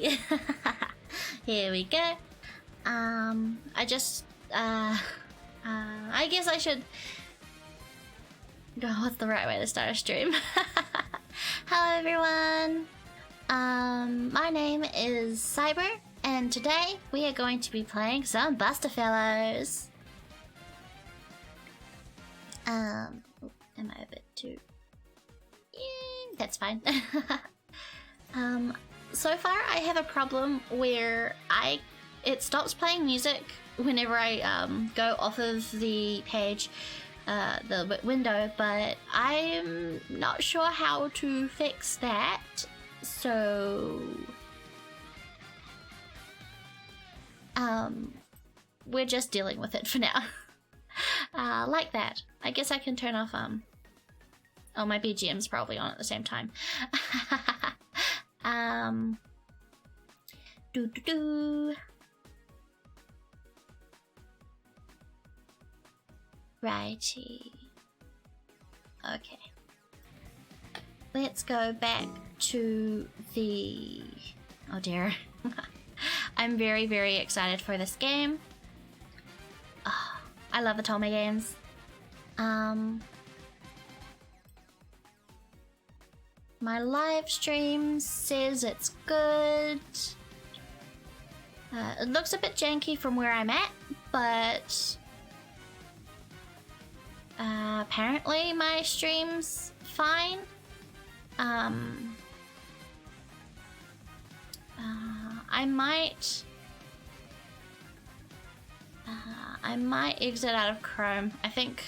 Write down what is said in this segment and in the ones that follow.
Righty. Here we go. I guess I should go. What's the right way to start a stream? Hello everyone. My name is Cyber, and today we are going to be playing some Butthairs. Am I a bit too? Yeah, that's fine. So far I have a problem where it stops playing music whenever I go off of the page, the window, but I'm not sure how to fix that. So we're just dealing with it for now. Like that. I guess I can turn off oh, my BGM's probably on at the same time. Righty. Okay. Let's go back to the... Oh dear. I'm very, very excited for this game. Oh, I love the Tome games. My live stream says it's good. It looks a bit janky from where I'm at, but apparently my stream's fine. I might exit out of Chrome. I think.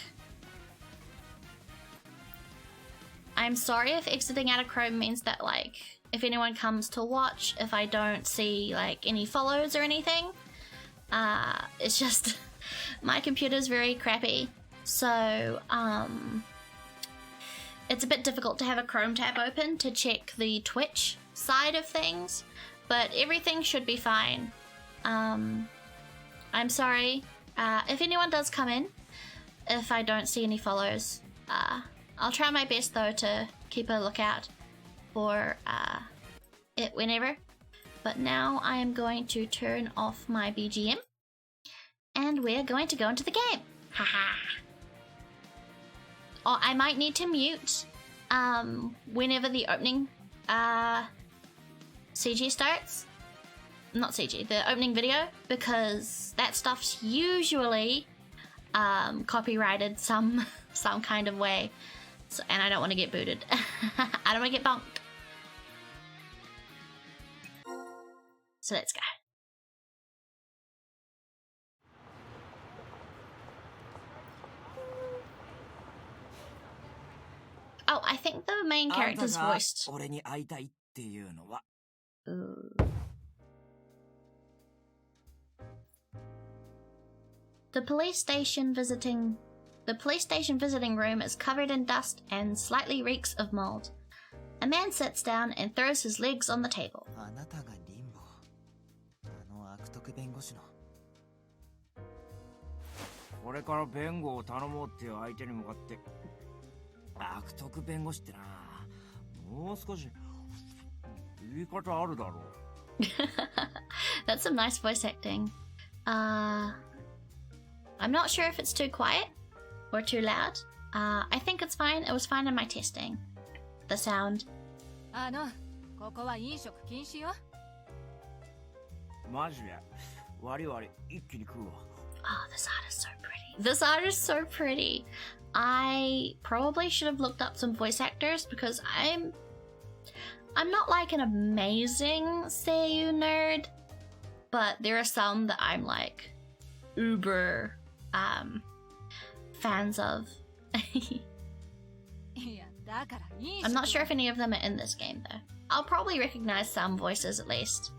I'm sorry if exiting out of Chrome means that, like, if anyone comes to watch, if I don't see, like, any follows or anything. It's just, my computer's very crappy. So, it's a bit difficult to have a Chrome tab open to check the Twitch side of things, but everything should be fine. I'm sorry. If anyone does come in, if I don't see any follows, I'll try my best though to keep a lookout for it whenever. But now I am going to turn off my BGM and we're going to go into the game. Haha. Oh, I might need to mute whenever the opening CG starts. Not CG, the opening video, because that stuff's usually copyrighted some kind of way. So, and I don't want to get booted. I don't want to get bonked. So let's go. Oh, I think the main character's voiced. Ooh. The police station visiting room is covered in dust and slightly reeks of mold. A man sits down and throws his legs on the table. That's some nice voice acting. I'm not sure if it's too quiet or too loud. I think it's fine. It was fine in my testing. The sound. Oh, this art is so pretty. This art is so pretty. I probably should have looked up some voice actors because I'm not like an amazing seiyuu nerd, but there are some that I'm like uber fans of. I'm not sure if any of them are in this game though. I'll probably recognize some voices at least.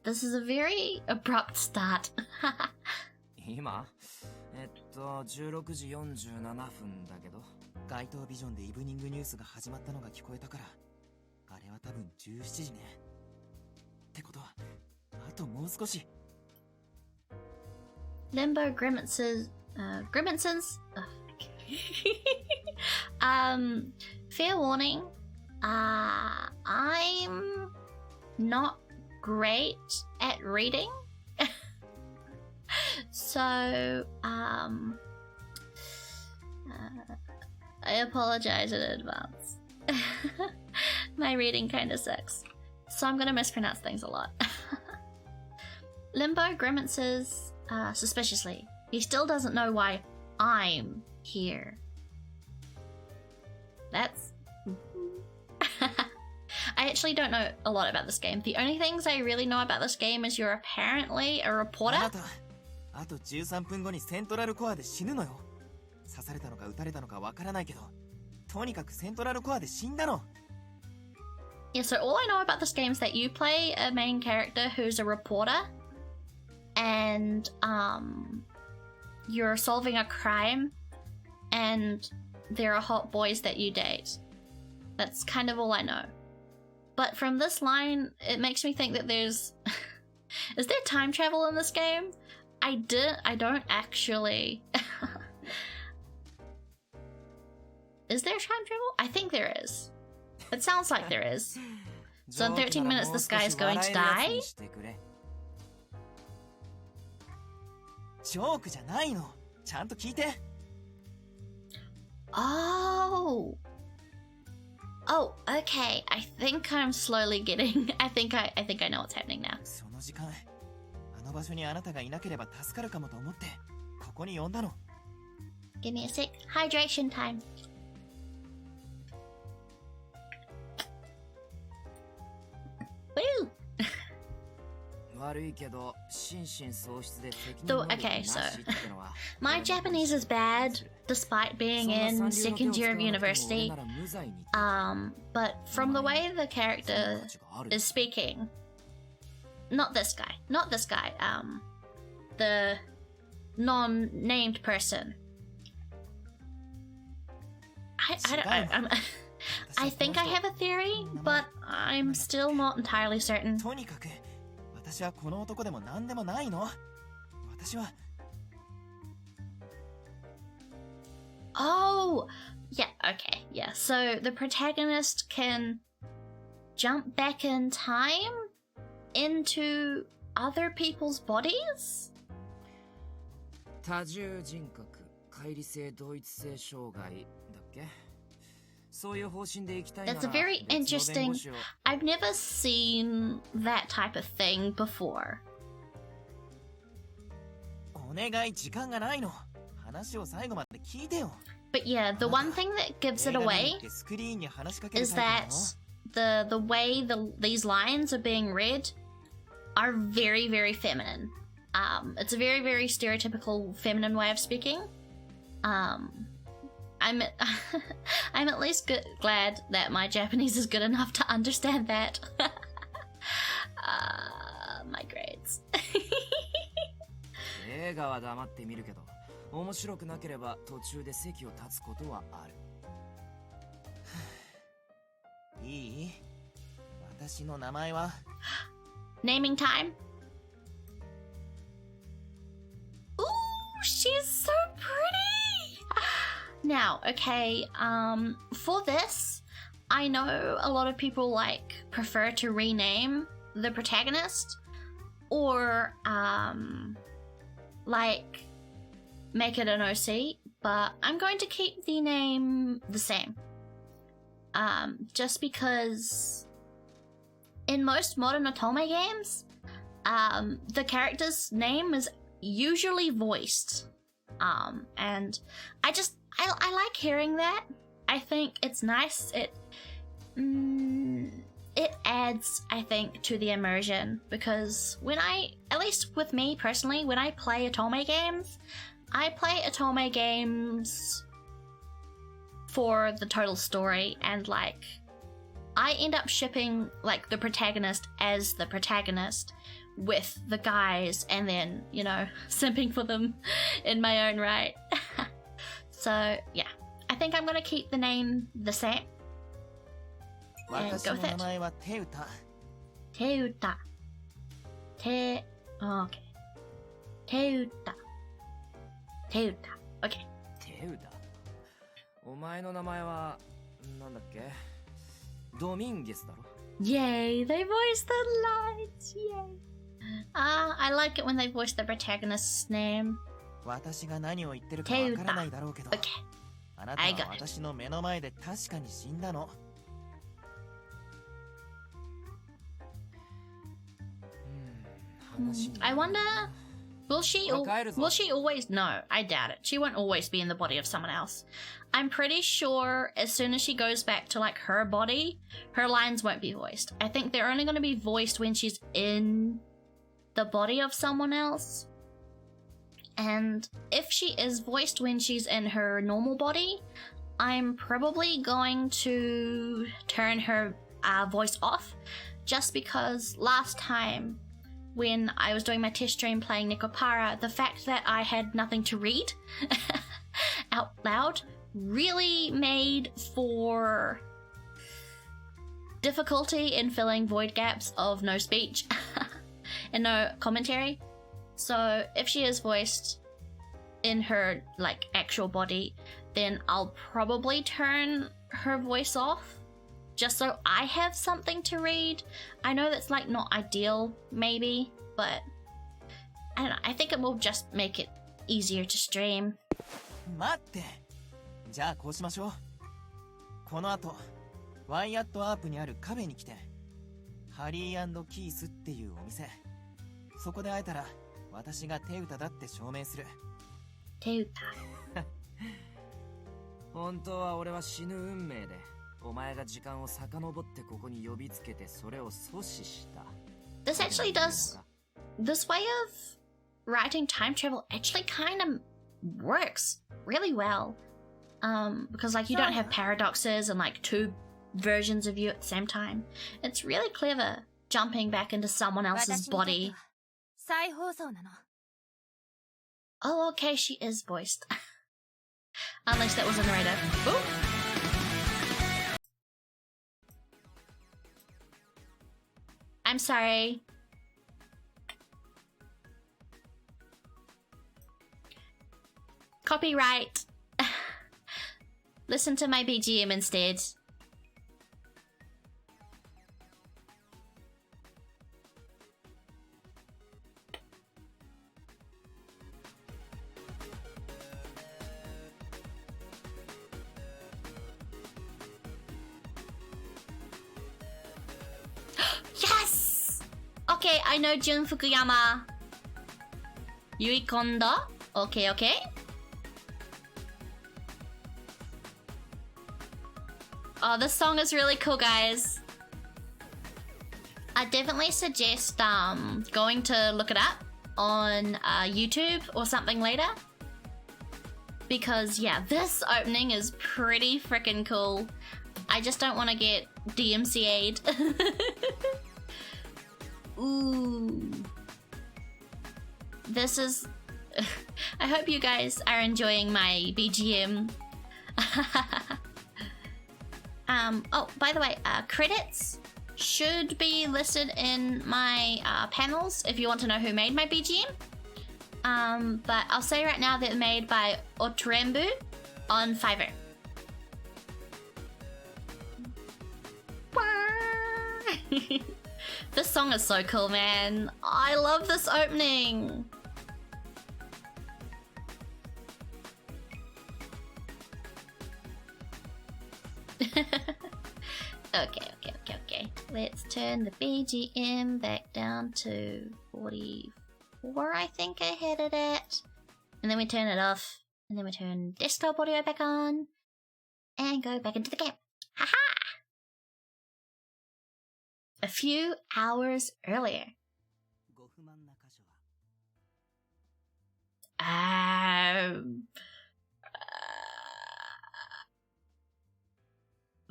This is a very abrupt start. 今16時47分だけど街頭ビジョンでイブニングニュースが始まったのが聞こえたからあれは多分17時ねってことはあともう少し。 Limbo grimaces. Grimaces? Fair warning. I'm not great at reading. So, I apologize in advance. My reading kind of sucks. So I'm gonna mispronounce things a lot. Limbo grimaces suspiciously. He still doesn't know why I'm here. That's... I actually don't know a lot about this game. The only things I really know about this game is you're apparently a reporter. あと13分後にセントラルコアで死ぬのよ。刺されたのか撃たれたのかわからないけど、とにかくセントラルコアで死んだの。 Yeah, so all I know about this game is that you play a main character who's a reporter, and you're solving a crime, and there are hot boys that you date. That's kind of all I know. But from this line, it makes me think that there's... Is there time travel in this game? I don't actually... Is there time travel? I think there is. It sounds like there is. So in 13 minutes this guy is going to die? ジョークじゃないの。ちゃんと聞いて。 Oh. Oh, okay. I think I'm slowly getting... I think I know what's happening now. その時間、あの場所にあなたがいなければ助かるかもと思って、ここに呼んだの。 Give me a sec. Hydration time. Woo! 悪いけど、心身喪失で責任 So, 能力 okay, なし so ってのは my Japanese is bad, despite being in second year of university. But from the way the character is speaking, not this guy, the non-named person. I think I have a theory, but I'm still not entirely certain. とにかく、私はこの男でも何でもないの。私は。 Oh, yeah, okay, yeah. So the protagonist can jump back in time into other people's bodies? 多重人格、乖離性同一性障害だっけ？ That's a very interesting... I've never seen that type of thing before. お願い、時間がないの。話を最後まで聞いてよ。 But yeah, the one thing that gives it away is that the way these lines are being read are very, very feminine. It's a very, very stereotypical feminine way of speaking. I'm at least glad that my Japanese is good enough to understand that. My grades. 映画は黙って見るけど、面白くなければ途中で席を立つことはある。いい？私の名前は Naming time. Ooh, she's so pretty. Now, okay, for this, I know a lot of people prefer to rename the protagonist or make it an OC, but I'm going to keep the name the same. Just because in most modern Otome games, the character's name is usually voiced. And I like hearing that. I think it's nice. It adds, I think, to the immersion, because at least with me personally, when I play Otome games, I play Otome games for the total story, and I end up shipping the protagonist as the protagonist with the guys, and then, simping for them in my own right. So, yeah. I think I'm gonna keep the name the same. And go with it. Teuta. Oh, okay. 手歌。手歌。Okay. 手歌。お前の名前はなんだっけ？ドミンゲスだろ。 Yay, they voiced the lines. Yay. I like it when they voice the protagonist's name. 私が何を言ってるかわからないだろうけど、 Okay. あなたは私の目の前で確かに死んだの。I wonder, will she always? No, I doubt it. She won't always be in the body of someone else. I'm pretty sure as soon as she goes back to like her body, her lines won't be voiced. I think they're only going to be voiced when she's in the body of someone else. And if she is voiced when she's in her normal body, I'm probably going to turn her voice off, just because last time when I was doing my test stream playing Nekopara, the fact that I had nothing to read out loud really made for difficulty in filling void gaps of no speech and no commentary. So if she is voiced in her like actual body, then I'll probably turn her voice off just so I have something to read. I know that's like not ideal maybe, but I don't know, I think it will just make it easier to stream. 待って。じゃあこうしましょう。この後、ワイアットアープにあるカフェに来て、ハリー&キースっていうお店。そこで会えたら、私が手歌だって証明する。手歌。本当は俺は死ぬ運命で、お前が時間を遡ってここに呼びつけてそれを阻止した。This actually does. This way of writing time travel actually kind of works really well. Because like you don't have paradoxes and like two versions of you at the same time. It's really clever jumping back into someone else's body. Oh, okay, she is voiced. Unless that was a narrator. Ooh. I'm sorry. Copyright. Listen to my BGM instead. Yes! Okay, I know Jun Fukuyama. Yui Kondo. Okay, okay. Oh, this song is really cool, guys. I definitely suggest going to look it up on YouTube or something later. Because, yeah, this opening is pretty freaking cool. I just don't want to get DMCA'd. Ooh. This is... I hope you guys are enjoying my BGM. Oh, by the way, credits should be listed in my panels if you want to know who made my BGM. But I'll say right now they're made by Otrembu on Fiverr. This song is so cool, man. I love this opening. Okay. Let's turn the BGM back down to 44, I think I had it at. And then we turn it off. And then we turn desktop audio back on. And go back into the game. Haha! A few hours earlier.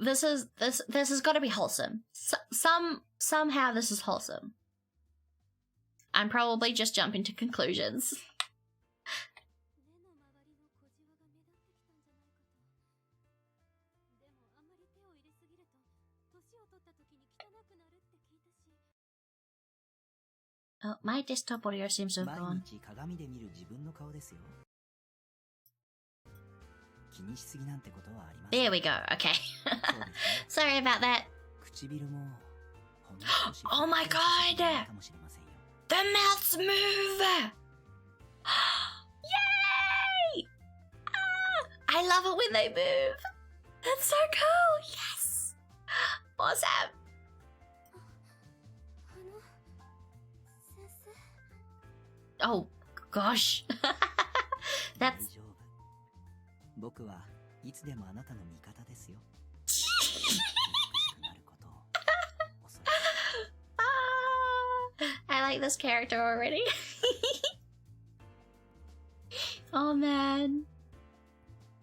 This has got to be wholesome. Somehow this is wholesome. I'm probably just jumping to conclusions. Oh, my desktop audio seems to have 毎 gone. 日鏡で見る自分の顔ですよ。気にしすぎなんてことはありません。 There we go. Okay. そうですね。 Sorry about that. 唇もほんの少し Oh my god! かもしれませんよ。 The mouths move! Yay! Ah, I love it when they move. That's so cool. Yes. Awesome. Oh gosh. 大 That's 丈夫。僕はいつでもあなたの味方ですよ。美しくなることを恐れ I like this character already. Oh man.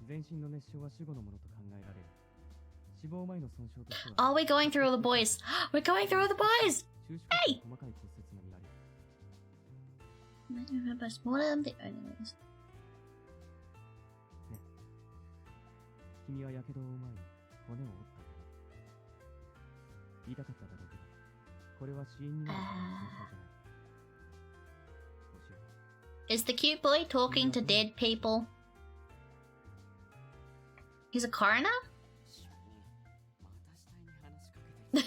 全身の熱傷は死後のものと考えられる。死亡前の損傷としては Oh, we're going through all the boys. We're going through all the boys. 中止骨の細かい骨折が見られる。 Remember smaller than the others. 君は火傷を負う前に骨を折ったんだね。言いたかっただろうけど、これは死因になるための損傷じゃない。どうしよう。 Is the cute boy talking to dead people? He's a coroner? また死体に話しかけて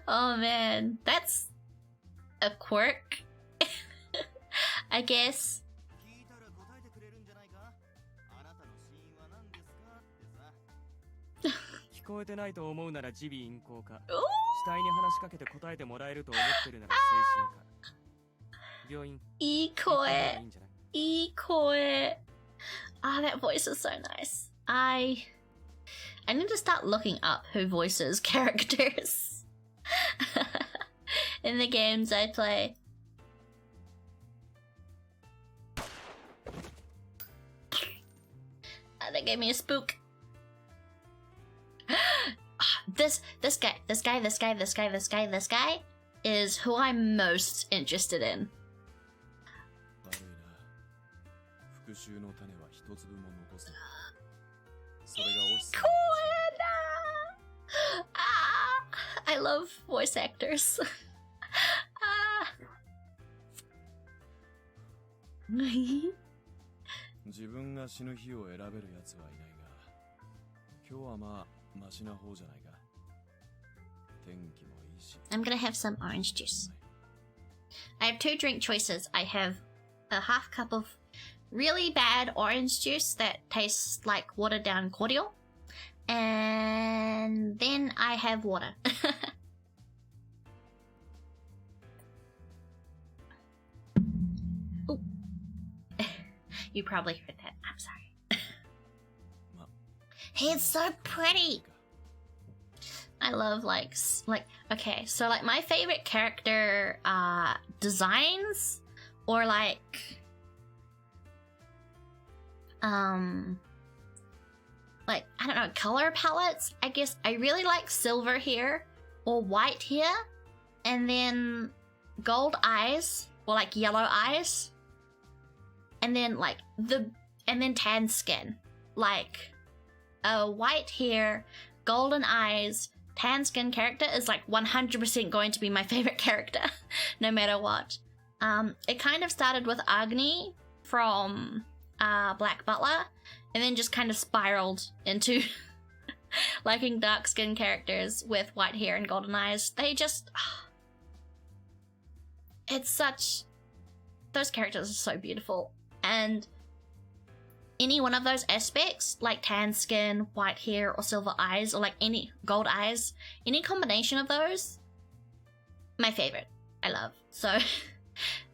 Oh man, that's a quirk. I guess. 聞いたら答えてくれるんじゃないか。あなたの死因は何ですかってさ。聞こえてないと思うなら耳鼻咽喉科。 Ooh. 死体に話しかけて答えてもらえると思ってるなら精神科。病院。いい行った方がい声。いんじゃない？いい声. Ah, that voice is so nice. I need to start looking up who voices characters in the games I play. Ah, that gave me a spook. This guy is who I'm most interested in. 悪いな。復讐の種は一粒も残すな。それが惜しさの Ah, I love voice actors. Ah. 自分が死ぬ日を選べる奴はいないが、今日はまあマシな方じゃないか。天気もいいし。 I'm gonna have some orange juice. I have two drink choices. I have a half cup of really bad orange juice that tastes like watered down cordial. And then I have water. Ooh. You probably heard that. I'm sorry. He's so pretty. I love like okay, so like my favorite character designs or like I don't know, color palettes. I guess I really like silver hair or white hair and then gold eyes or like yellow eyes. And then like tan skin. Like a white hair, golden eyes, tan skin character is like 100% going to be my favorite character, no matter what. It kind of started with Agni from Black Butler, and then just kind of spiraled into liking dark skin characters with white hair and golden eyes. They just... it's such... those characters are so beautiful. And any one of those aspects, like tan skin, white hair, or silver eyes, or like any gold eyes, any combination of those, my favorite. I love. So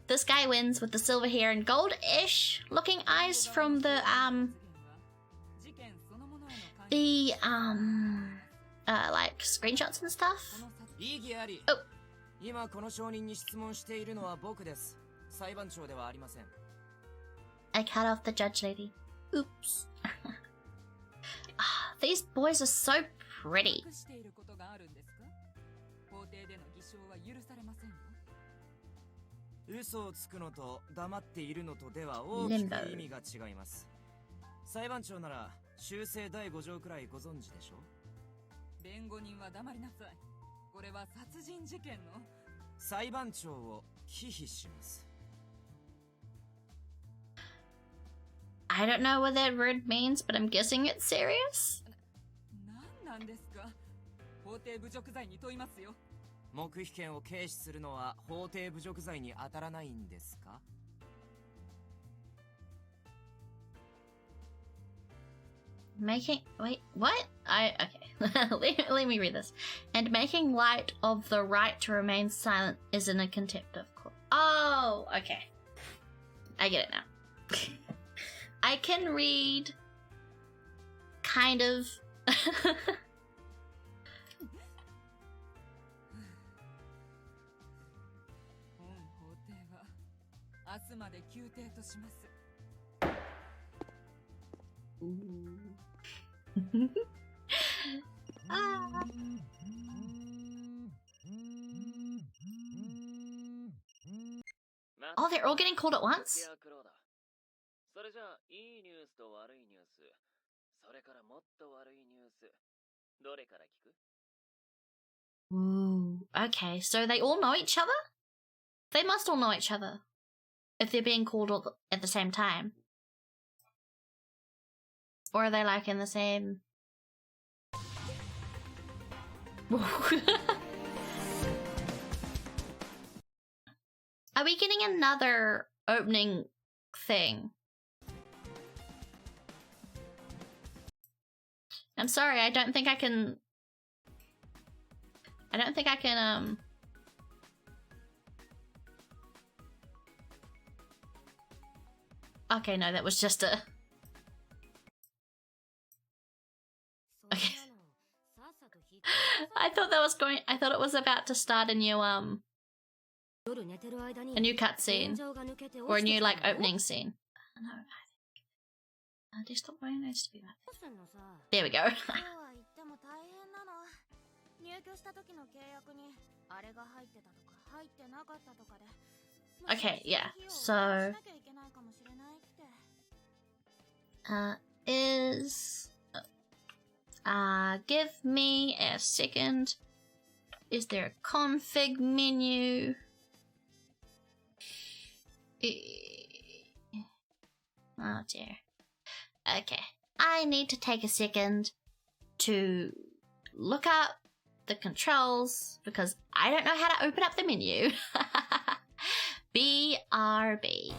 this guy wins with the silver hair and gold-ish looking eyes from the like screenshots and stuff. 異議あり。 Oh. 今この証人に質問しているのは僕です。裁判長ではありません。 I cut off the judge lady. Oops. These boys are so pretty. 隠していることがあるんですか？法廷での偽証は許されませんよ。嘘をつくのと黙っているのとでは大きく意味が違います。裁判長なら修正第5条くらいご存知でしょ？弁護人は黙りなさい。これは殺人事件の。裁判長を忌避します。I don't know what that word means, but I'm guessing it's serious. 何なんですか。法廷侮辱罪に問いますよ。黙秘権を軽視するのは法廷侮辱罪に当たらないんですか？ Making wait, what? Okay. let me read this. And making light of the right to remain silent is in a contempt of court. Oh, okay. I get it now. I can read kind of. 本法廷は明日まで休廷とします。Ah. Oh, they're all getting called at once? それじゃあ、いいニュースと悪いニュース、それからもっと悪いニュース、どれから聞く？ Ooh, okay, so they all know each other? They must all know each other if they're being called all at the same time. Or are they like in the same... Are we getting another opening thing? I'm sorry, I don't think I can... Okay, no, that was just a... Okay. I thought it was about to start a new cutscene. Or a new, like, opening scene. No, I just thought mine needs to be like this. There we go. Okay, yeah, so... give me a second. Is there a config menu? Oh dear. Okay, I need to take a second to look up the controls because I don't know how to open up the menu. BRB.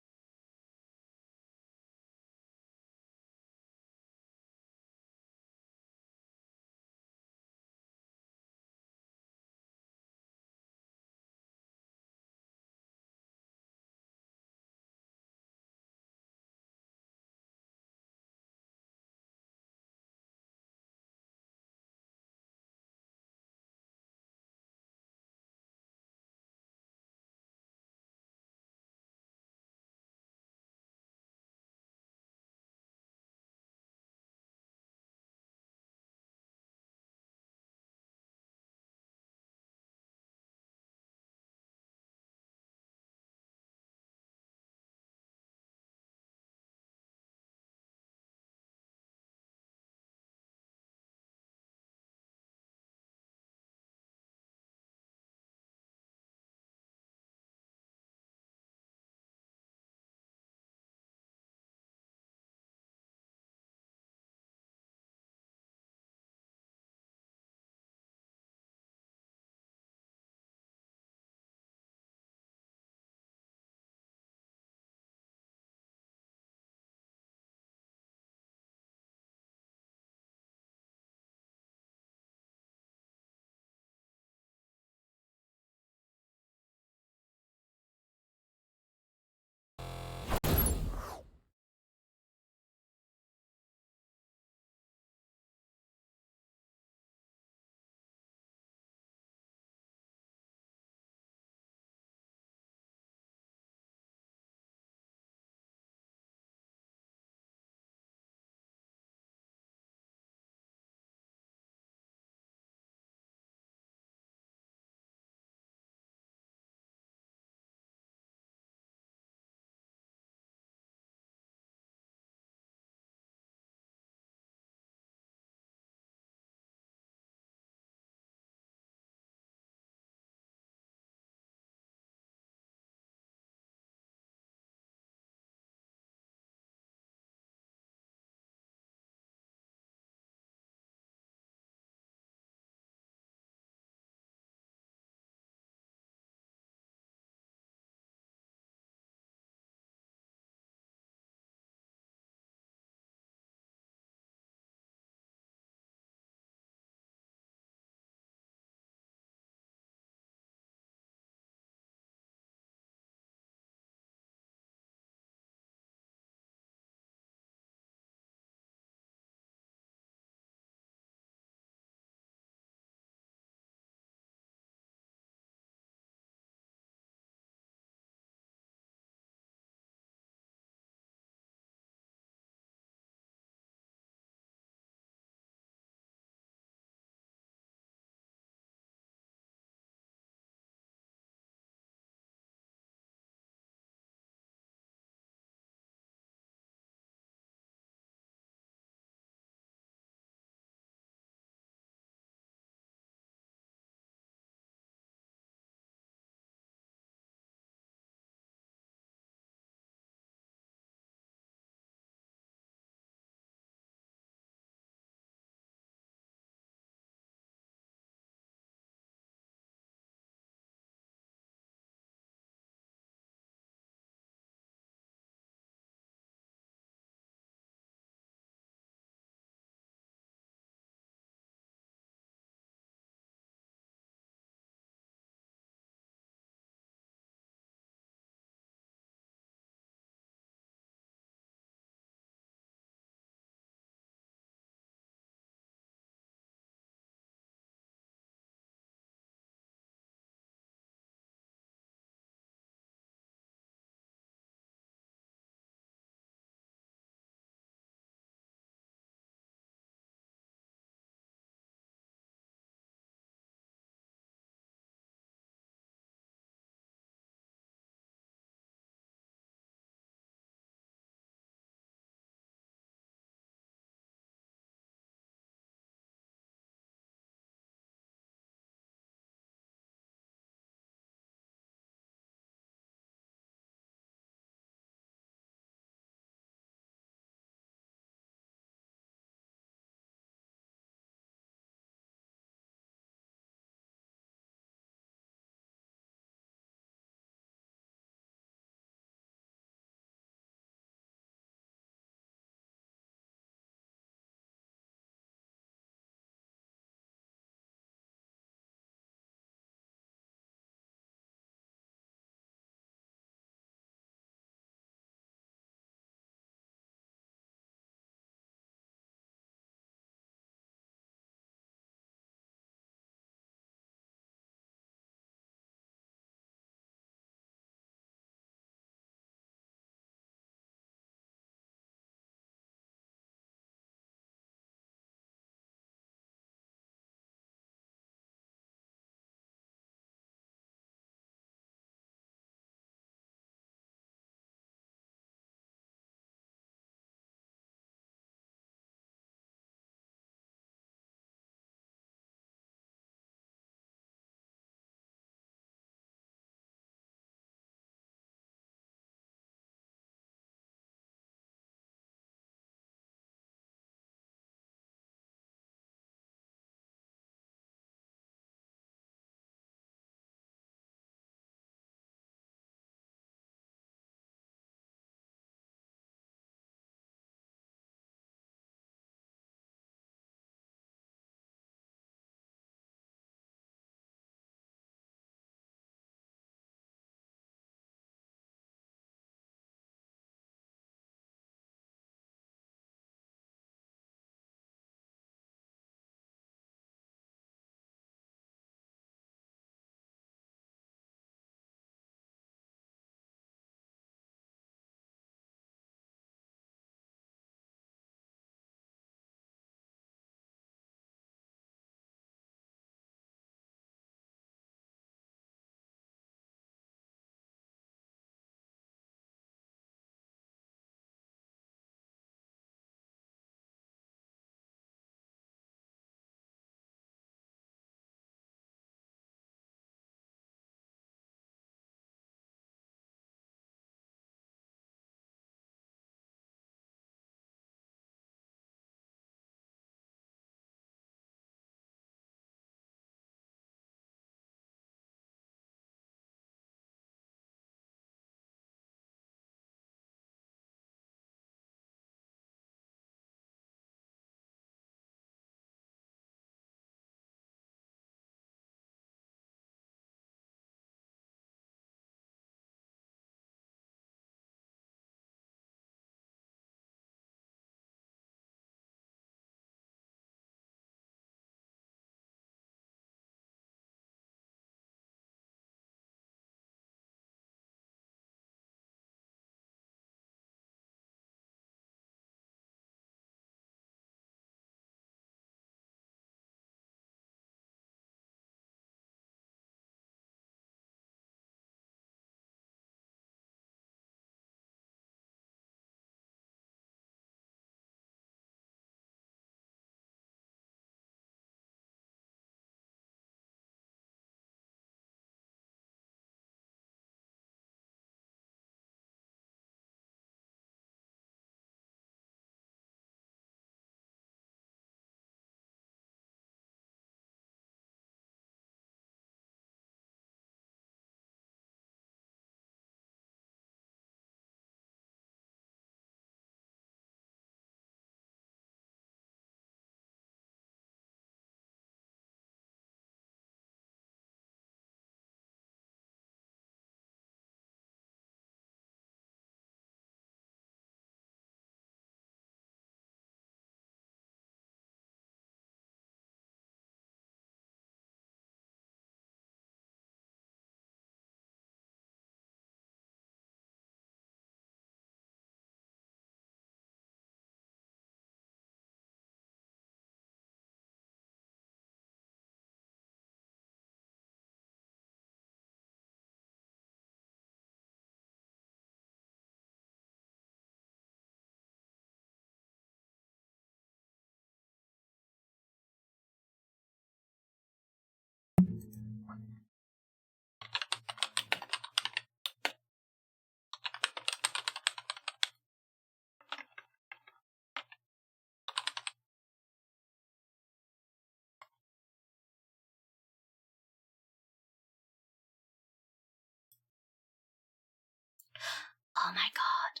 my god.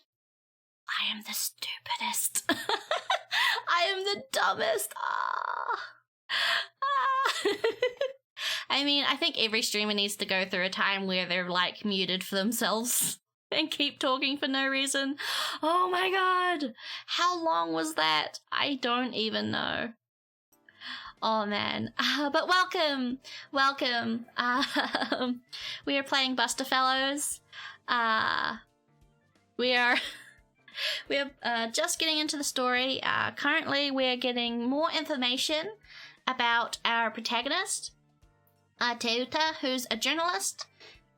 I am the stupidest. I am the dumbest. I mean, I think every streamer needs to go through a time where they're like muted for themselves and keep talking for no reason. Oh my god. How long was that? I don't even know. Oh man. But welcome. Welcome. We are playing Buster Fellows. We are just getting into the story. Currently we're getting more information about our protagonist, Teuta, who's a journalist.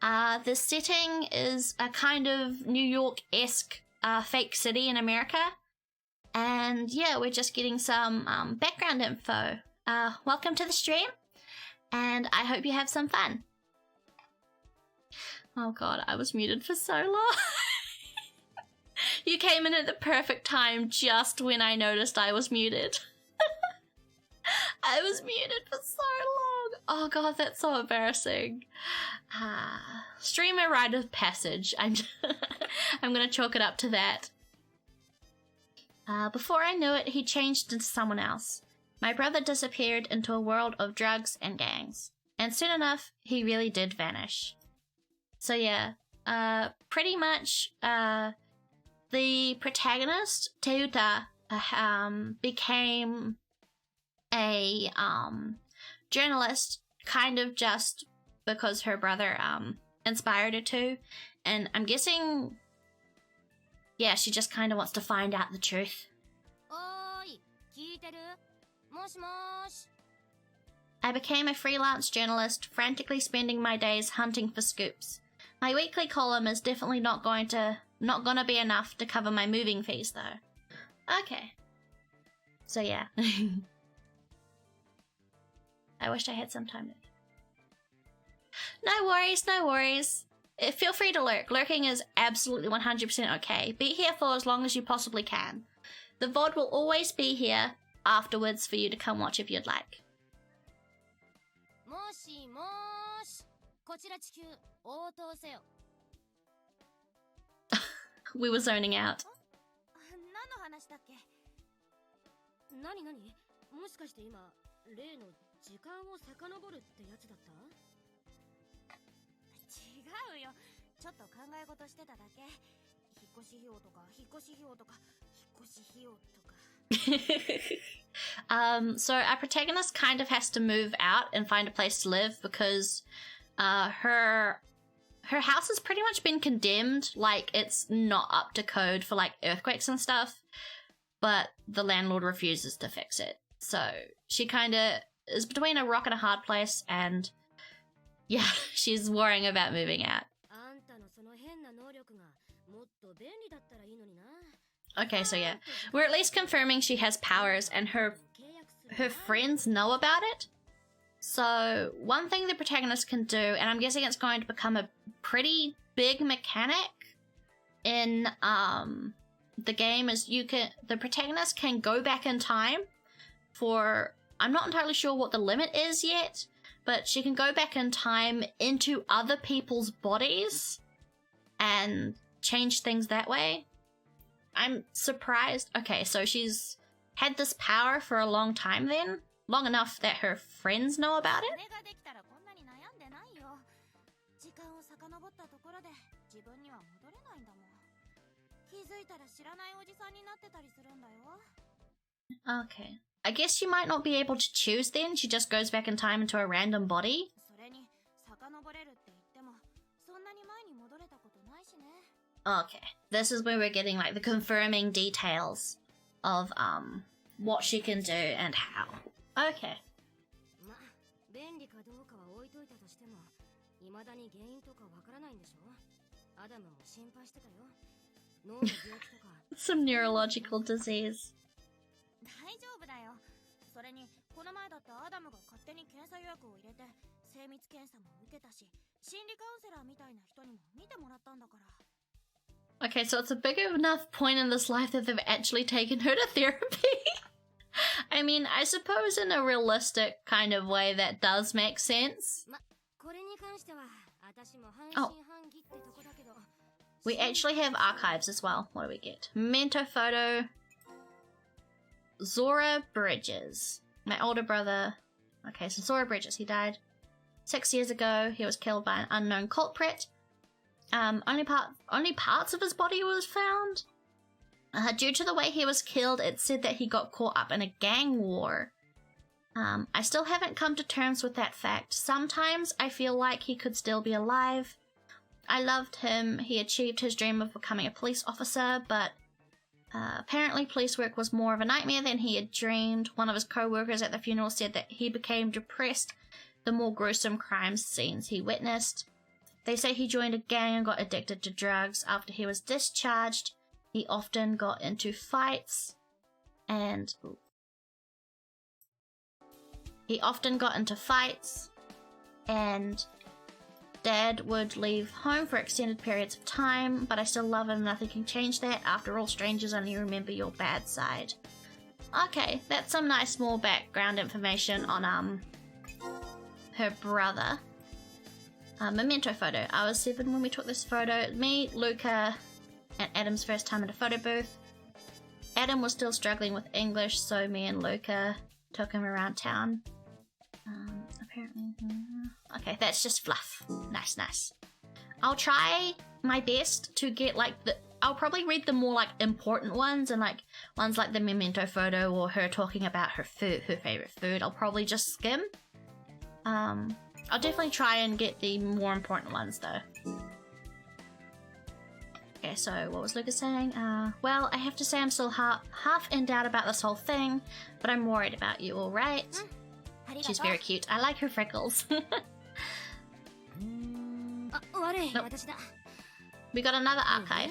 The setting is a kind of New York-esque fake city in America. And yeah, we're just getting some background info. Welcome to the stream, and I hope you have some fun. Oh god, I was muted for so long. You came in at the perfect time just when I noticed I was muted. I was muted for so long. Oh god, that's so embarrassing. Streamer rite of passage. I'm gonna chalk it up to that. Before I knew it, he changed into someone else. My brother disappeared into a world of drugs and gangs. And soon enough, he really did vanish. So yeah, pretty much, the protagonist, Teuta, became a journalist kind of just because her brother inspired her to. And I'm guessing, yeah, she just kind of wants to find out the truth. I became a freelance journalist, frantically spending my days hunting for scoops. My weekly column is definitely not gonna be enough to cover my moving fees, though. Okay. So yeah. I wish I had some time. No worries, no worries. Feel free to lurk. Lurking is absolutely 100% okay. Be here for as long as you possibly can. The VOD will always be here afterwards for you to come watch if you'd like. We were zoning out. So our protagonist kind of has to move out and find a place to live because her house has pretty much been condemned. Like, it's not up to code for like earthquakes and stuff, but the landlord refuses to fix it. So she kind of is between a rock and a hard place, and yeah, she's worrying about moving out. Okay, so yeah, we're at least confirming she has powers and her friends know about it. So one thing the protagonist can do, and I'm guessing it's going to become a pretty big mechanic in the game, is the protagonist can go back in time for, I'm not entirely sure what the limit is yet, but she can go back in time into other people's bodies and change things that way. I'm surprised. Okay, so she's had this power for a long time then? Long enough that her friends know about it? Okay. I guess she might not be able to choose then. She just goes back in time into a random body. Okay. This is where we're getting like the confirming details of what she can do and how. Okay. Some neurological disease. Okay, so it's a big enough point in this life that they've actually taken her to therapy. I mean, I suppose in a realistic kind of way that does make sense. Oh. We actually have archives as well. What do we get? Memento photo. Zora Bridges. My older brother. Okay, so Zora Bridges, he died 6 years ago. He was killed by an unknown culprit. Only parts of his body was found. Due to the way he was killed, it said that he got caught up in a gang war. I still haven't come to terms with that fact. Sometimes I feel like he could still be alive. I loved him. He achieved his dream of becoming a police officer, but apparently police work was more of a nightmare than he had dreamed. One of his co-workers at the funeral said that he became depressed the more gruesome crime scenes he witnessed. They say he joined a gang and got addicted to drugs. After he was discharged, he often got into fights and... Dad would leave home for extended periods of time, but I still love him. Nothing can change that. After all, strangers only remember your bad side. Okay, that's some nice more background information on her brother. Memento photo. I was 7 when we took this photo. Me, Luca, and Adam's first time in a photo booth. Adam was still struggling with English, so me and Luca took him around town. Apparently... Okay, that's just fluff. Nice, nice. I'll try my best to get, like, I'll probably read the more, like, important ones, and, like, ones like the memento photo or her talking about her food, her favorite food. I'll probably just skim. I'll definitely try and get the more important ones, though. Okay, so what was Lucas saying? Well, I have to say I'm still half in doubt about this whole thing, but I'm worried about you, alright? She's very cute. I like her freckles. Nope. We got another archive.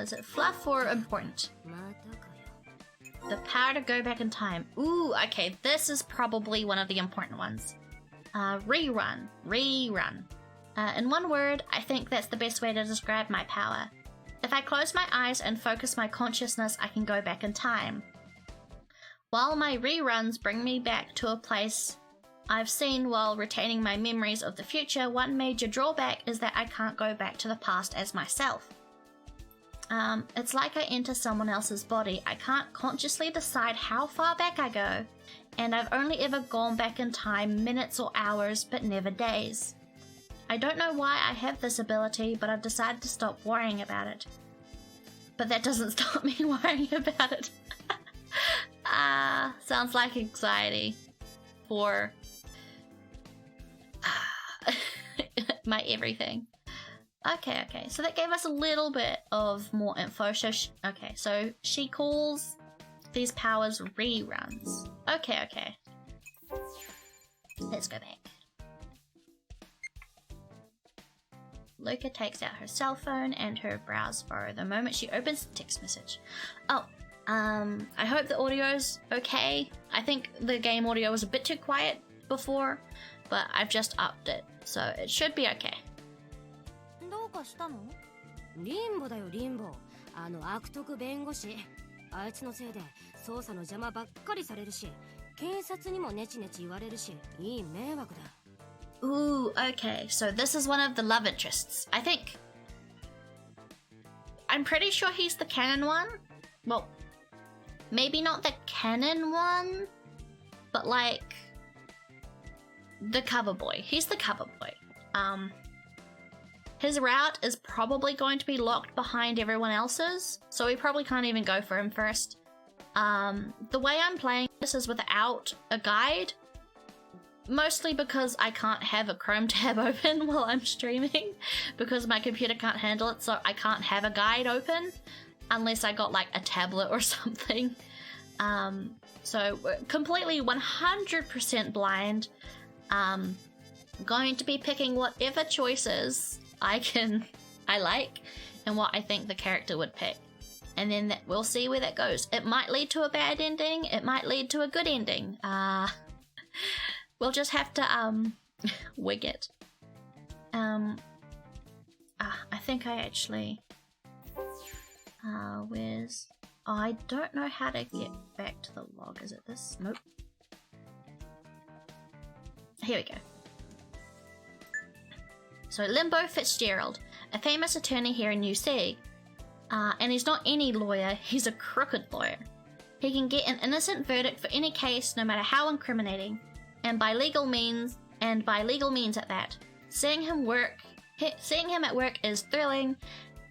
Is it fluff or important? The power to go back in time. Ooh, okay, this is probably one of the important ones. Rerun. In one word, I think that's the best way to describe my power. If I close my eyes and focus my consciousness, I can go back in time. While my reruns bring me back to a place I've seen while retaining my memories of the future, one major drawback is that I can't go back to the past as myself. It's like I enter someone else's body. I can't consciously decide how far back I go, and I've only ever gone back in time minutes or hours, but never days. I don't know why I have this ability, but I've decided to stop worrying about it. But that doesn't stop me worrying about it. Sounds like anxiety for my everything. Okay, so that gave us a little bit of more info. So she calls these powers reruns. Okay. Let's go back. Luca takes out her cell phone and her browse for the moment she opens the text message. I hope the audio's okay. I think the game audio was a bit too quiet before, but I've just upped it, so it should be okay. どうかしたの？リンボだよ、リンボ。悪徳弁護士。あいつのせいで捜査の邪魔ばっかりされるし、警察にもネチネチ言われるし、いい迷惑だ。Ooh, okay, so this is one of the love interests. I'm pretty sure he's the canon one. Well, maybe not the canon one, but like the cover boy. He's the cover boy. His route is probably going to be locked behind everyone else's, so we probably can't even go for him first. The way I'm playing this is without a guide, mostly because I can't have a Chrome tab open while I'm streaming, because my computer can't handle it, so I can't have a guide open unless I got like a tablet or something. So completely 100% blind. Going to be picking whatever choices I like and what I think the character would pick, and then we'll see where that goes. It might lead to a bad ending, it might lead to a good ending. We'll just have to wig it. I think I actually I don't know how to get back to the log. Is it this? Nope. Here we go. So Limbo Fitzgerald, a famous attorney here in New Sea. And he's not any lawyer, he's a crooked lawyer. He can get an innocent verdict for any case, no matter how incriminating, and by legal means at that. Seeing him at work is thrilling,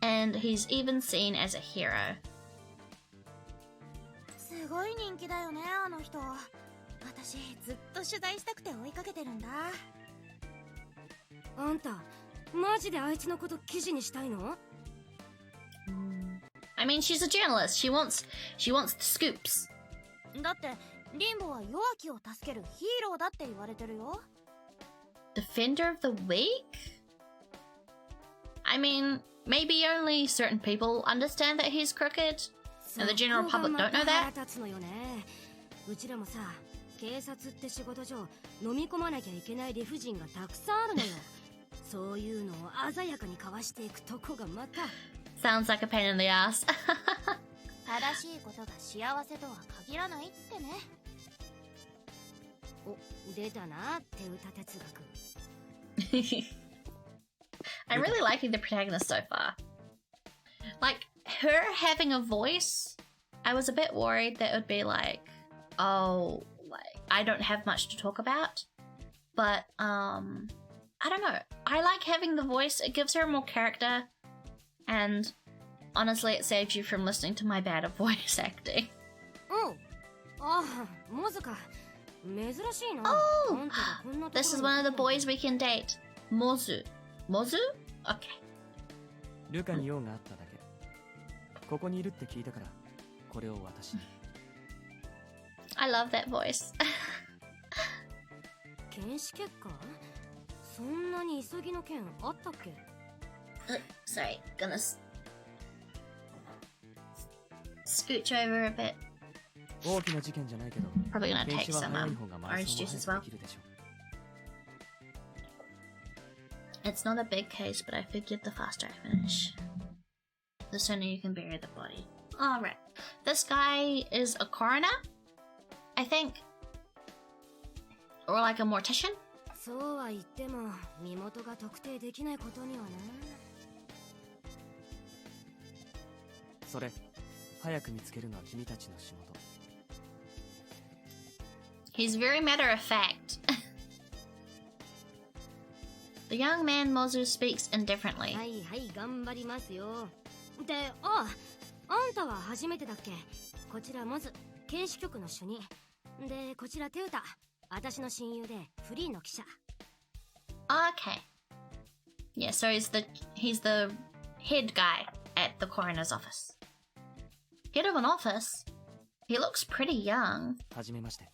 and he's even seen as a hero. すごい人気だよね、あの人。私ずっと取材したくて追いかけてるんだ。あんた、マジであいつのこと記事にしたいの？ I mean, she's a journalist. She wants the scoops. だってリンボは弱気を助けるヒーローだって言われてるよ。Defender of the weak? I mean, maybe only certain people understand that he's crooked, and the general public don't know that. うちらもさ、警察って仕事上飲み込まなきゃいけない理不尽がたくさんあるのよ。そういうのを鮮やかにかわしていくとこがまた。Sounds like a pain in the ass. 正しいことが幸せとは限らないってね。お、出たな、手歌哲学。I'm really liking the protagonist so far. Like, her having a voice, I was a bit worried that it would be like, oh, like, I don't have much to talk about. But, I don't know. I like having the voice. It gives her more character. And, honestly, it saves you from listening to my bad voice acting. Oh! Mozu. Oh! This is one of the boys we can date. Mozu. Mozu? Okay. ルカに用があっただけ。ここにいるって聞いたから、これを私に。I love that voice. 検視結果？そんなに急ぎの件あったっけ？ Sorry, gonna scooch over a bit. 大きな事件じゃないけど、 Probably gonna take some orange juice as well. It's not a big case, but I figured the faster I finish, the sooner you can bury the body. Alright. This guy is a coroner, I think. Or like a mortician? そうは言っても身元が特定できないことにはね。それ、早く見つけるのは君たちの仕事。He's very matter of fact. The young man Mozu speaks indifferently. はいはい、頑張りますよ。で、あんたは初めてだっけ？こちらモズ、検視局の主任。で、こちらテウタ、私の親友でフリーの記者。Okay. Yeah, so he's the head guy at the coroner's office. Head of an office? He looks pretty young. はじめまして。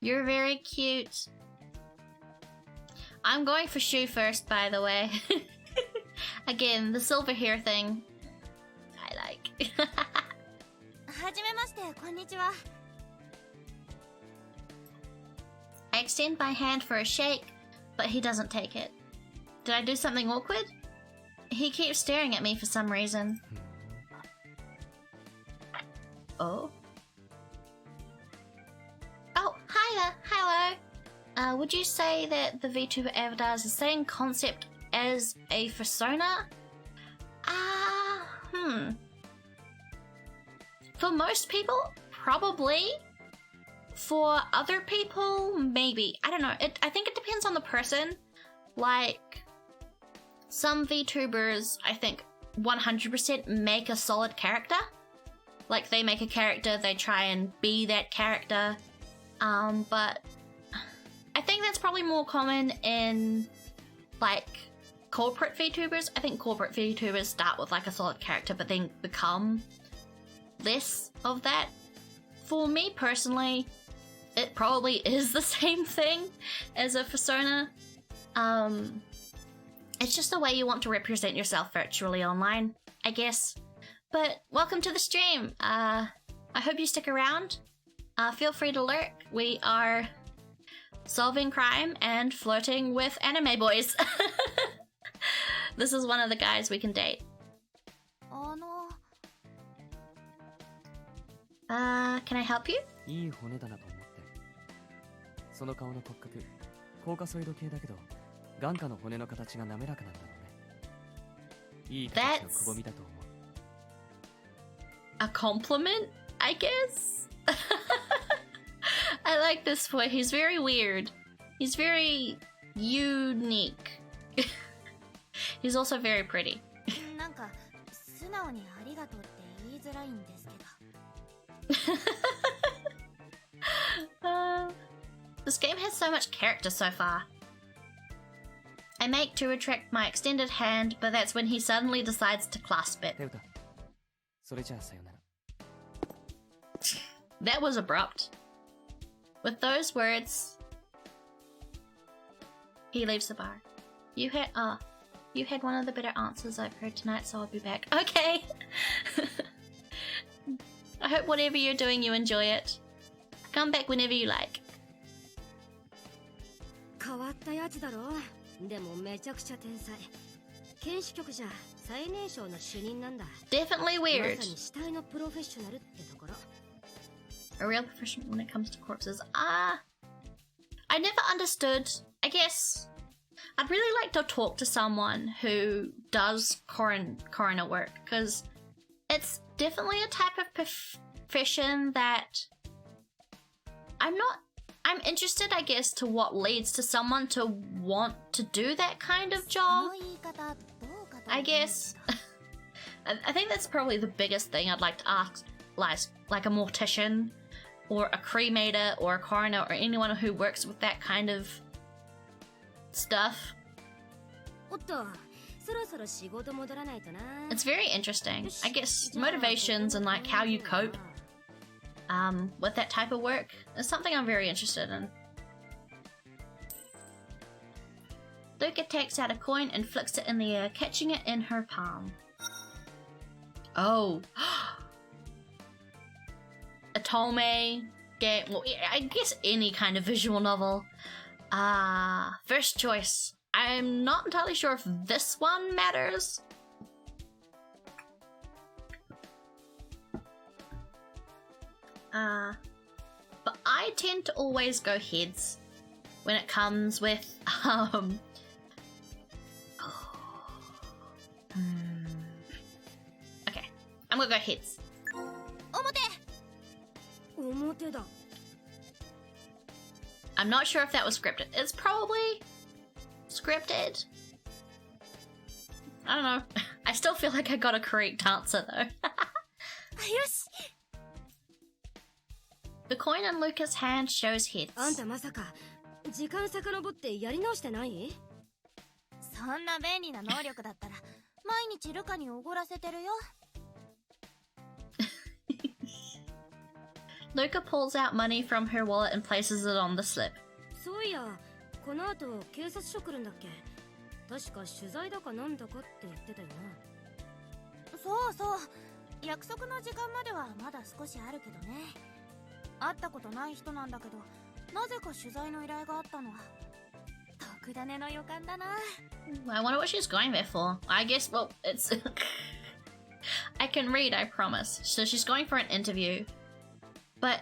You're very cute. I'm going for Shu first, by the way. Again, the silver hair thing, I like. はじめまして、こんにちは。I extend my hand for a shake, but he doesn't take it. Did I do something awkward? He keeps staring at me for some reason. Oh? Oh, hiya, hello. Would you say that the VTuber avatar is the same concept as a persona? For most people, probably. For other people, maybe. I don't know. I think it depends on the person. Like, some VTubers, I think, 100% make a solid character. Like, they make a character, they try and be that character. But I think that's probably more common in, like, corporate VTubers. I think corporate VTubers start with, like, a solid character, but then become less of that. For me, personally, it probably is the same thing as a persona. It's just the way you want to represent yourself virtually online, I guess. But welcome to the stream. I hope you stick around. Feel free to lurk. We are solving crime and flirting with anime boys. This is one of the guys we can date. Can I help you? いい骨だなと思って。その顔の骨格、コーカソイド系だけど、眼下の骨の形が滑らかなんだろうね。いい形のくぼみだと思う。A compliment, I guess? I like this boy. He's very weird. He's very unique. He's also very pretty. なんか素直にありがとうって言いづらいんですけど。This game has so much character so far. I make to retract my extended hand, but that's when he suddenly decides to clasp it. テウタ、それじゃあさよなら。That was abrupt. With those words, he leaves the bar. You had one of the better answers I've heard tonight, so I'll be back. Okay. I hope whatever you're doing, you enjoy it. Come back whenever you like. 変わったやつだろ。でもめちゃくちゃ天才。検視局じゃ最年少の主任なんだ。 Definitely ま weird. さに死体のプロフェッショナルってところ。A real professional when it comes to corpses. I never understood. I guess I'd really like to talk to someone who does coroner work, because it's definitely a type of profession that I'm interested, I guess, to what leads to someone to want to do that kind of job. I guess. I think that's probably the biggest thing I'd like to ask, like a mortician or a cremator or a coroner or anyone who works with that kind of stuff. おっと、そろそろ仕事戻らないとな。 It's very interesting. I guess motivations and like how you cope with that type of work is something I'm very interested in. Luca takes out a coin and flicks it in the air, catching it in her palm. Oh. Atome game. Well, I guess any kind of visual novel. First choice. I'm not entirely sure if this one matters. But I tend to always go heads when it comes with, Okay, I'm gonna go heads. 表だ。 I'm not sure if that was scripted. It's probably scripted. I don't know. I still feel like I got a correct answer though. よし。 The coin in Luca's hand shows heads. あんたまさか時間遡ってやり直してない？そんな便利な能力だったら毎日ルカにおごらせてるよ。 Luca pulls out money from her wallet and places it on the slip. そういや、この後警察署来るんだっけ？確か取材だかなんだかって言ってたよな。そうそう。約束の時間まではまだ少しあるけどね。会ったことない人なんだけど、なぜか取材の依頼があったの。特ダネの予感だな。I wonder what she's going there for. I guess, well, it's... I can read, I promise. So she's going for an interview. But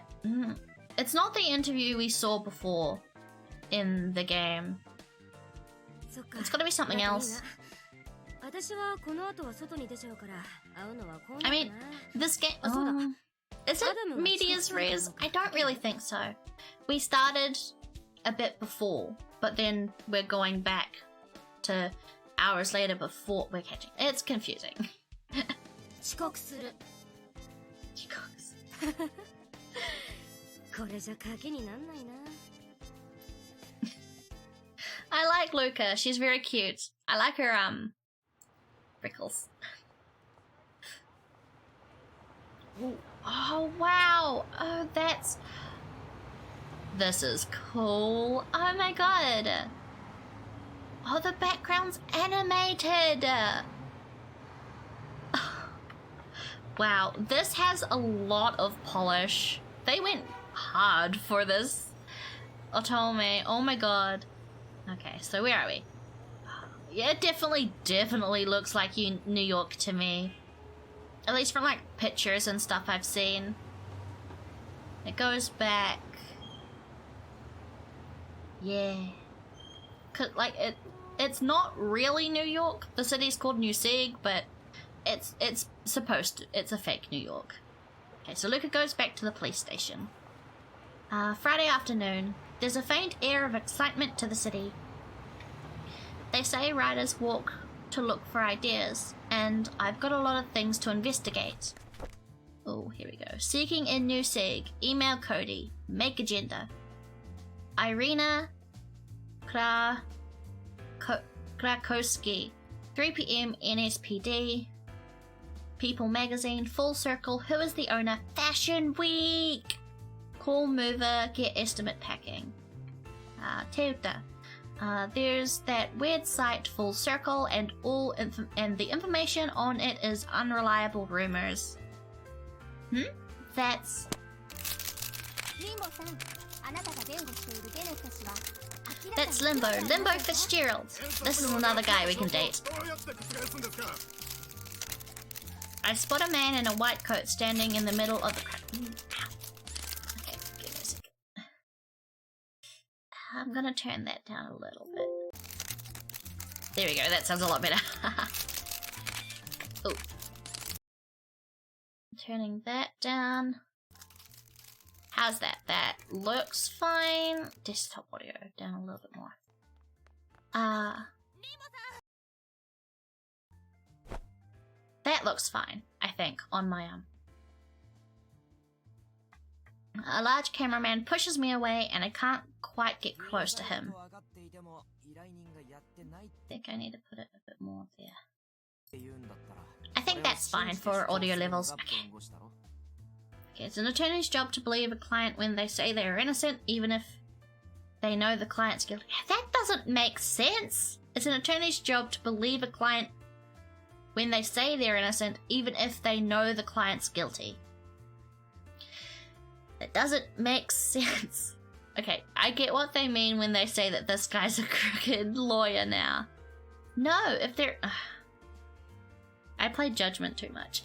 it's not the interview we saw before in the game. It's gotta be something else. I mean, this game... is it medias res? I don't really think so. We started a bit before, but then we're going back to hours later before we're catching. It's confusing. 遅刻する。これじゃ賭けになんないな。I like Luca. She's very cute. I like her freckles. Ooh. Oh wow. Oh, this is cool. Oh my god. Oh, the background's animated. Wow, this has a lot of polish. They went hard for this. Otome, oh my god. Okay, so where are we? Yeah, it definitely looks like New York to me. At least from like pictures and stuff I've seen. It goes back. Yeah. 'Cause like It's not really New York. The city's called New Sig, but it's supposed to. It's a fake New York. Okay, so Luca goes back to the police station. Friday afternoon. There's a faint air of excitement to the city. They say riders walk to look for ideas, and I've got a lot of things to investigate. Oh, here we go. Seeking in New Sig. Email Cody. Make agenda. Irina Krakowski. 3 p.m. NSPD. People Magazine. Full Circle. Who is the owner? Fashion Week. Call mover. Get estimate packing. Teuta. There's that weird site Full Circle, and the information on it is unreliable rumors. That's Limbo. Limbo Fitzgerald. This is another guy we can date. I spot a man in a white coat standing in the middle of the crowd. Okay, give me a second. I'm gonna turn that down a little bit. There we go, that sounds a lot better. Oh. Turning that down. How's that? That looks fine. Desktop audio down a little bit more. That looks fine, I think, on my arm. A large cameraman pushes me away and I can't quite get close to him. I think I need to put it a bit more there. I think that's fine for audio levels. Okay. Okay, it's an attorney's job to believe a client when they say they are innocent, even if they know the client's guilty. That doesn't make sense! It's an attorney's job to believe a client when they say they're innocent, even if they know the client's guilty. It doesn't make sense. Okay, I get what they mean when they say that this guy's a crooked lawyer now. No, if they're... I play Judgment too much.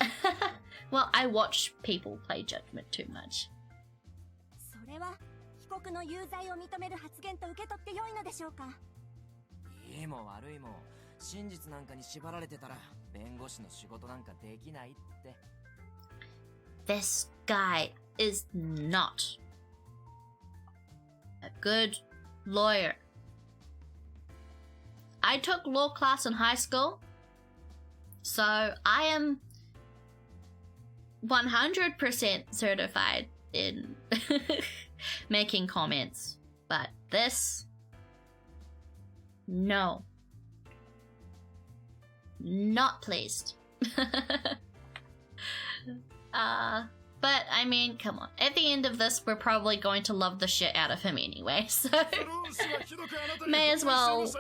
Well, I watch people play Judgment too much. This guy is not a good lawyer. I took law class in high school, so I am 100% certified in making comments, but this, no. Not pleased. But I mean, come on. At the end of this, we're probably going to love the shit out of him anyway, so may as well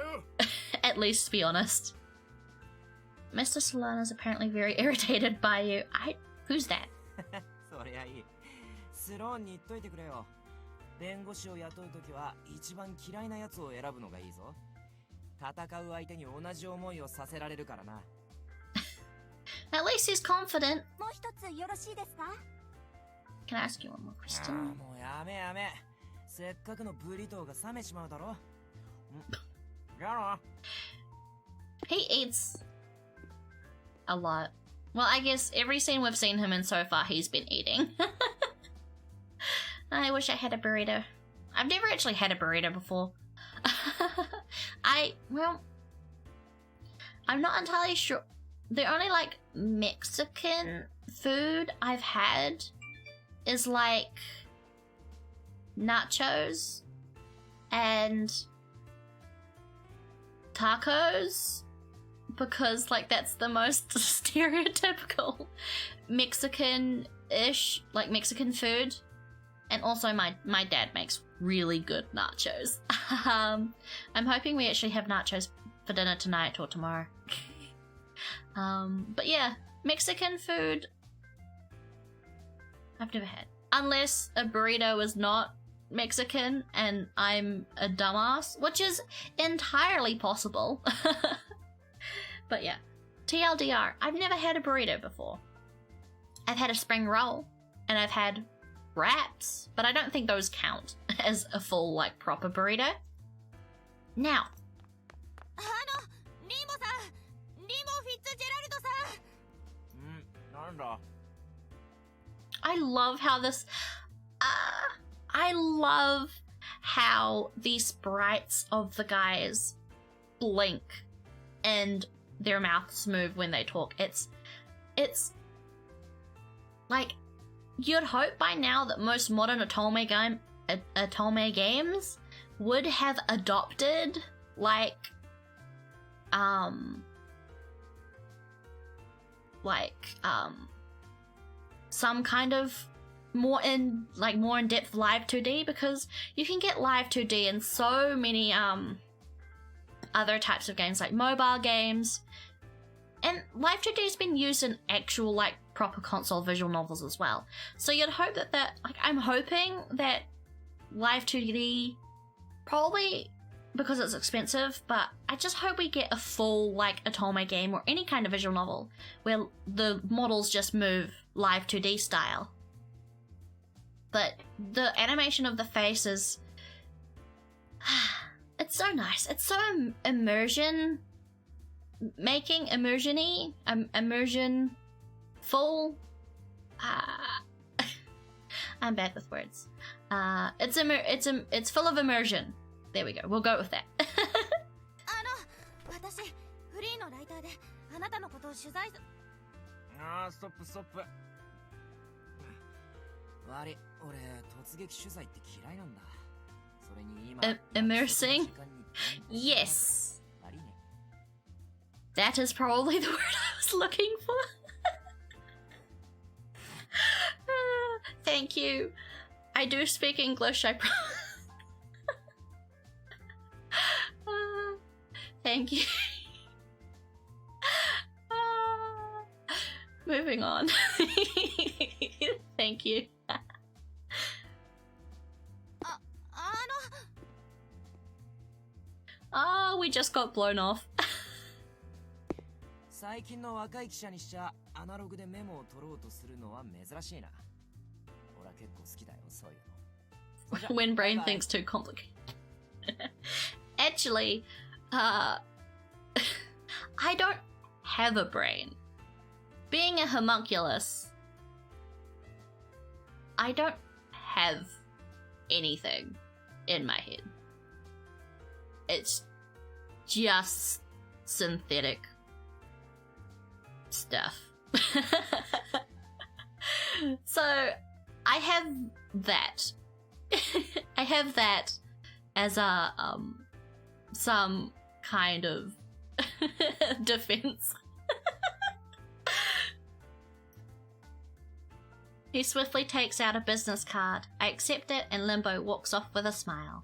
at least be honest. Mr. Solana's apparently very irritated by you. Who's that? At least he's confident. Can I ask you one more question? He eats a lot. Well, I guess every scene we've seen him in so far, he's been eating. I wish I had a burrito. I've never actually had a burrito before. I'm not entirely sure. The only, like, Mexican food I've had is, like, nachos and tacos, because, like, that's the most stereotypical Mexican-ish, like, Mexican food. And also my dad makes really good nachos. I'm hoping we actually have nachos for dinner tonight or tomorrow. But yeah, Mexican food I've never had. Unless a burrito is not Mexican and I'm a dumbass, which is entirely possible. But yeah, TLDR, I've never had a burrito before. I've had a spring roll and I've had wraps, but I don't think those count as a full, like, proper burrito. Now, リンボさん、リンボ・フィッツジェラルドさん。なんだ I love how this... I love how the sprites of the guys blink and their mouths move when they talk. It's like, you'd hope by now that most modern Otome games would have adopted some kind of more in-depth live 2D, because you can get live 2D in so many other types of games, like mobile games, and live 2D has been used in actual proper console visual novels as well. So you'd hope that I'm hoping that live 2D, probably because it's expensive, but I just hope we get a full Otome game or any kind of visual novel where the models just move live 2D style. But the animation of the faces, it's so nice. It's so immersion full. I'm bad with words. It's full of immersion. There we go. We'll go with that. 私、フリーのライターであなたのことを取材す。ストップストップ。悪い、俺突撃取材って嫌いなんだ。それに今 immersing? Yes. That is probably the word I was looking for. Thank you. I do speak English, I promise. Thank you. Moving on. Thank you. We just got blown off. 最近の若い記者にしちゃアナログでメモを取ろうとするのは珍しいな。俺は結構好きだよ、そういうの。When brain thinks too complicated. Actually, I don't have a brain. Being a homunculus, I don't have anything in my head. It's just synthetic stuff. So, I have that. I have that as a, some kind of defense. He swiftly takes out a business card. I accept it, and Limbo walks off with a smile.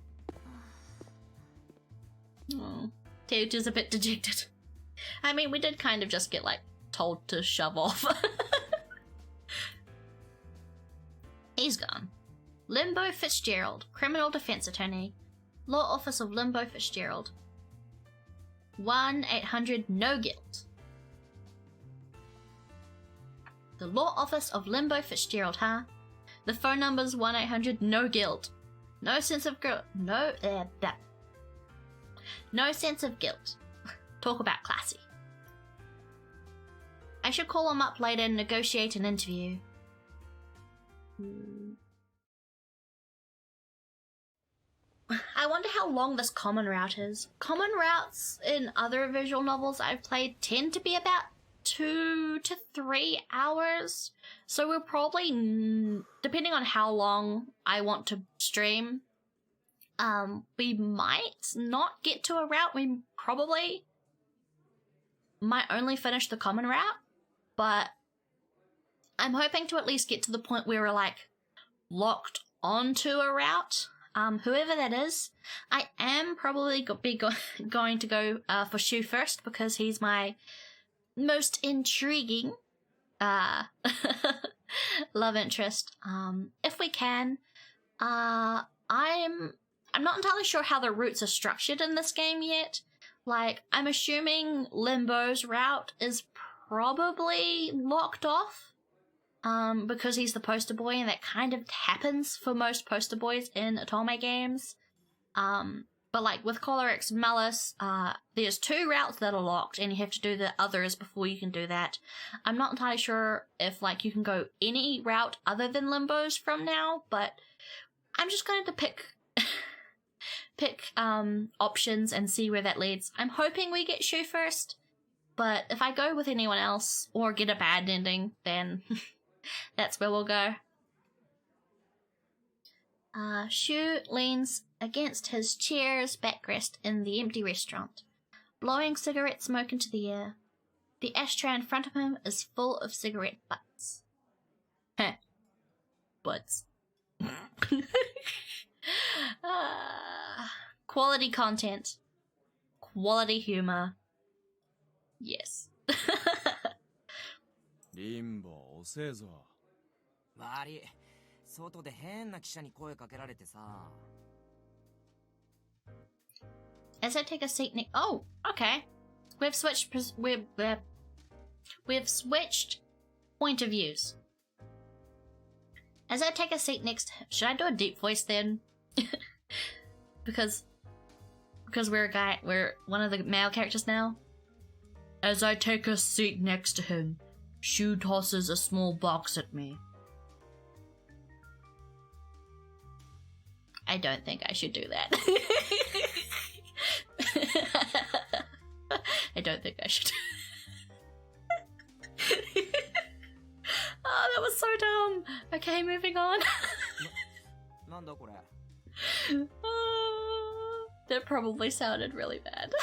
Oh, Teuto's a bit dejected. I mean, we did kind of just get, told to shove off. He's gone. Limbo Fitzgerald, Criminal Defense Attorney. Law Office of Limbo Fitzgerald. 1-800-NO-GUILT. The Law Office of Limbo Fitzgerald, huh? The phone number's 1-800-NO-GUILT. No sense of guilt. No sense of guilt. Talk about classy. I should call him up later and negotiate an interview. I wonder how long this common route is. Common routes in other visual novels I've played tend to be about 2 to 3 hours. So we'll probably, depending on how long I want to stream, we might not get to a route. We probably might only finish the common route, but I'm hoping to at least get to the point where we're locked onto a route. Whoever that is, I am probably going to go for Shu first, because he's my most intriguing love interest. If we can, I'm not entirely sure how the routes are structured in this game yet. I'm assuming Limbo's route is probably locked off. Because he's the poster boy, and that kind of happens for most poster boys in Otome games. But like with Choleric's Malice, there's 2 routes that are locked, and you have to do the others before you can do that. I'm not entirely sure if like you can go any route other than Limbo's from now, but I'm just going to pick options and see where that leads. I'm hoping we get Shu first, but if I go with anyone else or get a bad ending, then that's where we'll go. Shu leans against his chair's backrest in the empty restaurant, blowing cigarette smoke into the air. The ashtray in front of him is full of cigarette butts. Heh. Butts. Quality content. Quality humor. Yes. リンボー遅えぞ。悪い。外で変な記者に声かけられてさ。As I take a seat next... Oh, okay. We've switched point of views. As I take a seat next... Should I do a deep voice then? because we're a guy... We're one of the male characters now. As I take a seat next to him, Shu tosses a small box at me. I don't think I should do that. I don't think I should. Oh, that was so dumb. Okay, moving on. That probably sounded really bad.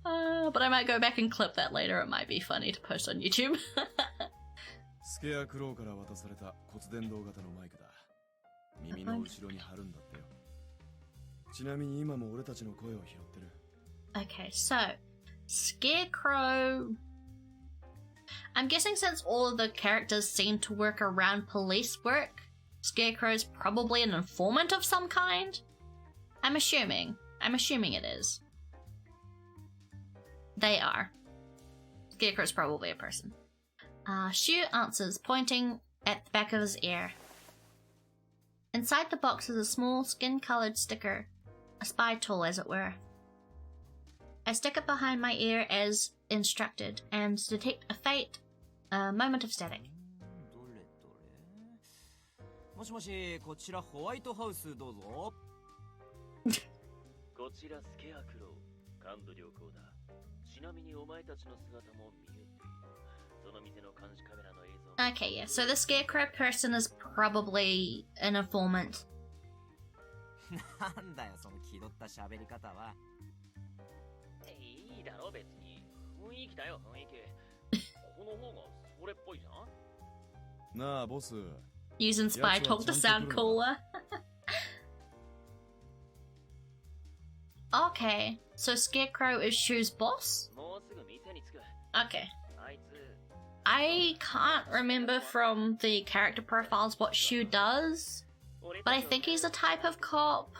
But I might go back and clip that later. It might be funny to post on YouTube. スケアクローから渡された骨伝導型のマイクだ。耳の後ろに貼るんだってよ。ちなみに今も俺たちの声を拾ってる。Okay, so Scarecrow. I'm guessing since all of the characters seem to work around police work, Scarecrow's probably an informant of some kind. I'm assuming it is. They are. Scarecrow's probably a person. Shu answers, pointing at the back of his ear. Inside the box is a small skin-colored sticker, a spy tool as it were. I stick it behind my ear as instructed and detect a moment of static. もしもし、こちらホワイトハウスどうぞ。こちらスケアクロー、幹部良好だ。ちなみにお前たちの姿も見えている。その店の監視カメラの映像。Okay, yeah. So the Scarecrow person is probably an informant. なんだよその気取った喋り方は。いいだろ別に。雰囲気だよ雰囲気。この方がそれっぽいじゃん。なあボス。Using spy talk to sound cooler. Okay, so Scarecrow is Shu's boss? Okay. I can't remember from the character profiles what Shu does, but I think he's a type of cop.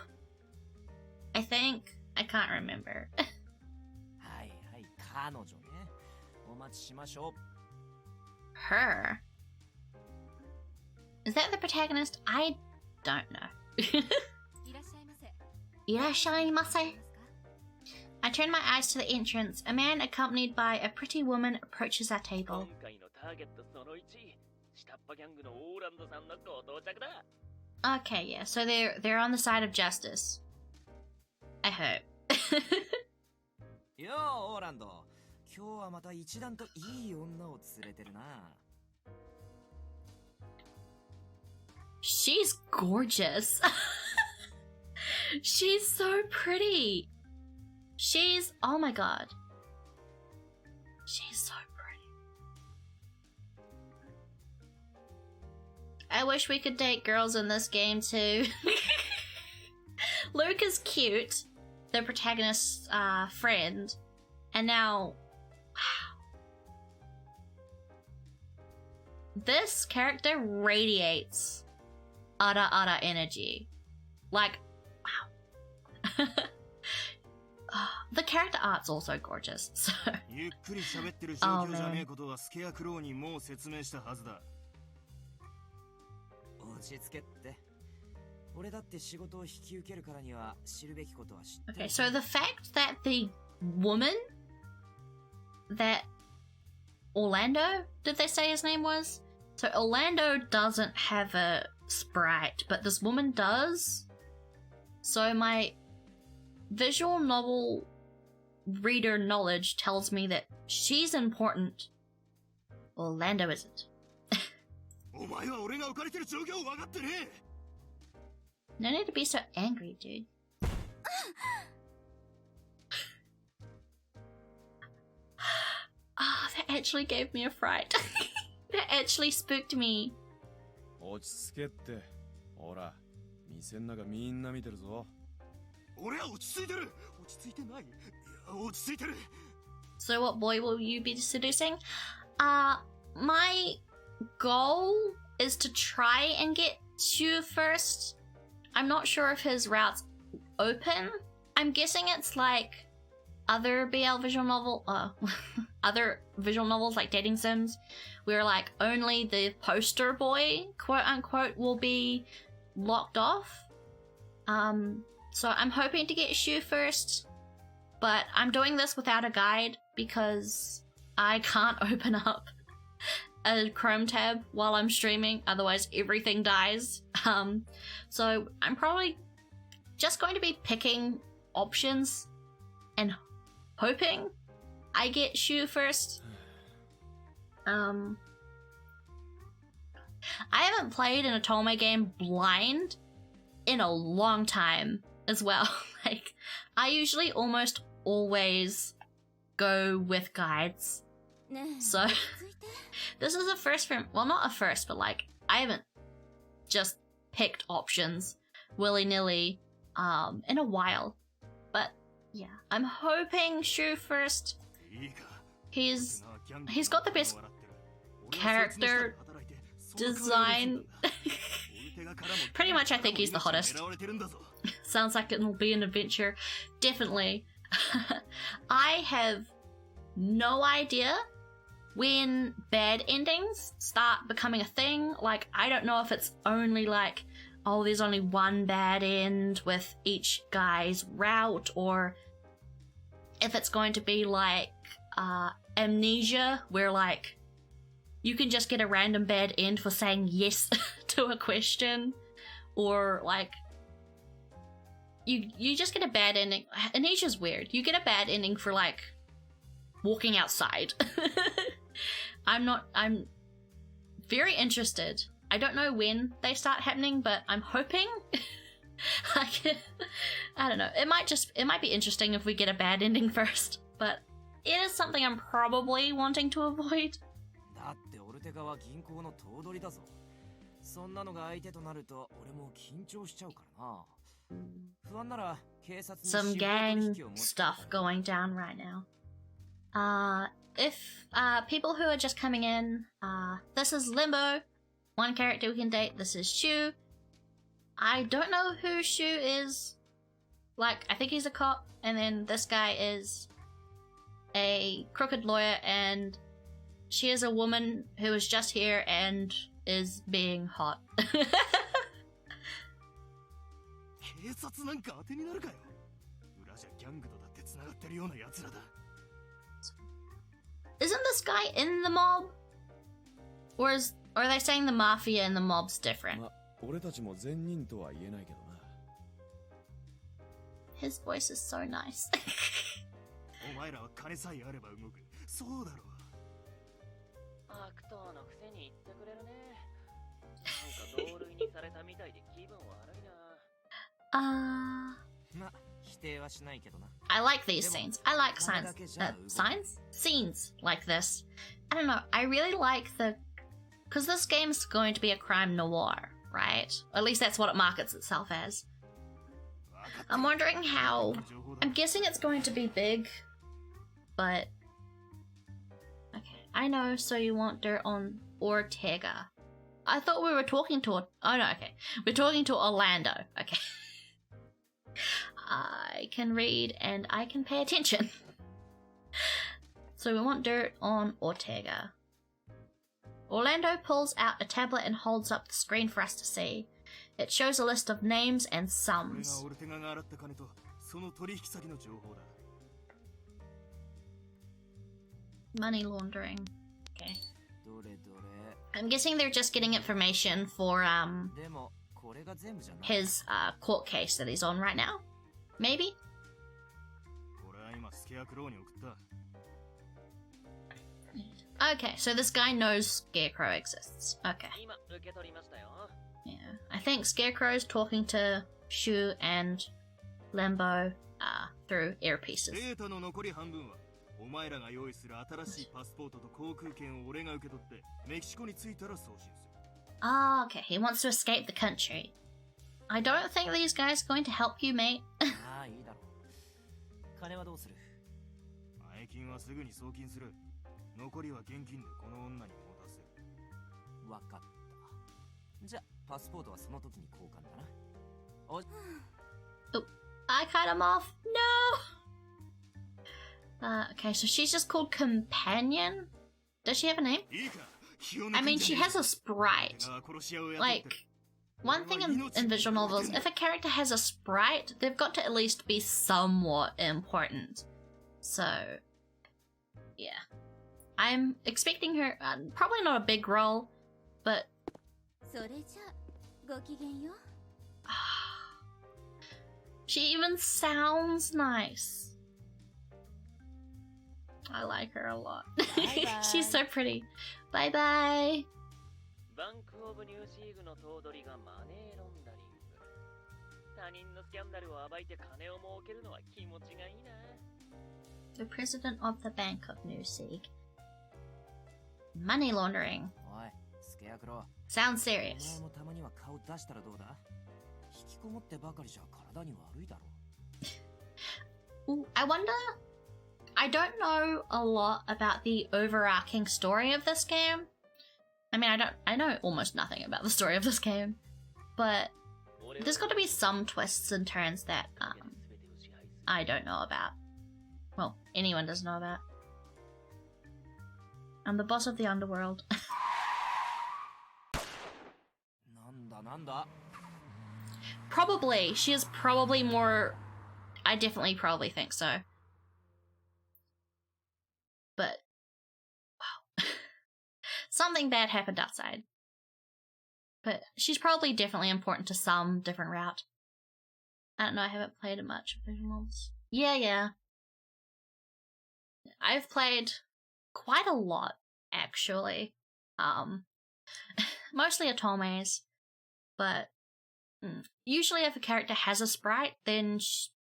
I think. I can't remember. Her? Is that the protagonist? I don't know. Irashaimase. I turn my eyes to the entrance. A man accompanied by a pretty woman approaches our table. Okay, yeah, so they're on the side of justice. I hope. よーオーランド、今日はまた一段といい女を連れてるな。She's gorgeous. She's so pretty. She's, oh my god. She's so pretty. I wish we could date girls in this game too. Luke is cute, the protagonist's friend, and now, wow. This character radiates Ara Ara energy. Like, wow. The character art's also gorgeous, so... Oh, man. 落ち着けって。Okay, so the fact that the woman that Orlando, did they say his name was? So Orlando doesn't have a sprite, but this woman does. So my visual novel reader knowledge tells me that she's important. Orlando isn't. No need to be so angry, dude. Ah, that actually gave me a fright. That actually spooked me. 落ち着けって。ほら、店の中みんな見てるぞ。俺は落ち着いてる。落ち着いてない。いや、落ち着いてる。So what boy will you be seducing? My goal is to try and get Shu first. I'm not sure if his route's open. I'm guessing it's like other BL visual novel, other visual novels like dating sims, where like only the poster boy, quote unquote, will be locked off. So I'm hoping to get Shu first, but I'm doing this without a guide because I can't open up a Chrome tab while I'm streaming, otherwise everything dies. So I'm probably just going to be picking options and hoping I get Shu first. I haven't played an Otome game blind in a long time as well. Like, I usually almost always go with guides. So this is a first for, well, not a first, but like I haven't just picked options willy-nilly in a while. But yeah, I'm hoping Shu first. He's got the best character design. Pretty much I think he's the hottest. Sounds like it'll be an adventure. Definitely. I have no idea when bad endings start becoming a thing. Like, I don't know if it's only like, oh, there's only one bad end with each guy's route, or if it's going to be like Amnesia, where like you can just get a random bad end for saying yes to a question, or like you just get a bad ending. Amnesia's weird. You get a bad ending for like walking outside. I'm very interested. I don't know when they start happening, but I'm hoping. I don't know. It might be interesting if we get a bad ending first, but it is something I'm probably wanting to avoid. Some gang stuff going down right now. If people who are just coming in, this is Limbo. One character we can date. This is Shu. I don't know who Shu is. Like, I think he's a cop, and then this guy is a crooked lawyer, and she is a woman who is just here and is being hot. Isn't this guy in the mob? Or are they saying the mafia and the mob's different? His voice is so nice. I like these scenes. I like scenes like this. I don't know. I really like because this game's going to be a crime noir, right? Or at least that's what it markets itself as. I'm wondering how. I'm guessing it's going to be big, but okay. I know. So you want dirt on Ortega? I thought we were talking to. Oh no. Okay, we're talking to Orlando. Okay. I can read and I can pay attention. So we want dirt on Ortega. Orlando pulls out a tablet and holds up the screen for us to see. It shows a list of names and sums. Money laundering. Okay. I'm guessing they're just getting information for his court case that he's on right now. Maybe? Okay, so this guy knows Scarecrow exists. Okay. Yeah, I think Scarecrow's talking to Shu and Lembo through earpieces. Ah, okay, he wants to escape the country. I don't think these guys are going to help you, mate. Oh, I cut him off. No. Okay, so she's just called Companion. Does she have a name? I mean, she has a sprite. Like, one thing in visual novels, if a character has a sprite, they've got to at least be somewhat important. So, yeah. I'm expecting her, probably not a big role, but... She even sounds nice. I like her a lot. She's so pretty. Bye bye. The president of the Bank of New Sieg. Money laundering. Sounds serious. Ooh, I wonder... I don't know a lot about the overarching story of this game. I mean, I know almost nothing about the story of this game. But there's got to be some twists and turns that I don't know about. Well, anyone doesn't know about. I'm the boss of the underworld. Probably. She is probably more... I definitely probably think so. But, wow. Something bad happened outside. But she's probably definitely important to some different route. I don't know, I haven't played it much. Yeah. I've played quite a lot, actually. Mostly Alchemates, but usually if a character has a sprite, then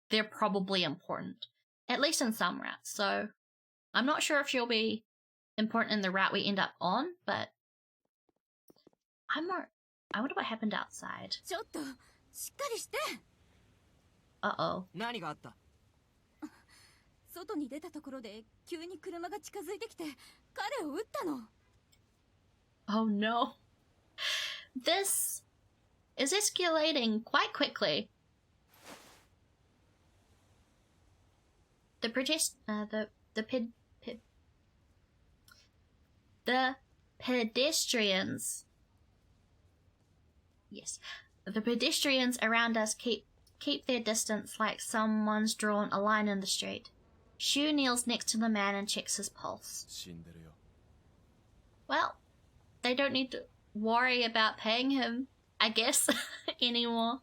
they're probably important. At least in some routes, so I'm not sure if she'll be important in the route we end up on, but I wonder what happened outside. Uh-oh. 外に出たところで急に車が近づいてきて彼を撃ったの。 Oh no. This is escalating quite quickly. The pedestrians. Yes. The pedestrians around us keep their distance like someone's drawn a line in the street. Shu kneels next to the man and checks his pulse. Well, they don't need to worry about paying him, I guess, anymore.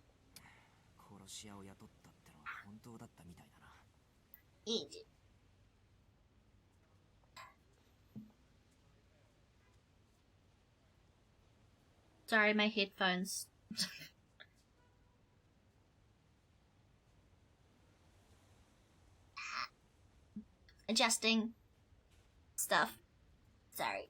Sorry, my headphones. Adjusting stuff. Sorry.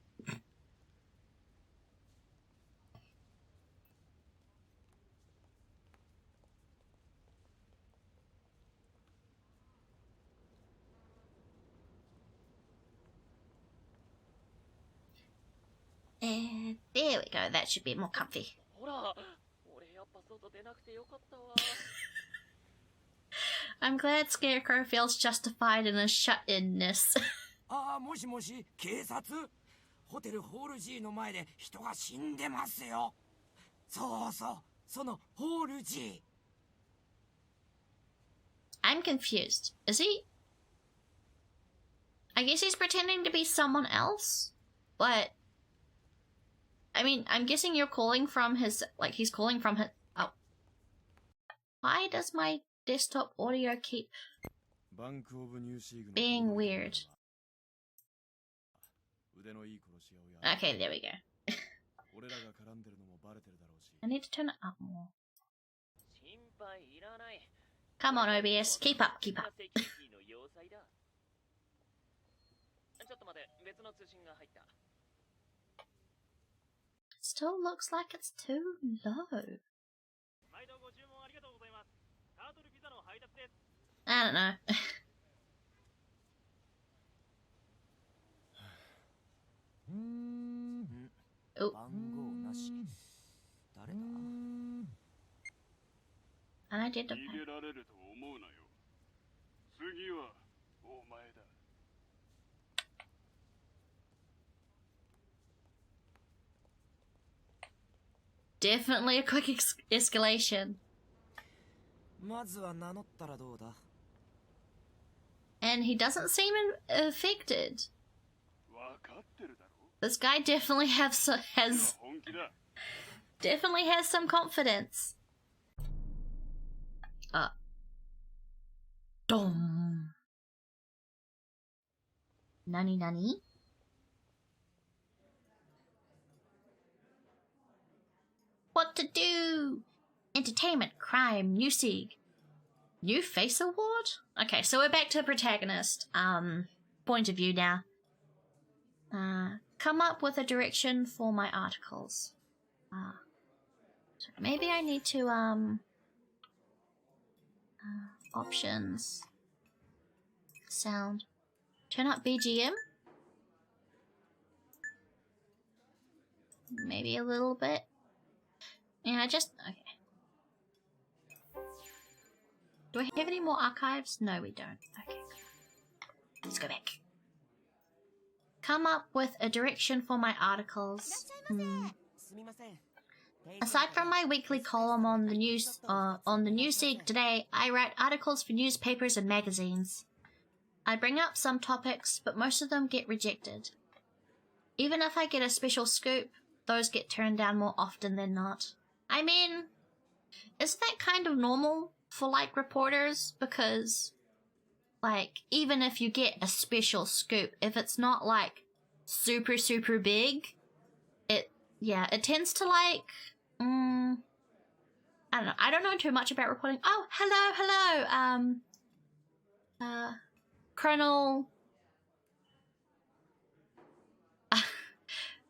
And there we go. That should be more comfy. I'm glad Scarecrow feels justified in his shut-inness. もしもし、警察？ホテルホール G の前で人が死んでますよ。そうそう、そのホールG。 I'm confused. Is he? I guess he's pretending to be someone else? But... I mean, I'm guessing you're calling from his... Like, he's calling from his... Oh. Why does my desktop audio keep being weird? Okay, there we go. I need to turn it up more. Come on, OBS. Keep up, keep up. Still looks like it's too low. I don't know. Oh. Unidentified. Definitely a quick escalation. And he doesn't seem affected. This guy definitely has definitely has some confidence. Dom. Nani nani? What to do? Entertainment, crime, new sig. New face award? Okay, so we're back to protagonist. Point of view now. Come up with a direction for my articles. So maybe I need to, options. Sound. Turn up BGM? Maybe a little bit. Yeah, okay. Do I have any more archives? No, we don't. Okay. Let's go back. Come up with a direction for my articles. Aside from my weekly column on the news, newsfeed today, I write articles for newspapers and magazines. I bring up some topics, but most of them get rejected. Even if I get a special scoop, those get turned down more often than not. I mean, isn't that kind of normal for, like, reporters? Because, like, even if you get a special scoop, if it's not, like, super, super big, it tends to, like, I don't know. I don't know too much about reporting. Oh, hello.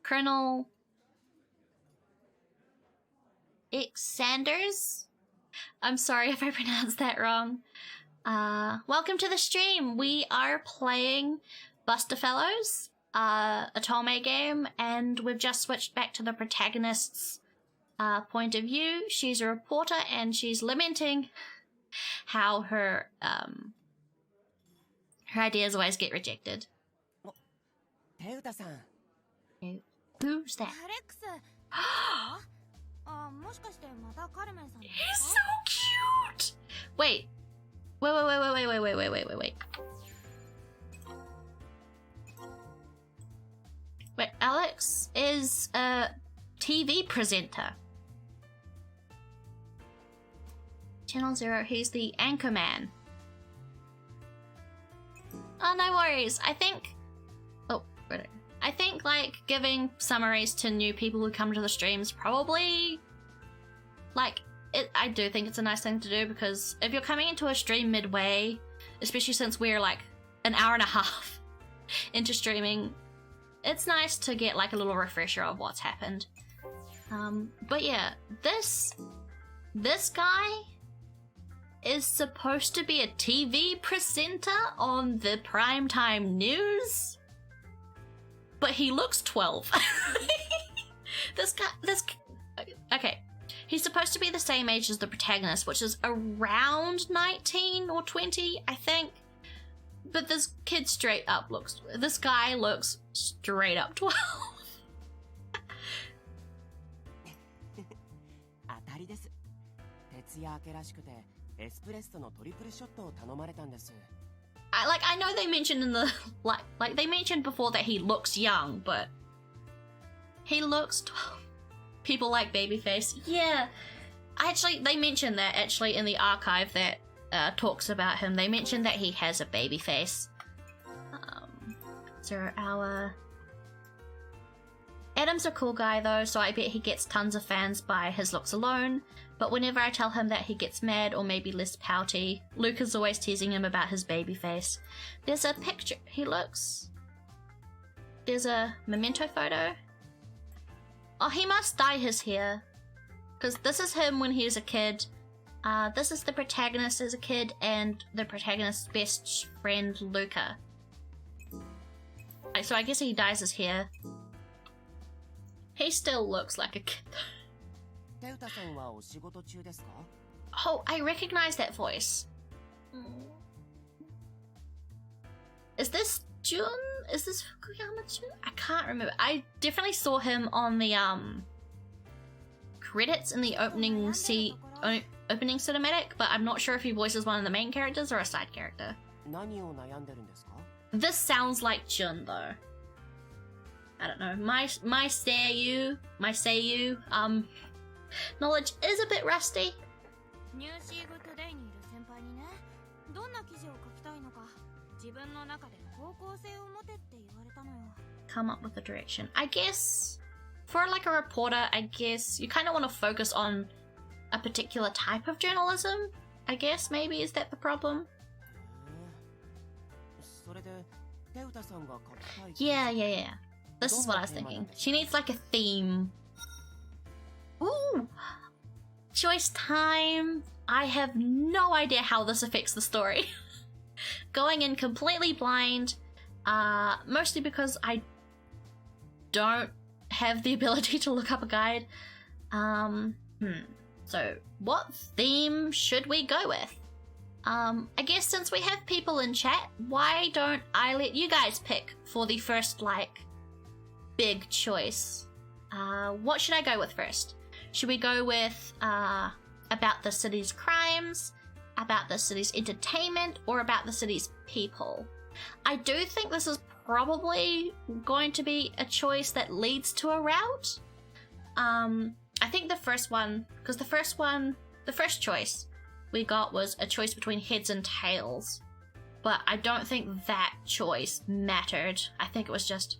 Colonel X Sanders? I'm sorry if I pronounced that wrong. Welcome to the stream. We are playing Butthairs, a Otome game, and we've just switched back to the protagonist's point of view. She's a reporter and she's lamenting how her ideas always get rejected. Who's that? He's so cute! Wait, Alex is a TV presenter. Channel 0, he's the anchor man. Oh, no worries. I think, like, giving summaries to new people who come to the streams probably, like, I do think it's a nice thing to do, because if you're coming into a stream midway, especially since we're, like, an hour and a half into streaming, it's nice to get, like, a little refresher of what's happened. But yeah, this guy is supposed to be a TV presenter on the primetime news, but he looks 12. Okay. He's supposed to be the same age as the protagonist, which is around 19 or 20, I think. But this guy looks straight up 12. 徹夜明けらしくてエスプレッソのトリプルショットを頼まれたんです。I know they mentioned in the like they mentioned before that he looks young, but he looks people like babyface. Yeah. Actually, they mentioned that actually in the archive that talks about him. They mentioned that he has a baby face. So our Adam's a cool guy though, so I bet he gets tons of fans by his looks alone. But whenever I tell him that he gets mad or maybe less pouty, Luke is always teasing him about his baby face. There's a picture. There's a memento photo. Oh, he must dye his hair. Because this is him when he was a kid. This is the protagonist as a kid and the protagonist's best friend, Luca. So I guess he dyes his hair. He still looks like a kid. Oh, I recognize that voice. Is this Jun? Is this Fukuyama Jun? I can't remember. I definitely saw him on the credits in the opening cinematic, but I'm not sure if he voices one of the main characters or a side character. This sounds like Jun though. I don't know. My Seiyu knowledge is a bit rusty. Come up with a direction. I guess for like a reporter, I guess you kind of want to focus on a particular type of journalism. I guess maybe is that the problem? Yeah. This is what I was thinking. She needs like a theme. Ooh! Choice time. I have no idea how this affects the story. Going in completely blind, mostly because I don't have the ability to look up a guide. So what theme should we go with? I guess since we have people in chat, why don't I let you guys pick for the first, like, big choice? What should I go with first? Should we go with about the city's crimes, about the city's entertainment, or about the city's people? I do think this is probably going to be a choice that leads to a route. I think the first one, because the first choice we got was a choice between heads and tails, but I don't think that choice mattered. I think it was just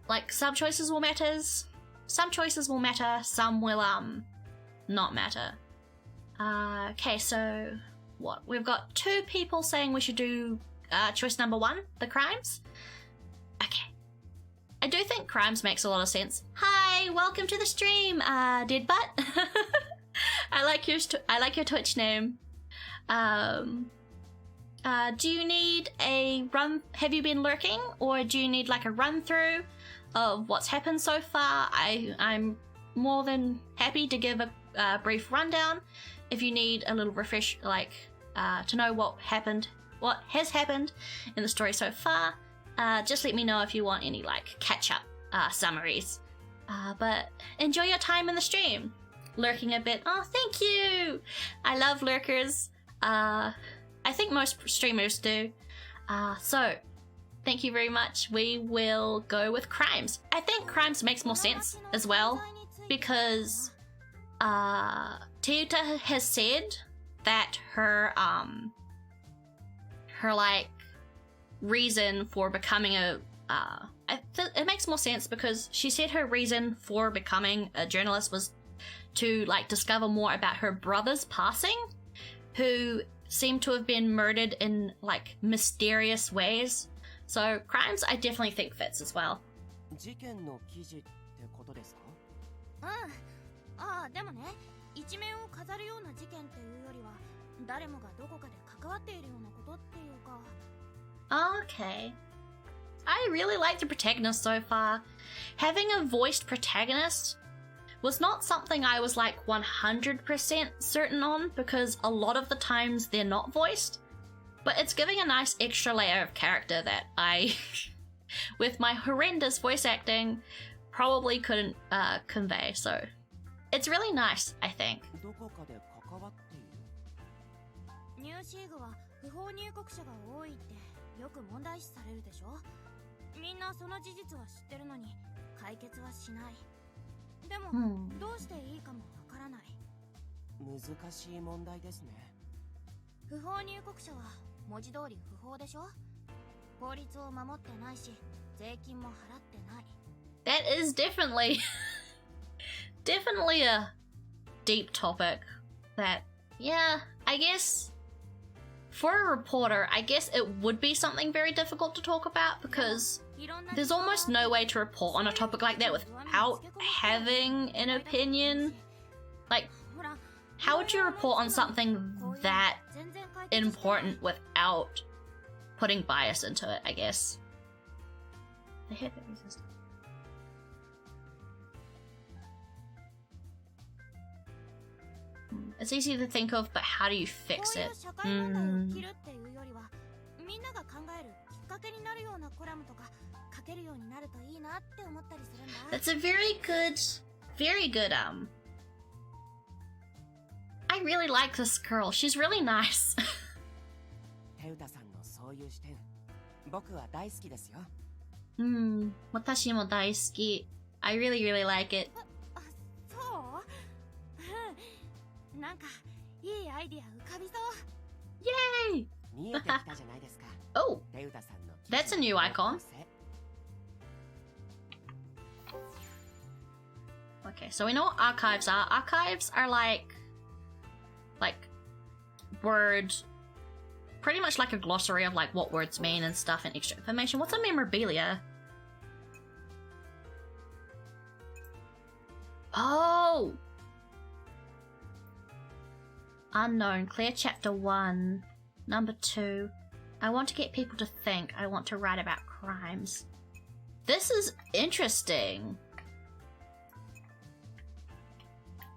like some choices will matter, some choices will matter, some will not matter. Okay, so what? We've got 2 people saying we should do choice number 1, the crimes. Okay. I do think crimes makes a lot of sense. Hi, welcome to the stream, Dead Butt. I like your Twitch name. Do you need a run? Have you been lurking, or do you need like a run through of what's happened so far? I'm more than happy to give a brief rundown. If you need a little refresh, like to know what has happened in the story so far, just let me know if you want any like catch up summaries. But enjoy your time in the stream. Lurking a bit. Oh, thank you. I love lurkers. I think most streamers do. So thank you very much. We will go with crimes. I think crimes makes more sense as well, because Toyota has said that her like reason for becoming it makes more sense because she said her reason for becoming a journalist was to like discover more about her brother's passing, who seem to have been murdered in like mysterious ways. So crimes I definitely think fits as well. でもね、一面を飾るような事件っていうよりは、誰もがどこかで関わっているようなことっていうか。Okay. I really like the protagonist so far. Having a voiced protagonist was not something I was like 100% certain on, because a lot of the times they're not voiced, but it's giving a nice extra layer of character that I, with my horrendous voice acting, probably couldn't convey. So It's really nice, I think. どこかで関わっている？ニューシーグは不法入国者が多いってよく問題視されるでしょ。みんなその事実は知ってるのに解決はしない。でも、どうしていいかもわからない。難しい問題ですね。不法入国者は文字通り不法でしょ。法律を守ってないし税金も払ってない。 That is definitely definitely a deep topic that, yeah, I guess for a reporter, I guess it would be something very difficult to talk about because there's almost no way to report on a topic like that without having an opinion. Like, how would you report on something that important without putting bias into it, I guess? They have it resistant. It's easy to think of, but how do you fix it? That's a very good, I really like this girl. She's really nice. テウタさんのそういう視点、僕は大好きですよ。私も大好き。I really, really like it. そう？なんかいいアイディア浮かびそう。Yay! 見えてきたじゃないですか。Oh, テウタさんの that's a new icon. Okay, so we know what archives are. Archives are like word, pretty much like a glossary of like what words mean and stuff and extra information. What's a memorabilia? Oh! Unknown. Clear chapter 1. Number 2. I want to get people to think. I want to write about crimes. This is interesting.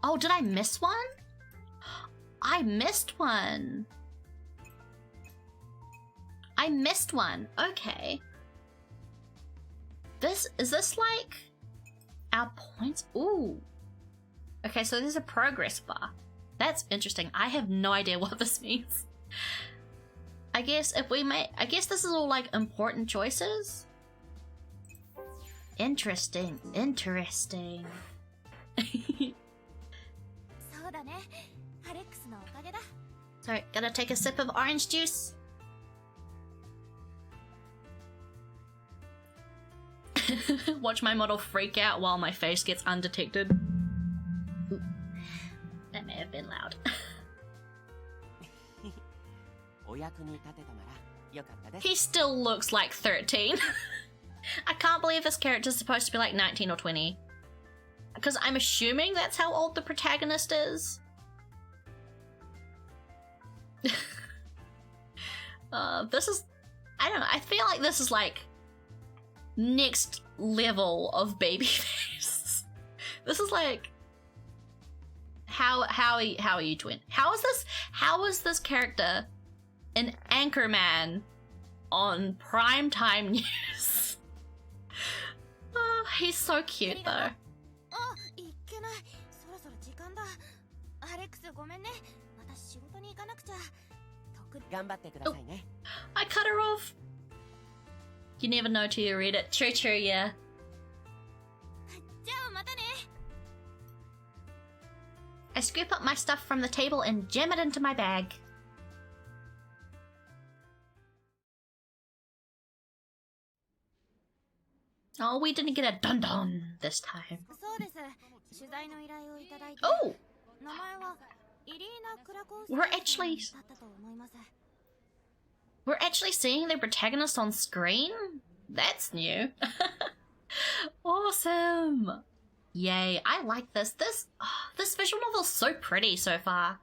Oh, did I miss one? I missed one. I missed one. Okay. Is this like our points? Ooh. Okay, so there's a progress bar. That's interesting. I have no idea what this means. I guess this is all like important choices. Interesting. Sorry, gotta take a sip of orange juice. Watch my model freak out while my face gets undetected. Ooh. That may have been loud. He still looks like 13. I can't believe this character's supposed to be like 19 or 20. Because I'm assuming that's how old the protagonist is. This is... I don't know, I feel like this is like... next level of baby face. This is like... How are you twin? How is this character an anchorman on primetime news? Oh, he's so cute though. Oh, I cut her off. You never know till you read it. True, yeah. I scoop up my stuff from the table and jam it into my bag. Oh, we didn't get a dun-dun this time. Oh! We're actually seeing the protagonist on screen? That's new. Awesome! Yay, I like this. This visual novel's so pretty so far.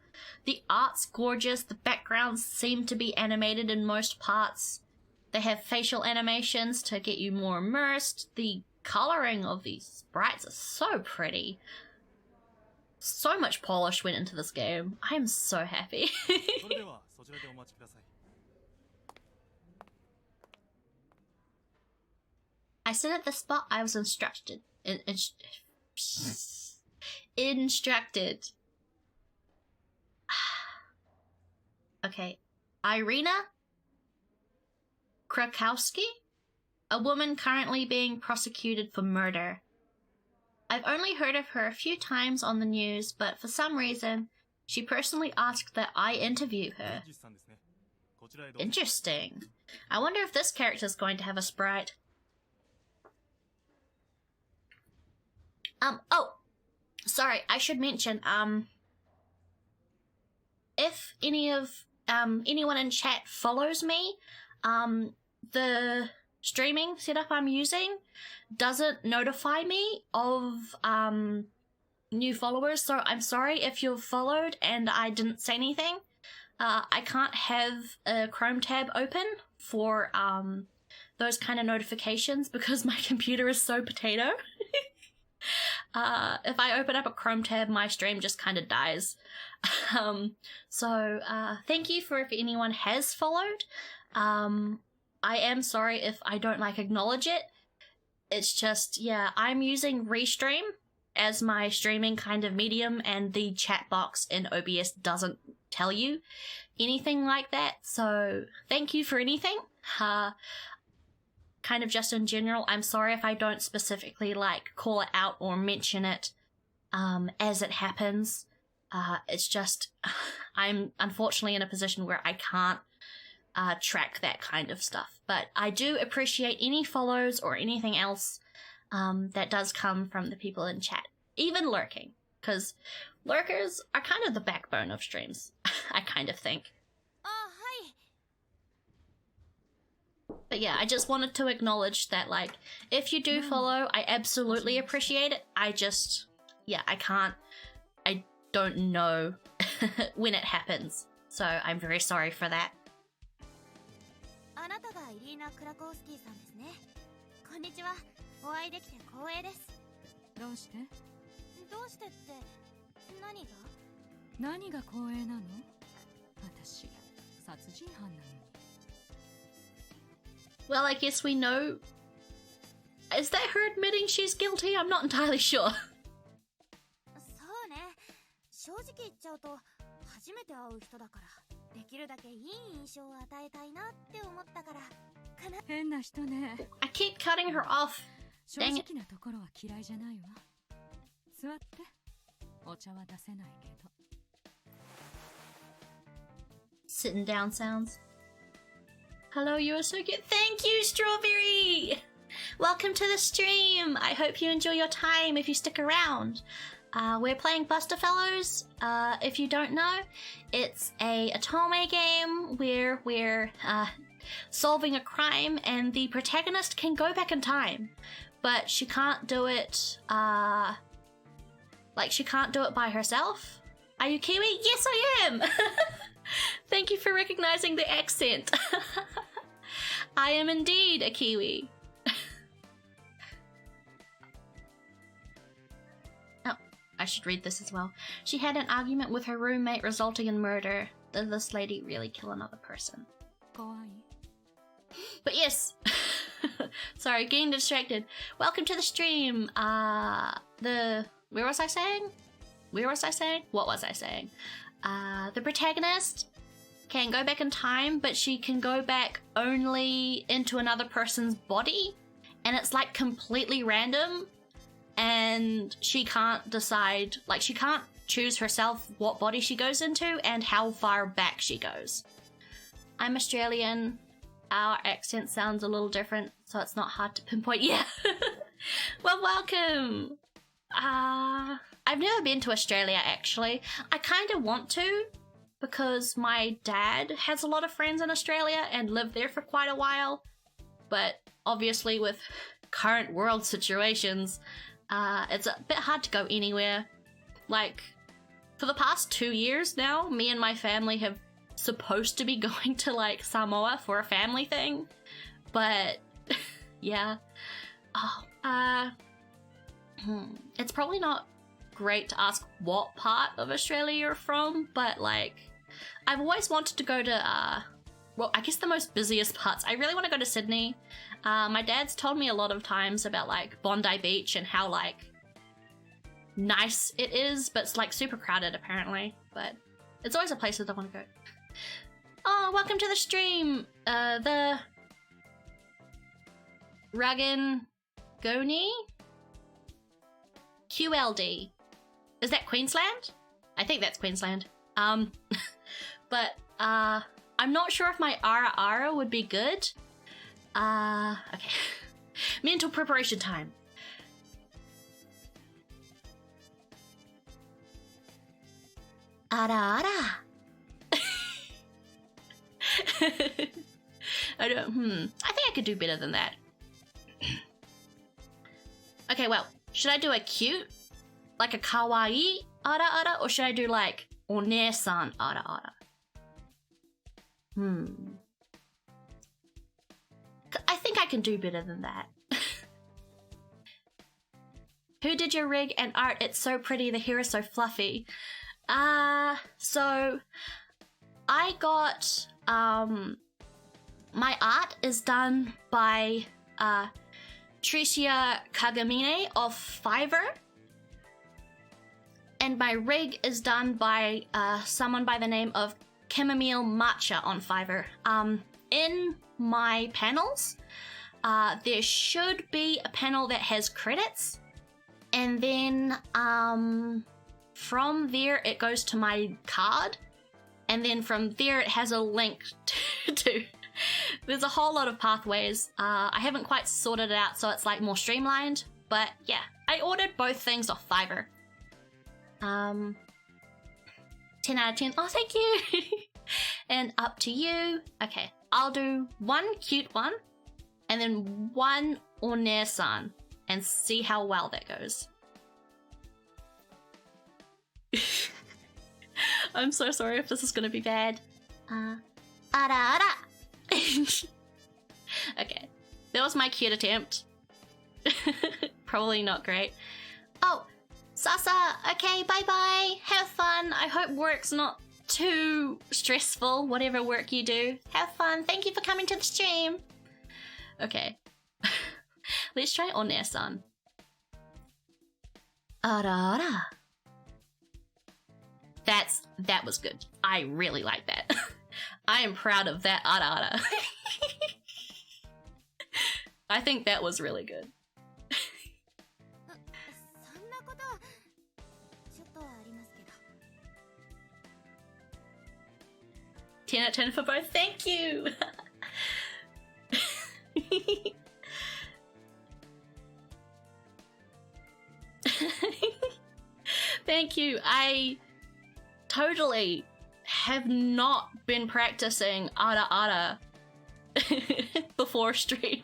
The art's gorgeous, the backgrounds seem to be animated in most parts. They have facial animations to get you more immersed. The coloring of these sprites are so pretty. So much polish went into this game. I am so happy. I sit at the spot I was instructed instructed. Okay. Irina Krakowski? A woman currently being prosecuted for murder. I've only heard of her a few times on the news, but for some reason, she personally asked that I interview her. Interesting. I wonder if this character's going to have a sprite. Oh, sorry, I should mention, if anyone in chat follows me, the streaming setup I'm using doesn't notify me of, new followers, so I'm sorry if you've followed and I didn't say anything. I can't have a Chrome tab open for, those kind of notifications because my computer is so potato. If I open up a Chrome tab, my stream just kind of dies. Thank you for if anyone has followed. I am sorry if I don't, acknowledge it. It's just, yeah, I'm using Restream as my streaming kind of medium, and the chat box in OBS doesn't tell you anything like that, so thank you for anything. Kind of just in general, I'm sorry if I don't specifically, call it out or mention it, as it happens. It's just, I'm unfortunately in a position where I can't, track that kind of stuff. But I do appreciate any follows or anything else, that does come from the people in chat. Even lurking, because lurkers are kind of the backbone of streams, I kind of think. Hi. But yeah, I just wanted to acknowledge that, if you do follow, I absolutely appreciate it. I don't know when it happens. So I'm very sorry for that. あなたがイリーナ・クラコウスキーさんですね。こんにちは。お会いできて光栄です。どうしてどうしてって何が？何が光栄なの？私、殺人犯なのに。Well, I guess we know. Is that her admitting she's guilty? I'm not entirely sure. そうね。正直言っちゃうと初めて会う人だからできるだけいい印象を与えたいなって思ったからかな。変な人ね。I keep cutting her off. 正直なところは嫌いじゃないわ。座って。お茶は出せないけど。Sitting down sounds. Hello, you are so cute. Thank you, Strawberry! Welcome to the stream. I hope you enjoy your time if you stick around. We're playing Butthairs. If you don't know, it's a Otome game where we're solving a crime and the protagonist can go back in time, but she can't do it, she can't do it by herself. Are you Kiwi? Yes, I am! Thank you for recognizing the accent. I am indeed a Kiwi. Oh, I should read this as well. She had an argument with her roommate resulting in murder. Did this lady really kill another person? But yes. Sorry, getting distracted. Welcome to the stream. Where was I saying? What was I saying? The protagonist can go back in time, but she can go back only into another person's body, and it's completely random, and she can't decide, she can't choose herself what body she goes into and how far back she goes. I'm Australian. Our accent sounds a little different, so it's not hard to pinpoint. Yeah. Well, welcome. I've never been to Australia, actually. I kind of want to, because my dad has a lot of friends in Australia and lived there for quite a while. But obviously with current world situations, it's a bit hard to go anywhere. For the past 2 years now, me and my family have supposed to be going to, Samoa for a family thing. But, yeah. It's probably not great to ask what part of Australia you're from, but I've always wanted to go to I guess the most busiest parts. I really want to go to Sydney. My dad's told me a lot of times about Bondi Beach and how nice it is, but it's like super crowded apparently. But it's always a place that I want to go. Oh, welcome to the stream, the Ragin Goni QLD. Is that Queensland? I think that's Queensland. But I'm not sure if my Ara Ara would be good. Okay. Mental preparation time. Ara Ara. I think I could do better than that. Okay, well, should I do a cute, like a kawaii ara ara, or should I do like one-san ara ara? I think I can do better than that. Who did your rig and art? It's so pretty, the hair is so fluffy. So I got, my art is done by, Tricia Kagamine of Fiverr. And my rig is done by, someone by the name of Chamomile Matcha on Fiverr. In my panels, there should be a panel that has credits. And then, from there it goes to my card. And then from there it has a link to there's a whole lot of pathways. I haven't quite sorted it out, so it's like more streamlined. But yeah, I ordered both things off Fiverr. 10 out of 10. Oh, thank you. And up to you. Okay, I'll do one cute one and then one one-san and see how well that goes. I'm so sorry if this is gonna be bad. Ara ara. Okay, that was my cute attempt. Probably not great. Oh, Sasa, okay, bye-bye. Have fun. I hope work's not too stressful, whatever work you do. Have fun. Thank you for coming to the stream. Okay. Let's try one-san. Ara ara. That was good. I really like that. I am proud of that ara ara. I think that was really good. 10 out of 10 for both. Thank you. Thank you. I totally have not been practicing ara ara before stream.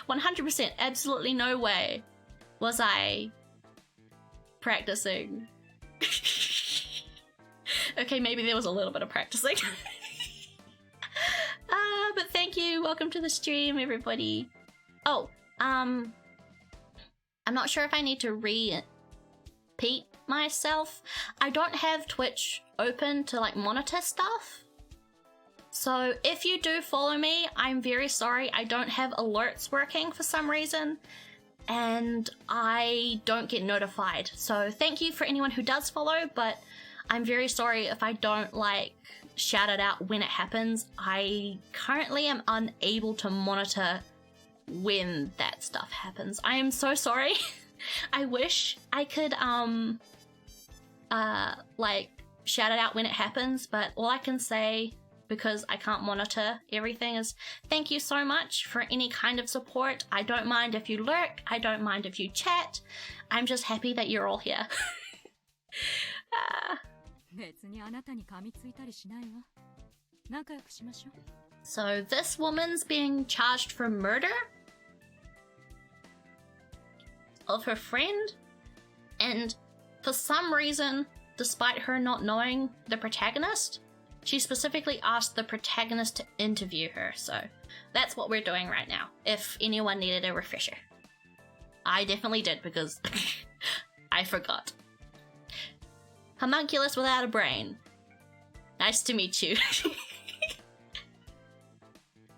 100%, absolutely no way was I practicing. Okay, maybe there was a little bit of practicing. But thank you. Welcome to the stream, everybody. Oh, I'm not sure if I need to repeat myself. I don't have Twitch open to like monitor stuff. So if you do follow me, I'm very sorry. I don't have alerts working for some reason, and I don't get notified. So thank you for anyone who does follow, but I'm very sorry if I don't like shout it out when it happens. I currently am unable to monitor when that stuff happens. I am so sorry. I wish I could like shout it out when it happens, but all I can say, because I can't monitor everything, is thank you so much for any kind of support. I don't mind if you lurk, I don't mind if you chat. I'm just happy that you're all here. So this woman's being charged for murder of her friend, and for some reason, despite her not knowing the protagonist, she specifically asked the protagonist to interview her. So that's what we're doing right now, if anyone needed a refresher. I definitely did, because I forgot. Homunculus without a brain. Nice to meet you.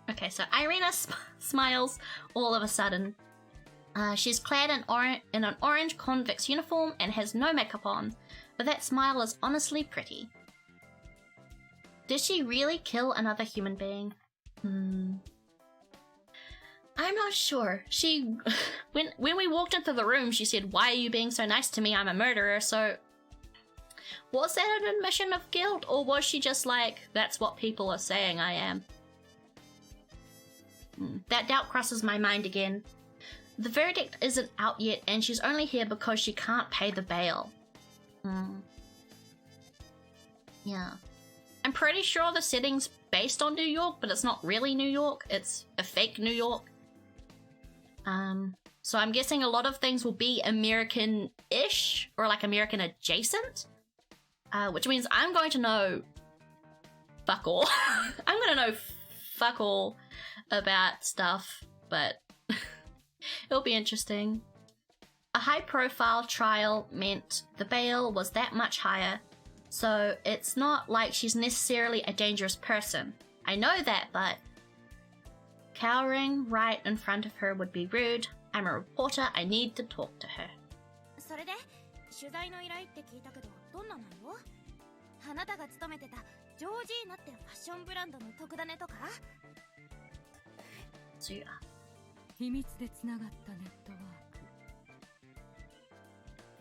Okay, so Irina smiles all of a sudden. She's clad in an orange convict's uniform and has no makeup on, but that smile is honestly pretty. Did she really kill another human being? I'm not sure. She, when we walked into the room, she said, "Why are you being so nice to me? I'm a murderer." So, was that an admission of guilt, or was she just like, "That's what people are saying I am"? That doubt crosses my mind again. The verdict isn't out yet, and she's only here because she can't pay the bail. Yeah. I'm pretty sure the setting's based on New York, but it's not really New York. It's a fake New York. So I'm guessing a lot of things will be American-ish, or like American-adjacent. Which means I'm going to know fuck all. I'm going to know fuck all about stuff, but it'll be interesting. A high-profile trial meant the bail was that much higher, so it's not like she's necessarily a dangerous person. I know that, but cowering right in front of her would be rude. I'm a reporter. I need to talk to her. それで取材の依頼って聞いたけど、どんなのよ？あなたが勤めてたジョージーナってファッションブランドの特ダネとか？So yeah. 秘密でつながったネットワーク。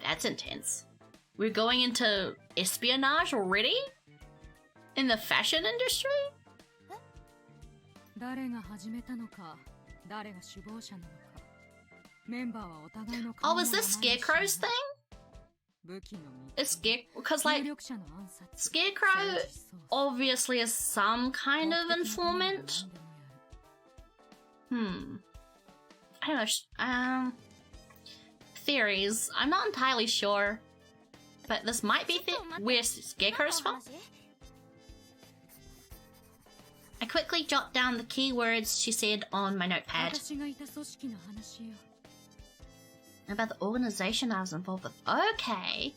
That's intense. We're going into espionage already? In the fashion industry? 誰が始めたのか、誰が首謀者なのか。メンバーはお互いの Oh, is this Scarecrow's thing? 武器の It's because like Scarecrow obviously is some kind of informant. I don't know. Theories. I'm not entirely sure, but this might be where Scarecrow's from. I quickly jot down the keywords she said on my notepad. About the organization I was involved with. Okay.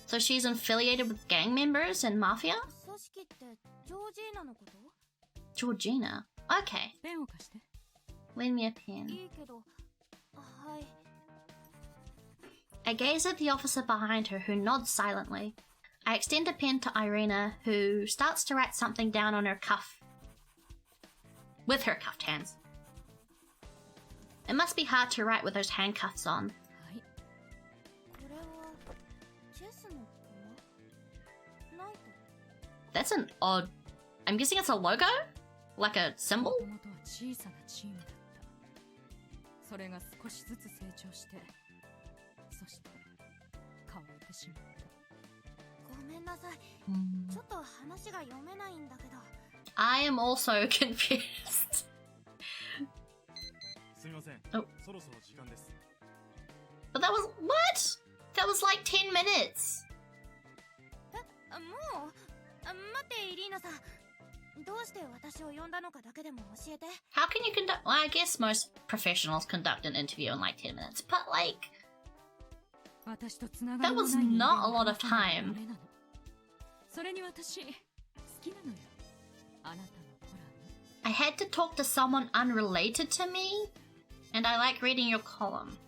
So she's affiliated with gang members and mafia? Georgina. Okay. Lend me a pen. I gaze at the officer behind her, who nods silently. I extend a pen to Irina, who starts to write something down on her cuff. With her cuffed hands. It must be hard to write with those handcuffs on. That's an odd... I'm guessing it's a logo? Like a symbol? I am also confused. Oh. But that was... What? That was like 10 minutes. How can you conduct... Well, I guess most professionals conduct an interview in like 10 minutes, but like... That was not a lot of time. I had to talk to someone unrelated to me, and I like reading your column.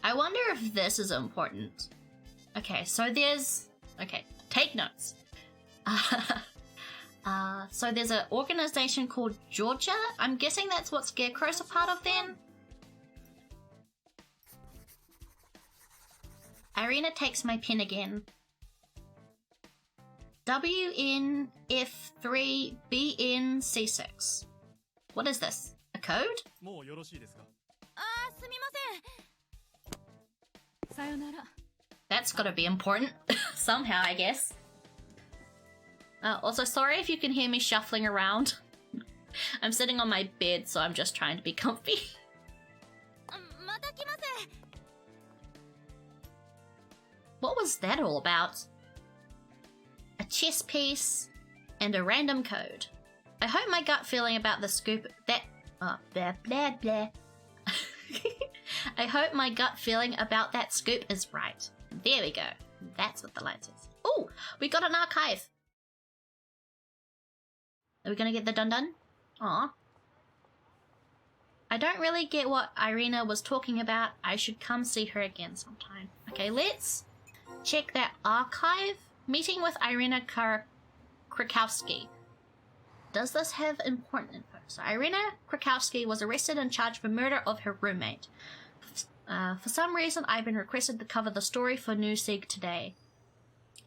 I wonder if this is important. Okay, so there's... Okay, take notes. So there's an organization called Georgia. I'm guessing that's what Scarecrow's a part of then? Irina takes my pen again. WNF3BNC6. What is this? A code? That's gotta be important. Somehow, I guess. Also, sorry if you can hear me shuffling around. I'm sitting on my bed, so I'm just trying to be comfy. What was that all about? A chess piece and a random code. I hope my gut feeling about the scoop that... Oh, blah, blah, blah. I hope my gut feeling about that scoop is right. There we go. That's what the light says. Oh, we got an archive. Are we gonna get the dun-dun? Aw. I don't really get what Irina was talking about. I should come see her again sometime. Okay, let's check that archive. Meeting with Irina Krakowski. Does this have important info? So Irina Krakowski was arrested and charged for murder of her roommate. For some reason, I've been requested to cover the story for Newsig today.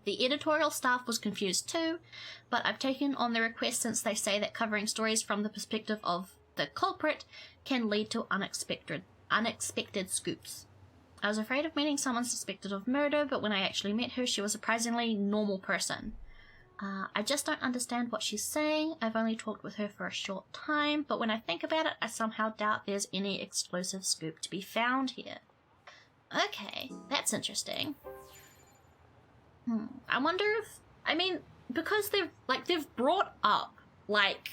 The editorial staff was confused too, but I've taken on the request since they say that covering stories from the perspective of the culprit can lead to unexpected scoops. I was afraid of meeting someone suspected of murder, but when I actually met her, she was a surprisingly normal person. I just don't understand what she's saying. I've only talked with her for a short time, but when I think about it, I somehow doubt there's any exclusive scoop to be found here. Okay, that's interesting. I wonder if, I mean, because they've brought up, like,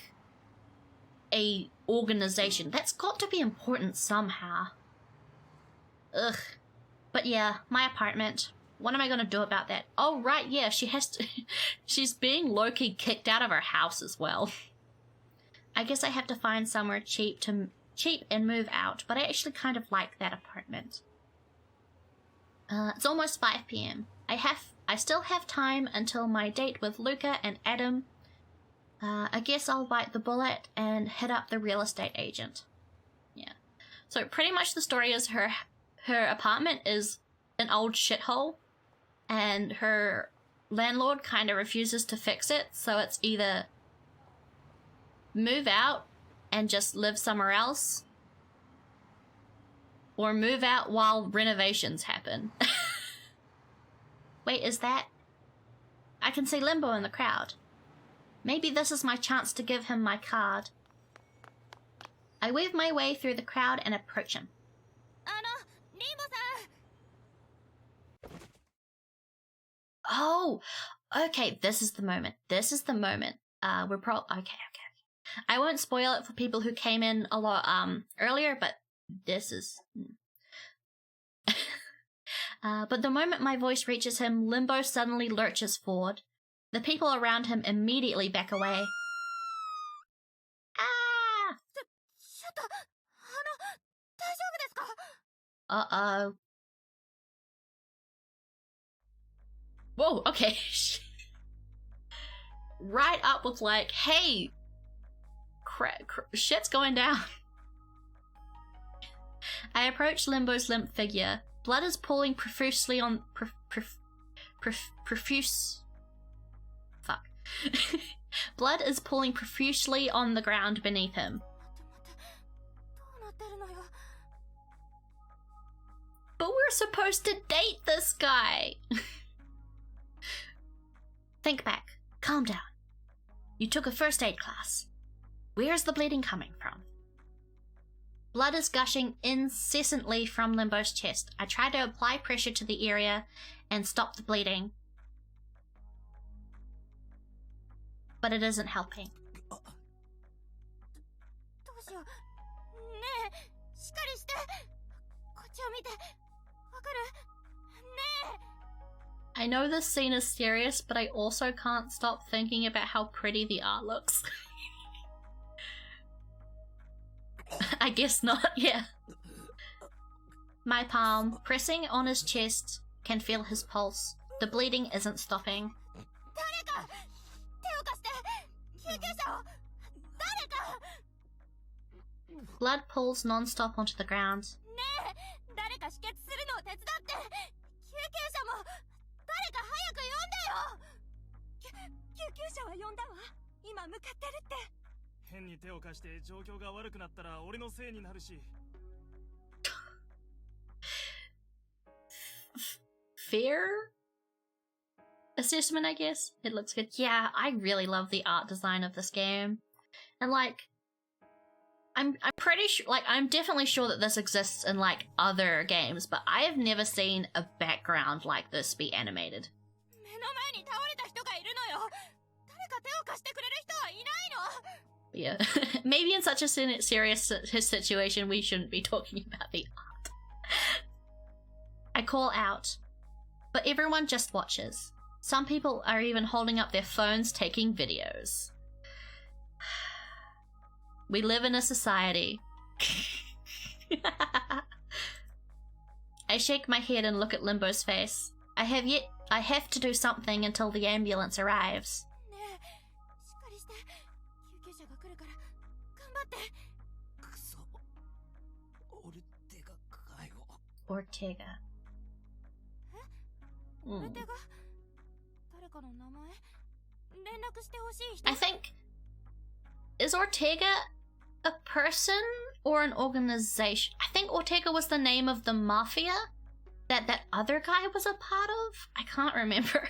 a organization. That's got to be important somehow. Ugh. But yeah, my apartment. What am I gonna do about that? Oh, right, yeah, she has to... she's being low-key kicked out of her house as well. I guess I have to find somewhere cheap and move out, but I actually kind of like that apartment. It's almost 5 p.m. I still have time until my date with Luca and Adam. I guess I'll bite the bullet and hit up the real estate agent. Yeah. So pretty much the story is her apartment is an old shithole, and her landlord kind of refuses to fix it, so it's either move out and just live somewhere else, or move out while renovations happen. Wait, is that... I can see Limbo in the crowd. Maybe this is my chance to give him my card. I weave my way through the crowd and approach him. Oh, okay, this is the moment. This is the moment. Okay. I won't spoil it for people who came in a lot earlier, but this is... but the moment my voice reaches him, Limbo suddenly lurches forward. The people around him immediately back away. Ah! Uh-oh. Whoa, okay. Right up with like, hey, shit's going down. I approach Limbo's limp figure. Blood is pooling profusely on... profuse... Fuck. Blood is pooling profusely on the ground beneath him. But we're supposed to date this guy! Think back. Calm down. You took a first aid class. Where's the bleeding coming from? Blood is gushing incessantly from Limbo's chest. I try to apply pressure to the area and stop the bleeding, but it isn't helping. I know this scene is serious, but I also can't stop thinking about how pretty the art looks. I guess not, yeah. My palm, pressing on his chest, can feel his pulse. The bleeding isn't stopping. Blood pools non-stop onto the ground. Fair assessment, I guess. It looks good. Yeah, I really love the art design of this game. And like, I'm pretty sure, like, I'm definitely sure that this exists in like other games, but I have never seen a background like this be animated. Yeah, maybe in such a serious situation we shouldn't be talking about the art. I call out, but everyone just watches. Some people are even holding up their phones taking videos. We live in a society. I shake my head and look at Limbo's face. I have to do something until the ambulance arrives. ねえ、しっかりして。救急車が来るから頑張って。くそ。オルテガかよ。Ortega. オルテガ？誰かの名前？連絡してほしい人。 I think... Is Ortega a person or an organization? I think Ortega was the name of the mafia that that other guy was a part of? I can't remember.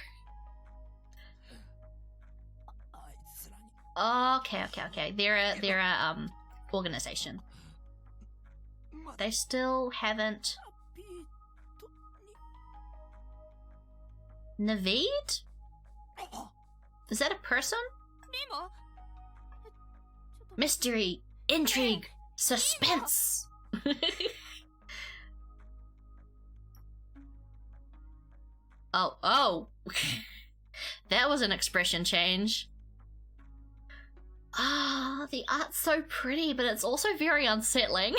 Okay. They're a organization. They still haven't... Naveed? Is that a person? Mystery, intrigue, suspense. Oh. That was an expression change. Ah, the art's so pretty, but it's also very unsettling.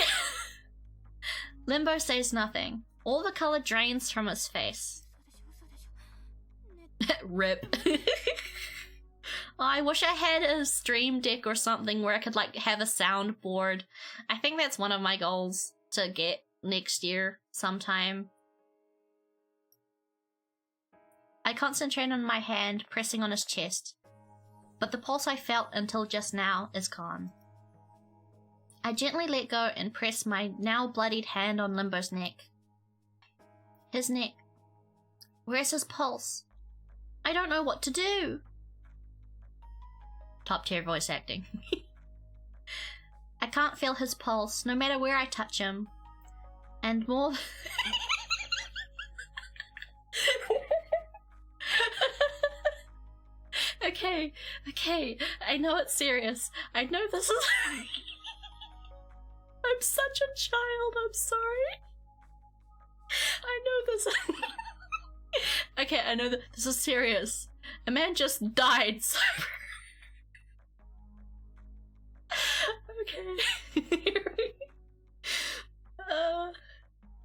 Limbo says nothing. All the color drains from his face. Rip. I wish I had a stream deck or something where I could like have a soundboard. I think that's one of my goals to get next year sometime. I concentrate on my hand pressing on his chest, but the pulse I felt until just now is gone. I gently let go and press my now bloodied hand on Limbo's neck. His neck. Where's his pulse? I don't know what to do. Top tier voice acting. I can't feel his pulse, no matter where I touch him. And more... Okay. I know it's serious. I know this is... I'm such a child, I'm sorry. I know this... Okay, I know that this is serious. A man just died, so... Okay.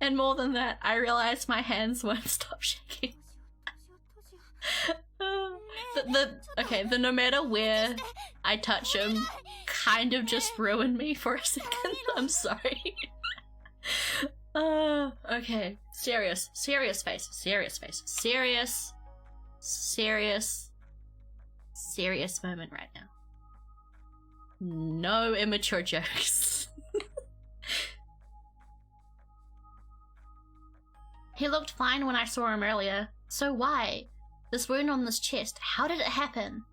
And more than that, I realized my hands won't stop shaking. The no matter where I touch him kind of just ruined me for a second. I'm sorry. Okay. Serious face. Serious moment right now. No immature jokes. He looked fine when I saw him earlier. So why? This wound on this chest, how did it happen?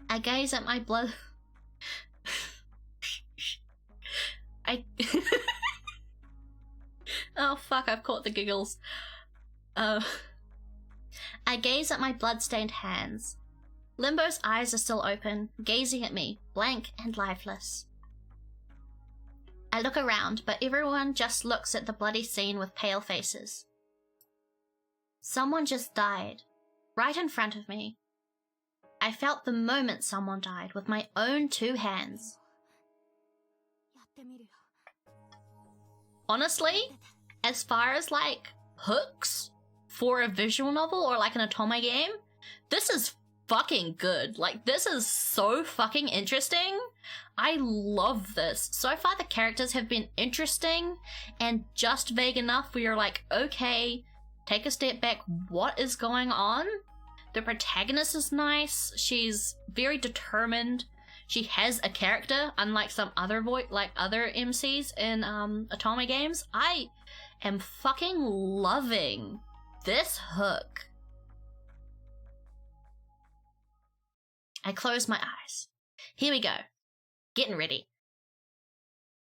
I gaze at my blood... Oh fuck, I've caught the giggles. I gaze at my blood-stained hands. Limbo's eyes are still open, gazing at me, blank and lifeless. I look around, but everyone just looks at the bloody scene with pale faces. Someone just died, right in front of me. I felt the moment someone died with my own 2 hands. Honestly, as far as like hooks for a visual novel or like an Otome game, this is fucking good. Like, this is so fucking interesting. I love this. So far the characters have been interesting and just vague enough where you're like, okay, take a step back, what is going on? The protagonist is nice, she's very determined, she has a character, unlike some other other MCs in Otome games. I am fucking loving this hook. I close my eyes. Here we go. Getting ready.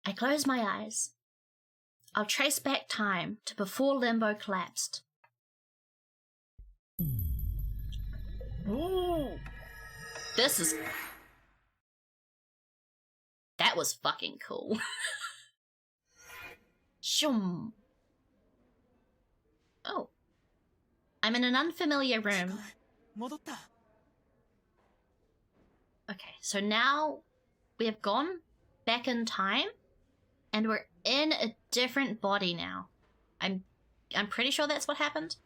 I close my eyes. I'll trace back time to before Limbo collapsed. Ooh. This is... That was fucking cool. Shum. Oh. I'm in an unfamiliar room. Okay, so now we have gone back in time, and we're in a different body now. I'm pretty sure that's what happened.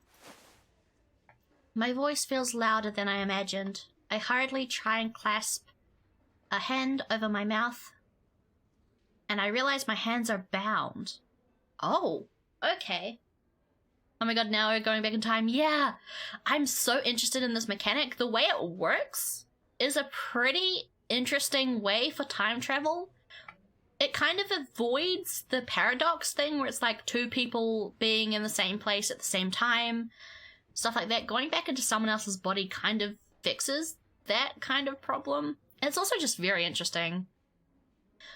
My voice feels louder than I imagined. I hurriedly try and clasp a hand over my mouth, and I realize my hands are bound. Oh, okay. Oh my god, now we're going back in time. Yeah, I'm so interested in this mechanic. The way it works is a pretty interesting way for time travel. It kind of avoids the paradox thing where it's like two people being in the same place at the same time. Stuff like that. Going back into someone else's body kind of fixes that kind of problem. And it's also just very interesting.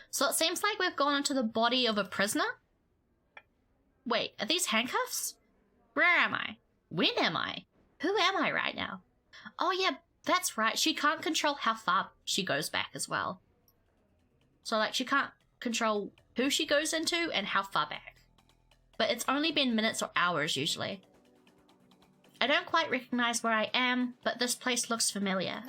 So it seems like we've gone into the body of a prisoner. Wait, are these handcuffs? Where am I? When am I? Who am I right now? Oh yeah, that's right. She can't control how far she goes back as well. So like she can't control who she goes into and how far back. But it's only been minutes or hours usually. I don't quite recognize where I am, but this place looks familiar.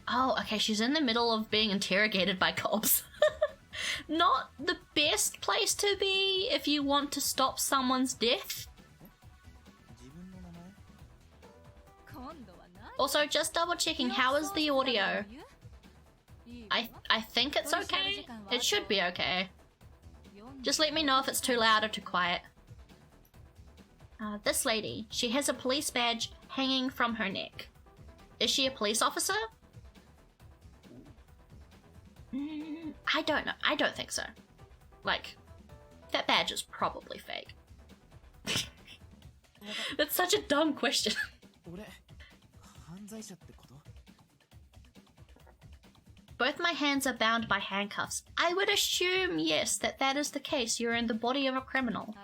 Oh, okay, she's in the middle of being interrogated by cops. Not the best place to be if you want to stop someone's death. Also, just double checking, how is the audio? I think it's okay. It should be okay. Just let me know if it's too loud or too quiet. This lady, she has a police badge hanging from her neck. Is she a police officer? I don't know. I don't think so. Like, that badge is probably fake. That's such a dumb question. Both my hands are bound by handcuffs. I would assume, yes, that is the case. You're in the body of a criminal.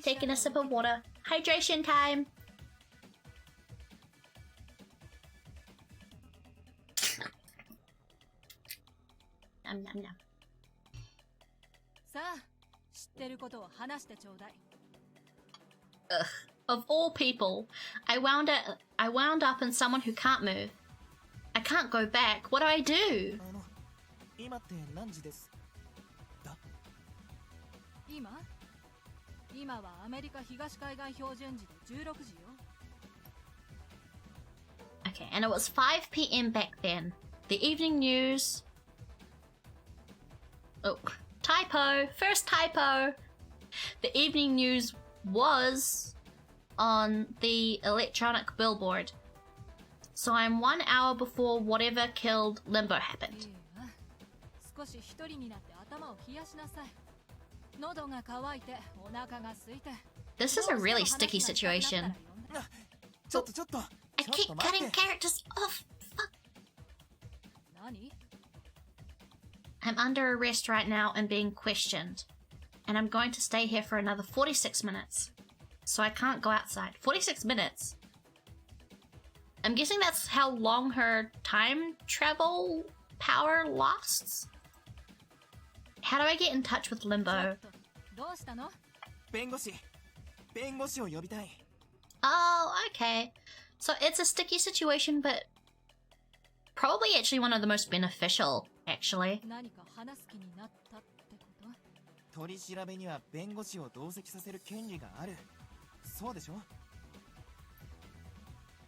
Taking a sip of water. Hydration time! Nom nom nom. Ugh. Of all people, I wound up in someone who can't move. I can't go back. What do I do? Okay, and it was 5 p.m. back then. The evening news... Oh, typo! First typo! The evening news was on the electronic billboard. So I'm 1 hour before whatever killed Limbo happened. This is a really sticky situation. I keep cutting characters off. Fuck. I'm under arrest right now and being questioned. And I'm going to stay here for another 46 minutes. So I can't go outside. 46 minutes? I'm guessing that's how long her time travel power lasts? How do I get in touch with Limbo? Oh, okay. So it's a sticky situation, but probably actually one of the most beneficial, actually.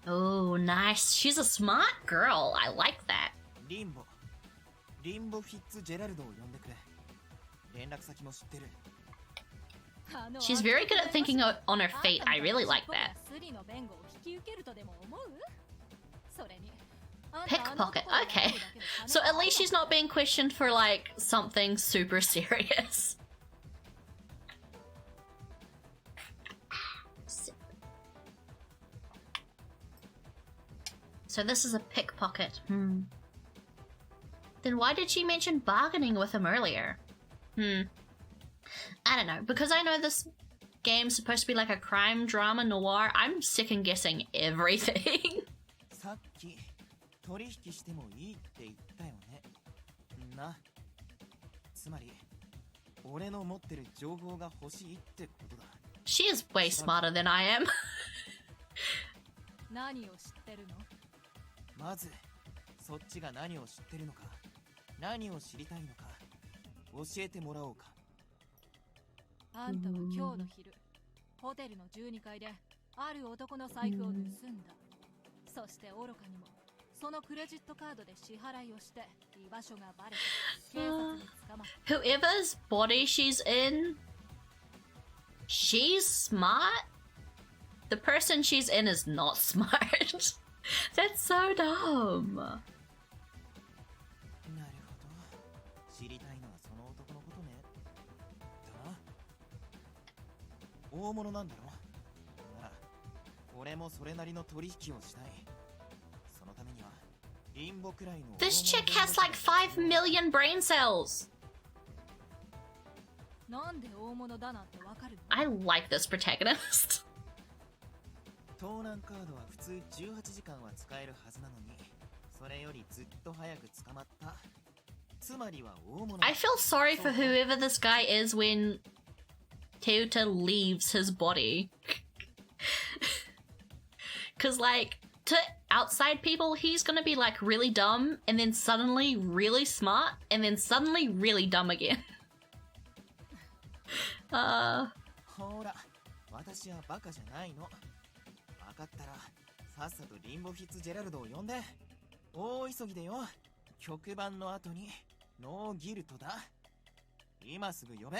Oh, nice. She's a smart girl. I like that. She's very good at thinking on her feet. I really like that. Pickpocket. Okay. So at least she's not being questioned for, like, something super serious. So this is a pickpocket. Then why did she mention bargaining with him earlier? I don't know. Because I know this game's supposed to be like a crime drama noir, I'm second guessing everything. 俺の持ってる情報が欲しいってことだ。 She is way smarter than I am. 何を知ってるの？まずそっちが何を知ってるのか、何を知りたいのか教えてもらおうか。あんたは今日の昼、ホテルの12階である男の財布を盗んだ。そして愚かにもそのクレジットカードで支払いをして居場所がバレて警察に捕まった。 Whoever's body she's in, she's smart. The person she's in is not smart. That's so dumb. なるほど。知りたいのはその男のことね。だな。大物なんだろ。なら俺もそれなりの取引をしたい。そのためにはリンボくらいの。 This chick has like 5 million brain cells. なんで大物だなんてわかるの？ I like this protagonist. 盗難カードは普通18時間は使えるはずなのに、それよりずっと早く捕まった。つまりは大物。 I feel sorry for whoever this guy is when Teuta leaves his body. Cause like, to outside people, he's gonna be like really dumb, and then suddenly really smart, and then suddenly really dumb again. ほら、私はバカじゃないの。分かったらさっさとリンボフィッツジェラルドを呼んで。大急ぎでよ。局番の後にノーギルトだ。今すぐ呼べ。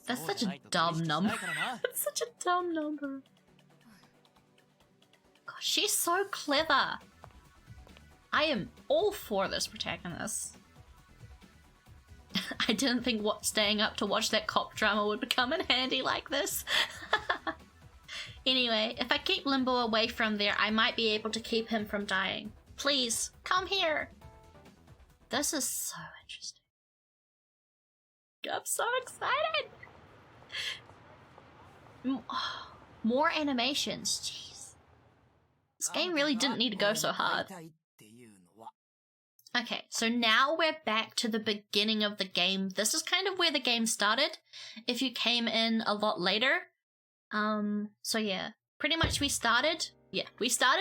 That's such a dumb number. That's such a dumb number. Gosh, she's so clever. I am all for this protagonist. I didn't think staying up to watch that cop drama would come in handy like this. Anyway, if I keep Limbo away from there, I might be able to keep him from dying. Please, come here. This is so interesting. I'm so excited. More animations, jeez. This game really didn't need to go so hard. Okay, so now we're back to the beginning of the game. This is kind of where the game started, if you came in a lot later. So yeah, pretty much we started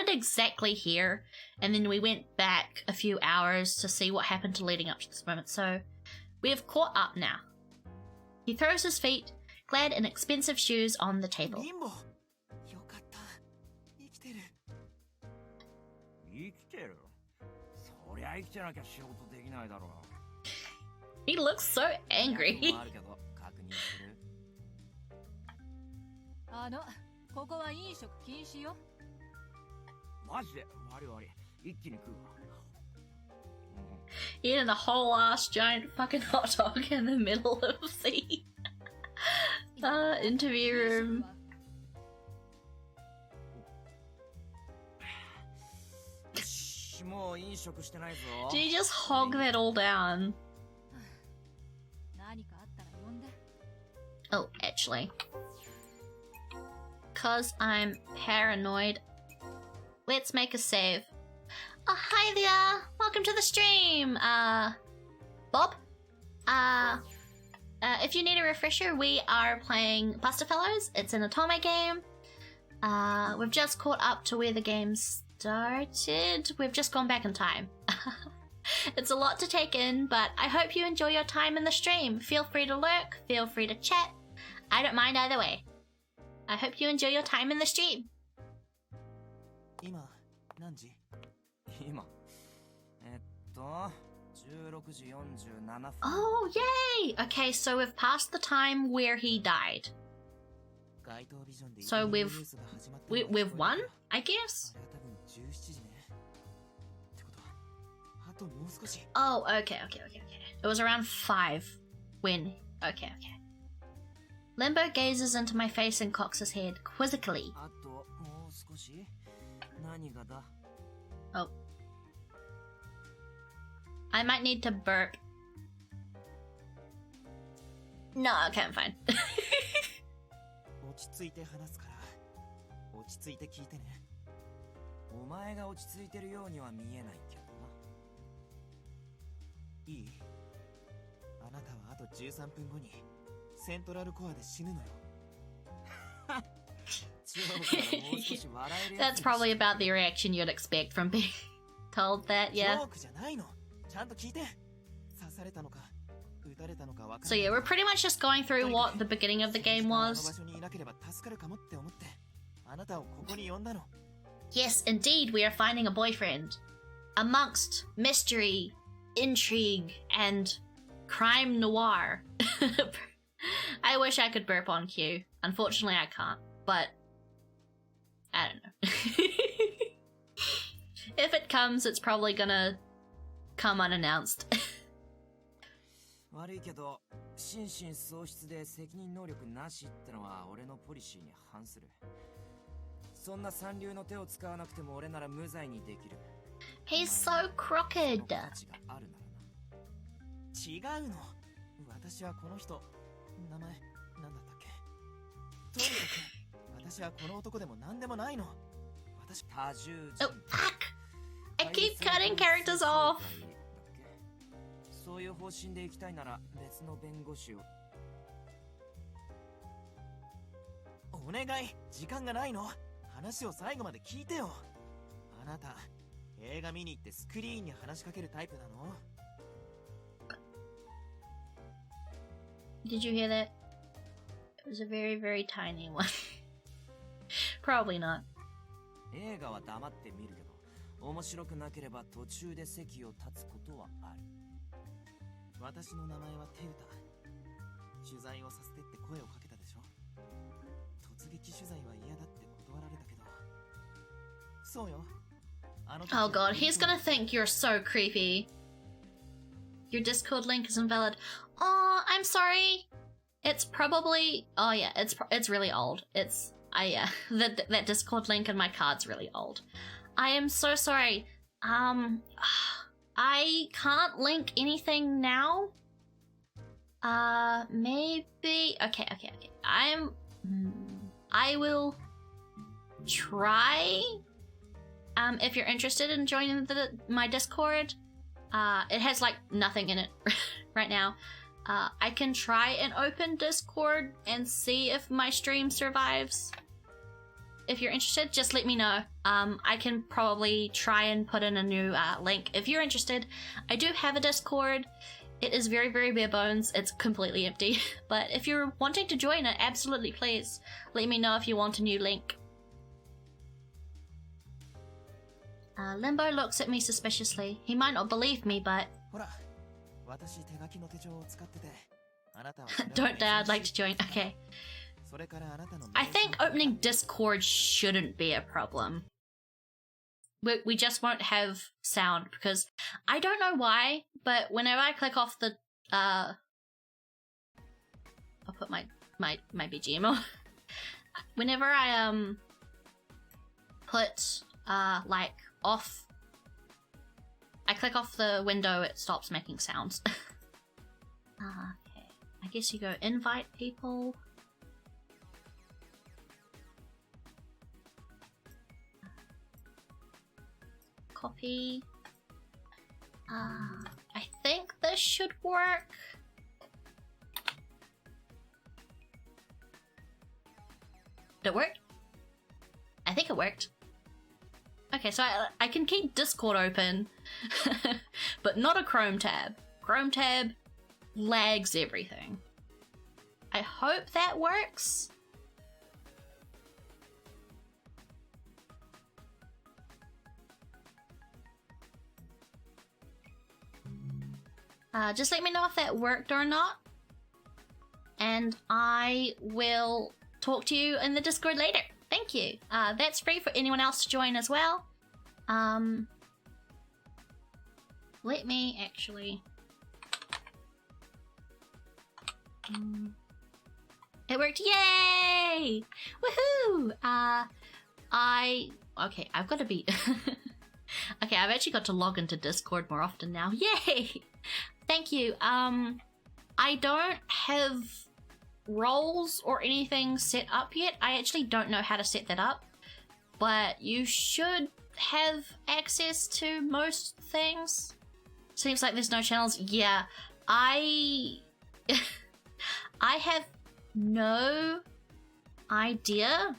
exactly here, and then we went back a few hours to see what happened to leading up to this moment. So we have caught up now. He throws his feet, clad in expensive shoes, on the table. He looks so angry. ここは飲食禁止よ。マジで悪い悪い。一気に食うわ。Eating a whole ass giant fucking hot dog in the middle of the sea. Interview room. Did he just hog that all down? Oh, actually. 'Cause I'm paranoid. Let's make a save. Oh, hi there! Welcome to the stream! Bob? If you need a refresher, we are playing Butthairs. It's an Otome game. We've just caught up to where the game started. We've just gone back in time. It's a lot to take in, but I hope you enjoy your time in the stream. Feel free to lurk, feel free to chat. I don't mind either way. I hope you enjoy your time in the stream. 今何時？今16時47分。 Oh, yay! Okay, so we've passed the time where he died. So we've won, I guess? Oh, okay. It was around 5 when... Okay. Limbo gazes into my face and cocks his head quizzically. Oh. I might need to burp. No, okay, I'm fine. 落ち着いて話すから落ち着いて聞いてね。お前が落ち着いてるようには見えないけどな。いい？あなたはあと13分後にセントラルコアで死ぬのよ。That's probably about the reaction you'd expect from being told that, yeah. So yeah, we're pretty much just going through what the beginning of the game was. Yes, indeed, we are finding a boyfriend. Amongst mystery, intrigue, and crime noir. I wish I could burp on cue. Unfortunately, I can't, but I don't know. If it comes, it's probably gonna come unannounced. 悪いけど、心神喪失で責任能力なしってのは俺のポリシーに反する。そんな三流の手を使わなくても俺なら無罪にできる。He's so crooked. 違うの。私はこの人、名前なんだったっけ。とにかく私はこの男でも何でもないの。私多重人。Oh fuck! I keep cutting characters off. そういう方針で行きたいなら別の弁護士を。お願い、時間がないの。話を最後まで聞いてよ。あなた、映画見に行ってスクリーンに話しかけるタイプなの？Did you hear that? It was a very, very tiny one. Probably not. 映画は黙って見るけど、面白くなければ途中で席を立つことはある。私の名前はテウタ。取材をさせてって声をかけたでしょ。突撃取材は嫌だって断られたけど。そうよ。Oh god, he's gonna think you're so creepy. Your Discord link is invalid. Oh, I'm sorry. It's probably... Oh yeah, it's really old. It's... yeah, that Discord link in my card's really old. I am so sorry. I can't link anything now. Maybe... Okay. I will try. If you're interested in joining my Discord, it has like nothing in it right now. I can try and open Discord and see if my stream survives. If you're interested, just let me know. I can probably try and put in a new link. If you're interested, I do have a Discord. It is very, very bare bones. It's completely empty. But if you're wanting to join it, absolutely please let me know if you want a new link. Limbo looks at me suspiciously. He might not believe me, but... Don't die, I'd like to join. Okay. I think opening Discord shouldn't be a problem. We just won't have sound, because I don't know why, but whenever I click off the... I'll put my BGM on. Whenever I, put, like... off. I click off the window, it stops making sounds. Okay. I guess you go invite people. Copy. I think this should work. Did it work? I think it worked. Okay, so I can keep Discord open, but not a Chrome tab. Chrome tab lags everything. I hope that works. Just let me know if that worked or not, and I will talk to you in the Discord later. Thank you. That's free for anyone else to join as well. Let me actually... It worked. Yay! Woohoo! Okay, I've got to be... Okay, I've actually got to log into Discord more often now. Yay! Thank you. I don't have roles or anything set up yet. I actually don't know how to set that up, but you should have access to most things. Seems like there's no channels. Yeah, I have no idea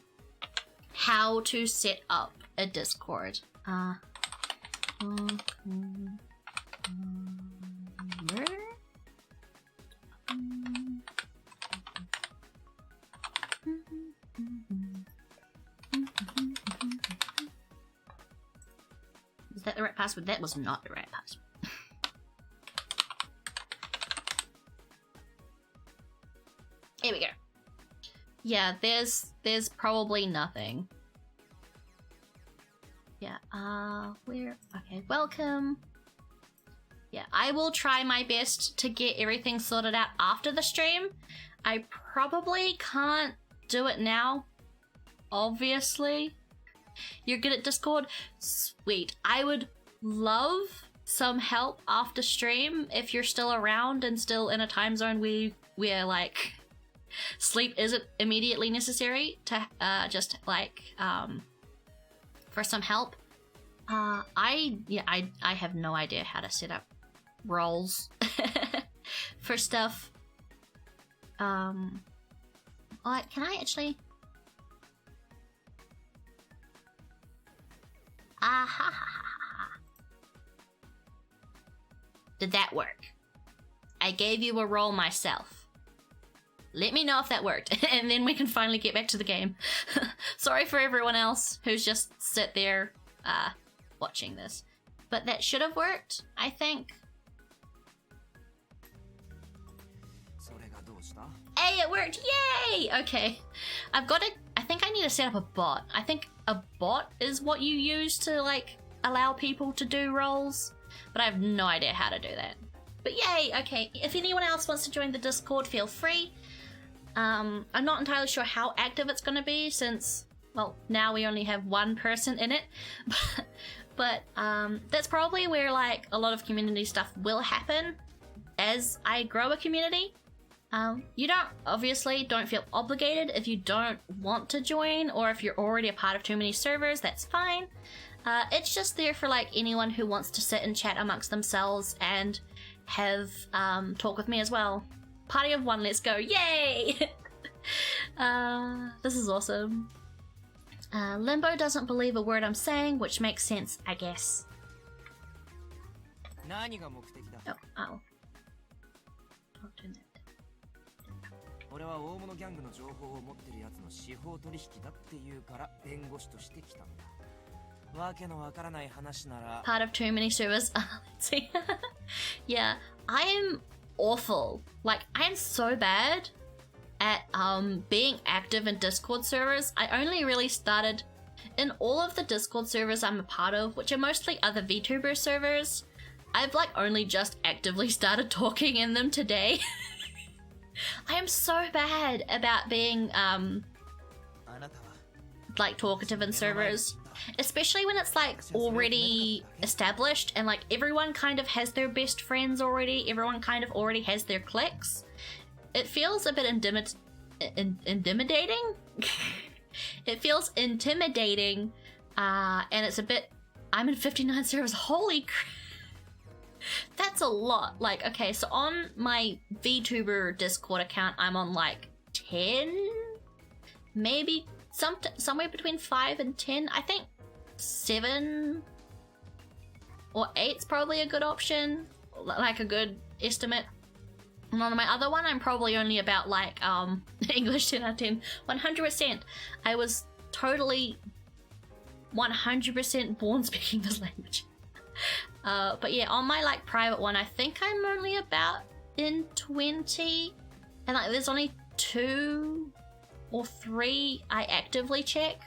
how to set up a Discord. Is that the right password? That was not the right password. Here we go. Yeah, there's probably nothing. Yeah, where? Okay, welcome. Yeah, I will try my best to get everything sorted out after the stream. I probably can't do it now, obviously. You're good at Discord? Sweet. I would love some help after stream if you're still around and still in a time zone where like sleep isn't immediately necessary to just like for some help. I have no idea how to set up roles for stuff. Like, can I actually? Did that work? I gave you a role myself. Let me know if that worked, and then we can finally get back to the game. Sorry for everyone else who's just sit there watching this. But that should have worked, I think. Hey, it worked! Yay! Okay. I think I need to set up a bot. I think a bot is what you use to, like, allow people to do roles. But I have no idea how to do that. But yay! Okay, if anyone else wants to join the Discord, feel free. I'm not entirely sure how active it's going to be since, well, now we only have one person in it. But that's probably where, like, a lot of community stuff will happen as I grow a community. You don't feel obligated if you don't want to join, or if you're already a part of too many servers, that's fine. It's just there for, like, anyone who wants to sit and chat amongst themselves and have talk with me as well. Party of one, let's go, yay! This is awesome. Limbo doesn't believe a word I'm saying, which makes sense, I guess. Oh, I'll talk to him. 俺は大物ギャングの情報を持ってるやつの司法取引だっていうから弁護士として来たんだ。わけのわからない話なら Part of too many servers. Let's see. Yeah, I am awful. Like, I am so bad at being active in Discord servers. I only really started in all of the Discord servers I'm a part of, which are mostly other VTuber servers. I've like only just actively started talking in them today. I am so bad about being like talkative in servers, especially when it's like already established and like everyone kind of has their best friends already, everyone kind of already has their cliques. It feels a bit intimidating. It feels intimidating, and it's a bit. I'm in 59 servers. Holy crap! That's a lot. Like, okay, so on my VTuber Discord account, I'm on like 10, maybe somewhere between 5 and 10. I think 7 or 8's probably a good option, like a good estimate. And on my other one, I'm probably only about like English 10 out of 10, 100%. I was totally 100% born speaking this language. But yeah, on my like private one, I think I'm only about in 20, and like there's only 2 or 3 I actively check.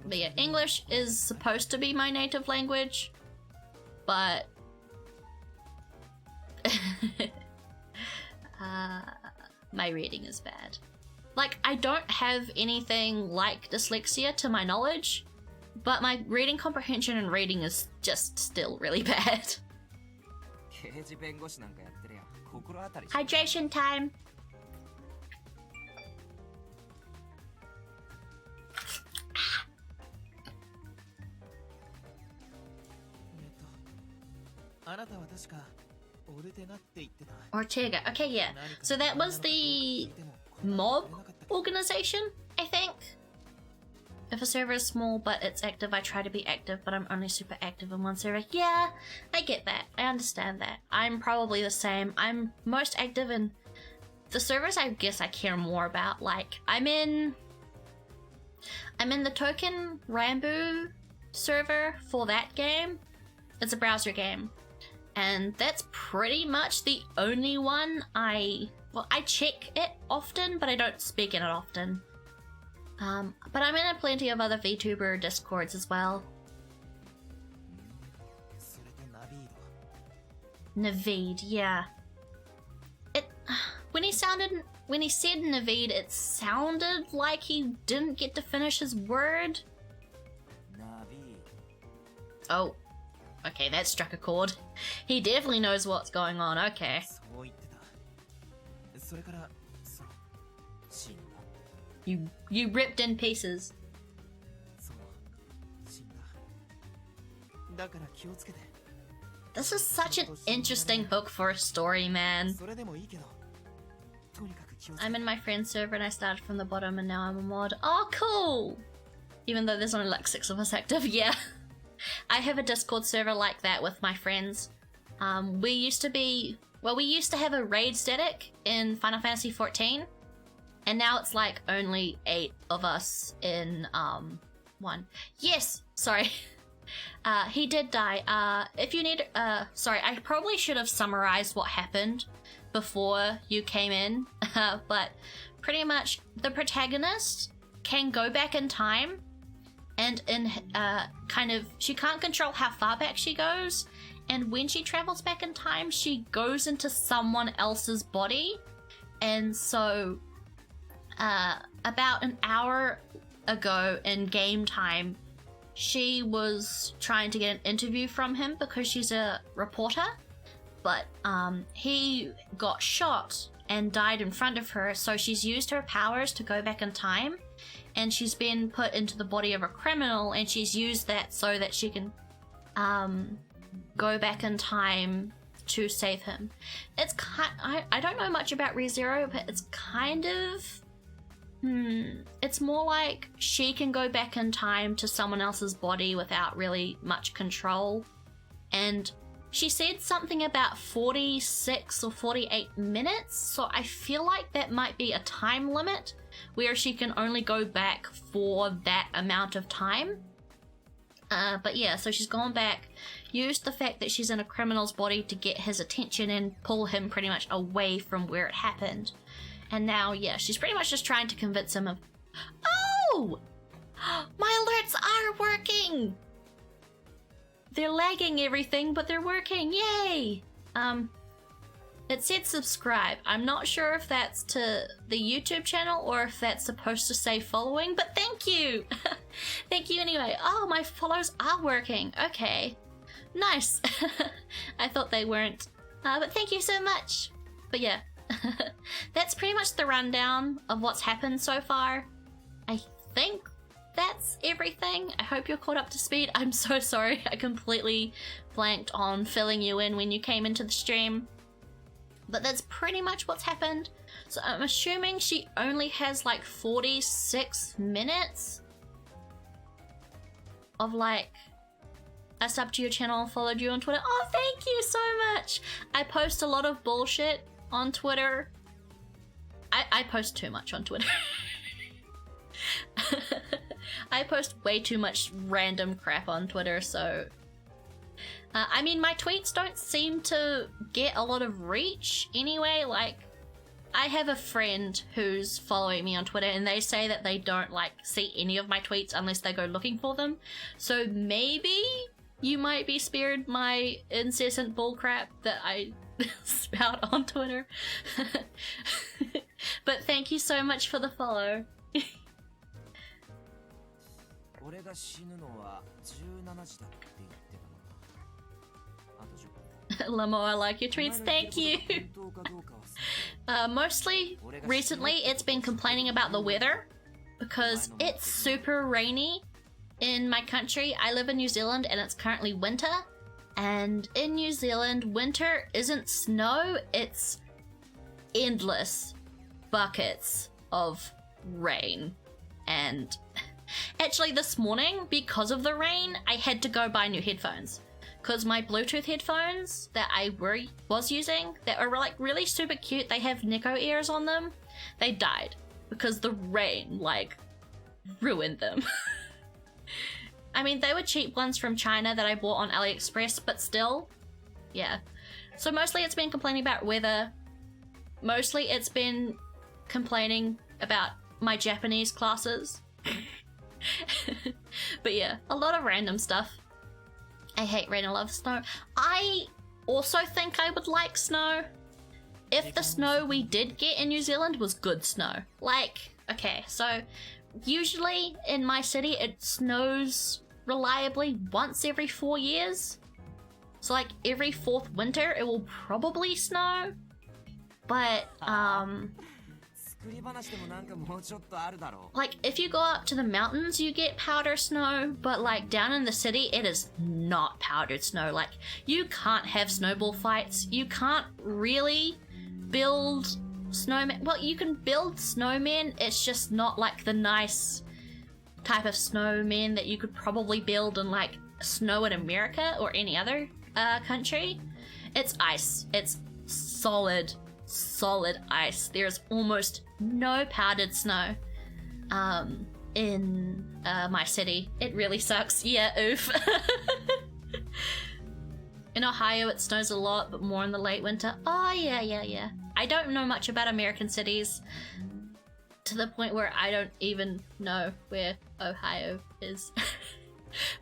But yeah, English is supposed to be my native language, but my reading is bad. Like, I don't have anything like dyslexia to my knowledge, but my reading comprehension and reading is just still really bad. Hydration time! Ortega. Okay, yeah. So that was the mob organization, I think. If a server is small but it's active, I try to be active, but I'm only super active in one server. Yeah, I get that. I understand that. I'm probably the same. I'm most active in the servers I guess I care more about. Like, I'm in the Token Rambo server for that game. It's a browser game. And that's pretty much the only one I check it often, but I don't speak in it often. But I'm in plenty of other VTuber discords as well. Naveed, yeah. When he said Naveed, it sounded like he didn't get to finish his word. Oh, okay, that struck a chord. He definitely knows what's going on. Okay. You ripped in pieces. This is such an interesting hook for a story, man. I'm in my friend's server and I started from the bottom and now I'm a mod. Oh, cool! Even though there's only like 6 of us active, yeah. I have a Discord server like that with my friends. We used to have a raid static in Final Fantasy XIV. And now it's like only 8 of us in 1. Yes, sorry. He did die. If you need, sorry, I probably should have summarized what happened before you came in. But pretty much the protagonist can go back in time, and she can't control how far back she goes. And when she travels back in time, she goes into someone else's body. And so about an hour ago in game time, she was trying to get an interview from him because she's a reporter, but he got shot and died in front of her, so she's used her powers to go back in time, and she's been put into the body of a criminal, and she's used that so that she can go back in time to save him. It's I don't know much about ReZero, but it's kind of it's more like she can go back in time to someone else's body without really much control. And she said something about 46 or 48 minutes, so I feel like that might be a time limit where she can only go back for that amount of time. But yeah, so she's gone back, used the fact that she's in a criminal's body to get his attention and pull him pretty much away from where it happened. And now, yeah, she's pretty much just trying to convince him of... Oh! My alerts are working! They're lagging everything, but they're working. Yay! It said subscribe. I'm not sure if that's to the YouTube channel or if that's supposed to say following, but thank you! Thank you anyway. Oh, my follows are working. Okay. Nice. I thought they weren't. But thank you so much. But yeah. That's pretty much the rundown of what's happened so far. I think that's everything. I hope you're caught up to speed. I'm so sorry. I completely blanked on filling you in when you came into the stream. But that's pretty much what's happened. So I'm assuming she only has like 46 minutes of like, I subbed to your channel and followed you on Twitter. Oh, thank you so much. I post a lot of bullshit on Twitter. I post too much on Twitter. I post way too much random crap on Twitter, so... I mean, my tweets don't seem to get a lot of reach anyway. Like, I have a friend who's following me on Twitter and they say that they don't, like, see any of my tweets unless they go looking for them. So maybe you might be spared my incessant bullcrap that I spout on Twitter. But thank you so much for the follow. Lamo, I like your tweets, thank you! Mostly, recently, it's been complaining about the weather, because it's super rainy in my country. I live in New Zealand and it's currently winter, And in New Zealand, winter isn't snow, it's endless buckets of rain. And actually this morning, because of the rain, I had to go buy new headphones. Because my Bluetooth headphones that I was using, that are like really super cute, they have Neko ears on them, they died. Because the rain, like, ruined them. I mean, they were cheap ones from China that I bought on AliExpress, but still, yeah. So mostly it's been complaining about weather. Mostly it's been complaining about my Japanese classes. But yeah, a lot of random stuff. I hate rain, I love snow. I also think I would like snow if the snow we did get in New Zealand was good snow. Like, okay, so usually in my city it snows reliably once every 4 years. So like every 4th winter it will probably snow. But like if you go up to the mountains you get powder snow, but like down in the city it is not powdered snow. Like you can't have snowball fights, you can't really build snowmen. Well, you can build snowmen, it's just not like the nice type of snowmen that you could probably build in like snow in America or any other country. It's ice, it's solid ice. There's almost no powdered snow in my city. It really sucks. Yeah, oof. In Ohio it snows a lot, but more in the late winter. Oh yeah. I don't know much about American cities to the point where I don't even know where Ohio is.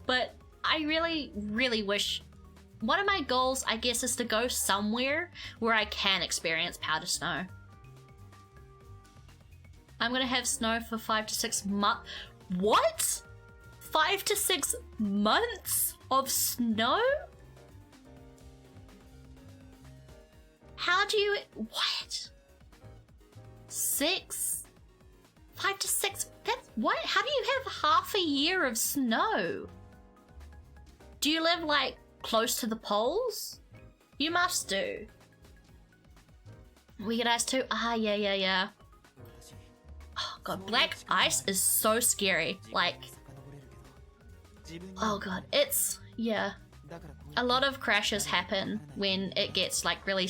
But I really, really wish, one of my goals, I guess, is to go somewhere where I can experience powder snow. I'm gonna have snow for 5 to 6 months. What? 5 to 6 months of snow? How do you... What? 5 to 6... That's... What? How do you have half a year of snow? Do you live, like, close to the poles? You must do. We get ice too? Ah, yeah. Oh god, black ice is so scary. Like... Oh god, it's... Yeah. A lot of crashes happen when it gets, like, really...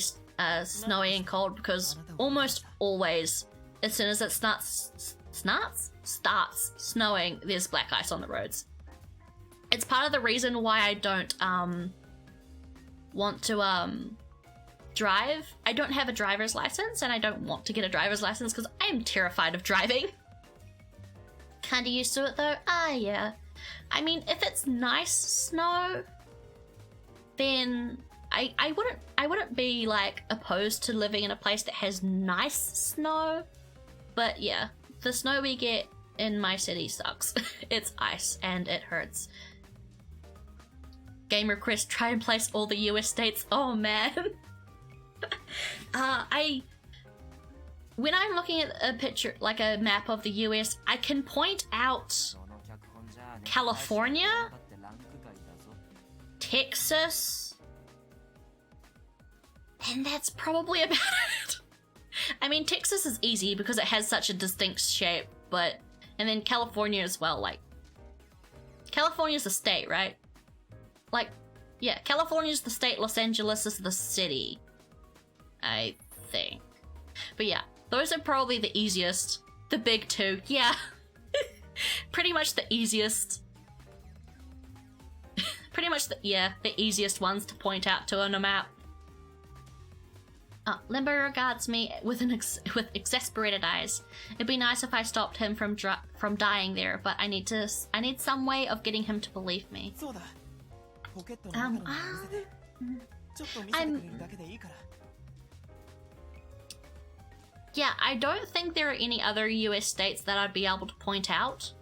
snowy and cold, because almost always as soon as it starts snowing, there's black ice on the roads. It's part of the reason why I don't want to drive. I don't have a driver's license and I don't want to get a driver's license because I'm terrified of driving. Kinda used to it though. Ah yeah. I mean, if it's nice snow, then I wouldn't be like opposed to living in a place that has nice snow, but yeah, the snow we get in my city sucks. It's ice and it hurts. Game request, try and place all the US states. Oh man. When I'm looking at a picture, like a map of the US, I can point out California, Texas, and that's probably about it. I mean, Texas is easy because it has such a distinct shape, but... And then California as well, like... California's the state, right? Like, yeah, California's the state, Los Angeles is the city. I think. But yeah, those are probably the easiest. The big two, yeah. Pretty much the easiest. Pretty much the easiest ones to point out to on a map. Limbo regards me with exasperated eyes. It'd be nice if I stopped him from dying there, but I need some way of getting him to believe me. Yeah, I don't think there are any other US states that I'd be able to point out.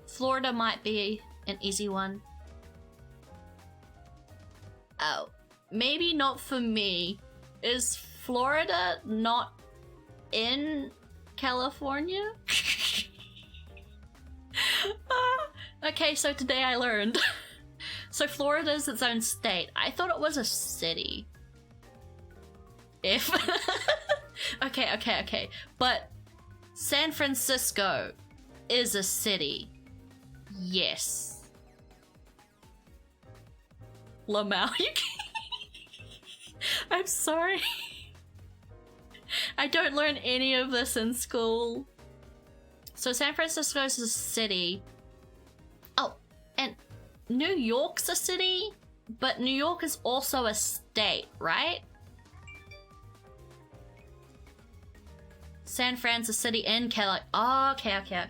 Florida might be an easy one. Oh. Maybe not for me. Is Florida not in California? Okay, so today I learned. So Florida is its own state. I thought it was a city. If okay. But San Francisco is a city. Yes. Lamau, you I'm sorry. I don't learn any of this in school. So San Francisco is a city. Oh, and New York's a city, but New York is also a state, right? San Fran's a city in Cali. Oh, okay. Okay.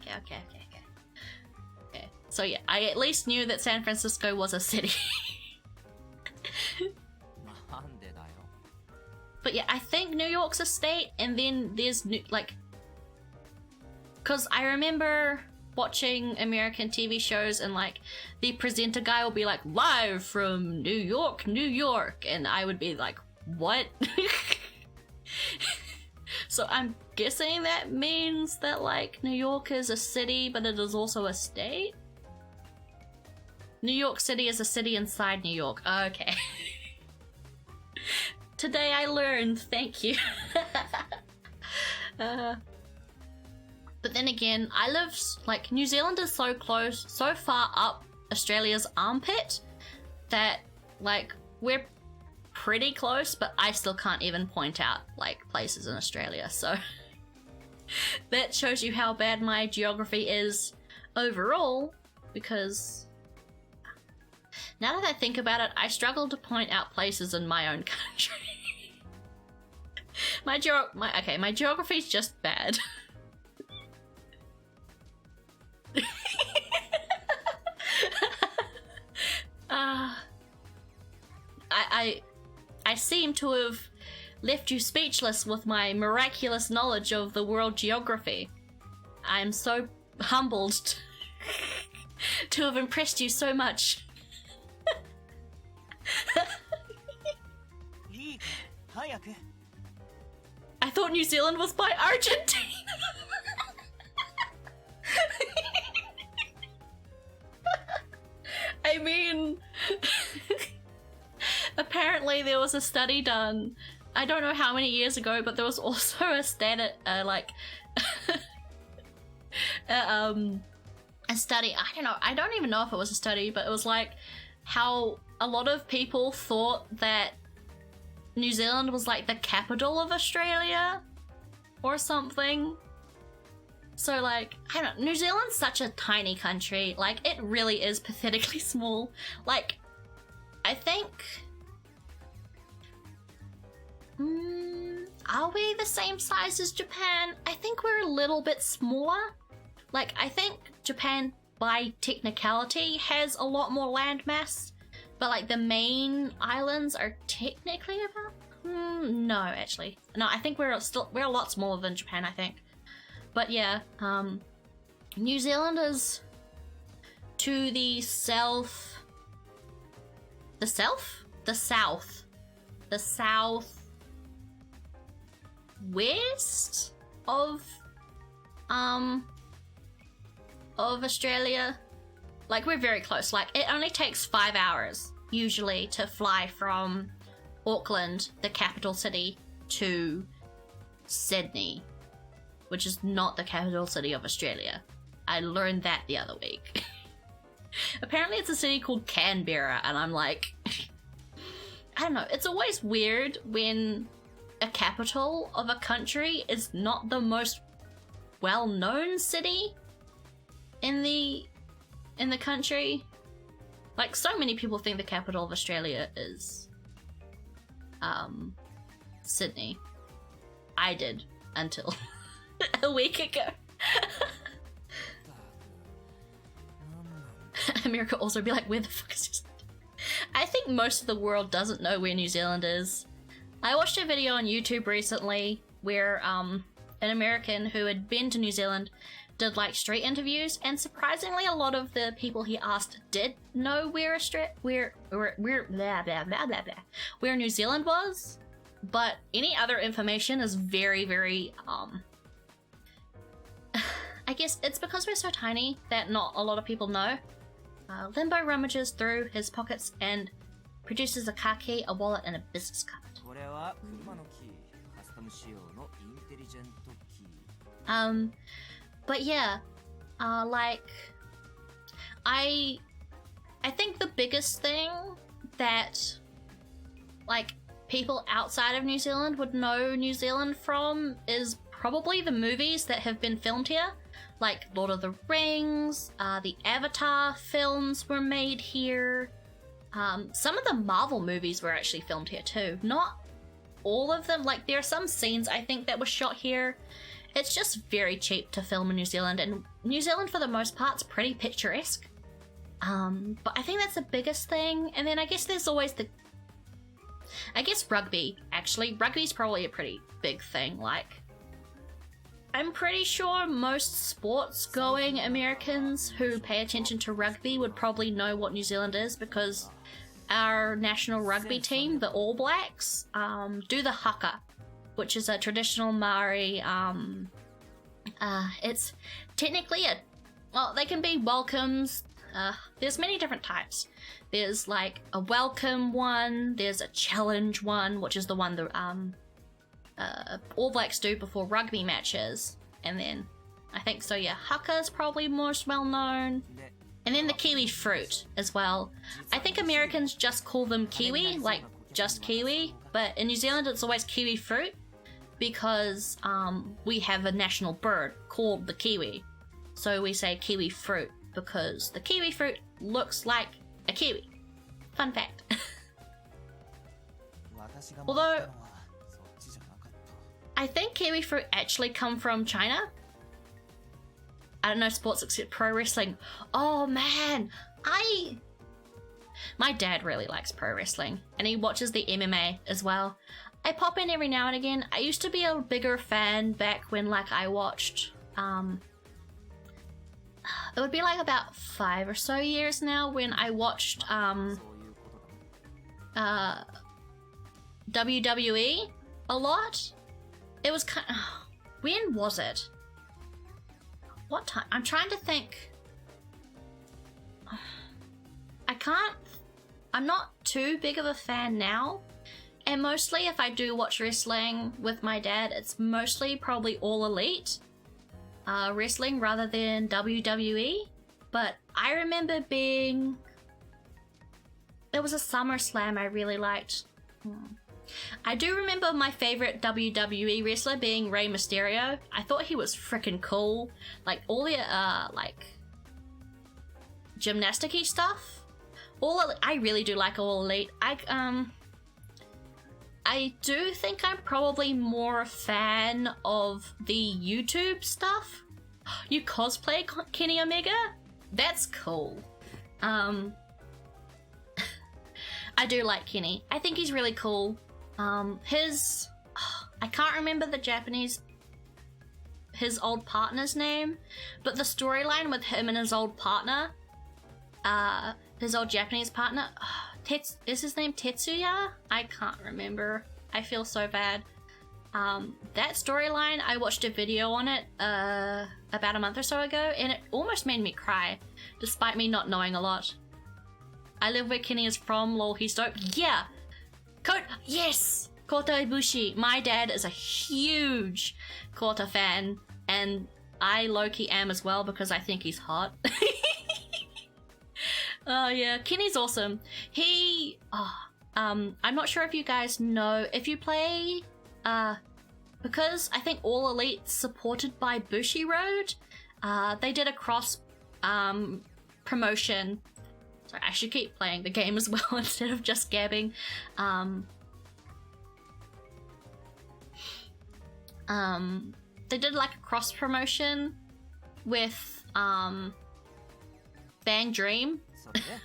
So yeah, I at least knew that San Francisco was a city. But yeah, I think New York's a state, and then there's because I remember watching American TV shows and like the presenter guy will be like, live from New York, and I would be like, what? So I'm guessing that means that like New York is a city, but it is also a state? New York City is a city inside New York. Okay. Today I learned, thank you. But then again, I live, like, New Zealand is so close, so far up Australia's armpit that, like, we're pretty close, but I still can't even point out, like, places in Australia, so that shows you how bad my geography is overall, because now that I think about it, I struggle to point out places in my own country. My geography's just bad. I seem to have left you speechless with my miraculous knowledge of the world geography. I'm so humbled to have impressed you so much. I thought New Zealand was by Argentina. I mean, apparently there was a study done, I don't know how many years ago, but there was also a study, a study, I don't even know if it was a study, but it was like how a lot of people thought that New Zealand was like the capital of Australia or something. So like, I don't know, New Zealand's such a tiny country, like it really is pathetically small. Like, I think, are we the same size as Japan? I think we're a little bit smaller. Like, I think Japan, by technicality, has a lot more landmass, but like the main islands are technically about, no, actually. No, I think we're a lot smaller than Japan, I think. But yeah, New Zealand is to the south west of Australia. Like, we're very close. Like, it only takes 5 hours usually to fly from Auckland, the capital city, to Sydney, which is not the capital city of Australia. I learned that the other week. Apparently it's a city called Canberra, and I'm like, I don't know, it's always weird when a capital of a country is not the most well-known city in the country. Like, so many people think the capital of Australia is Sydney. I did until a week ago. America also be like, where the fuck is New Zealand? I think most of the world doesn't know where New Zealand is. I watched a video on YouTube recently where an American who had been to New Zealand did like street interviews, and surprisingly a lot of the people he asked did know where New Zealand was, but any other information is very, very I guess it's because we're so tiny that not a lot of people know. Limbo rummages through his pockets and produces a car key, a wallet, and a business card. これは車のキー、カスタム仕様のインテリジェントキー。But yeah, like, I think the biggest thing that, like, people outside of New Zealand would know New Zealand from is probably the movies that have been filmed here. Like Lord of the Rings, the Avatar films were made here. Some of the Marvel movies were actually filmed here too. Not all of them. Like, there are some scenes I think that were shot here. It's just very cheap to film in New Zealand, and New Zealand for the most part is pretty picturesque. But I think that's the biggest thing. And then I guess there's always rugby, actually. Rugby's probably a pretty big thing. Like, I'm pretty sure most sports-going Americans who pay attention to rugby would probably know what New Zealand is, because our national rugby team, the All Blacks, do the haka, which is a traditional Maori, it's technically they can be welcomes. There's many different types. There's like a welcome one, there's a challenge one, which is the one that All Blacks do before rugby matches, and then I think so, yeah, haka is probably most well known, and then the kiwi fruit as well. I think Americans just call them kiwi, like just kiwi, but in New Zealand it's always kiwi fruit, because we have a national bird called the kiwi, so we say kiwi fruit because the kiwi fruit looks like a kiwi. Fun fact. Although I think kiwi fruit actually come from China. I don't know sports except pro wrestling. Oh man, my dad really likes pro wrestling, and he watches the MMA as well. I pop in every now and again. I used to be a bigger fan back when, like, I watched, it would be like about 5 or so years now when I watched, WWE a lot. It was kind of, when was it? What time? I'm trying to think. I'm not too big of a fan now. And mostly if I do watch wrestling with my dad, it's mostly probably All Elite wrestling rather than WWE. But I remember there was a SummerSlam I really liked. I do remember my favorite WWE wrestler being Rey Mysterio. I thought he was freaking cool. Like, all the, like, gymnastic-y stuff. I really do like All Elite. I do think I'm probably more a fan of the YouTube stuff. You cosplay Kenny Omega? That's cool. I do like Kenny. I think he's really cool. I can't remember his old partner's name, but the storyline with him and his old partner, his old Japanese partner, is his name Tetsuya? I can't remember. I feel so bad. That storyline, I watched a video on it about a month or so ago, and it almost made me cry, despite me not knowing a lot. I live where Kenny is from, lol, he's dope. Yeah! Yes! Kota Ibushi. My dad is a huge Kota fan, and I low-key am as well because I think he's hot. Oh yeah, Kenny's awesome. I'm not sure if you guys know, if you play, because I think All Elite's supported by Bushiroad, they did a cross promotion. Sorry, I should keep playing the game as well instead of just gabbing. They did like a cross promotion with Bang Dream,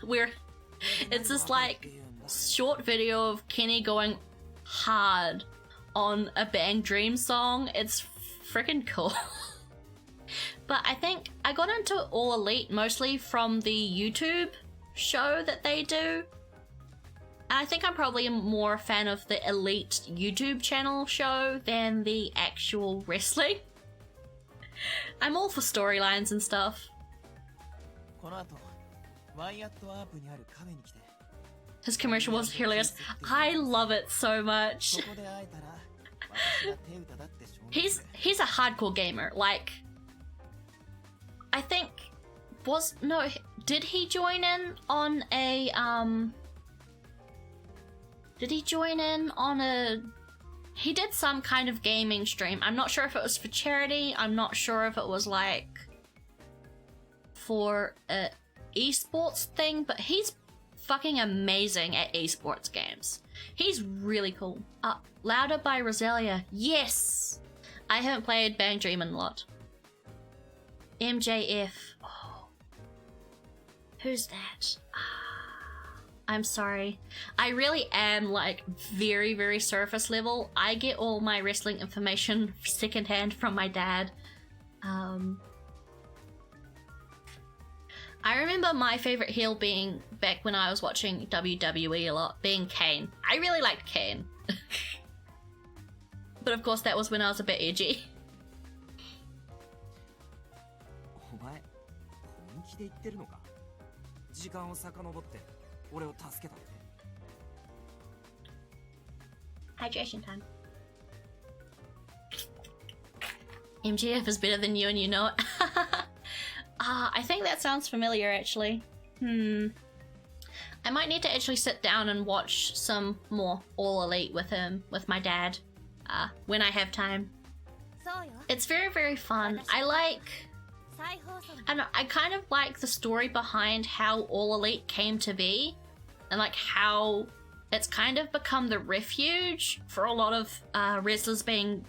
where it's this like short video of Kenny going hard on a Bang Dream song. It's freaking cool. But I think I got into All Elite mostly from the YouTube show that they do. And I think I'm probably more a fan of the Elite YouTube channel show than the actual wrestling. I'm all for storylines and stuff. ワイアットアープにあるカフェに来て His commercial was hilarious. I love it so much. そこで会えたら私が手歌だって証明する He's a hardcore gamer. Like, I think did he join in on a he did some kind of gaming stream. I'm not sure if it was for charity. I'm not sure if it was like for a esports thing, but he's fucking amazing at esports games. He's really cool. Louder by Rosalia. Yes! I haven't played Bang Dreamin' a lot. MJF. Oh. Who's that? I'm sorry. I really am like very, very surface level. I get all my wrestling information secondhand from my dad. I remember my favorite heel being, back when I was watching WWE a lot, being Kane. I really liked Kane. But of course that was when I was a bit edgy. お前本気で言ってるのか？時間を遡って俺を助けたって。 Hydration time. MJF is better than you and you know it. I think that sounds familiar actually. I might need to actually sit down and watch some more All Elite with him, with my dad, when I have time. It's very, very fun. I kind of like the story behind how All Elite came to be, and like how it's kind of become the refuge for a lot of wrestlers being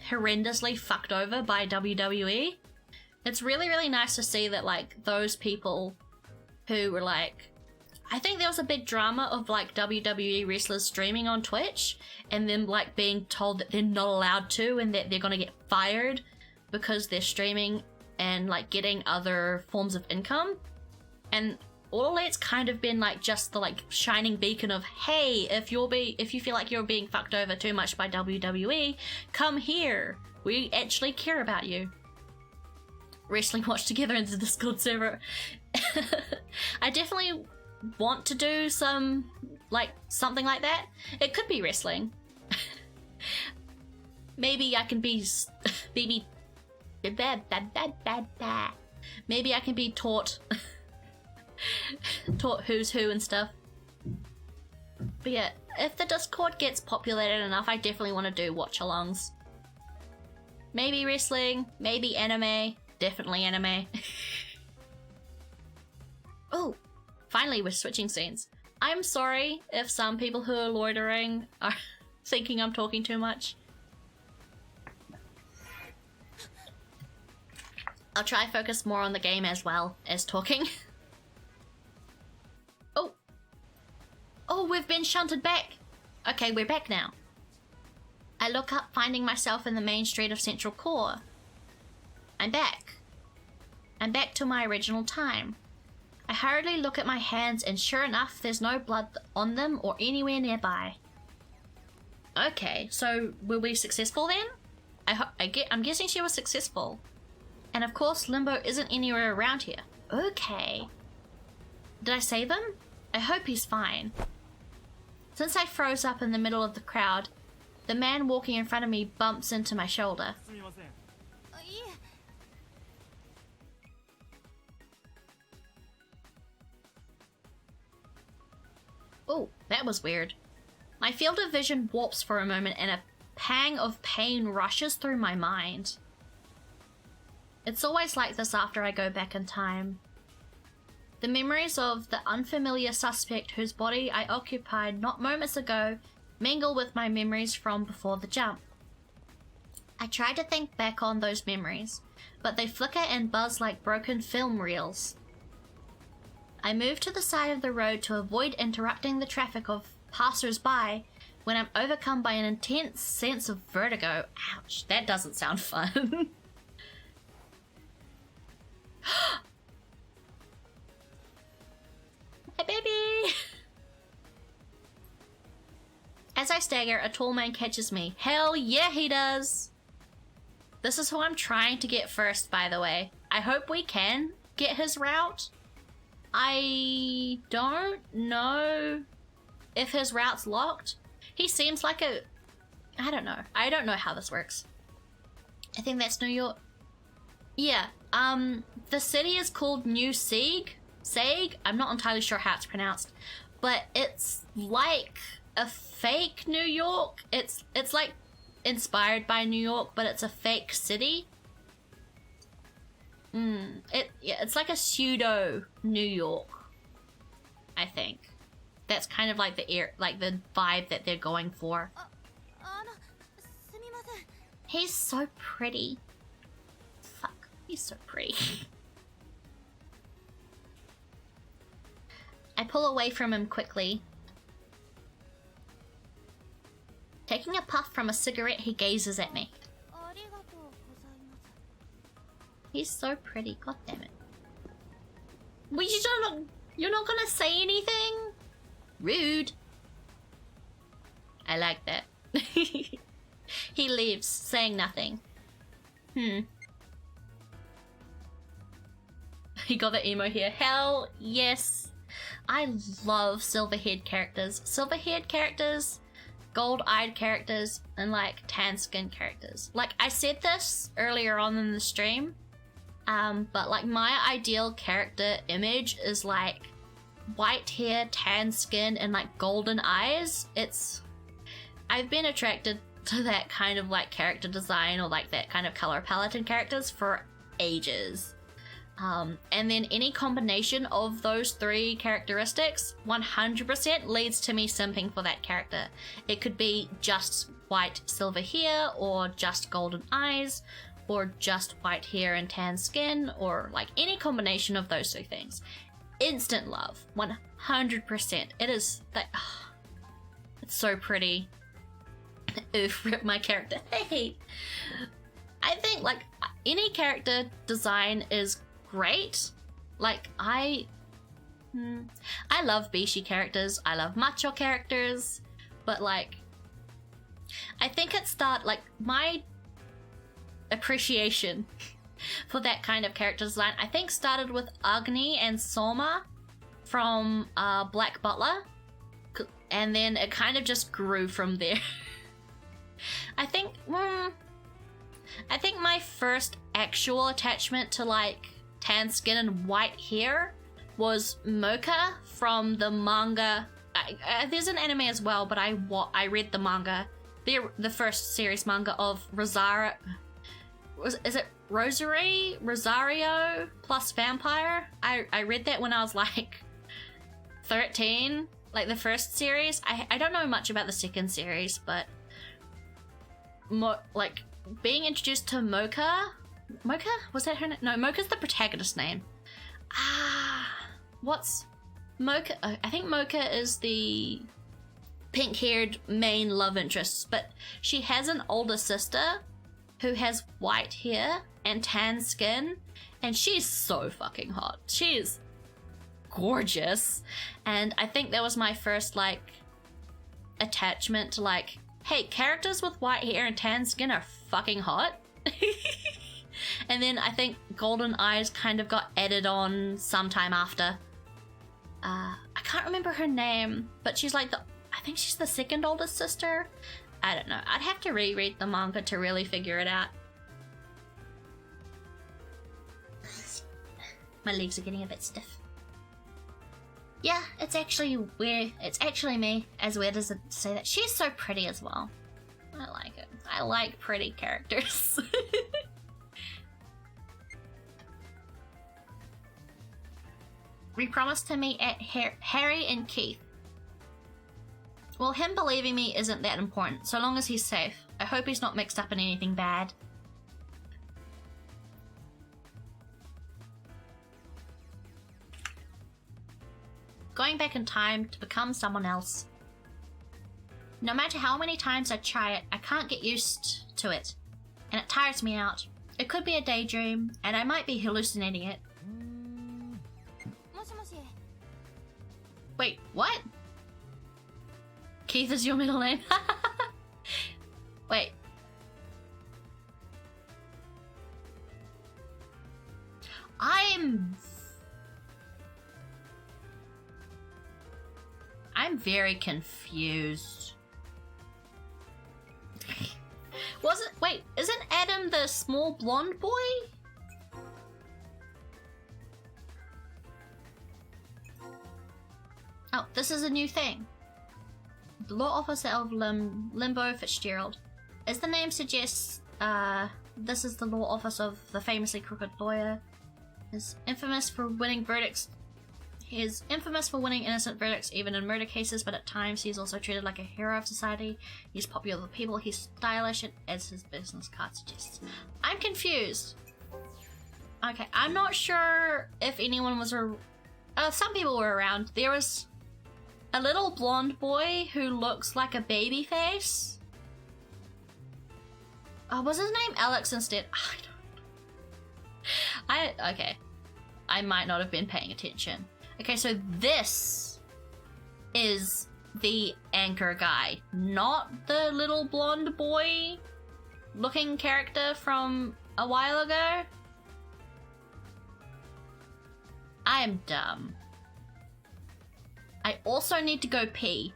horrendously fucked over by WWE. It's really, really nice to see that like those people who were like, I think there was a big drama of like WWE wrestlers streaming on Twitch and them like being told that they're not allowed to and that they're gonna get fired because they're streaming and like getting other forms of income. And all it's kind of been like just the like shining beacon of, hey, if you feel like you're being fucked over too much by WWE, come here. We actually care about you. Wrestling Watch together in the Discord server. I definitely want to do something like that. It could be wrestling. Maybe I can be maybe I can be taught who's who and stuff. But yeah, if the Discord gets populated enough, I definitely want to do watch-alongs. Maybe wrestling, maybe anime. Definitely anime. Oh, finally we're switching scenes. I'm sorry if some people who are loitering are thinking I'm talking too much. I'll try to focus more on the game as well as talking. Oh, we've been shunted back. Okay, we're back now. I look up, finding myself in the main street of Central Core. I'm back. I'm back to my original time. I hurriedly look at my hands and sure enough, there's no blood on them or anywhere nearby. Okay, so were we successful then? I'm guessing she was successful. And of course, Limbo isn't anywhere around here. Okay. Did I save him? I hope he's fine. Since I froze up in the middle of the crowd, the man walking in front of me bumps into my shoulder. Oh, that was weird. My field of vision warps for a moment and a pang of pain rushes through my mind. It's always like this after I go back in time. The memories of the unfamiliar suspect whose body I occupied not moments ago mingle with my memories from before the jump. I try to think back on those memories, but they flicker and buzz like broken film reels. I move to the side of the road to avoid interrupting the traffic of passers-by when I'm overcome by an intense sense of vertigo. Ouch, that doesn't sound fun. My baby! As I stagger, a tall man catches me. Hell yeah, he does! This is who I'm trying to get first, by the way. I hope we can get his route. I don't know if his route's locked. He seems like a... I don't know. I don't know how this works. I think that's New York. Yeah, the city is called New Sieg. I'm not entirely sure how it's pronounced. But it's like a fake New York. It's like inspired by New York, but it's a fake city. It's like a pseudo New York, I think. That's kind of like the vibe that they're going for. He's so pretty. Fuck, he's so pretty. I pull away from him quickly. Taking a puff from a cigarette, he gazes at me. He's so pretty, god damn it. Well, you're not gonna say anything? Rude. I like that. He leaves, saying nothing. He got the emo here. Hell yes. I love silver-haired characters. Silver-haired characters, gold-eyed characters, and like tan-skinned characters. Like I said this earlier on in the stream, but like my ideal character image is like white hair, tan skin, and like golden eyes. I've been attracted to that kind of like character design or like that kind of color palette in characters for ages. And then any combination of those three characteristics 100% leads to me simping for that character. It could be just white silver hair, or just golden eyes, or just white hair and tan skin, or like any combination of those two things. Instant love, 100%. It is that. It's so pretty. Oof, rip my character. Hey, I think like any character design is great. Like I love bishi characters, I love macho characters, but like I think like my appreciation for that kind of character design I think started with Agni and Soma from Black Butler, and then it kind of just grew from there. I think my first actual attachment to like tan skin and white hair was Mocha from the manga. There's an anime as well, but I read the manga, the first series manga of Rosario. Is it Rosario plus Vampire? I read that when I was like 13, like the first series. I don't know much about the second series, but like being introduced to Mocha, was that her name? No, Mocha's the protagonist name. What's Mocha? I think Mocha is the pink-haired main love interest, but she has an older sister who has white hair and tan skin, and she's so fucking hot. She is gorgeous, and I think that was my first like attachment to like, hey, characters with white hair and tan skin are fucking hot. And then I think Golden Eyes kind of got added on sometime after. I can't remember her name, but she's like I think she's the second oldest sister. I don't know. I'd have to reread the manga to really figure it out. My legs are getting a bit stiff. Yeah, it's actually weird. It's actually me, as weird as it to say that. She's so pretty as well. I like it. I like pretty characters. We promised to meet at Harry and Keith. Well, him believing me isn't that important, so long as he's safe. I hope he's not mixed up in anything bad. Going back in time to become someone else. No matter how many times I try it, I can't get used to it, and it tires me out. It could be a daydream, and I might be hallucinating it. Wait, what? Keith is your middle name? Wait. very confused. Wait, isn't Adam the small blonde boy? Oh, this is a new thing. The Law Officer of Limbo Fitzgerald. As the name suggests, this is the law office of the famously crooked lawyer. He's infamous for winning innocent verdicts even in murder cases, but at times he's also treated like a hero of society. He's popular with people, he's stylish, and as his business card suggests. I'm confused. Okay, I'm not sure if anyone was some people were around. There was a little blonde boy who looks like a baby face. Oh, was his name Alex instead? Okay. I might not have been paying attention. Okay, so this is the anchor guy, not the little blonde boy looking character from a while ago. I am dumb. I also need to go pee.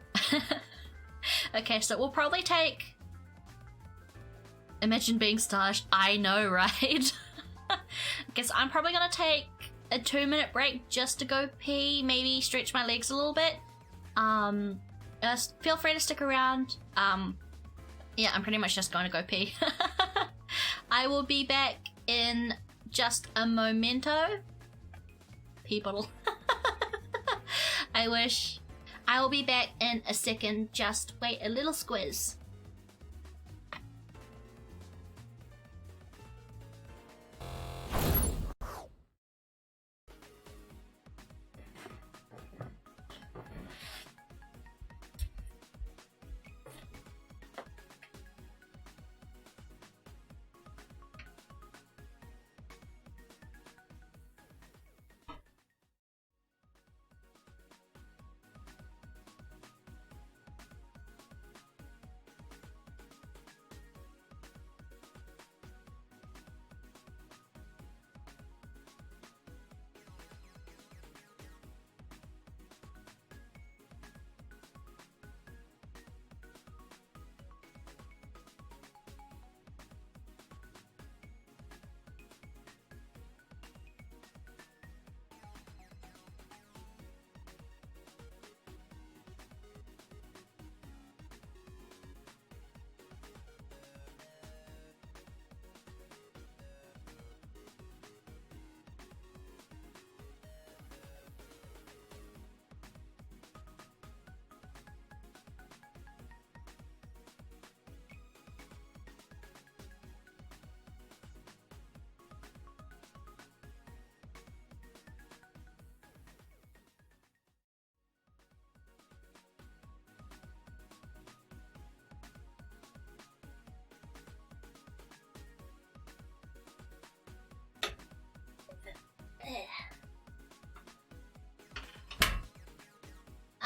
Okay, so we'll probably take... Imagine being stylish. I know, right? Guess I'm probably gonna take a 2-minute break just to go pee, maybe stretch my legs a little bit. Feel free to stick around. Yeah, I'm pretty much just going to go pee. I will be back in just a momento. People. I wish. I will be back in a second. Just wait a little squiz.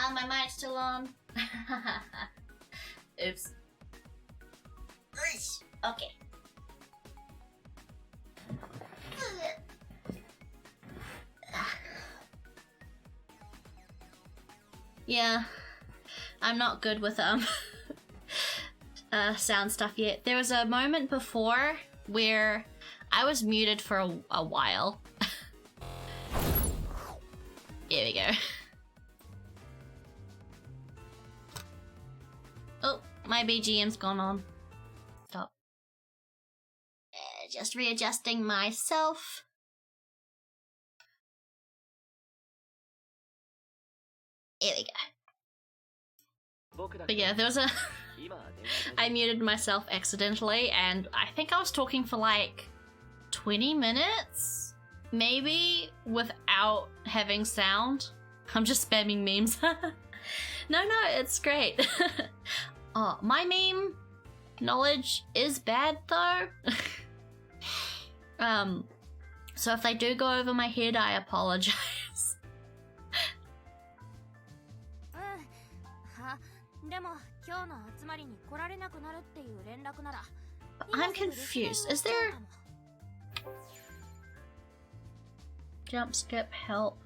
Oh, my mic's still on. Oops. Okay. Yeah, I'm not good with sound stuff yet. There was a moment before where I was muted for a while. Here we go. Oh, my BGM's gone on. Stop. Just readjusting myself. Here we go. But yeah, there was a... I muted myself accidentally, and I think I was talking for like 20 minutes? Maybe, without having sound. I'm just spamming memes. No, it's great. Oh, my meme knowledge is bad though. So if they do go over my head, I apologize. I'm confused. Is there... Jump, skip, help.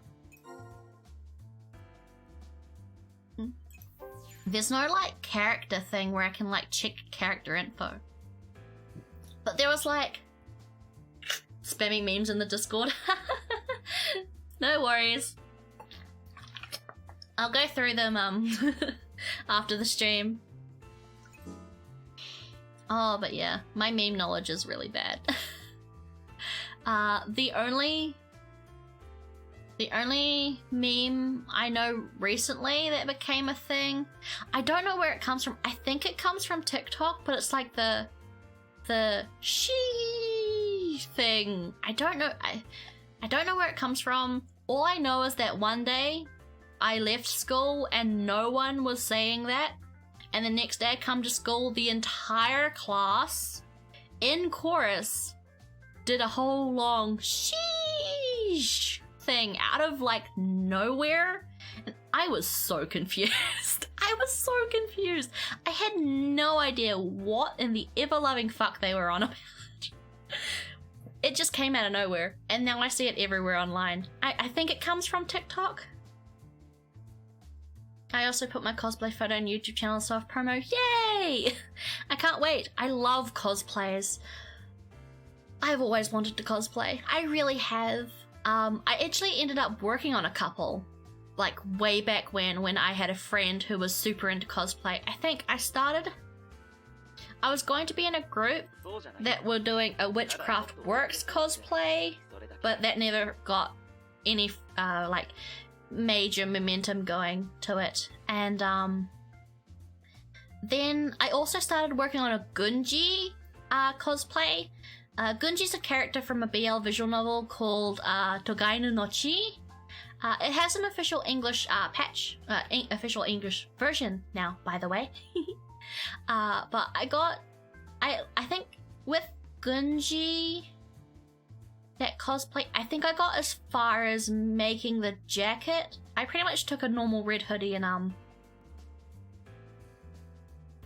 There's no like character thing where I can like check character info. But there was like spamming memes in the Discord. No worries. I'll go through them after the stream. Oh, but yeah, my meme knowledge is really bad. The only meme I know recently that became a thing, I don't know where it comes from. I think it comes from TikTok, but it's like the she thing. I don't know. I don't know where it comes from. All I know is that one day I left school and no one was saying that. And the next day I come to school, the entire class in chorus did a whole long sheesh thing out of like nowhere. And I was so confused. I was so confused. I had no idea what in the ever-loving fuck they were on about. It just came out of nowhere, and now I see it everywhere online. I think it comes from TikTok. I also put my cosplay photo on YouTube channel self promo. Yay! I can't wait. I love cosplays. I've always wanted to cosplay. I really have. I actually ended up working on a couple, like way back when I had a friend who was super into cosplay. I think I was going to be in a group that were doing a Witchcraft Works cosplay, but that never got any like major momentum going to it. And then I also started working on a Gunji cosplay. Gunji's a character from a BL visual novel called Togai no Nochi. It has an official English patch, official English version now, by the way. But I think with Gunji, that cosplay, I think I got as far as making the jacket. I pretty much took a normal red hoodie and I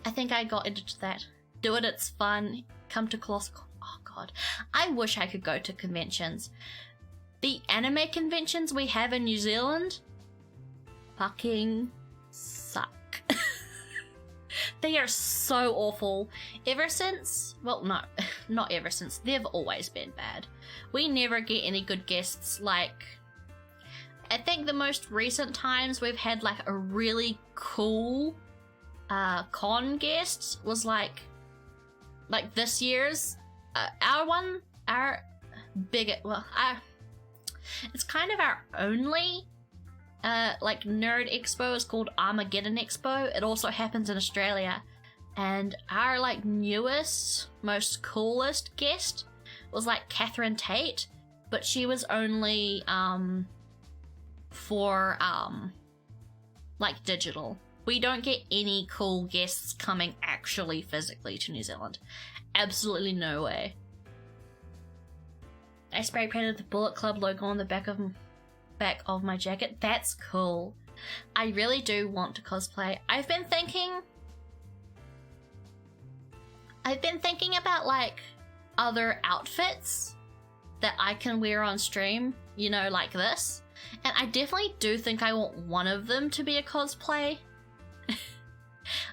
think I got into that. Do it, it's fun. Come to class. Oh god, I wish I could go to conventions. The anime conventions we have in New Zealand fucking suck. They are so awful. Ever since, well, no, not ever since, they've always been bad. We never get any good guests. Like, I think the most recent times we've had like a really cool con guest was like this year's our bigot, well, it's kind of our only like nerd expo is called Armageddon Expo. It also happens in Australia, and our like newest, most coolest guest was like Catherine Tate, but she was only for like digital. We don't get any cool guests coming actually physically to New Zealand. Absolutely no way. I spray painted the Bullet Club logo on the back of my jacket. That's cool. I really do want to cosplay. I've been thinking about like other outfits that I can wear on stream, you know, like this. And I definitely do think I want one of them to be a cosplay.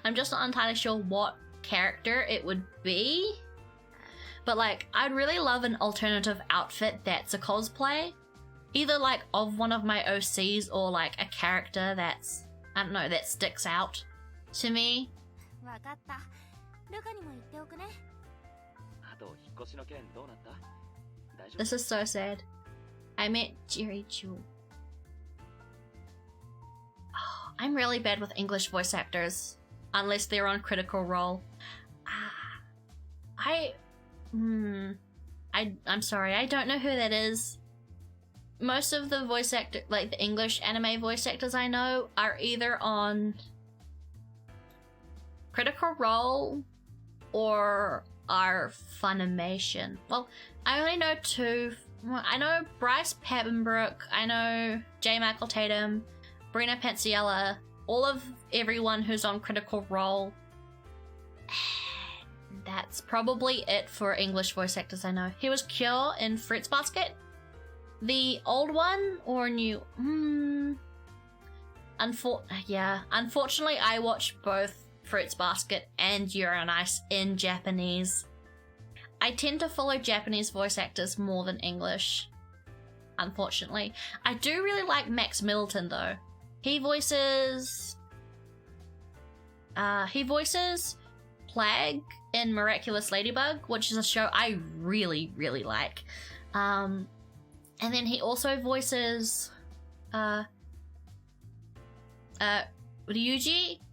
I'm just not entirely sure what character it would be. But like, I'd really love an alternative outfit that's a cosplay. Either like of one of my OCs or like a character that's, I don't know, that sticks out to me. This is so sad. I met Jerry Jewel. Oh, I'm really bad with English voice actors, unless they're on Critical Role. I'm sorry, I don't know who that is. Most of the voice actor, like the English anime voice actors I know, are either on Critical Role or are Funimation. Well, I only know two. I know Bryce Papenbrook, I know J. Michael Tatum, Brina Panziella, everyone who's on Critical Role. That's probably it for English voice actors I know. He was Cure in Fruits Basket. The old one or new? Unfortunately, I watch both Fruits Basket and Yuri on Ice in Japanese. I tend to follow Japanese voice actors more than English, unfortunately. I do really like Max Middleton though. He voices Plague in Miraculous Ladybug, which is a show I really, really like. And then he also voices Ryuji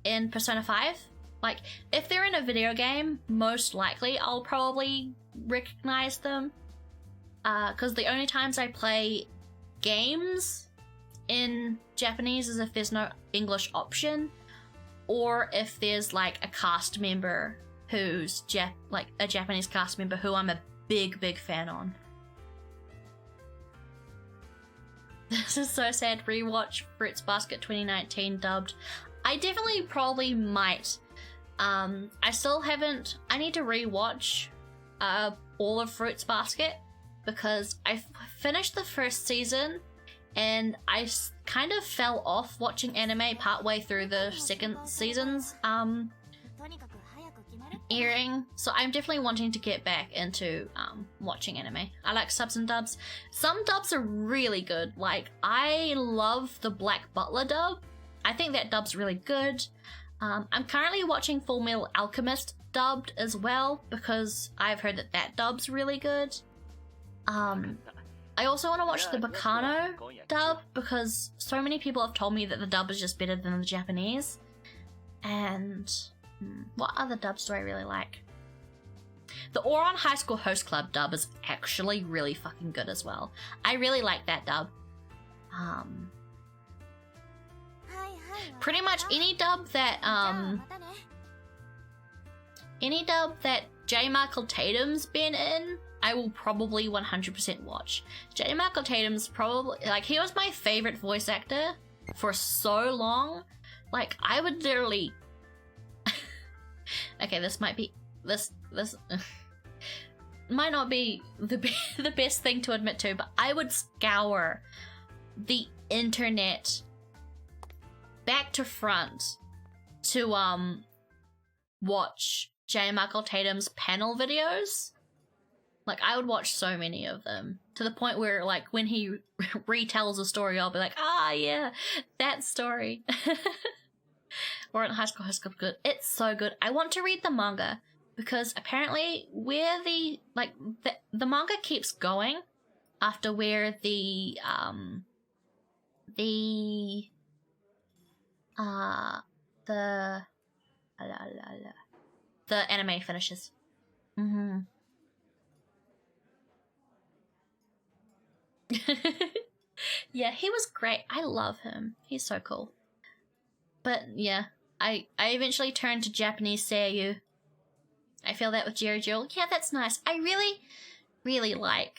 in Persona 5. Like, if they're in a video game, most likely I'll probably recognize them. Because the only times I play games in Japanese is if there's no English option, or if there's like a cast member who's a Japanese cast member who I'm a big fan on. This is so sad. Rewatch Fruits Basket 2019 dubbed. I definitely probably might. I still haven't. I need to rewatch all of Fruits Basket because I finished the first season and I kind of fell off watching anime partway through the second season's airing, so I'm definitely wanting to get back into watching anime. I like subs and dubs. Some dubs are really good. Like, I love the Black Butler dub. I think that dub's really good. I'm currently watching Full Metal Alchemist dubbed as well because I've heard that dub's really good. I also want to watch the Bacano dub because so many people have told me that the dub is just better than the Japanese. And what other dubs do I really like? The Ouran High School Host Club dub is actually really fucking good as well. I really like that dub. Pretty much any dub that J. Michael Tatum's been in, I will probably 100% watch. J. Michael Tatum's probably, like, he was my favorite voice actor for so long. Like, I would literally... Okay, this might be... This might not be the best thing to admit to, but I would scour the internet back to front to watch J. Michael Tatum's panel videos. Like, I would watch so many of them to the point where, like, when he retells a story, I'll be like, ah, yeah, that story. Or in High School Host Club, good. It's so good. I want to read the manga because apparently where the manga keeps going after where the anime finishes. Yeah, he was great. I love him. He's so cool. But yeah, I eventually turned to Japanese seiyuu. I feel that with Jerry Jewel. Yeah, that's nice. I really, really like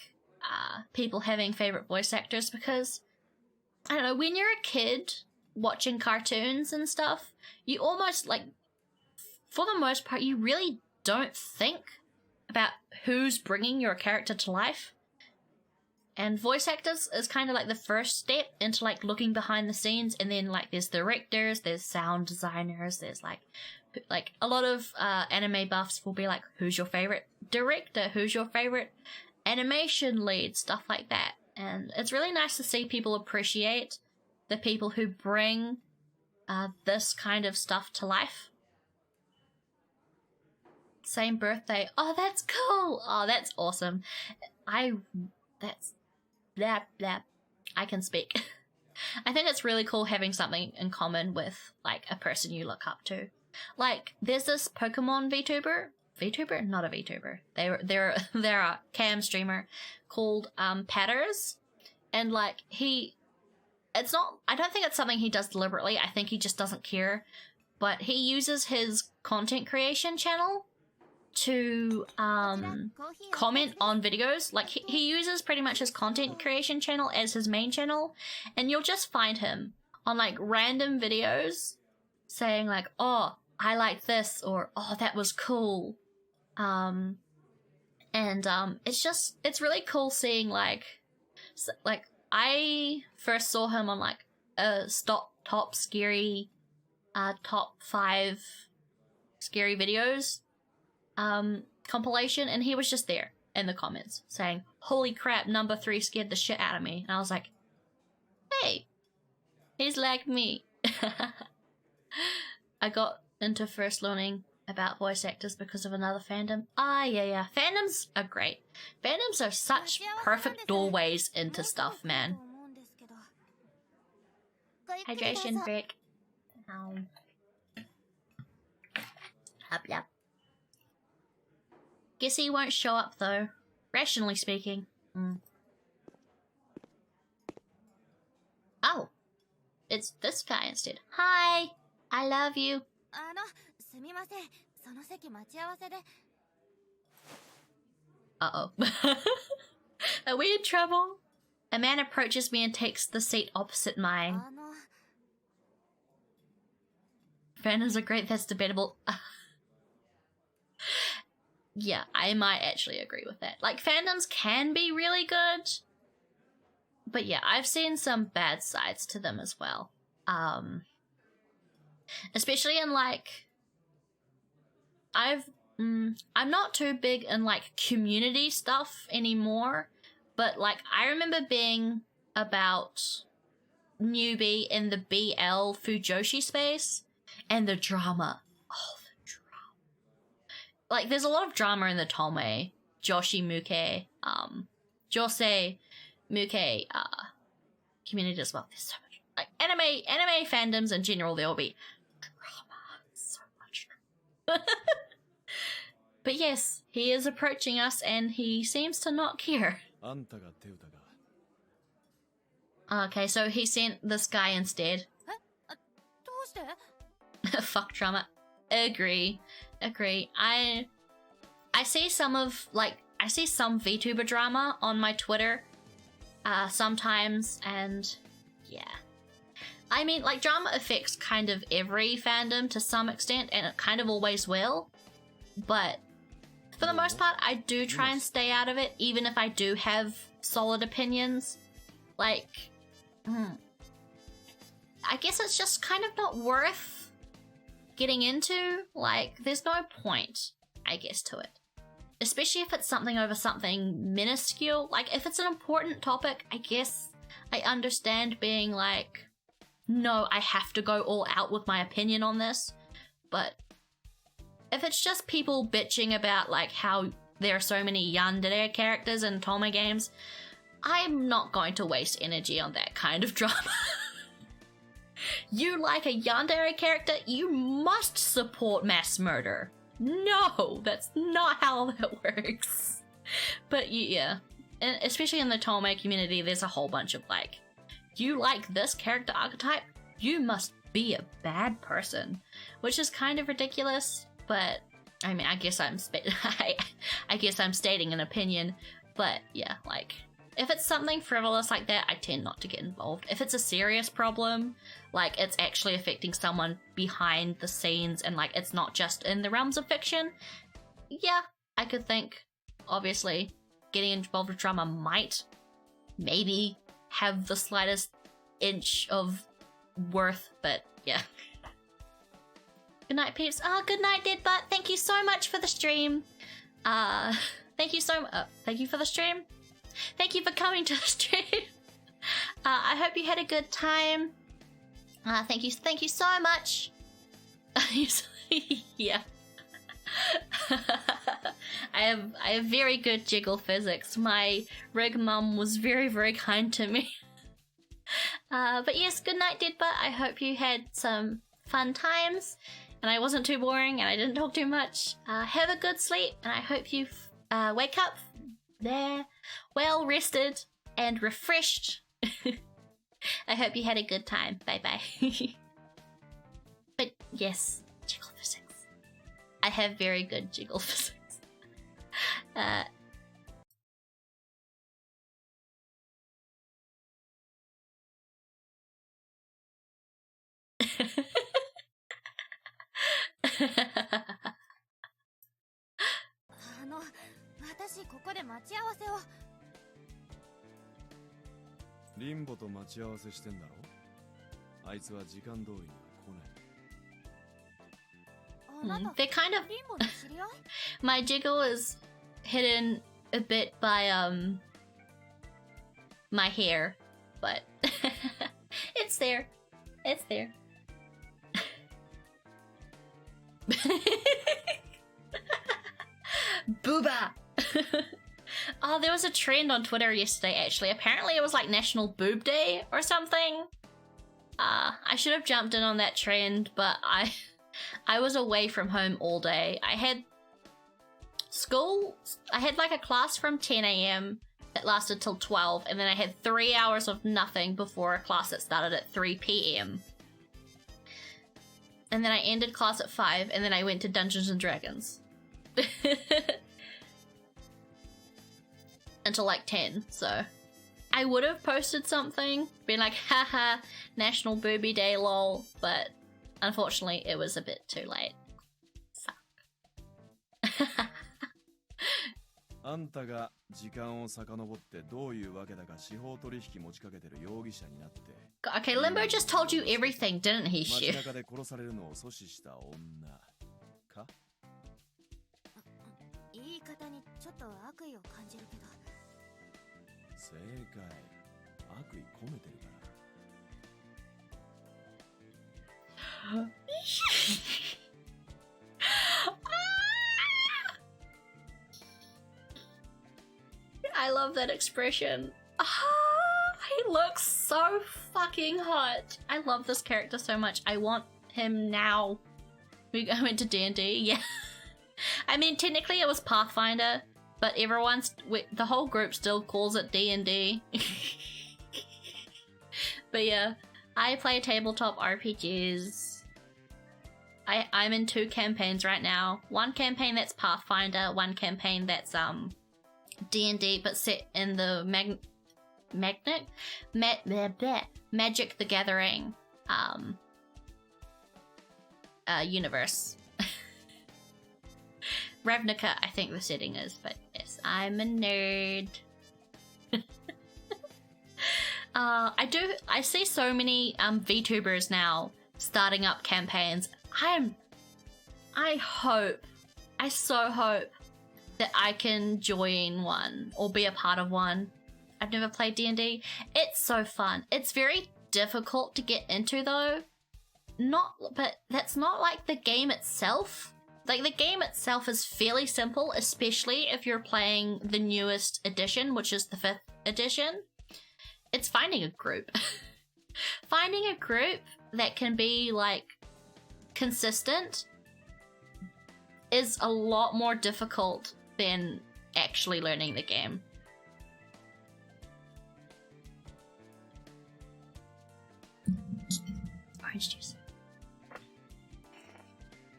people having favorite voice actors because, I don't know, when you're a kid watching cartoons and stuff, you almost, like, for the most part, you really don't think about who's bringing your character to life. And voice actors is kind of like the first step into, like, looking behind the scenes, and then, like, there's directors, there's sound designers, there's, like a lot of anime buffs will be like, who's your favorite director, who's your favorite animation lead, stuff like that. And it's really nice to see people appreciate the people who bring this kind of stuff to life. Same birthday. Oh, that's cool. Oh, that's awesome. I can speak. I think it's really cool having something in common with, like, a person you look up to. Like, there's this Pokemon VTuber? Not a VTuber. They're a cam streamer called Patters. And, like, I don't think it's something he does deliberately. I think he just doesn't care. But he uses his content creation channel to comment on videos. Like, he uses pretty much his content creation channel as his main channel, and you'll just find him on, like, random videos saying, like, oh, I like this, or oh, that was cool. It's really cool seeing, like I first saw him on, like, a stop top scary, top 5 scary videos compilation, and he was just there in the comments saying, "Holy crap, number 3 scared the shit out of me." And I was like, hey, he's like me. I got into first learning about voice actors because of another fandom. Yeah. Fandoms are great. Fandoms are such perfect doorways into stuff, man. Hydration break. Yep. Guess he won't show up though, rationally speaking. Oh, it's this guy instead. Hi, I love you. すみません。その席待ち合わせで。 Uh-oh. Are we in trouble? A man approaches me and takes the seat opposite mine. Fandoms are great, that's debatable. Yeah, I might actually agree with that. Like, fandoms can be really good, but yeah, I've seen some bad sides to them as well. Especially in, like, I'm not too big in, like, community stuff anymore, but, like, I remember being about newbie in the BL Fujoshi space, and the drama. Oh, the drama. Like, there's a lot of drama in the Tome, Joshi Muke, Josei Muke, community as well. There's so much. Like, anime fandoms in general, there will be drama. So much drama. But yes, he is approaching us and he seems to not care. Okay, so he sent this guy instead. Fuck drama. Agree. I see some of, like, I see some VTuber drama on my Twitter sometimes, and yeah. I mean, like, drama affects kind of every fandom to some extent, and it kind of always will. But for the most part, I do try and stay out of it, even if I do have solid opinions. Like, I guess it's just kind of not worth getting into. Like, there's no point, I guess, to it. Especially if it's something over something minuscule. Like, if it's an important topic, I guess I understand being like, no, I have to go all out with my opinion on this. But if it's just people bitching about, like, how there are so many yandere characters in Tome games, I'm not going to waste energy on that kind of drama. You like a yandere character, you must support mass murder. No, that's not how that works. But yeah, and especially in the Tome community, there's a whole bunch of, like, you like this character archetype, you must be a bad person, which is kind of ridiculous. But I mean, I guess I'm I guess I'm stating an opinion. But yeah, like, if it's something frivolous like that, I tend not to get involved. If it's a serious problem, like it's actually affecting someone behind the scenes and, like, it's not just in the realms of fiction, yeah, I could think, obviously, getting involved with drama might maybe have the slightest inch of worth, but yeah. Good night, peeps. Good night, Deadbutt. Thank you so much for the stream. Thank you for the stream. Thank you for coming to the stream. I hope you had a good time. Thank you so much. Yeah. I have very good jiggle physics. My rig mum was very, very kind to me. But yes, good night, Deadbutt. I hope you had some fun times, and I wasn't too boring, and I didn't talk too much. Have a good sleep, and I hope you wake up there well rested and refreshed. I hope you had a good time. Bye bye. But yes, jiggle physics. I have very good jiggle physics.リンボと待ち合わせしてんだろ？あいつは時間通りには来ない。They're kind of リンボの知り合い？ my jiggle is hidden a bit by my hair, but it's there. It's there. Booba. Oh, there was a trend on Twitter yesterday actually. Apparently it was like National Boob Day or something. I should have jumped in on that trend, but I was away from home all day. I had school, I had like a class from 10 a.m. that lasted till 12, and then I had 3 hours of nothing before a class that started at 3 p.m. And then I ended class at 5, and then I went to Dungeons and Dragons. Until like 10, so I would have posted something, been like, haha, National Booby Day lol, but unfortunately it was a bit too late. Fuck. あんたが時間を遡ってどういうわけだか司法取引持ちかけてる容疑者になって。Okay, Limbo just told you everything, didn't he, Shu? 街中で殺されるのを阻止した女か？言い方にちょっと悪意を感じるけど。正解。悪意込めてるから。I love that expression. He looks so fucking hot. I love this character so much. I want him now. We went to D&D, yeah. I mean, technically it was Pathfinder, but the whole group still calls it D&D. But yeah, I play tabletop RPGs. I'm in 2 campaigns right now. One campaign that's Pathfinder, one campaign that's D&D, but set in the Magic the Gathering universe. Ravnica, I think the setting is, but yes, I'm a nerd. I see so many VTubers now starting up campaigns. I so hope that I can join one or be a part of one. I've never played D&D. It's so fun. It's very difficult to get into though. But that's not like the game itself. Like the game itself is fairly simple, especially if you're playing the newest edition, which is the 5th edition. It's finding a group. Finding a group that can be like consistent is a lot more difficult than actually learning the game. Orange juice.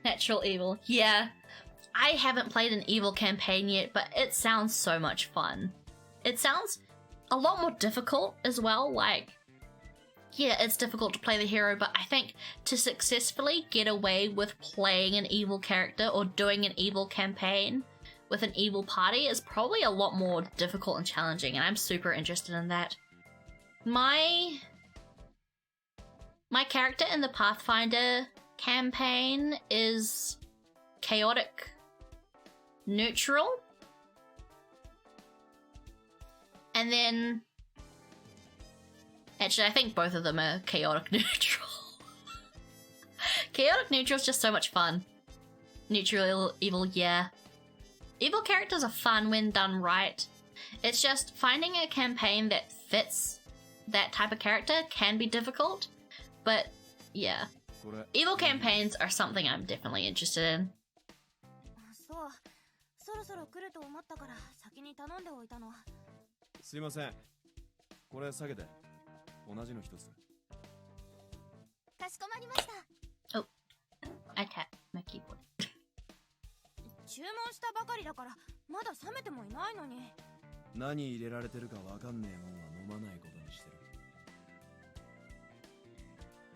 Natural evil. Yeah. I haven't played an evil campaign yet, but it sounds so much fun. It sounds a lot more difficult as well. Like, yeah, it's difficult to play the hero, but I think to successfully get away with playing an evil character or doing an evil campaign with an evil party is probably a lot more difficult and challenging, and I'm super interested in that. My character in the Pathfinder campaign is chaotic neutral, and then actually I think both of them are chaotic neutral. Chaotic neutral is just so much fun. Neutral evil, yeah. Evil characters are fun when done right. It's just finding a campaign that fits that type of character can be difficult, but yeah. Evil campaigns are something I'm definitely interested in. そう、そろそろ来ると思ったから先に頼んでおいたの。すいません。これ下げて。同じの一つ。かしこまりました。Oh, I tapped my keyboard. 注文したばかりだからまだ冷めてもいないのに。何入れられてるかわかんねえもんは飲まないことにしてる。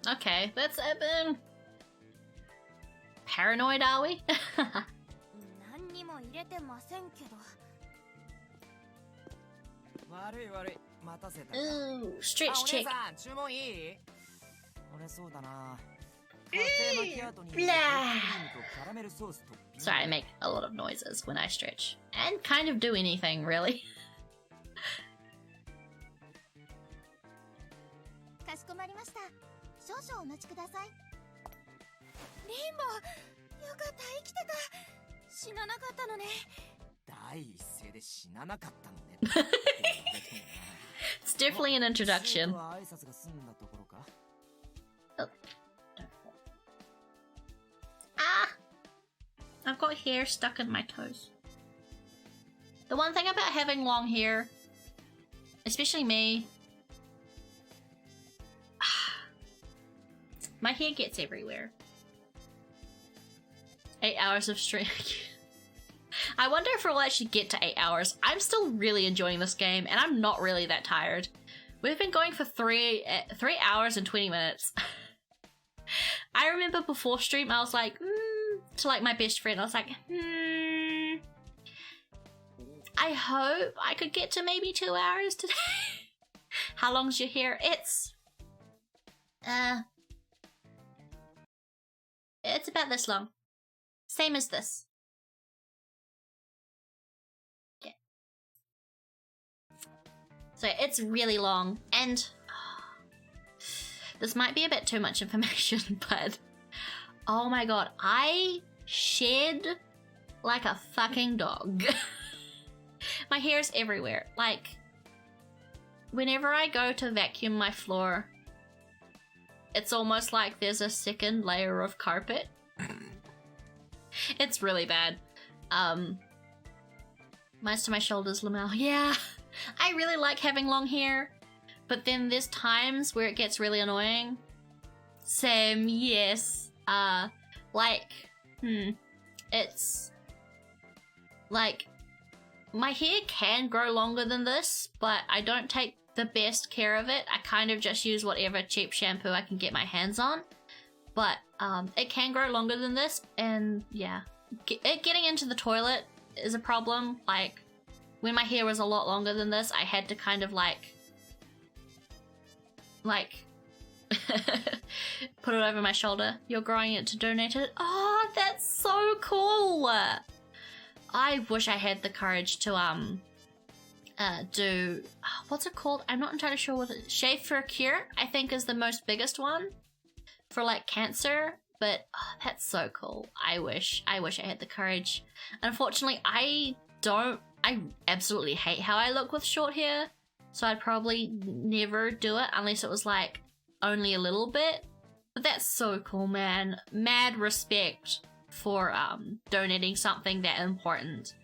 Okay, that's paranoid, are we? 何にも入れてませんけど。悪い待たせた。Ooh, stretch check. 注文いい？ Sorry, I make a lot of noises when I stretch. And kind of do anything, really. かしこまりました。少々お待ちください。リンボ、よかった生きてた。死ななかったのね。第一声で死ななかったのね。It's definitely an introduction. Ah! I've got hair stuck in my toes. The one thing about having long hair, especially me, my hair gets everywhere. 8 hours of stream. I wonder if we'll actually get to 8 hours. I'm still really enjoying this game, and I'm not really that tired. We've been going for 3 hours and 20 minutes. I remember before stream, I was like, to like my best friend, I was like, I hope I could get to maybe 2 hours today. How long's your hair? It's about this long. Same as this. Yeah. So it's really long, and this might be a bit too much information, but oh my god, I shed like a fucking dog. My hair is everywhere. Like, whenever I go to vacuum my floor, it's almost like there's a second layer of carpet. It's really bad. Mine's to my shoulders, Lamel. Yeah, I really like having long hair, but then there's times where it gets really annoying. Same, yes. It's like my hair can grow longer than this, but I don't take the best care of it. I kind of just use whatever cheap shampoo I can get my hands on. But it can grow longer than this, and yeah, getting into the toilet is a problem. Like, when my hair was a lot longer than this, I had to kind of like put it over my shoulder. You're growing it to donate it? Oh, that's so cool! I wish I had the courage to do what's it called? I'm not entirely sure what it is. Shave for a Cure, I think, is the most biggest one for like cancer, but that's so cool. I wish I had the courage. Unfortunately, I absolutely hate how I look with short hair, so I'd probably never do it unless it was like only a little bit. But that's so cool, man. Mad respect for donating something that important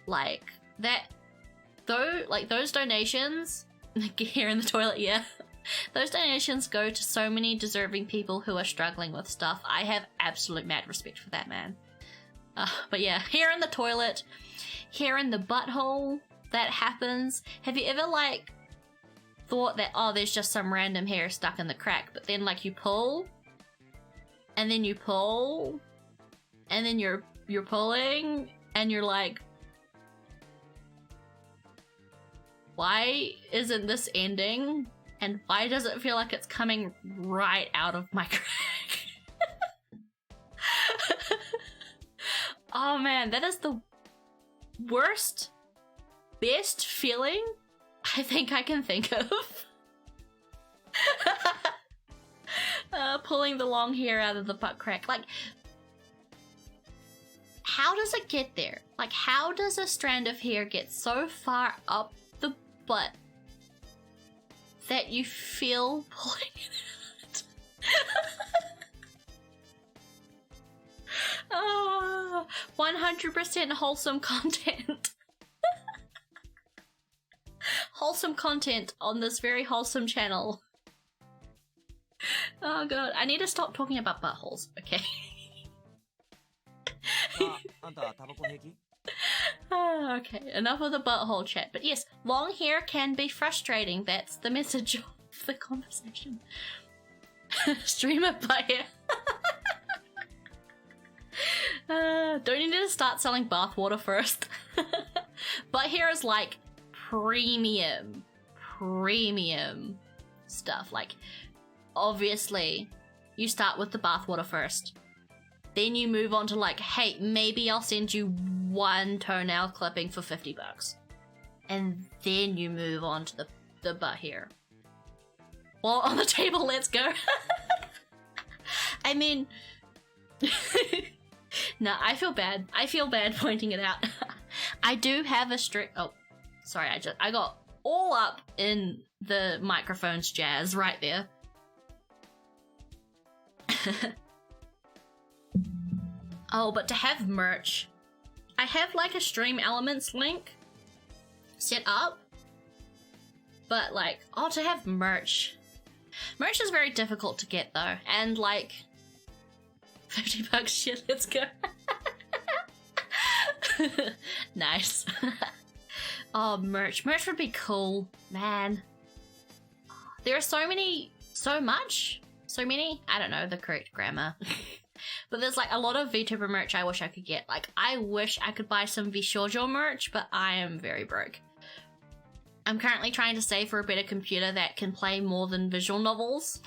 like that. Though, like, those donations here in the toilet, yeah, those donations go to so many deserving people who are struggling with stuff. I have absolute mad respect for that, man. But yeah, here in the toilet, here in the butthole, that happens. Have you ever like thought that, oh, there's just some random hair stuck in the crack, but then like you pull, and then you pull, and then you're pulling, and you're like, why isn't this ending? And why does it feel like it's coming right out of my crack? Oh man, that is the worst, best feeling I think I can think of. Pulling the long hair out of the butt crack. Like, how does it get there? Like, how does a strand of hair get so far up the butt that you feel pulling it out? 100% wholesome content. Wholesome content on this very wholesome channel. Oh god, I need to stop talking about buttholes, okay? Okay, enough of the butthole chat. But yes, long hair can be frustrating. That's the message of the conversation. Streamer butt hair. Don't you need to start selling bathwater first? Butt hair is like premium stuff. Like, obviously you start with the bathwater first. Then you move on to like, hey, maybe I'll send you one toenail clipping for $50. And then you move on to the butt hair. Well, on the table, let's go. I mean, no, I feel bad. I feel bad pointing it out. I do have a strict. Oh, sorry. I got all up in the microphone's jazz right there. Oh, but to have merch, I have like a Stream Elements link set up, but like, oh, to have merch. Merch is very difficult to get though, and like, $50, shit, let's go. Nice. Oh, merch would be cool, man. There are so many, I don't know the correct grammar. But there's like a lot of VTuber merch I wish I could get. Like, I wish I could buy some VShoujo merch, but I am very broke. I'm currently trying to save for a better computer that can play more than visual novels.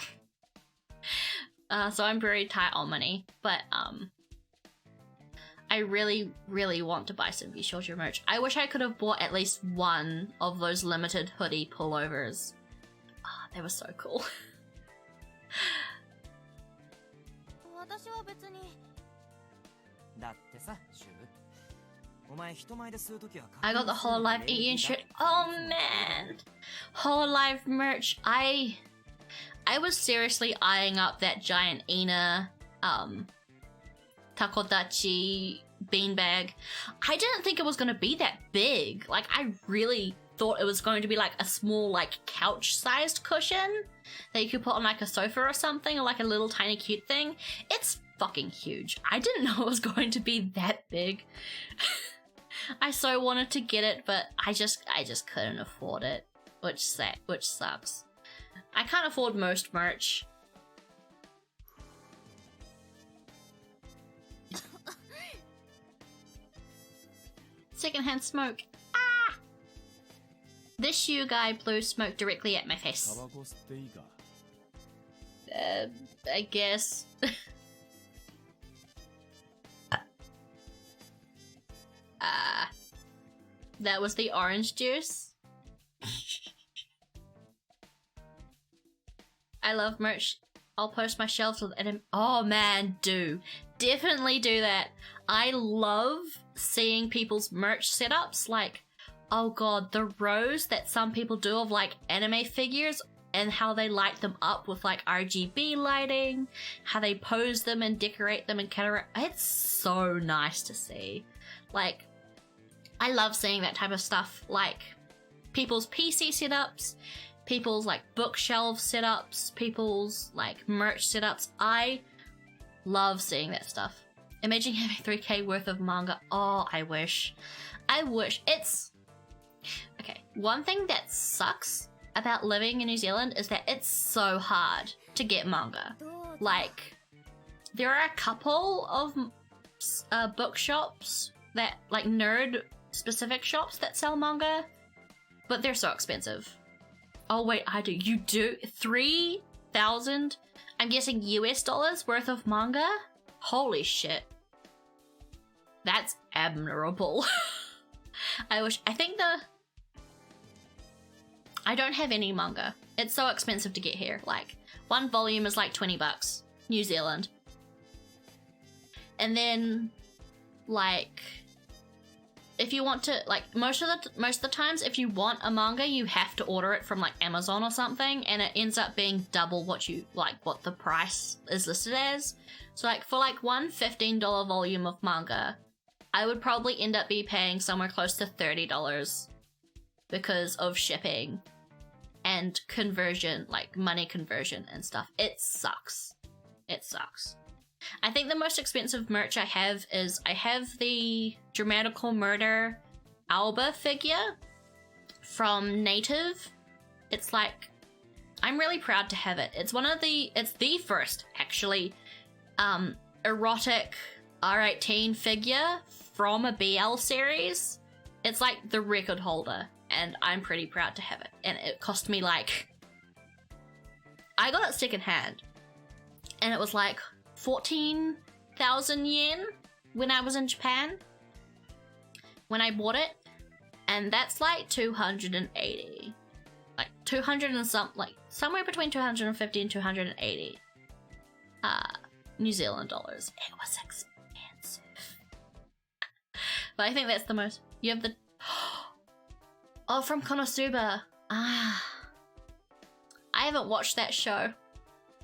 So I'm very tight on money. But I really, really want to buy some VShoujo merch. I wish I could have bought at least one of those limited hoodie pullovers. Ah, they were so cool. I got the Hololive Eating shirt. Oh man, Hololive merch. I was seriously eyeing up that giant Ina takodachi beanbag. I didn't think it was gonna be that big. Like, I really thought it was going to be like a small, like, couch-sized cushion that you could put on like a sofa or something, or like a little tiny cute thing. It's fucking huge. I didn't know it was going to be that big. I so wanted to get it, but I just couldn't afford it, which sucks. I can't afford most merch. Secondhand smoke. Ah! This shoe guy blew smoke directly at my face. I guess. That was the orange juice. I love merch. I'll post my shelves with it. Oh man, definitely do that. I love seeing people's merch setups. Like, oh god, the rows that some people do of like anime figures and how they light them up with like RGB lighting, how they pose them and decorate them and cater. It's so nice to see. Like, I love seeing that type of stuff, like people's PC setups, people's like bookshelf setups, people's like merch setups. I love seeing that stuff. Imagine having 3k worth of manga. Oh, I wish. It's... Okay, one thing that sucks about living in New Zealand is that it's so hard to get manga. Like, there are a couple of bookshops that, like, nerd-specific shops that sell manga, but they're so expensive. Oh, wait, you do? 3,000, I'm guessing US dollars worth of manga? Holy shit. That's admirable. I don't have any manga. It's so expensive to get here. Like, one volume is like $20, New Zealand. And then, like, if you want to, like, most of the times, if you want a manga, you have to order it from like Amazon or something, and it ends up being double what the price is listed as. So like, for like one $15 volume of manga, I would probably end up paying somewhere close to $30 because of shipping and conversion, like money conversion and stuff. It sucks. It sucks. I think the most expensive merch I have is the Dramatical Murder Alba figure from Native. It's like, I'm really proud to have it. It's the first, actually, erotic R18 figure from a BL series. It's like the record holder, and I'm pretty proud to have it. And it cost me like I got it secondhand, and it was like 14,000 yen when I was in Japan when I bought it, and that's like 280, like 200 and some, like somewhere between 250 and 280 New Zealand dollars. It was expensive. But I think that's the most. You have the oh, from Konosuba. I haven't watched that show,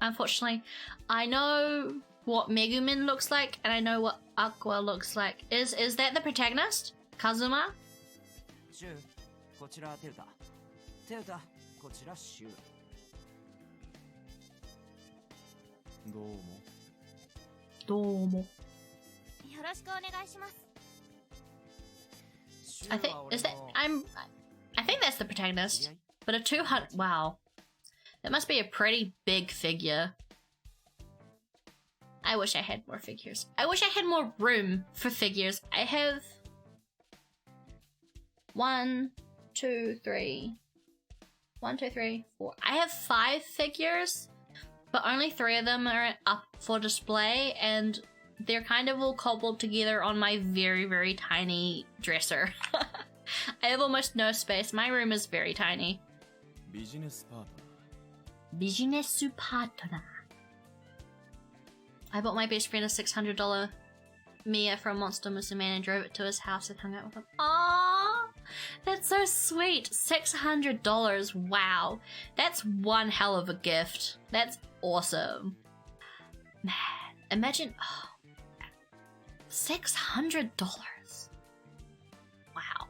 unfortunately. I know what Megumin looks like, and I know what Aqua looks like. Is that the protagonist, Kazuma? シュウ、こちらテウタ。テウタ、こちらシュウ。どうも。どうも。よろしくお願いします。I think I think that's the protagonist, but a 200. Wow, that must be a pretty big figure. I wish I had more figures. I wish I had more room for figures. I have 1, 2, 3. 1, 2, 3, 4. I have 5 figures, but only 3 of them are up for display, and they're kind of all cobbled together on my very, very tiny dresser. I have almost no space. My room is very tiny. Business partner. Business partner. I bought my best friend a $600 Mia from Monster Musume and drove it to his house and hung out with him. Aww! That's so sweet. $600. Wow. That's one hell of a gift. That's awesome. Man, imagine... Oh, $600. Wow.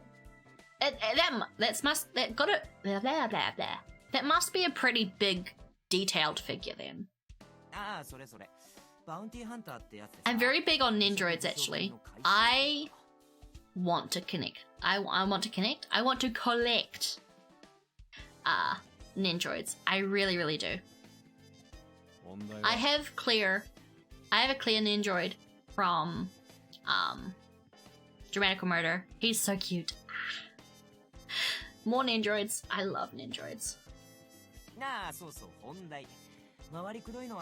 That must be a pretty big, detailed figure then. I'm very big on Nindroids actually. I want to connect. I want to connect. I want to collect Nindroids. I really, really do. I have a clear Nindroid from Dramatical Murder. He's so cute. More Nindroids. I love Nindroids.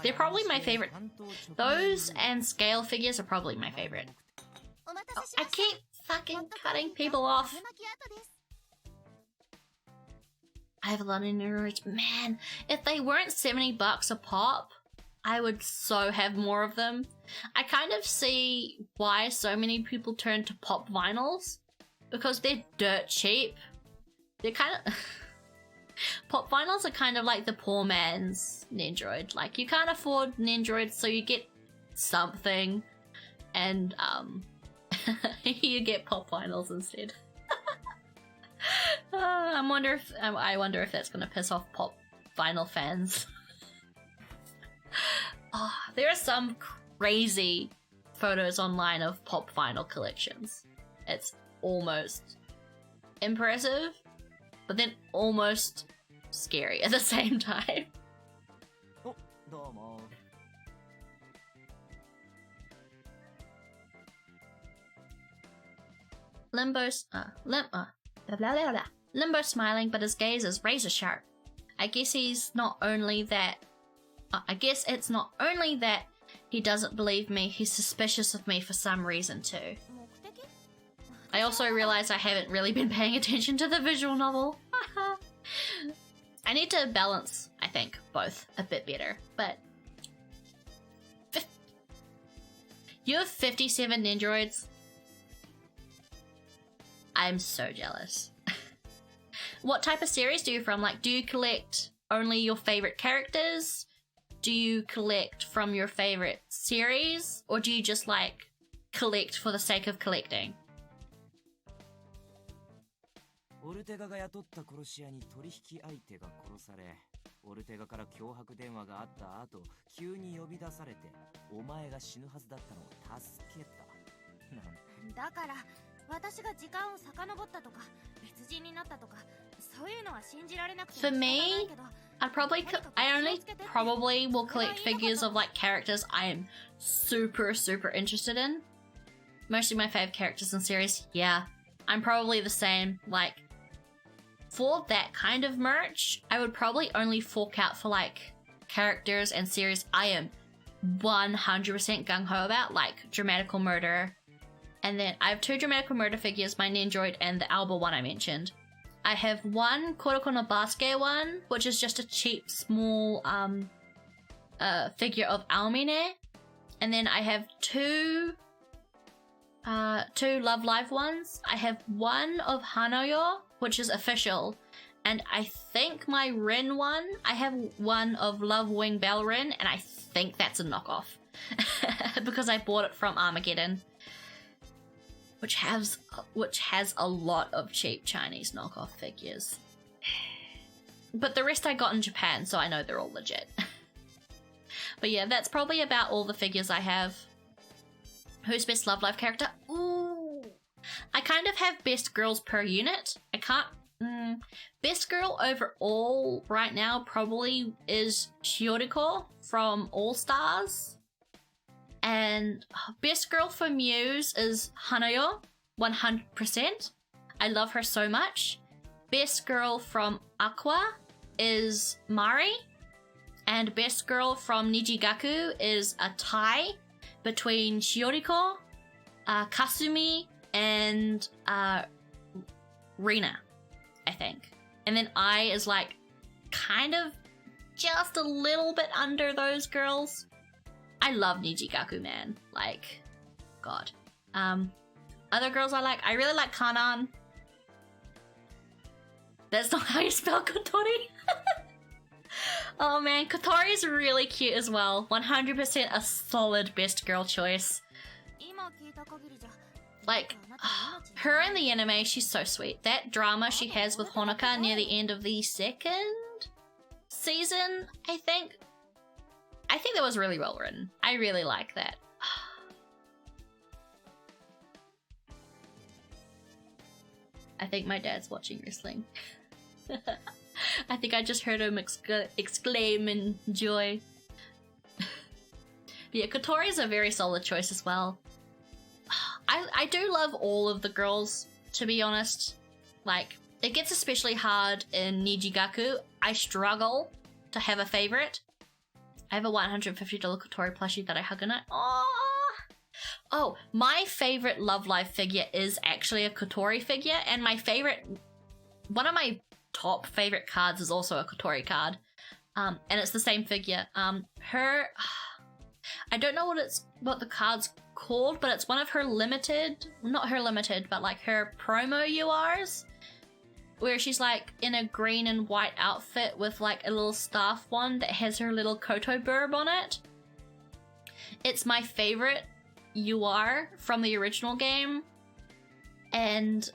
They're probably my favorite. Those and scale figures are probably my favorite. Oh, I keep fucking cutting people off. I have a lot of Nindroids. Man, if they weren't $70 a pop, I would so have more of them. I kind of see why so many people turn to pop vinyls, because they're dirt cheap. They're kind of... Pop vinyls are kind of like the poor man's Nindroid. Like, you can't afford Nindroids, so you get something, and you get pop vinyls instead. I wonder if that's gonna piss off pop vinyl fans. Oh, there are some crazy photos online of pop vinyl collections. It's almost impressive, but then almost scary at the same time. Oh, domo. Limbo smiling, but his gaze is razor sharp. I guess it's not only that he doesn't believe me, he's suspicious of me for some reason too. I also realize I haven't really been paying attention to the visual novel. I need to balance, I think, both a bit better, but... You have 57 Nindroids? I'm so jealous. What type of series do you from? Like, do you collect only your favorite characters? Do you collect from your favorite series? Or do you just, like, collect for the sake of collecting? オルテガが雇った殺し屋に取引相手が殺され、オルテガから脅迫電話があった後、急に呼び出されて、お前が死ぬはずだったのを助けた。だから、私が時間を遡ったとか、別人になったとか、そういうのは信じられなくて。 For me, I only probably will collect figures of like characters I am super interested in. Mostly my fave characters in series. Yeah, I'm probably the same. Like, for that kind of merch, I would probably only fork out for like characters and series I am 100% gung-ho about, like Dramatical Murder. And then I have 2 Dramatical Murder figures, my Nendroid and the Alba one I mentioned. I have one Kuroko no Basuke one, which is just a cheap, small figure of Almine. And then I have 2 Love Live ones. I have one of Hanayo, which is official. And I think my Rin one, I have one of Love Wing Bell Rin, and I think that's a knockoff. Because I bought it from Armageddon. Which has a lot of cheap Chinese knockoff figures. But the rest I got in Japan, so I know they're all legit. But yeah, that's probably about all the figures I have. Who's best Love Live character? Ooh. I kind of have best girls per unit. I can't... Best girl overall right now probably is Shioriko from All Stars. And best girl for Muse is Hanayo, 100%. I love her so much. Best girl from Aqua is Mari. And best girl from Nijigaku is a tie between Shioriko, Kasumi, and Rina, I think. And then I is like kind of just a little bit under those girls. I love Nijigaku, man. Like, God. Other girls I really like Kanan. That's not how you spell Kotori. Oh man, Kotori's really cute as well. 100% a solid best girl choice. Like, her in the anime, she's so sweet. That drama she has with Honoka near the end of the 2nd season, I think that was really well written. I really like that. I think my dad's watching wrestling. I think I just heard him exclaim in joy. But yeah, Kotori's a very solid choice as well. I do love all of the girls, to be honest. Like, it gets especially hard in Nijigaku. I struggle to have a favorite. I have a $150 Kotori plushie that I hug a night. Oh, my favorite Love Live figure is actually a Kotori figure, and one of my top favorite cards is also a Kotori card. And it's the same figure. I don't know what the card's called, but it's one of her not her limited, but like her promo URs, where she's like in a green and white outfit with like a little staff wand that has her little Koto burb on it. It's my favorite UR from the original game, and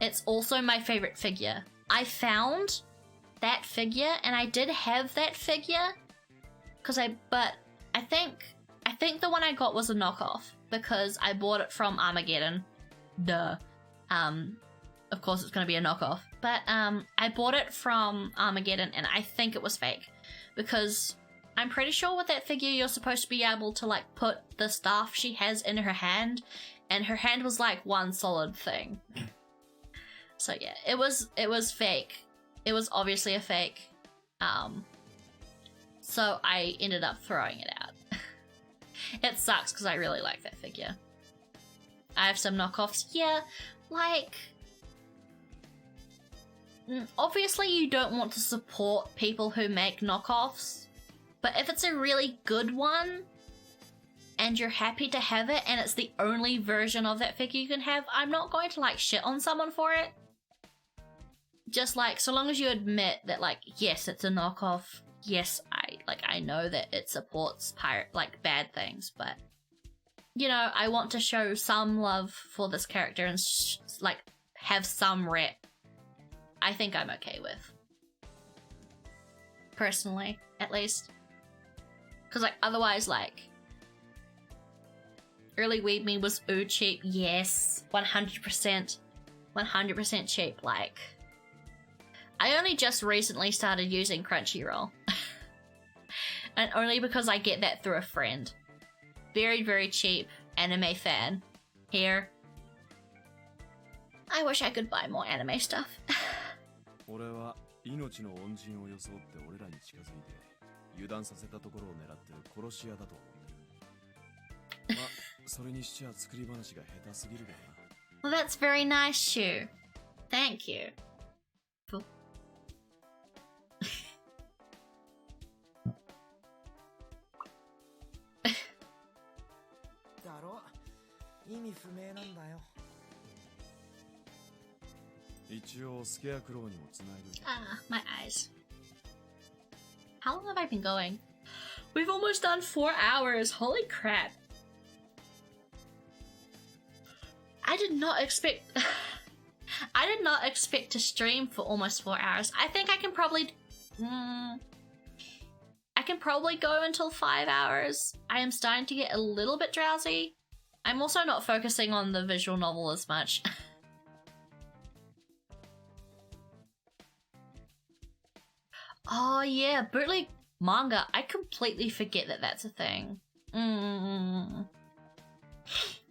it's also my favorite figure. I found that figure, and I did have that figure, but I think the one I got was a knockoff because I bought it from Armageddon. Duh. Of course it's gonna be a knockoff. But I bought it from Armageddon, and I think it was fake because I'm pretty sure with that figure you're supposed to be able to like put the staff she has in her hand, and her hand was like one solid thing. So yeah, it was fake. It was obviously a fake. So I ended up throwing it out. It sucks because I really like that figure. I have some knockoffs. Yeah, like, obviously you don't want to support people who make knockoffs, but if it's a really good one and you're happy to have it and it's the only version of that figure you can have, I'm not going to like shit on someone for it. Just like, so long as you admit that, like, yes, it's a knockoff. Yes, I know that it supports bad things, but you know, I want to show some love for this character and like have some rep. I think I'm okay with, personally, at least, because like otherwise, like, early Weeb Me was cheap. Yes, 100%, 100% cheap. Like, I only just recently started using Crunchyroll. And only because I get that through a friend. Very, very cheap anime fan. Here. I wish I could buy more anime stuff. 命の恩人を装って俺らに近づいて油断させたところを狙ってる殺し屋だと思ってる。ま、それにしちゃ作り話が下手すぎるけどな。Well, that's very nice, Shu. Thank you. Cool. だろ、意味不明なんだよ。一応スケアクローにも繋いで。Ah, my eyes. How long have I been going? We've almost done 4 hours. Holy crap. I did not expect to stream for almost 4 hours. I think I can probably go until 5 hours. I am starting to get a little bit drowsy. I'm also not focusing on the visual novel as much. Oh yeah, bootleg manga. I completely forget that that's a thing.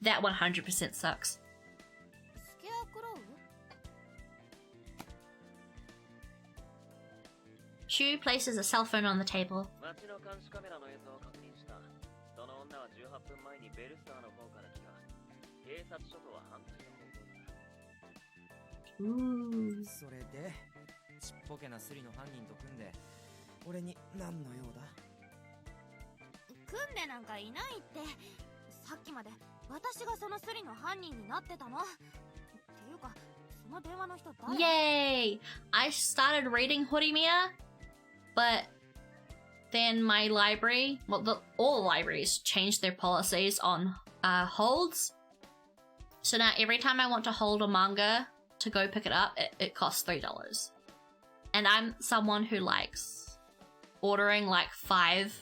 That 100% sucks. Shu places a cell phone on the table. Ooh. それでちっぽけなスリの犯人と組んで俺に何の用だ？組んでなんかいないって。さっきまで私がそのスリの犯人になってたの。っていうかその電話の人誰？ Yay! I started reading Horimiya, but then my library, well, all libraries changed their policies on holds. So now every time I want to hold a manga to go pick it up, it costs $3. And I'm someone who likes ordering like 5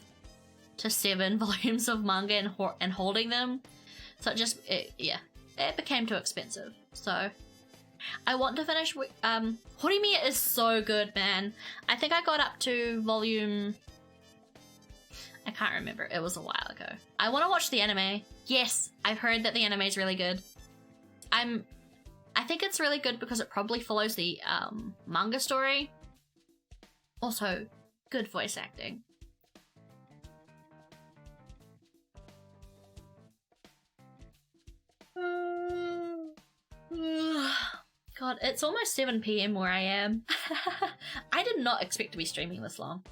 to 7 volumes of manga and holding them. So it became too expensive. So I want to finish with Horimiya is so good, man. I think I got up to volume, I can't remember, it was a while ago. I want to watch the anime. Yes, I've heard that the anime is really good. I think it's really good because it probably follows the manga story. Also, good voice acting. God, it's almost 7 PM where I am. I did not expect to be streaming this long.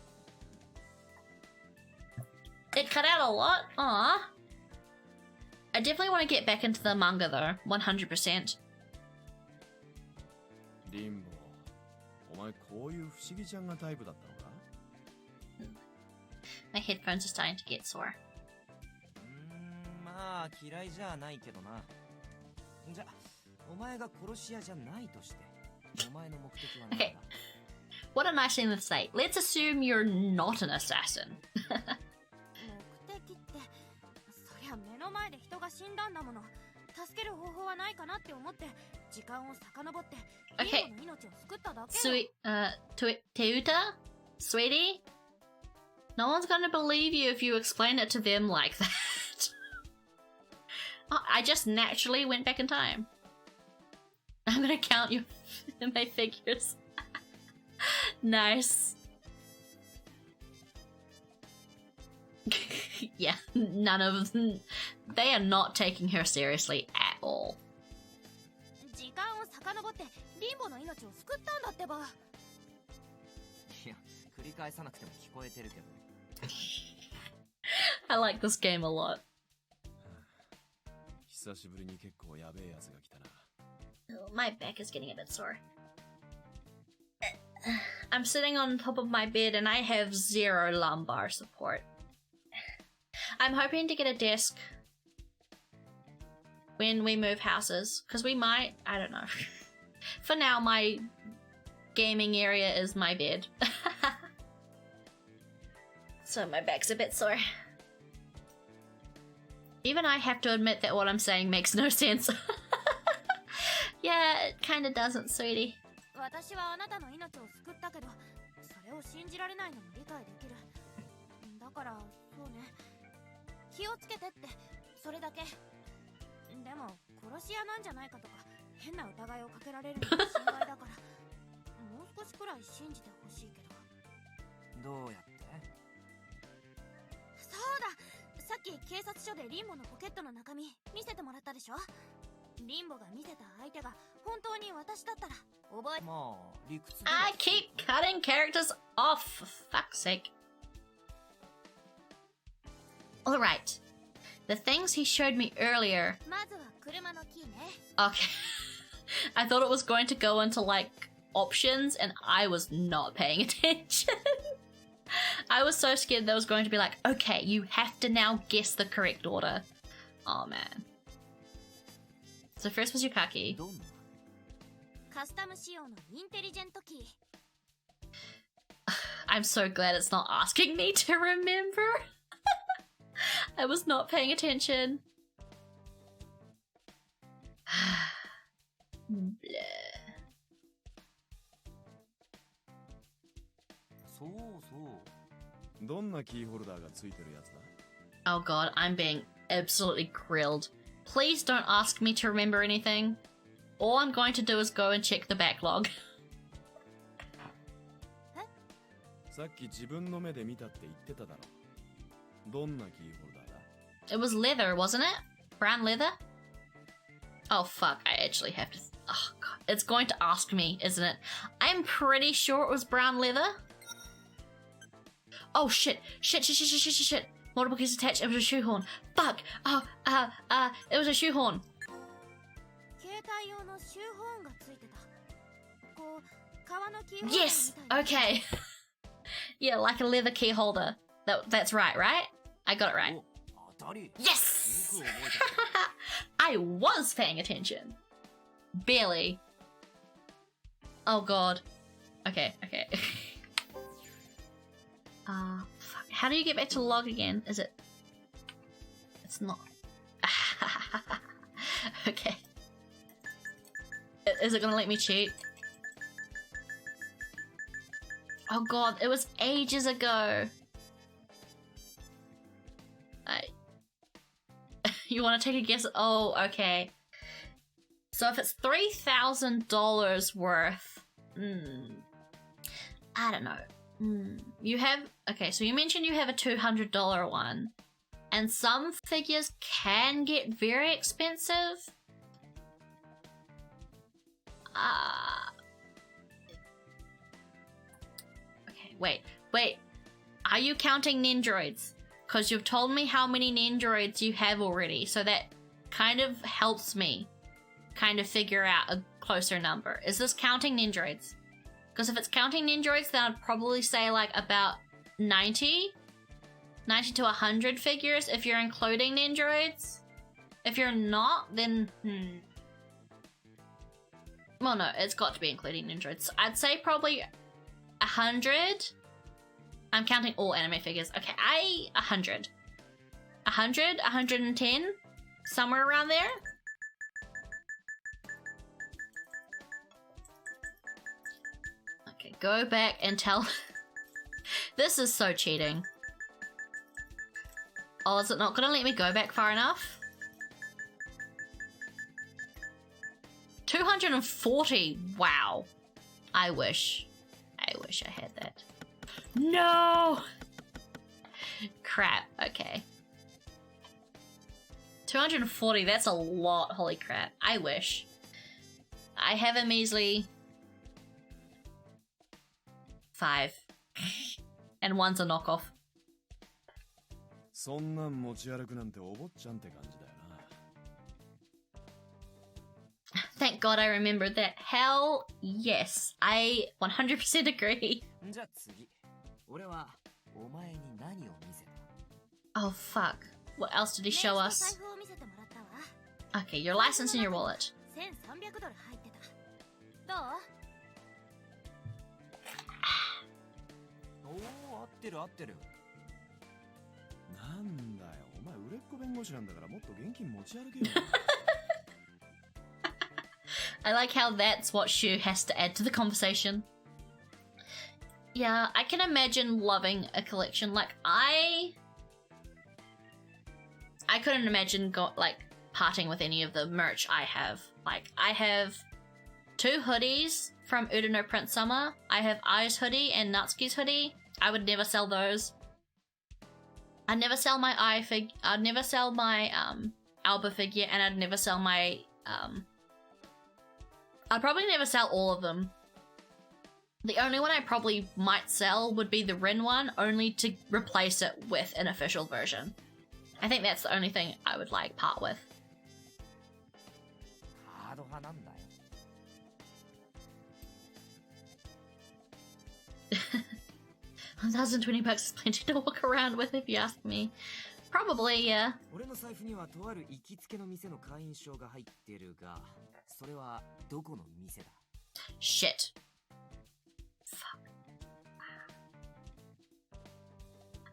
It cut out a lot? Aww. I definitely want to get back into the manga though, 100%. リンボー、お前こういう不思議ちゃんがタイプだったのか？ My headphones are starting to get sore. まあ嫌いじゃないけどな。じゃ、お前が殺し屋じゃないとして、お前の目的は何だ？ Okay. What a nice thing to say. Let's assume you're not an assassin. 目的って、そりゃ目の前で人が死んだんだもの。助ける方法はないかなって思って時間を遡ってリンボの命を救っただけよ。Teuta? Sweetie? No one's gonna believe you if you explain it to them like that. I just naturally went back in time. I'm gonna count my figures. Nice. Yeah, none of them. They are not taking her seriously at all. 時間を遡ってリンボの命を救ったんだってば。いや、繰り返さなくても聞こえてるけど。I like this game a lot. 久しぶりに結構やべえやつが来たな。My back is getting a bit sore. I'm sitting on top of my bed and I have 0 lumbar support. I'm hoping to get a desk when we move houses, because we might, I don't know. For now, my gaming area is my bed. So my back's a bit sore. Even I have to admit that what I'm saying makes no sense. Yeah, it kinda doesn't, sweetie. 私はあなたの命を救ったけど、それを信じられないのも理解できる。だから、そうね。気をつけてって、それだけ。でも、殺し屋なんじゃないかとか、変な疑いをかけられるのが心配だから、もう少しくらい信じてほしいけど。どうやって？そうだ、さっき警察署でリンボのポケットの中身見せてもらったでしょ。リンボが見せた相手が本当に私だったら覚え。まあ理屈では。 I keep cutting characters off, for fuck's sake. Alright. The things he showed me earlier. まずは車のキーね。 Okay. I thought it was going to go into, like, options, and I was not paying attention. I was so scared that was going to be like, okay, you have to now guess the correct order. Oh, man. So first was Yukaki. どんな？カスタム仕様のインテリジェントキー。 I'm so glad it's not asking me to remember. I was not paying attention. Bleh. そうそう。どんなキーホルダーがついてるやつだ？ Oh god, I'm being absolutely grilled. Please don't ask me to remember anything. All I'm going to do is go and check the backlog. さっき自分の目で見たって言ってただろ。どんなキーホルダーだ？ It was leather, wasn't it? Brown leather? Oh fuck, I actually have to... Oh god, it's going to ask me, isn't it? I'm pretty sure it was brown leather. Oh shit, shit. Multiple keys attached, it was a shoehorn. Fuck, it was a shoehorn. 携帯用のシューホーンがついてた。こう、革のキーホルダーみたい Yes, な。 okay. Yeah, like a leather key holder. That's right? I got it right. お、当たり。 Yes! よく覚えてた。 I was paying attention. Barely. Oh god. Okay. Fuck. How do you get back to log again? Is it... It's not... Okay. Is it gonna let me cheat? Oh god, it was ages ago. You want to take a guess? Oh, okay. So if it's $3,000 worth, I don't know. You have, okay, so you mentioned you have a $200 one, and some figures can get very expensive. Okay, wait. Are you counting Nendroids? Because you've told me how many Nendroids you have already, so that kind of helps me kind of figure out a closer number. Is this counting Nendroids? Because if it's counting Nendroids, then I'd probably say like about 90 to 100 figures if you're including Nendroids. If you're not, then well, no, it's got to be including Nendroids. I'd say probably 100. I'm counting all anime figures. Okay, 100. 100, 110, somewhere around there. Okay, go back and tell... This is so cheating. Oh, is it not gonna let me go back far enough? 240, wow. I wish I had that. No! Crap, okay. 240, that's a lot, holy crap. I wish. I have a measly 5. And one's a knockoff. そんなん持ち歩くなんてお坊ちゃんって感じだよな。 Thank God I remembered that. Hell yes. I 100% agree. じゃあ次。俺はお前に何を見せた？ Oh fuck. What else did he show 財 us? 布を見せてもらったわ。 Okay, your license in your wallet. $1,300入ってた。どう？おお、合ってる合ってる。なんだよ、お前売れっ子弁護士なんだからもっと現金持ち歩けよ。I like how that's what Shu has to add to the conversation. Yeah, I can imagine loving a collection. Like, I couldn't imagine parting with any of the merch I have. Like, I have 2 hoodies from Urano Prince Summer. I have Ai's hoodie and Natsuki's hoodie. I would never sell those. I'd never sell my I'd never sell my Alba figure, and I'd never sell my I'd probably never sell all of them. The only one I probably might sell would be the Rin one, only to replace it with an official version. I think that's the only thing I would like part with. ハード派なんだよ。$1,020 is plenty to walk around with if you ask me. Probably, yeah. 俺の財布にはとある行きつけの店の会員証が入ってるが、それはどこの店だ? Shit. Fuck.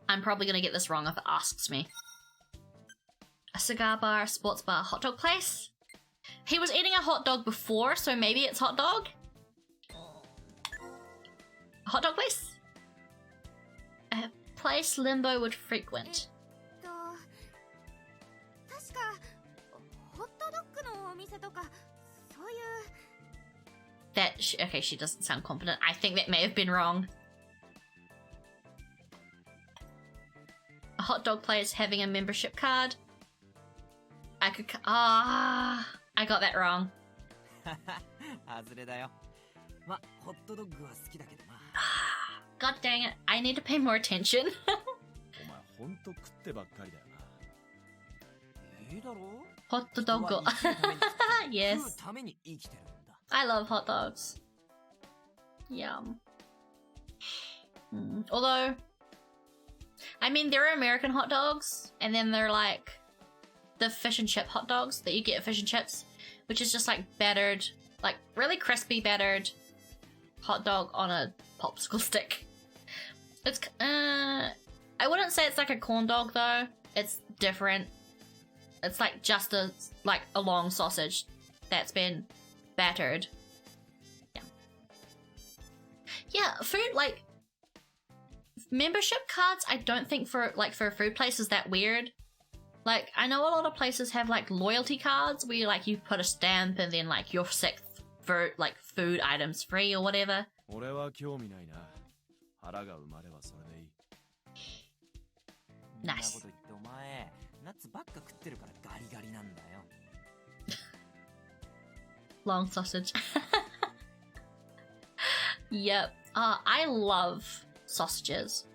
I'm probably gonna get this wrong if it asks me. A cigar bar, sports bar, hot dog place? He was eating a hot dog before, so maybe it's hot dog? Hot dog place? A place Limbo would frequent. 確かホットドッグのお店とかそういう That okay, she doesn't sound confident. I think that may have been wrong. A hot dog place having a membership card. I could I got that wrong. 外れだよ。ま、ホットドッグは好きだけどな。God dang it, I need to pay more attention. お前ほんと食ってばっかりだよな。いいだろ? Hot dog. Yes. 食うために生きてるんだ。I love hot dogs. Yum. Although, I mean, there are American hot dogs, and then they're like the fish and chip hot dogs that you get at fish and chips, which is just like battered, like really crispy battered hot dog on a popsicle stick. It's I wouldn't say it's like a corn dog though. It's different. It's like just a long sausage that's been battered. Yeah, food, like membership cards, I don't think for a food place is that weird. Like, I know a lot of places have like loyalty cards where you put a stamp and then like your 6th for like food items free or whatever. 俺は興味ないな。腹が埋まればそれでいい。 Nice. そんなこと言ってお前、ナッツばっか食ってるからガリガリなんだよ。Long sausage. Yep. I love sausages.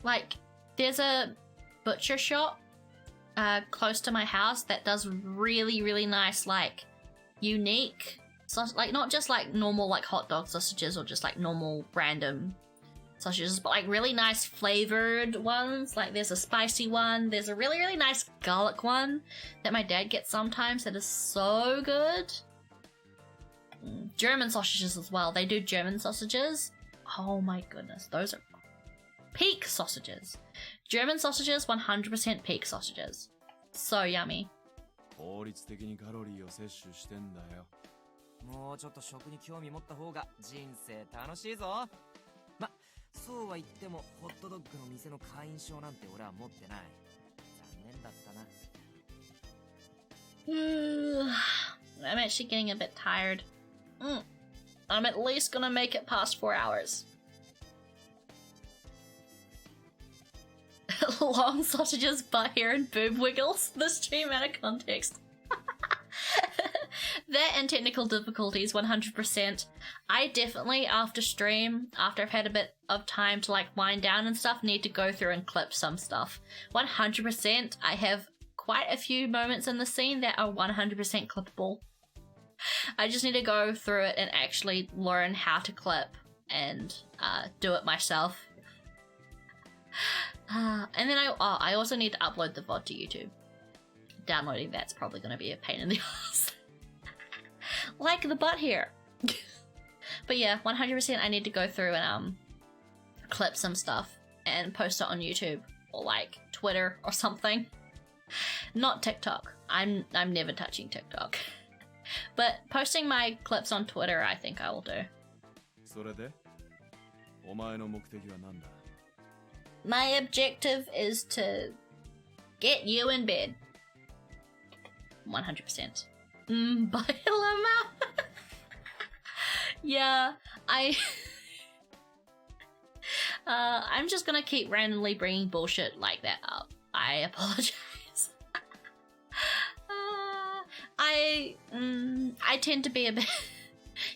Like, there's a butcher shop close to my house that does really, really nice, like, unique, like, not just like normal like hot dog sausages or just like normal random sausages, but like really nice flavored ones. Like, there's a spicy one, there's a really, really nice garlic one that my dad gets sometimes that is so good. German sausages as well. They do German sausages. Oh my goodness, those are peak sausages. German sausages, 100% peak sausages. So yummy. 効率的にカロリーを摂取してんだよ。もうちょっと食に興味持った方が人生楽しいぞ。ま、そうは言ってもホットドッグの店の会員証なんて俺は持ってない。残念だったな。I'm actually getting a bit tired. I'm at least gonna make it past 4 hours. Long sausages, butt hair, and boob wiggles. This stream out of context. That and technical difficulties, 100%. I definitely, after stream, after I've had a bit of time to like wind down and stuff, need to go through and clip some stuff. 100%. I have quite a few moments in the scene that are 100% clippable. I just need to go through it and actually learn how to clip and do it myself. And then I also need to upload the VOD to YouTube. Downloading that's probably going to be a pain in the ass. Like the butt here. But yeah, 100% I need to go through and clip some stuff and post it on YouTube or like Twitter or something. Not TikTok. I'm never touching TikTok. But posting my clips on Twitter, I think I will do. それで、お前の目的は何だ? My objective is to get you in bed. 100%. Bye, Lama. Yeah, I'm just gonna keep randomly bringing bullshit like that up. I apologize. I tend to be a bit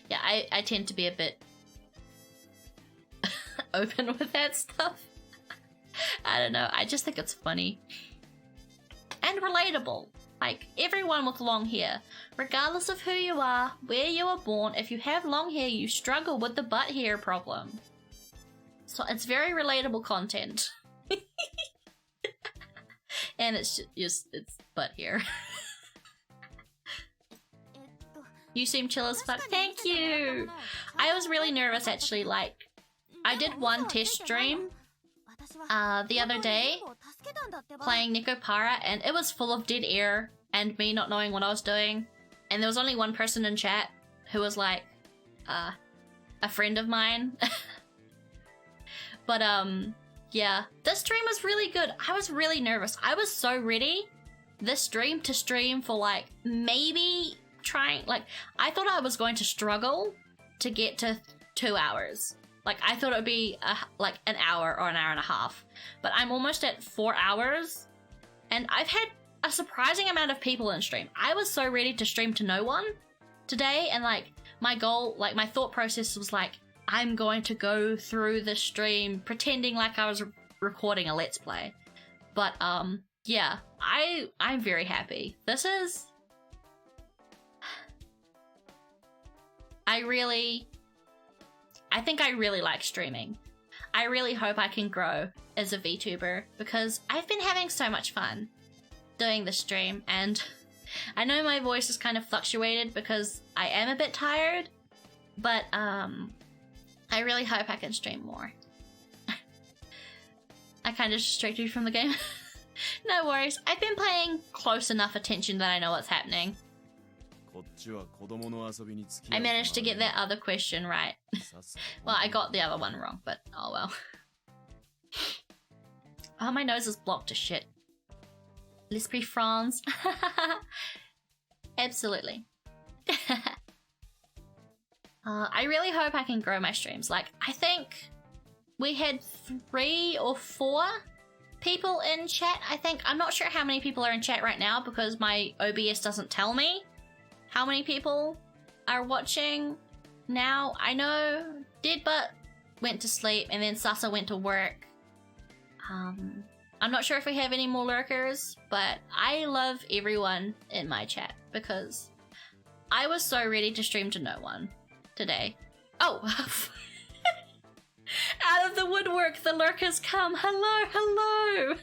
yeah, I tend to be a bit open with that stuff. I don't know, I just think it's funny and relatable. Like, everyone with long hair, regardless of who you are, where you were born, if you have long hair, you struggle with the butt hair problem. So it's very relatable content. And it's butt hair. You seem chill as fuck. Thank you! I was really nervous actually, like, I did one test stream the other day playing Nikopara, and it was full of dead air and me not knowing what I was doing, and there was only one person in chat who was like a friend of mine. But yeah, this stream was really good. I was really nervous. I was so ready this stream to stream for like maybe trying, like, I thought I was going to struggle to get to 2 hours. Like, I thought it would be like an hour or an hour and a half. But I'm almost at 4 hours. And I've had a surprising amount of people in stream. I was so ready to stream to no one today. And, like, my goal, like, my thought process was, like, I'm going to go through the stream pretending like I was recording a Let's Play. But, yeah. I'm very happy. This is... I think I really like streaming. I really hope I can grow as a VTuber because I've been having so much fun doing the stream, and I know my voice is kind of fluctuated because I am a bit tired, but I really hope I can stream more. I kind of distracted you from the game. No worries, I've been paying close enough attention that I know what's happening. I managed to get that other question right. Well, I got the other one wrong, but oh well. Oh, my nose is blocked to shit. L'esprit France. Absolutely. I really hope I can grow my streams. Like, I think we had 3 or 4 people in chat, I think. I'm not sure how many people are in chat right now because my OBS doesn't tell me how many people are watching now. I know Deadbutt went to sleep and then Sasa went to work. I'm not sure if we have any more lurkers, but I love everyone in my chat because I was so ready to stream to no one today. Oh! Out of the woodwork, the lurkers come. Hello, hello!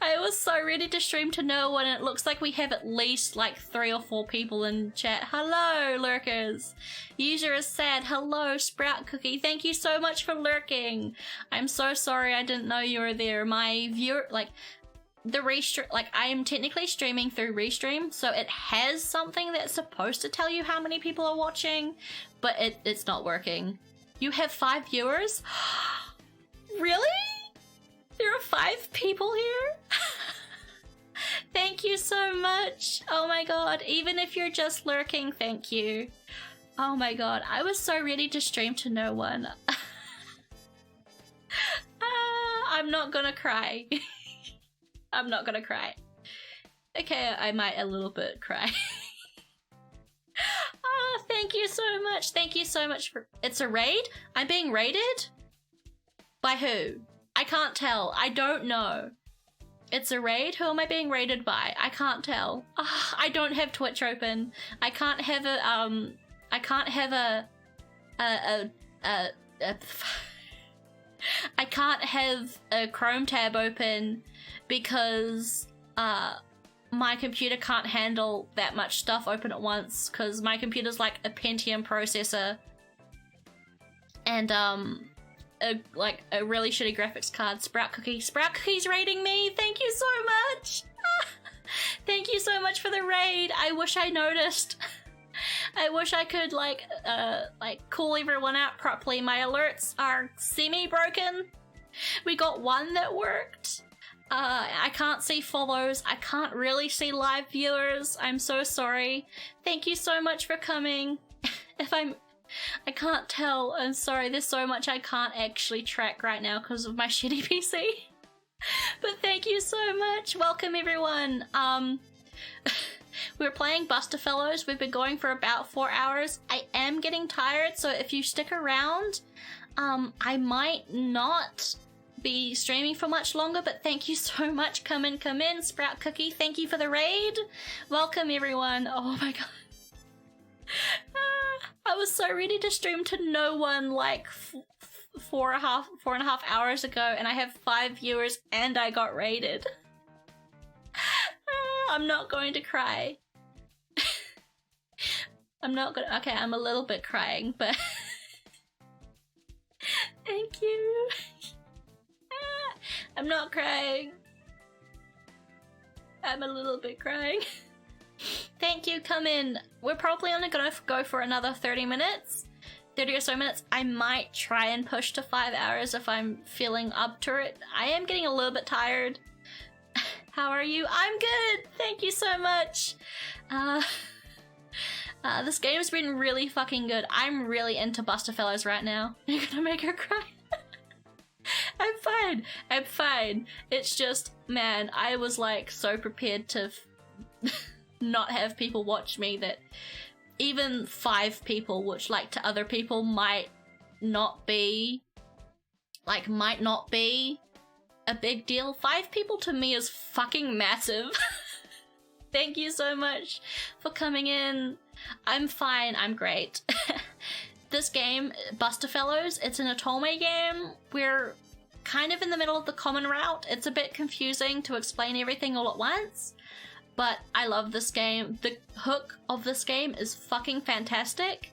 I was so ready to stream to no one, and it looks like we have at least like 3 or 4 people in chat. Hello, lurkers. User is sad. Hello, Sprout Cookie. Thank you so much for lurking. I'm so sorry I didn't know you were there. My viewer, like, the restream, like, I am technically streaming through Restream, so it has something that's supposed to tell you how many people are watching, but it's not working. You have 5 viewers? Really? There are 5 people here? Thank you so much. Oh my god, even if you're just lurking, thank you. Oh my god, I was so ready to stream to no one. I'm not gonna cry. I'm not gonna cry. Okay, I might a little bit cry. Oh, thank you so much. Thank you so much for... It's a raid? I'm being raided? By who? I can't tell. I don't know. It's a raid? Who am I being raided by? I can't tell. Oh, I don't have Twitch open. I can't have a, I can't have I can't have a Chrome tab open because, my computer can't handle that much stuff open at once because my computer's like a Pentium processor and a really shitty graphics card. Sprout Cookie's raiding me. Thank you so much. Thank you so much for the raid. I wish I noticed. I wish I could like call everyone out properly. My alerts are semi-broken. We got one that worked. I can't see follows. I can't really see live viewers. I'm so sorry. Thank you so much for coming. If I'm I can't tell. I'm sorry. There's so much I can't actually track right now because of my shitty PC. But thank you so much. Welcome everyone. We're playing Butthairs. We've been going for about 4 hours. I am getting tired, so if you stick around, I might not be streaming for much longer, but thank you so much. Come in, Sprout Cookie. Thank you for the raid. Welcome everyone. Oh my god. I was so ready to stream to no one like 4.5 hours ago, and I have 5 viewers and I got raided. I'm not going to cry. Okay, I'm a little bit crying, but thank you. I'm not crying. I'm a little bit crying. Thank you, come in. We're probably only gonna go for another 30 minutes. 30 or so minutes. I might try and push to 5 hours if I'm feeling up to it. I am getting a little bit tired. How are you? I'm good! Thank you so much! This game's been really fucking good. I'm really into Butthairs right now. You're gonna make her cry. I'm fine. It's just, man, I was like so prepared to not have people watch me that even 5 people, which like to other people might not be a big deal. 5 people to me is fucking massive. Thank you so much for coming in. I'm fine, I'm great. This game, Butthairs, it's an Otome game. We're kind of in the middle of the common route. It's a bit confusing to explain everything all at once, but I love this game. The hook of this game is fucking fantastic.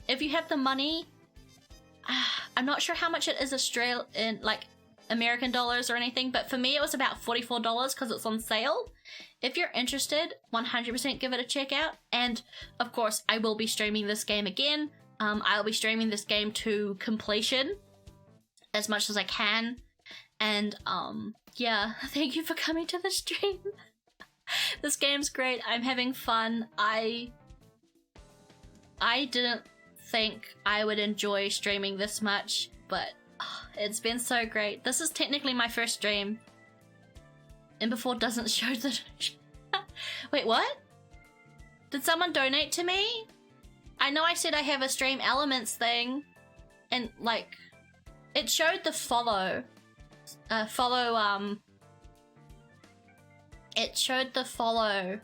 If you have the money, I'm not sure how much it is in like American dollars or anything, but for me it was about $44 because it's on sale. If you're interested, 100% give it a check out. And of course, I will be streaming this game again. I'll be streaming this game to completion as much as I can. And yeah, thank you for coming to the stream. This game's great. I'm having fun. I didn't think I would enjoy streaming this much, but it's been so great. This is technically my first stream. And before doesn't show the donation. Wait, what? Did someone donate to me? I know I said I have a stream elements thing, and like it showed the follow it showed the follow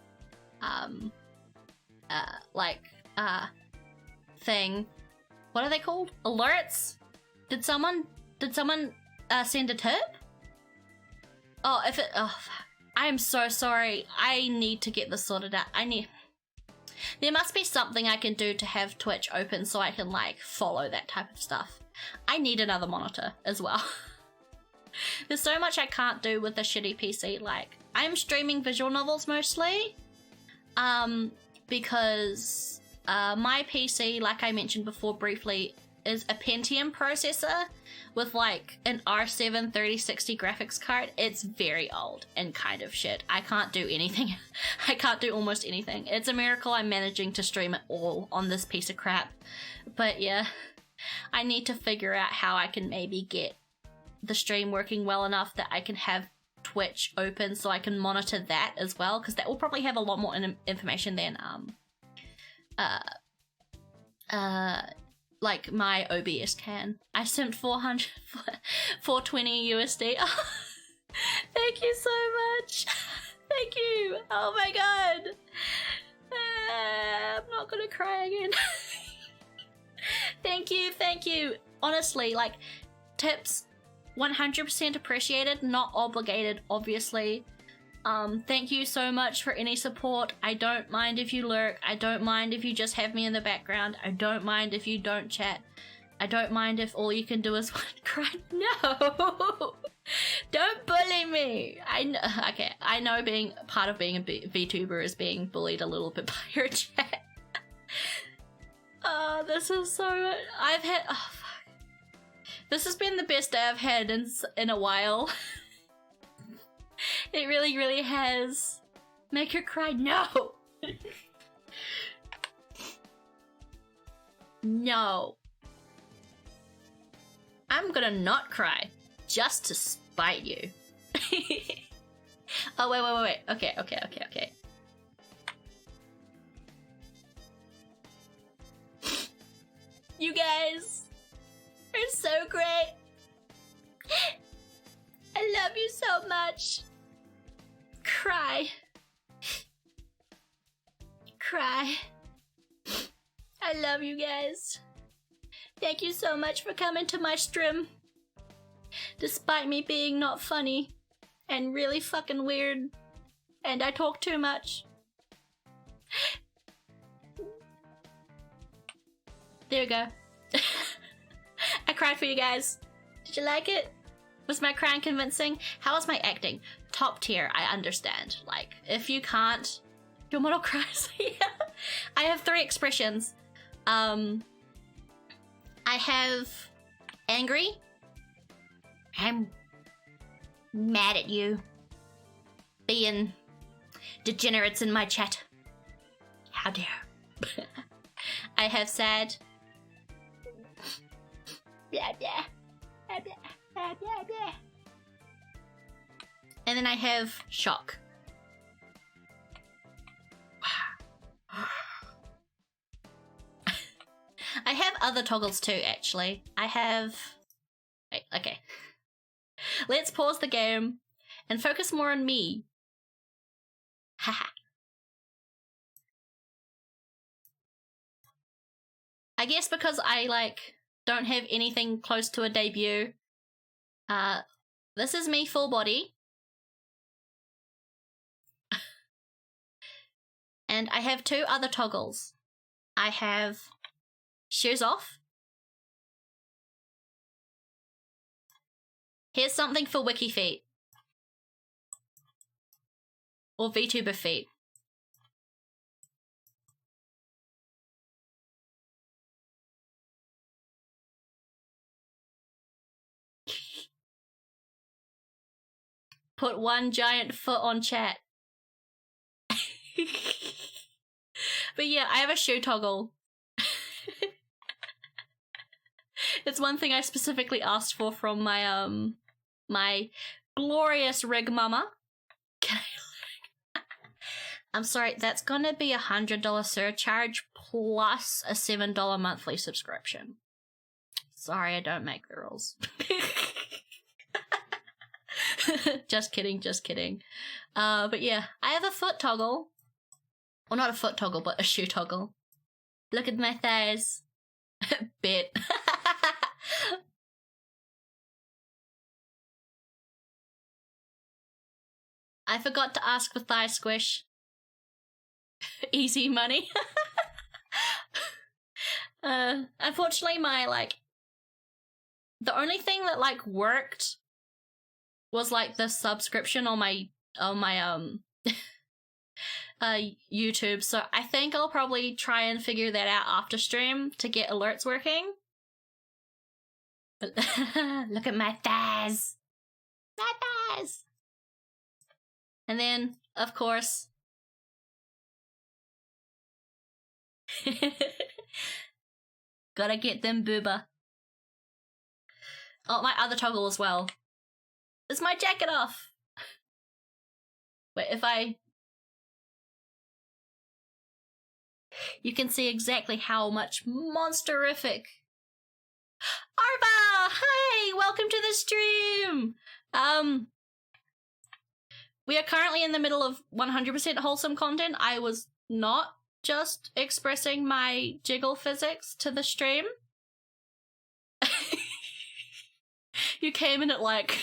thing. What are they called? Alerts? Did someone send a tip? Oh, if it, oh, I'm so sorry. I need to get this sorted out. There must be something I can do to have Twitch open so I can like follow that type of stuff. I need another monitor as well. There's so much I can't do with the shitty PC. Like, I'm streaming visual novels mostly, because my PC, like I mentioned before briefly, is a Pentium processor with like an R7 3060 graphics card. It's very old and kind of shit. I can't do anything. I can't do almost anything. It's a miracle I'm managing to stream it all on this piece of crap. But yeah, I need to figure out how I can maybe get the stream working well enough that I can have Twitch open so I can monitor that as well, because that will probably have a lot more information than like my OBS can. I simped 420 USD. Oh, thank you so much. Thank you. Oh my god. I'm not gonna cry again. Thank you. Honestly, like, tips 100% appreciated, not obligated, obviously. Thank you so much for any support. I don't mind if you lurk. I don't mind if you just have me in the background. I don't mind if you don't chat. I don't mind if all you can do is cry. No! Don't bully me! Okay, I know being part of being a VTuber is being bullied a little bit by your chat. Oh, this is so much. Oh, fuck. This has been the best day I've had in a while. It really, really has. Make her cry. No! No. I'm gonna not cry just to spite you. Oh, wait. Okay. You guys are so great. I love you so much. Cry. I love you guys. Thank you so much for coming to my stream. Despite me being not funny and really fucking weird and I talk too much. There we go. I cried for you guys. Did you like it? Was my crying convincing? How was my acting? Top tier, I understand. Like, if you can't, your model cries. Yeah. I have 3 expressions. I have angry. I'm mad at you being degenerates in my chat. How dare. I have sad. And then I have shock. I have other toggles too, actually. I have... Wait, okay. Let's pause the game and focus more on me. Haha. I guess because I, like, don't have anything close to a debut. This is me full body. And I have 2 other toggles. I have shoes off. Here's something for wiki feet. Or VTuber feet. Put one giant foot on chat. But yeah, I have a shoe toggle. It's one thing I specifically asked for from my my glorious rig mama. I'm sorry, that's gonna be $100 surcharge plus a $7 monthly subscription. Sorry, I don't make the rules. Just kidding. But yeah, I have a foot toggle. Well, not a foot toggle, but a shoe toggle. Look at my thighs. Bit. I forgot to ask for thigh squish. Easy money. Unfortunately, my, like... The only thing that, like, worked was, like, the subscription on my YouTube, so I think I'll probably try and figure that out after stream to get alerts working. But look at my thighs. My thighs! And then, of course... Gotta get them booba. Oh, my other toggle as well. Is my jacket off? Wait, if I... You can see exactly how much monsterific. Arba! Hi! Welcome to the stream! We are currently in the middle of 100% wholesome content. I was not just expressing my jiggle physics to the stream. You came in at like...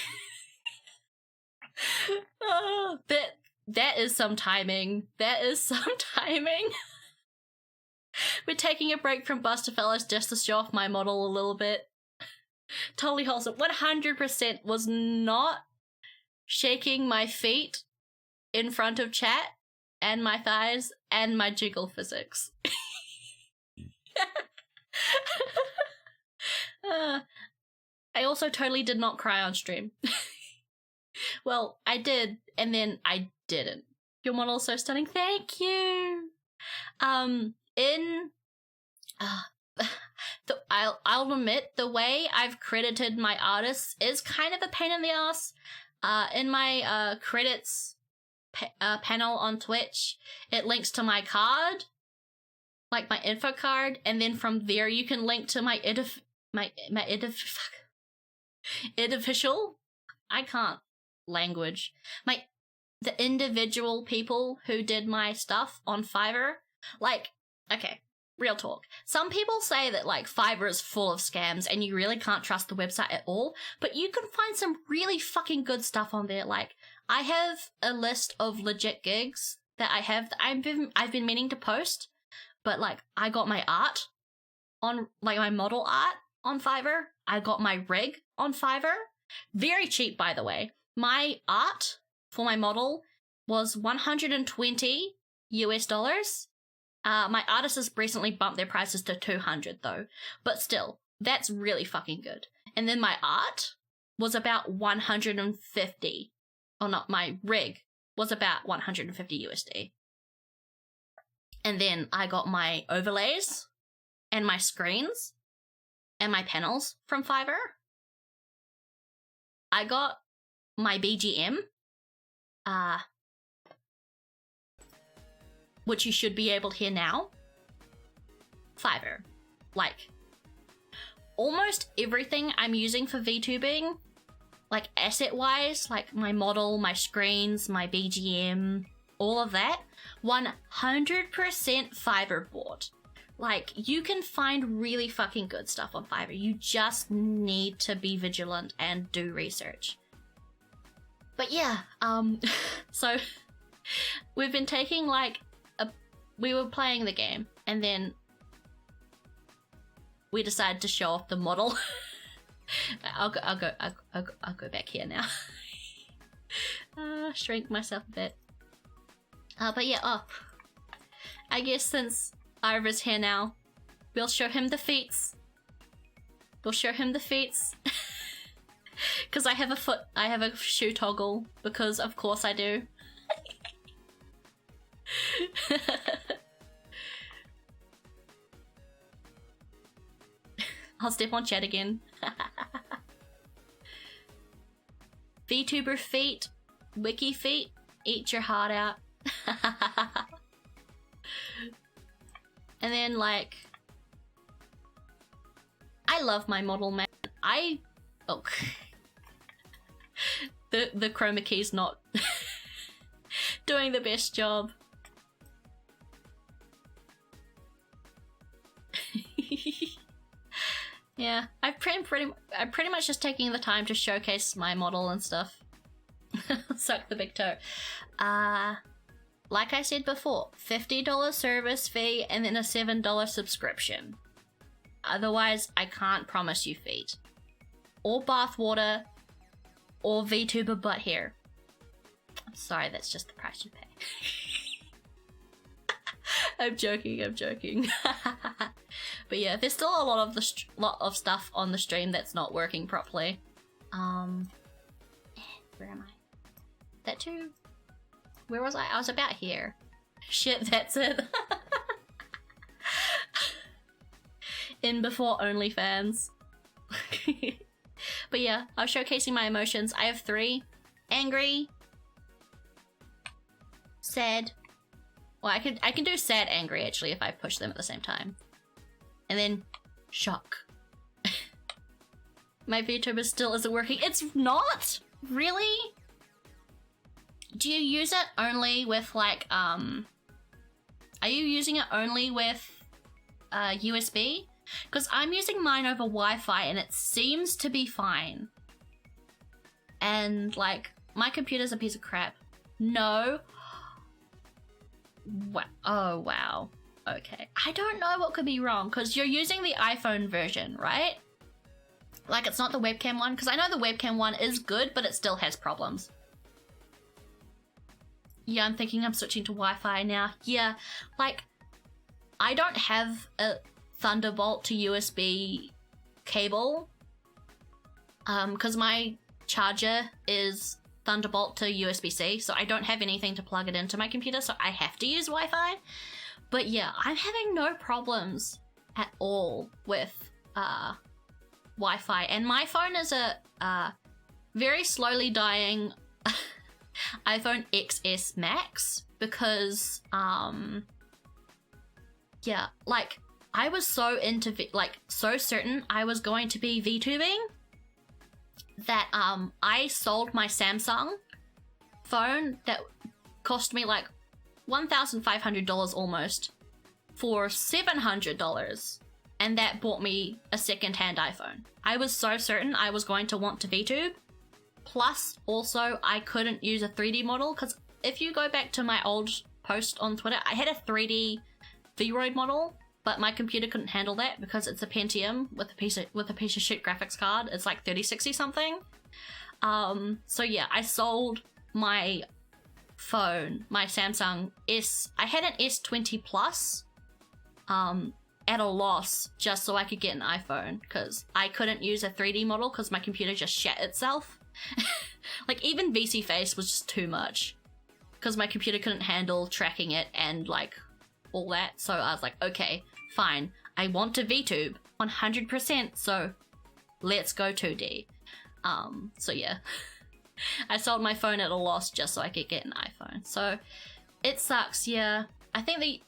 Oh, that is some timing. That is some timing. We're taking a break from Butthairs just to show off my model a little bit. Totally wholesome. 100% was not shaking my feet in front of chat and my thighs and my jiggle physics. I also totally did not cry on stream. Well, I did, and then I didn't. Your model is so stunning. Thank you. I'll admit the way I've credited my artists is kind of a pain in the ass. In my credits panel on Twitch, it links to my card, like my info card, and then from there you can link to my individual. I can't language. The individual people who did my stuff on Fiverr. Like, okay, real talk. Some people say that like Fiverr is full of scams and you really can't trust the website at all, but you can find some really fucking good stuff on there. Like, I have a list of legit gigs that I've been meaning to post, but like I got my art on, like my model art on Fiverr. I got my rig on Fiverr. Very cheap, by the way. My art for my model was $120 US. My artist has recently bumped their prices to $200 though, but still, that's really fucking good. And then my art was about 150, or not, my rig was about 150 USD. And then I got my overlays and my screens and my panels from Fiverr. I got my BGM, which you should be able to hear now. Fiverr. Like, almost everything I'm using for VTubing, like asset-wise, like my model, my screens, my BGM, all of that, 100% Fiverr bought. Like, you can find really fucking good stuff on Fiverr. You just need to be vigilant and do research. But yeah, so we've been taking like we were playing the game and then we decided to show off the model. I'll go back here now. Shrink myself a bit. But yeah, I guess since Ira's here now, we'll show him the feats. Because I have a shoe toggle, because of course I do. I'll step on chat again. VTuber feet, wiki feet, eat your heart out. And then like, I love my model, man. The chroma key's not doing the best job. Yeah, I'm pretty much just taking the time to showcase my model and stuff. Suck the big toe. Like I said before, $50 service fee and then a $7 subscription. Otherwise, I can't promise you feet. Or bathwater, or VTuber butt hair. I'm sorry, that's just the price you pay. I'm joking. But yeah, there's still a lot of stuff on the stream that's not working properly. Where am I? That too? Where was I? I was about here. Shit, that's it. In before OnlyFans. But yeah, I was showcasing my emotions. I have 3. Angry. Sad. Well, I can do sad, angry, actually, if I push them at the same time. And then, shock. My VTuber still isn't working. It's not? Really? Do you use it only with, like, are you using it only with, USB? Because I'm using mine over Wi-Fi and it seems to be fine. And, like, my computer's a piece of crap. No. Oh, wow. Okay. I don't know what could be wrong, because you're using the iPhone version, right? Like, it's not the webcam one, because I know the webcam one is good, but it still has problems. Yeah, I'm thinking I'm switching to Wi-Fi now. Yeah, like, I don't have a Thunderbolt to USB cable, because my charger is Thunderbolt to USB-C, so I don't have anything to plug it into my computer, so I have to use Wi-Fi. But yeah, I'm having no problems at all with Wi-Fi, and my phone is a very slowly dying iPhone XS Max because yeah, like I was so into so certain I was going to be VTubing that I sold my Samsung phone that cost me like $1,500 almost for $700, and that bought me a second-hand iPhone. I was so certain I was going to want to VTube. Plus, also, I couldn't use a 3D model, because if you go back to my old post on Twitter, I had a 3D V-Roid model, but my computer couldn't handle that because it's a Pentium with a piece of shit graphics card. It's like 3060 something. So yeah, I sold my phone, my Samsung S. I had an S20 Plus, at a loss just so I could get an iPhone because I couldn't use a 3D model because my computer just shat itself. Like even VC Face was just too much because my computer couldn't handle tracking it and like all that. So I was like, okay, fine. I want to VTube 100%. So let's go 2D. So yeah, I sold my phone at a loss just so I could get an iPhone. So it sucks. Yeah, I think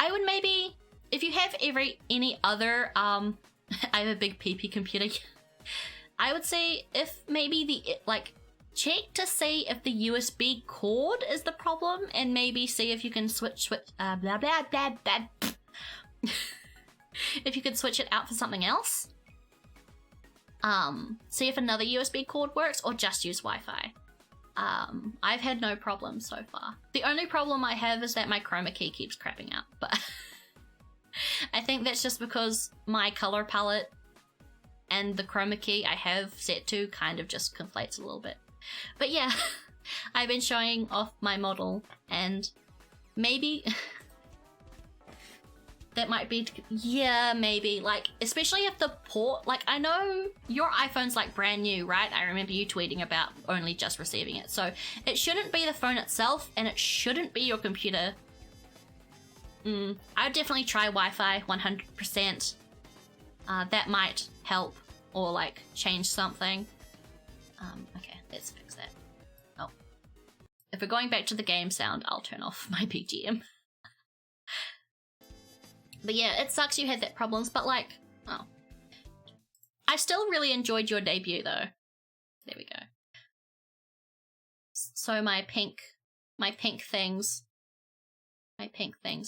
I would maybe, if you have any other, I have a big PP computer. I would say if maybe check to see if the USB cord is the problem and maybe see if you can switch blah blah blah blah. If you could switch it out for something else. See if another USB cord works or just use Wi-Fi. I've had no problem so far. The only problem I have is that my chroma key keeps crapping out, but I think that's just because my color palette and the chroma key I have set to kind of just conflates a little bit. But yeah, I've been showing off my model and maybe that might be, yeah, maybe, like, especially if the port, like, I know your iPhone's like brand new, right? I remember you tweeting about only just receiving it. So it shouldn't be the phone itself and it shouldn't be your computer. I'd definitely try Wi-Fi 100%. That might help or like change something. Okay, let's fix that. Oh, if we're going back to the game sound, I'll turn off my BGM. But yeah, it sucks you had that problems, but like, oh. I still really enjoyed your debut though. There we go. So my pink things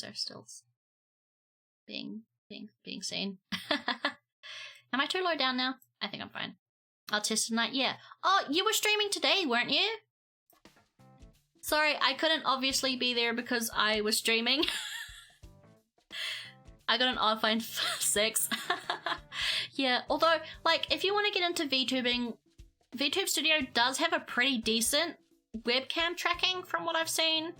are still being seen. Am I too low down now? I think I'm fine. I'll test tonight, yeah. Oh, you were streaming today, weren't you? Sorry, I couldn't obviously be there because I was streaming. I got an iPhone 6. Yeah, although, like, if you want to get into VTubing, VTube Studio does have a pretty decent webcam tracking from what I've seen.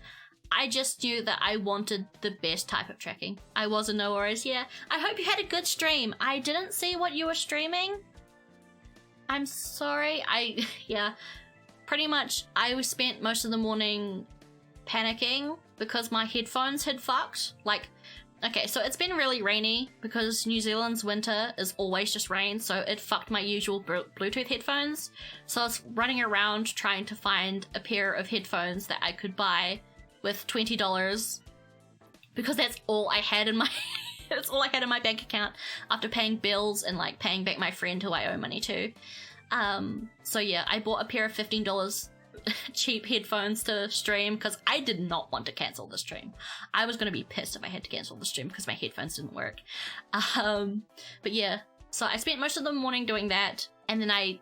I just knew that I wanted the best type of tracking. I wasn't, no worries, yeah. I hope you had a good stream. I didn't see what you were streaming. I'm sorry, yeah. Pretty much, I spent most of the morning panicking because my headphones had fucked. Like, okay, so it's been really rainy because New Zealand's winter is always just rain, so it fucked my usual Bluetooth headphones. So I was running around trying to find a pair of headphones that I could buy with $20 because that's all I had in my that's all I had in my bank account after paying bills and like paying back my friend who I owe money to. So yeah, I bought a pair of $15 cheap headphones to stream because I did not want to cancel the stream. I was going to be pissed if I had to cancel the stream because my headphones didn't work. But yeah, so I spent most of the morning doing that, and then I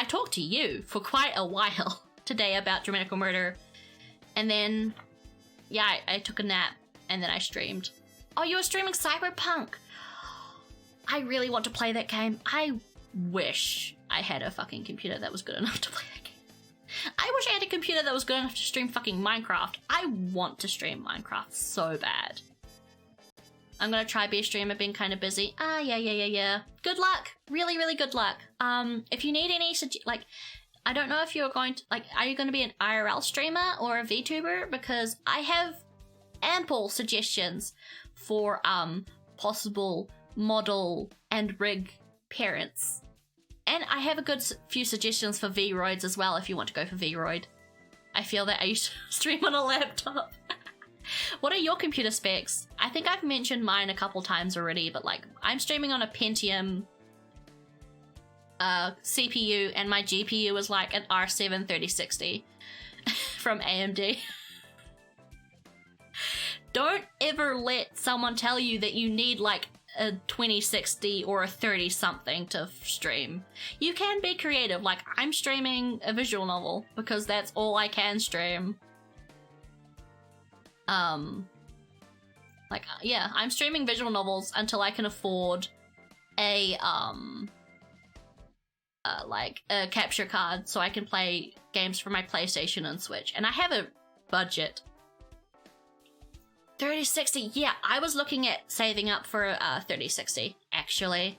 talked to you for quite a while today about Dramatical Murder, and then yeah, I took a nap and then I streamed. Oh, you were streaming Cyberpunk. I really want to play that game. I wish I had a fucking computer that was good enough to play that game. I wish I had a computer that was good enough to stream fucking Minecraft. I want to stream Minecraft so bad. I'm gonna try be a streamer, being kind of busy. Yeah. Good luck. Really, really good luck. If you need any, like, I don't know if you're going to, like, are you going to be an IRL streamer or a VTuber? Because I have ample suggestions for, possible model and rig parents. And I have a good few suggestions for V-Roids as well if you want to go for V-Roid. I feel that I used to stream on a laptop. What are your computer specs? I think I've mentioned mine a couple times already, but like I'm streaming on a Pentium CPU and my GPU is like an R7 3060 from AMD. Don't ever let someone tell you that you need like a 2060 or a 30 something to stream. You can be creative. Like I'm streaming a visual novel because that's all I can stream. I'm streaming visual novels until I can afford a capture card so I can play games for my PlayStation and Switch. And I have a budget. 3060, yeah, I was looking at saving up for a 3060, actually.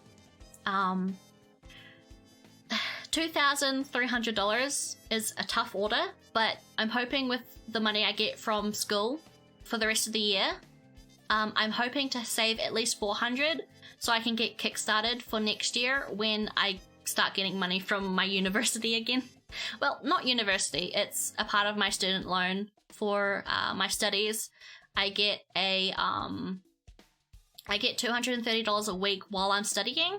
$2,300 is a tough order, but I'm hoping with the money I get from school for the rest of the year, I'm hoping to save at least $400 so I can get kickstarted for next year when I start getting money from my university again. Well, not university, it's a part of my student loan for my studies. I get $230 a week while I'm studying.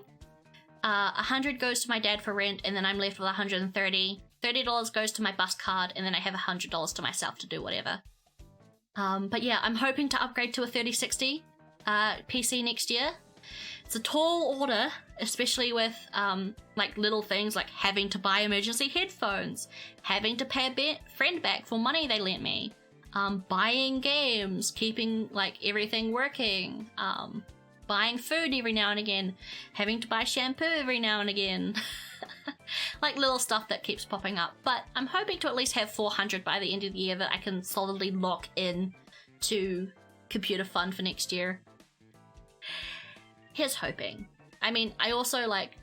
$100 goes to my dad for rent, and then I'm left with $130. $30 goes to my bus card, and then I have $100 to myself to do whatever. But yeah, I'm hoping to upgrade to a 3060 PC next year. It's a tall order, especially with like little things like having to buy emergency headphones, having to pay a friend back for money they lent me, buying games, keeping like everything working, buying food every now and again, having to buy shampoo every now and again. Like little stuff that keeps popping up. But I'm hoping to at least have 400 by the end of the year that I can solidly lock in to computer fund for next year. Here's hoping. I mean, I also like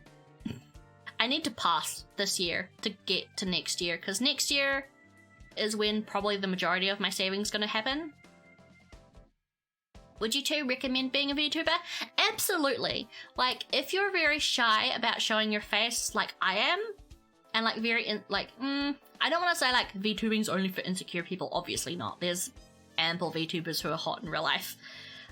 I need to pass this year to get to next year, because next year is when probably the majority of my savings is going to happen. Would you two recommend being a VTuber? Absolutely. Like, if you're very shy about showing your face like I am, and like very, I don't want to say like VTubing's only for insecure people, obviously not. There's ample VTubers who are hot in real life.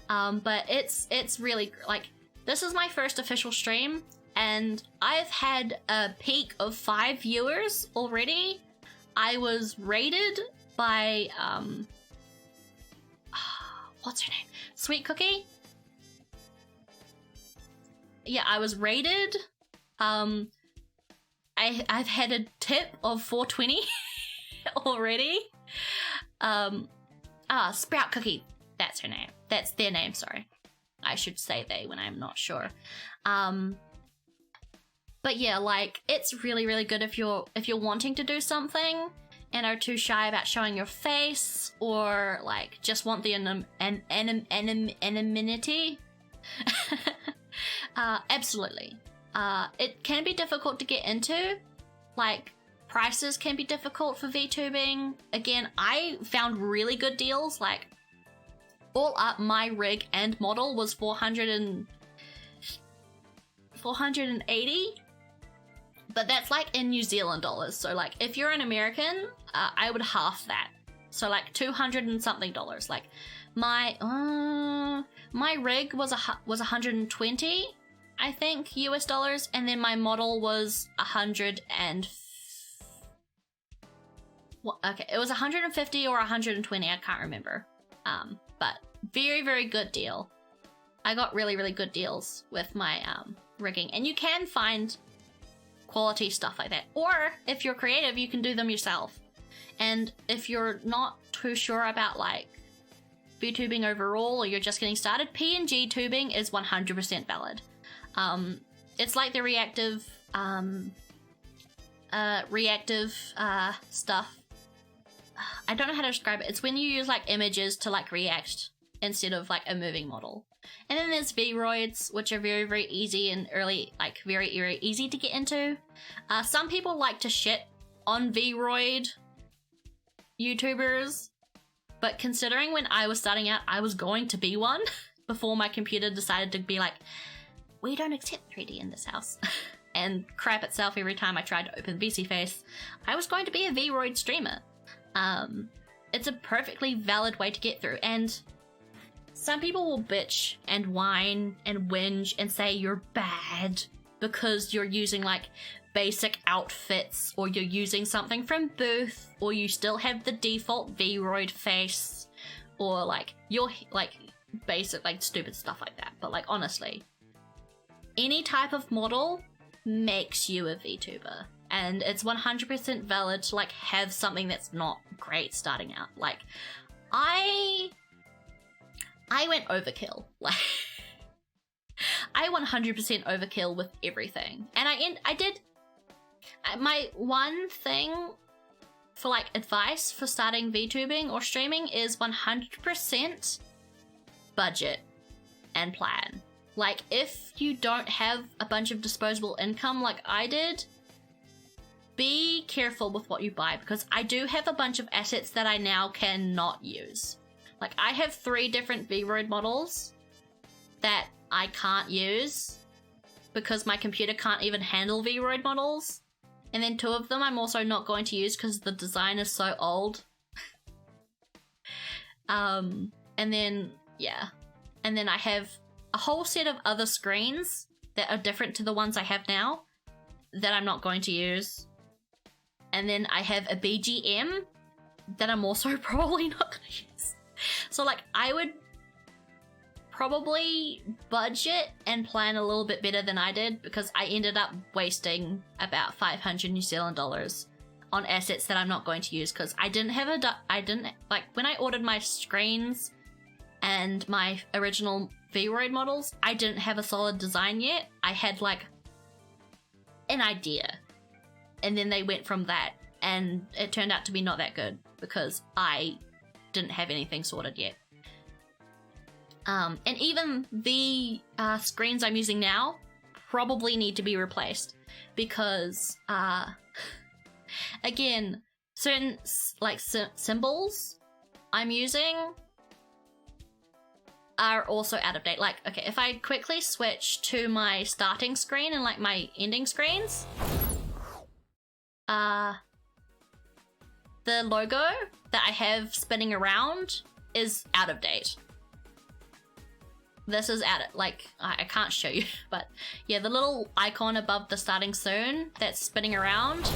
But it's really, like, this is my first official stream, and I've had a peak of 5 viewers already. I was rated by, what's her name? Sweet Cookie? Yeah, I was rated. I've had a tip of 420 already. Sprout Cookie. That's her name. That's their name, sorry. I should say they when I'm not sure. But yeah, like, it's really, really good if you're wanting to do something and are too shy about showing your face, or like just want the anonymity. Absolutely. It can be difficult to get into. Like, prices can be difficult for VTubing. Again, I found really good deals. Like, all up, my rig and model was 480. But that's like in New Zealand dollars. So like, if you're an American, I would half that. So like $200 and something. Like my rig was 120, I think, US dollars, and then my model was it was 150 or 120, I can't remember. But very, very good deal. I got really, really good deals with my rigging, and you can find quality stuff like that. Or if you're creative, you can do them yourself. And if you're not too sure about like VTubing overall, or you're just getting started, PNG tubing is 100% valid. It's like the reactive stuff. I don't know how to describe it. It's when you use like images to like react instead of like a moving model. And then there's V-Roids, which are very, very easy and early, like very, very easy to get into. Some people like to shit on V-Roid YouTubers, but considering when I was starting out, I was going to be one before my computer decided to be like, we don't accept 3D in this house. And crap itself every time I tried to open VCFace. I was going to be a V-Roid streamer. It's a perfectly valid way to get through, and some people will bitch and whine and whinge and say you're bad because you're using like basic outfits, or you're using something from Booth, or you still have the default V-Roid face, or like you're like basic like stupid stuff like that. But like honestly, any type of model makes you a VTuber, and it's 100% valid to like have something that's not great starting out. Like I went overkill. Like I 100% overkill with everything, and I did my one thing for like advice for starting VTubing or streaming is 100% budget and plan. Like, if you don't have a bunch of disposable income like I did, be careful with what you buy, because I do have a bunch of assets that I now cannot use. Like, I have 3 different V-Roid models that I can't use because my computer can't even handle V-Roid models. And then 2 of them I'm also not going to use because the design is so old. And then, yeah. And then I have a whole set of other screens that are different to the ones I have now that I'm not going to use. And then I have a BGM that I'm also probably not going to use. So like, I would probably budget and plan a little bit better than I did, because I ended up wasting about 500 New Zealand dollars on assets that I'm not going to use, because I didn't have like, when I ordered my screens and my original V-Roid models, I didn't have a solid design yet. I had like an idea, and then they went from that, and it turned out to be not that good because I didn't have anything sorted yet. And even the screens I'm using now probably need to be replaced, because again, certain like symbols I'm using are also out of date. Like, okay, if I quickly switch to my starting screen and like my ending screens, the logo that I have spinning around is out of date. This is out of, like, I can't show you, but yeah, the little icon above the starting soon that's spinning around,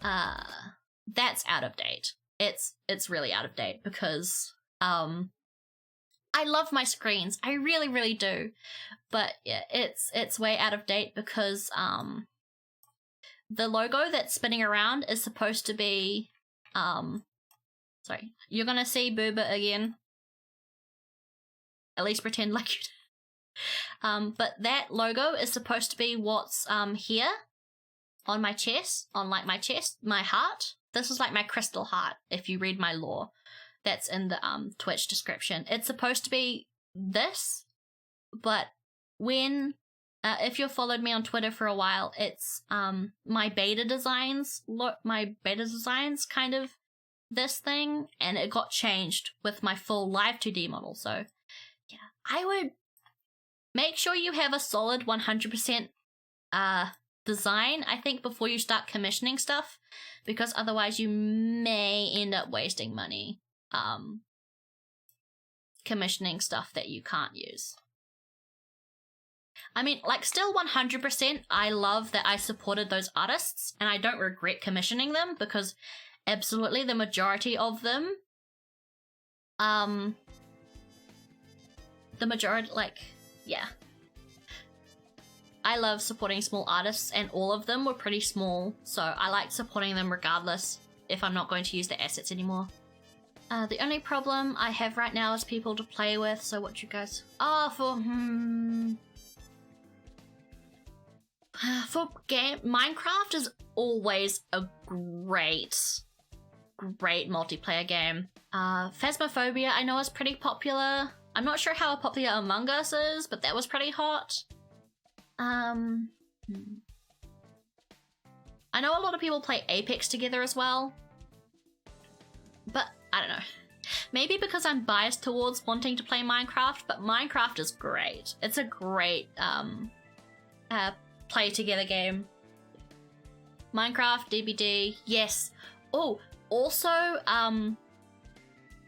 that's out of date. It's really out of date, because I love my screens. I really, really do. But yeah, it's way out of date because the logo that's spinning around is supposed to be sorry, you're gonna see Booba again. At least pretend like you did. But that logo is supposed to be what's here on my chest, on like my chest, my heart. This is like my crystal heart, if you read my lore. That's in the Twitch description. It's supposed to be this, but when if you've followed me on Twitter for a while, it's my beta designs kind of this thing, and it got changed with my full live 2D model. So yeah, I would make sure you have a solid 100% design, I think, before you start commissioning stuff, because otherwise you may end up wasting money commissioning stuff that you can't use. I mean, like, still 100%, I love that I supported those artists, and I don't regret commissioning them, because absolutely the majority of them, the majority, like, yeah. I love supporting small artists, and all of them were pretty small, so I like supporting them regardless if I'm not going to use the assets anymore. The only problem I have right now is people to play with, so what you guys... Minecraft is always a great multiplayer game. Phasmophobia I know is pretty popular. I'm not sure how popular Among Us is, but that was pretty hot. I know a lot of people play Apex together as well, but I don't know. Maybe because I'm biased towards wanting to play Minecraft, but Minecraft is great. It's a great play together game. Minecraft, DBD, yes. Oh, also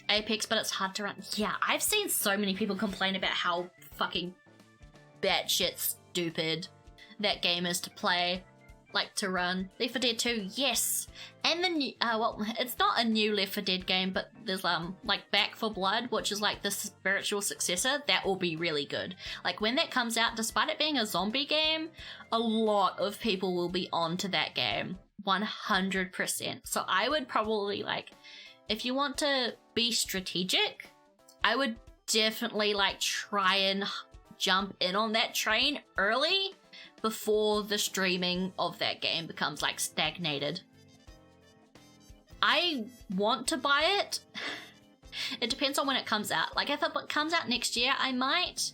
Apex, but it's hard to run. Yeah, I've seen so many people complain about how fucking batshit stupid that game is to play, like to run. Left 4 Dead 2, yes. And the new, well, it's not a new Left 4 Dead game, but there's like Back 4 Blood, which is like the spiritual successor. That will be really good. Like when that comes out, despite it being a zombie game, a lot of people will be onto that game, 100%. So I would probably like, if you want to be strategic, I would definitely like try and jump in on that train early before the streaming of that game becomes like stagnated. I want to buy it. It depends on when it comes out. Like if it comes out next year, I might.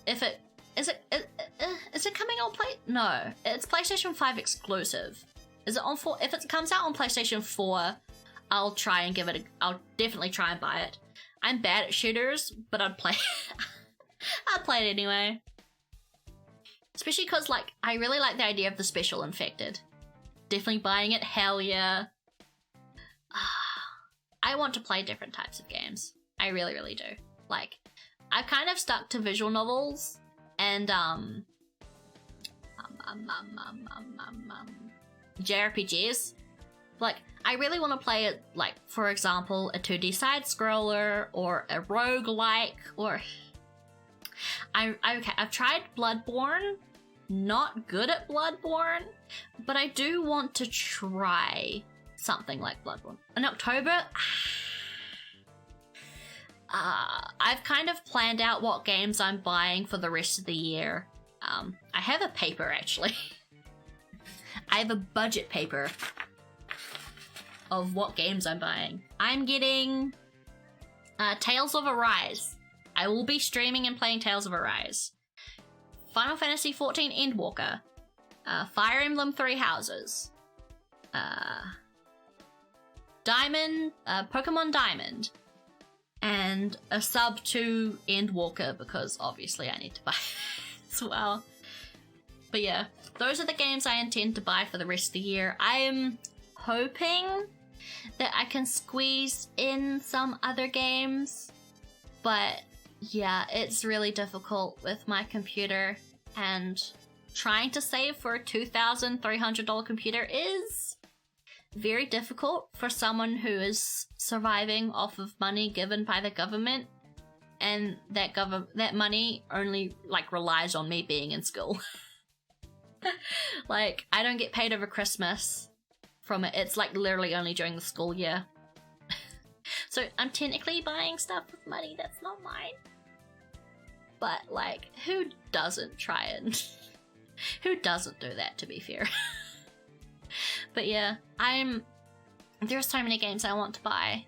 If it is it coming on No, it's PlayStation 5 exclusive. Is it on 4? If it comes out on PlayStation 4, I'll try and give it I'll definitely try and buy it. I'm bad at shooters, but I'd play I'd play it anyway. Especially because, like, I really like the idea of the special infected. Definitely buying it, hell yeah. I want to play different types of games. I really, really do. Like, I've kind of stuck to visual novels and, JRPGs. Like, I really want to play it, like, for example, a 2D side-scroller or a roguelike or... Okay, I've tried Bloodborne. Not good at Bloodborne, but I do want to try something like Bloodborne. In October, I've kind of planned out what games I'm buying for the rest of the year. I have a paper, actually. I have a budget paper of what games I'm buying. I'm getting Tales of Arise. I will be streaming and playing Tales of Arise. Final Fantasy XIV Endwalker. Fire Emblem Three Houses. Diamond, Pokemon Diamond. And a sub to Endwalker because obviously I need to buy it as well. But yeah, those are the games I intend to buy for the rest of the year. I am hoping that I can squeeze in some other games, but yeah, it's really difficult with my computer, and trying to save for a $2,300 computer is very difficult for someone who is surviving off of money given by the government, and that money only like relies on me being in school. Like, I don't get paid over Christmas from it. It's like literally only during the school year. So I'm technically buying stuff with money that's not mine. But like, who doesn't try and who doesn't do that, to be fair? But yeah, there's so many games I want to buy.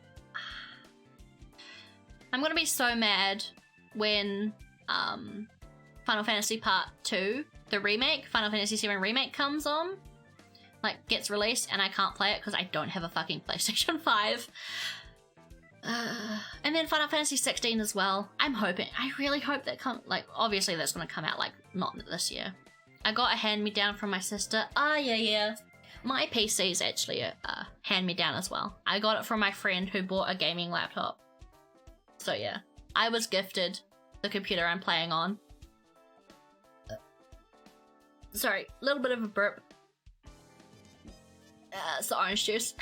I'm gonna be so mad when Final Fantasy Part 2, the remake, Final Fantasy VII Remake comes on, like gets released, and I can't play it because I don't have a fucking PlayStation 5. And then Final Fantasy 16 as well. I really hope that obviously that's gonna come out like not this year. I got a hand-me-down from my sister. Yeah. My PC is actually a hand-me-down as well. I got it from my friend who bought a gaming laptop. So yeah, I was gifted the computer I'm playing on. Sorry, a little bit of a burp. It's the orange juice.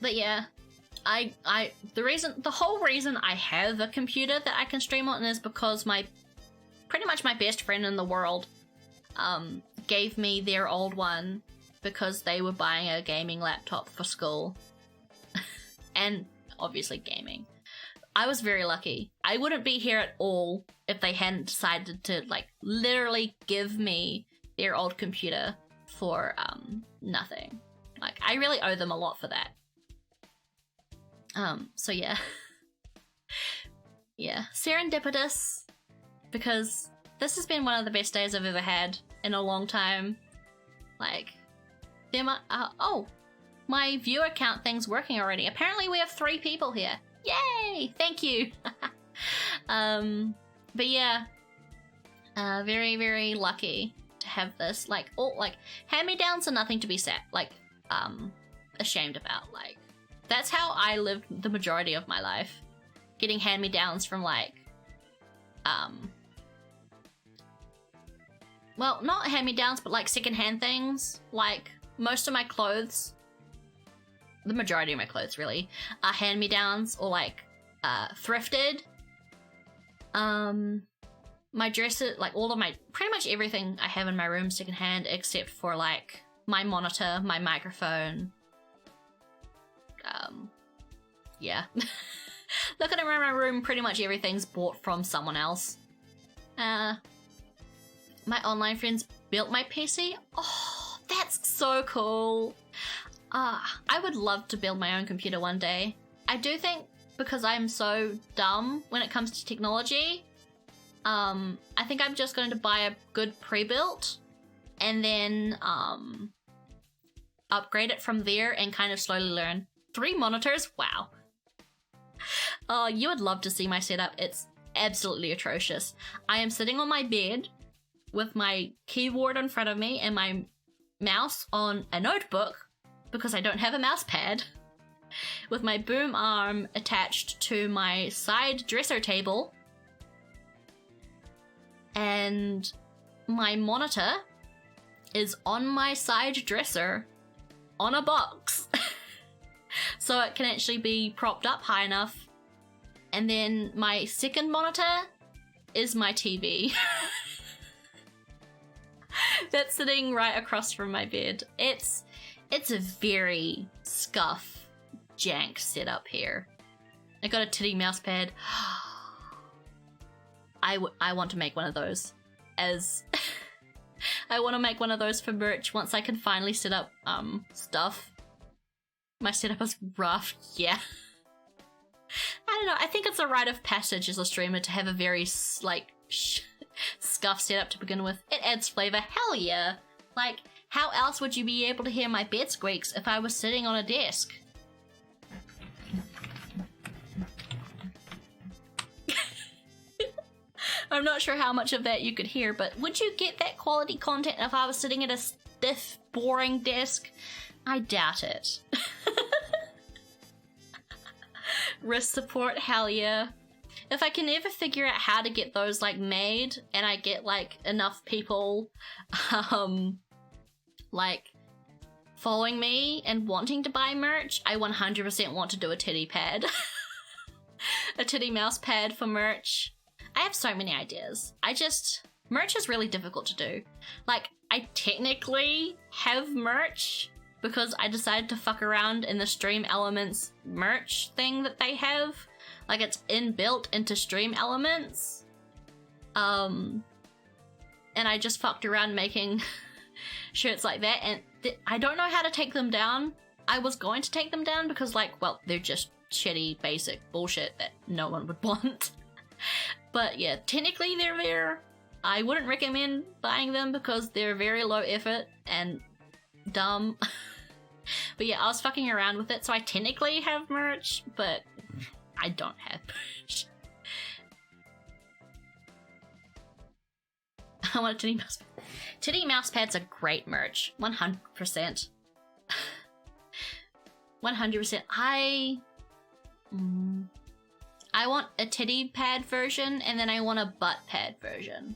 But yeah, the whole reason I have a computer that I can stream on is because pretty much my best friend in the world, gave me their old one because they were buying a gaming laptop for school. And obviously gaming. I was very lucky. I wouldn't be here at all if they hadn't decided to like literally give me their old computer for nothing. Like, I really owe them a lot for that. So yeah. Yeah, serendipitous, because this has been one of the best days I've ever had in a long time. Like, my viewer count thing's working already. Apparently we have 3 people here. Yay! Thank you. But yeah, very, very lucky to have this. Like, all like hand-me-downs are nothing to be ashamed about. Like, that's how I lived the majority of my life, getting hand-me-downs from like, well, not hand-me-downs, but like secondhand things. Like, most of my clothes, the majority of my clothes really, are hand-me-downs or like thrifted. My dresses, like all of my, pretty much everything I have in my room secondhand, except for like my monitor, my microphone. Yeah. Looking around my room, pretty much everything's bought from someone else. My online friends built my PC. Oh, that's so cool. I would love to build my own computer one day. I do think, because I'm so dumb when it comes to technology, I think I'm just going to buy a good pre-built and then upgrade it from there and kind of slowly learn. 3 monitors? Wow. Oh, you would love to see my setup. It's absolutely atrocious. I am sitting on my bed with my keyboard in front of me and my mouse on a notebook because I don't have a mouse pad, with my boom arm attached to my side dresser table, and my monitor is on my side dresser on a box so it can actually be propped up high enough, and then my second monitor is my TV. That's sitting right across from my bed. It's a very scuff jank setup here. I got a titty mouse pad. I want to make one of those as I want to make one of those for merch once I can finally set up stuff. My setup is rough, yeah. I don't know, I think it's a rite of passage as a streamer to have a very like scuff setup to begin with. It adds flavor, hell yeah. Like, how else would you be able to hear my bed squeaks if I was sitting on a desk? I'm not sure how much of that you could hear, but would you get that quality content if I was sitting at a stiff, boring desk? I doubt it. Wrist support, hell yeah. If I can ever figure out how to get those like made, and I get like enough people like following me and wanting to buy merch, I 100% want to do a titty pad. A titty mouse pad for merch. I have so many ideas. Merch is really difficult to do. Like, I technically have merch because I decided to fuck around in the Stream Elements merch thing that they have. Like, it's inbuilt into Stream Elements. And I just fucked around making shirts like that, and I don't know how to take them down. I was going to take them down because, like, well, they're just shitty, basic bullshit that no one would want. But yeah, technically they're there. I wouldn't recommend buying them because they're very low effort and dumb. But yeah, I was fucking around with it, so I technically have merch, but I don't have merch. I want a titty mouse pad. Titty mouse pads are great merch. 100%. 100%. I want a titty pad version, and then I want a butt pad version.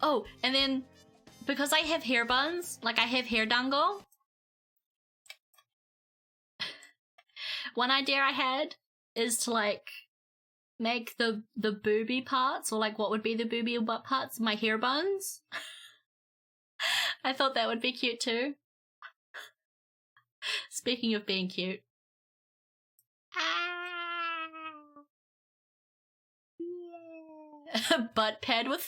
Oh, and then because I have hair buns, like I have hair dangle, one idea I had is to like make the booby parts, or like what would be the booby or butt parts, my hair buns. I thought that would be cute too. Speaking of being cute. Yeah. Butt pad with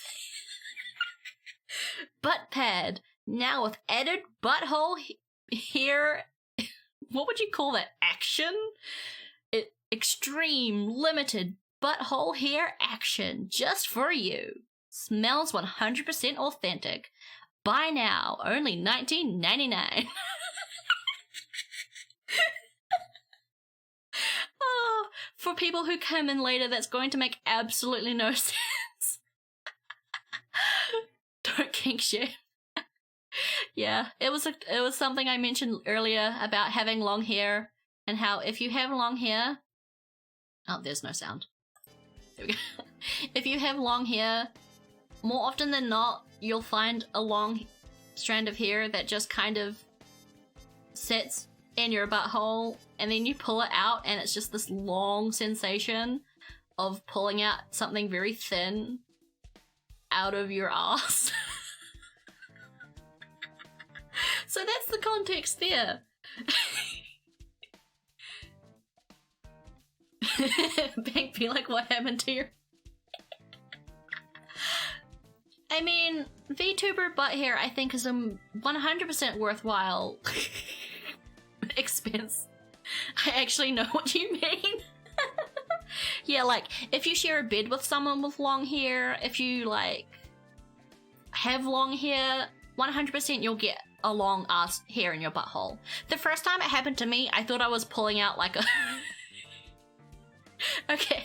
butt pad now with added butthole hair. What would you call that? Action? Extreme limited butthole hair action just for you. Smells 100% authentic. Buy now, only $19.99. Oh, for people who come in later, that's going to make absolutely no sense. Don't kink shame. Yeah, it was something I mentioned earlier about having long hair and how if you have long hair, oh, there's no sound. There we go. If you have long hair, more often than not, you'll find a long strand of hair that just kind of sits in your butthole, and then you pull it out, and it's just this long sensation of pulling out something very thin out of your ass. So that's the context there. Bank be like, what happened to your... I mean, VTuber butt hair I think is a 100% worthwhile expense. I actually know what you mean. Yeah, like, if you share a bed with someone with long hair, if you, like, have long hair, 100% you'll get a long ass hair in your butthole. The first time it happened to me, I thought I was pulling out like a... Okay.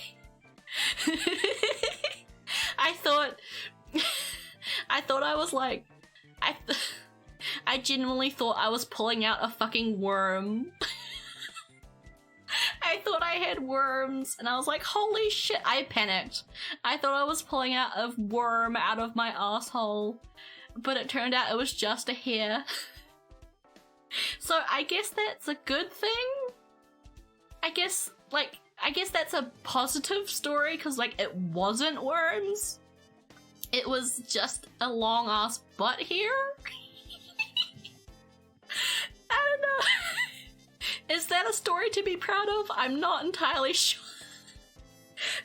I thought I was like... I genuinely thought I was pulling out a fucking worm. I thought I had worms, and I was like, holy shit, I panicked. I thought I was pulling out a worm out of my asshole, but it turned out it was just a hair. So I guess that's a good thing? I guess that's a positive story, because, like, it wasn't worms. It was just a long-ass butt hair? I don't know. Is that a story to be proud of? I'm not entirely sure.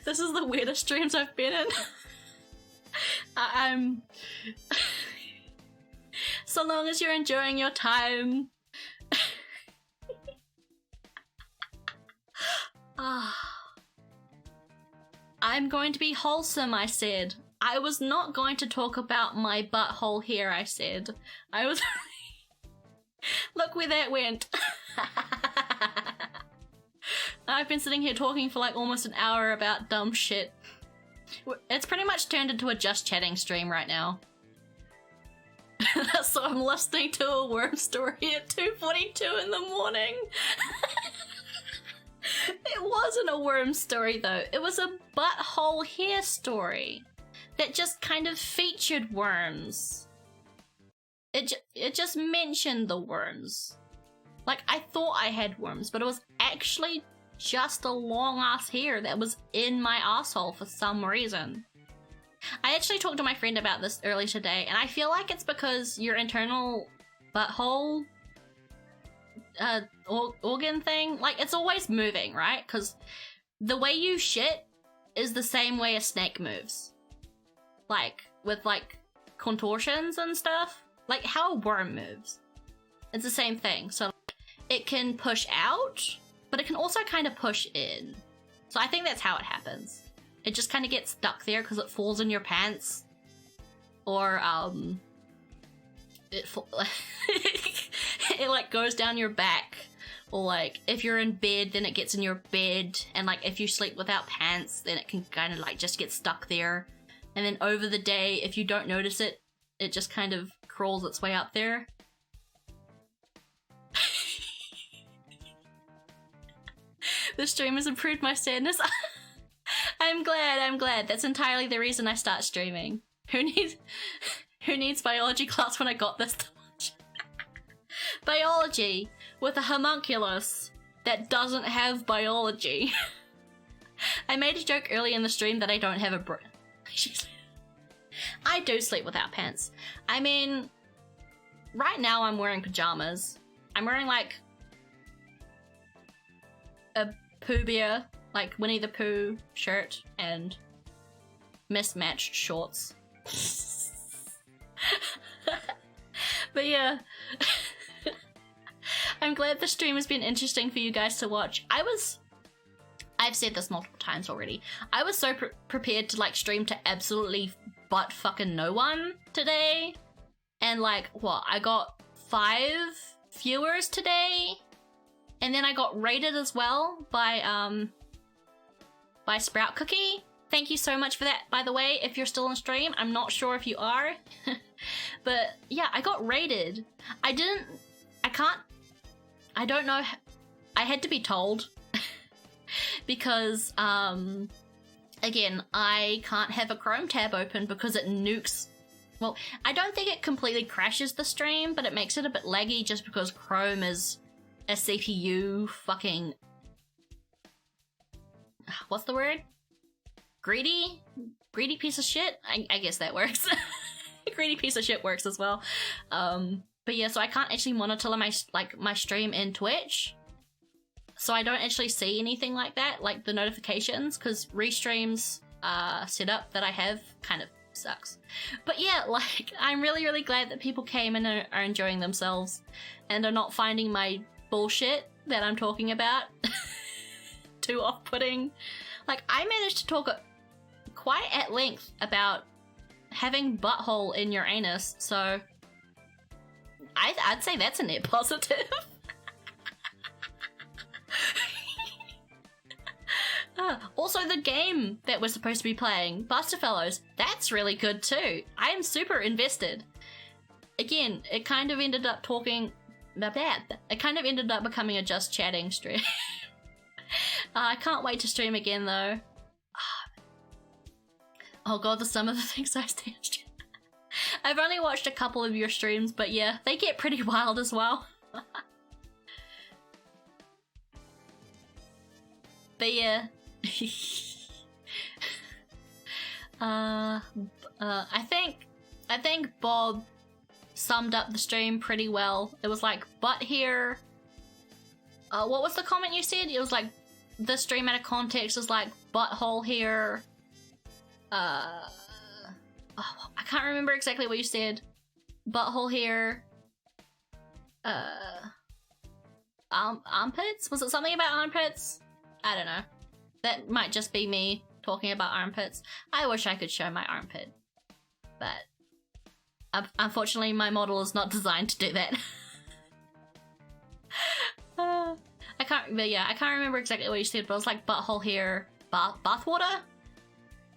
This is the weirdest streams I've been in. I'm... So long as you're enjoying your time. I'm going to be wholesome, I said. I was not going to talk about my butthole here, I said. I was... Look where that went. I've been sitting here talking for like almost an hour about dumb shit. It's pretty much turned into a just chatting stream right now. So I'm listening to a worm story at 2:42 in the morning. It wasn't a worm story though. It was a butthole hair story that just kind of featured worms. It just mentioned the worms. Like, I thought I had worms, but it was actually just a long ass hair that was in my asshole for some reason. I actually talked to my friend about this earlier today, and I feel like it's because your internal butthole organ thing, like, it's always moving, right? Because the way you shit is the same way a snake moves. Like, with, like, contortions and stuff. Like how a worm moves. It's the same thing. So it can push out, but it can also kind of push in. So I think that's how it happens. It just kind of gets stuck there because it falls in your pants. Or, it like goes down your back. Or like if you're in bed, then it gets in your bed. And like if you sleep without pants, then it can kind of like just get stuck there. And then over the day, if you don't notice it, it just kind of crawls its way up there. The stream has improved my sadness. I'm glad. That's entirely the reason I start streaming. Who needs biology class when I got this to watch? Biology with a homunculus that doesn't have biology. I made a joke early in the stream that I don't have a brain. I do sleep without pants. I mean, right now I'm wearing pajamas. I'm wearing like a Pooh Bear, like Winnie the Pooh shirt and mismatched shorts. But yeah, I'm glad the stream has been interesting for you guys to watch. I've said this multiple times already. I was so prepared to like stream to absolutely butt fucking no one today. and like, what, I got 5 viewers today, and then I got rated as well by Sprout Cookie. Thank you so much for that, by the way, if you're still on stream. I'm not sure if you are. But yeah, I got rated. I don't know. I had to be told. Because, again, I can't have a Chrome tab open because it nukes. Well, I don't think it completely crashes the stream, but it makes it a bit laggy just because Chrome is a CPU fucking... What's the word? Greedy piece of shit? I guess that works. Greedy piece of shit works as well. But yeah, so I can't actually monitor my stream in Twitch. So I don't actually see anything like that, like the notifications, because Restream's setup that I have kind of sucks. But yeah, like, I'm really, really glad that people came and are enjoying themselves and are not finding my bullshit that I'm talking about too off-putting. Like, I managed to talk quite at length about having butthole in your anus, so I'd say that's a net positive. Also, the game that we're supposed to be playing, Buster Fellows, that's really good too. I am super invested. Again, it kind of ended up becoming a just chatting stream. I can't wait to stream again though. Oh god, some of the things I stand. I've only watched a couple of your streams, but yeah, they get pretty wild as well. But yeah. I think Bob summed up the stream pretty well. It was like, butt here. What was the comment you said? It was like, the stream out of context is like, butthole here. I can't remember exactly what you said. Butthole here. Armpits? Was it something about armpits? I don't know. That might just be me talking about armpits. I wish I could show my armpit. But unfortunately, my model is not designed to do that. I can't remember exactly what you said, but it was like butthole here. Bathwater?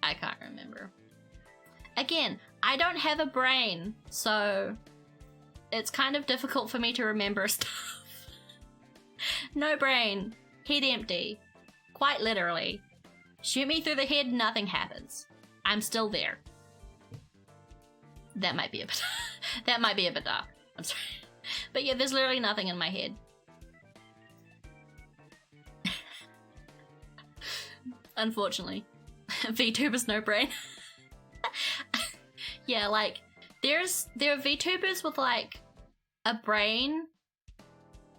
I can't remember. Again, I don't have a brain, so it's kind of difficult for me to remember stuff. No brain. Head empty. Quite literally. Shoot me through the head, nothing happens. I'm still there. That might be a bit that might be a bit dark. I'm sorry. But yeah, there's literally nothing in my head. Unfortunately. VTubers no brain. Yeah, like there are VTubers with like a brain,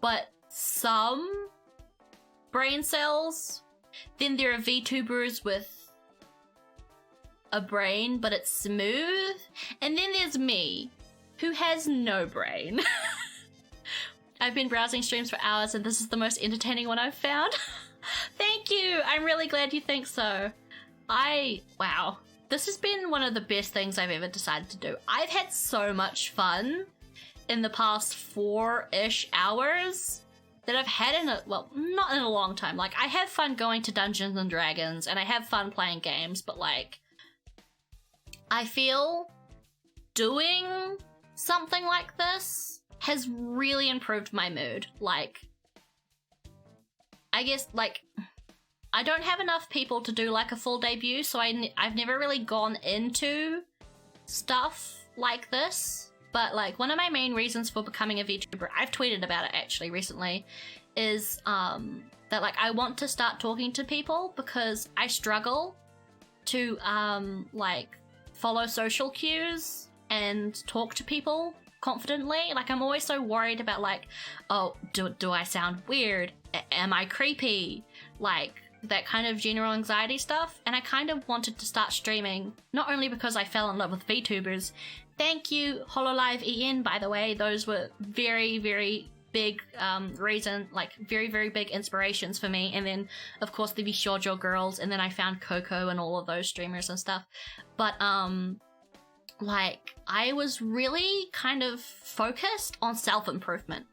but some brain cells. Then there are VTubers with a brain, but it's smooth. And then there's me, who has no brain. I've been browsing streams for hours, and this is the most entertaining one I've found. Thank you! I'm really glad you think so. Wow. This has been one of the best things I've ever decided to do. I've had so much fun in the past 4-ish hours that I've had not in a long time. Like, I have fun going to Dungeons and Dragons, and I have fun playing games, but like, I feel doing something like this has really improved my mood. Like, I guess, like, I don't have enough people to do like a full debut, so I've never really gone into stuff like this. But like, one of my main reasons for becoming a VTuber, I've tweeted about it actually recently, is that like, I want to start talking to people because I struggle to like follow social cues and talk to people confidently. Like, I'm always so worried about like, oh, do I sound weird? Am I creepy? Like, that kind of general anxiety stuff. And I kind of wanted to start streaming, not only because I fell in love with VTubers. Thank you, HoloLive EN, by the way. Those were very, very big very, very big inspirations for me. And then, of course, the Shoujo girls, and then I found Coco and all of those streamers and stuff. But like, I was really kind of focused on self-improvement.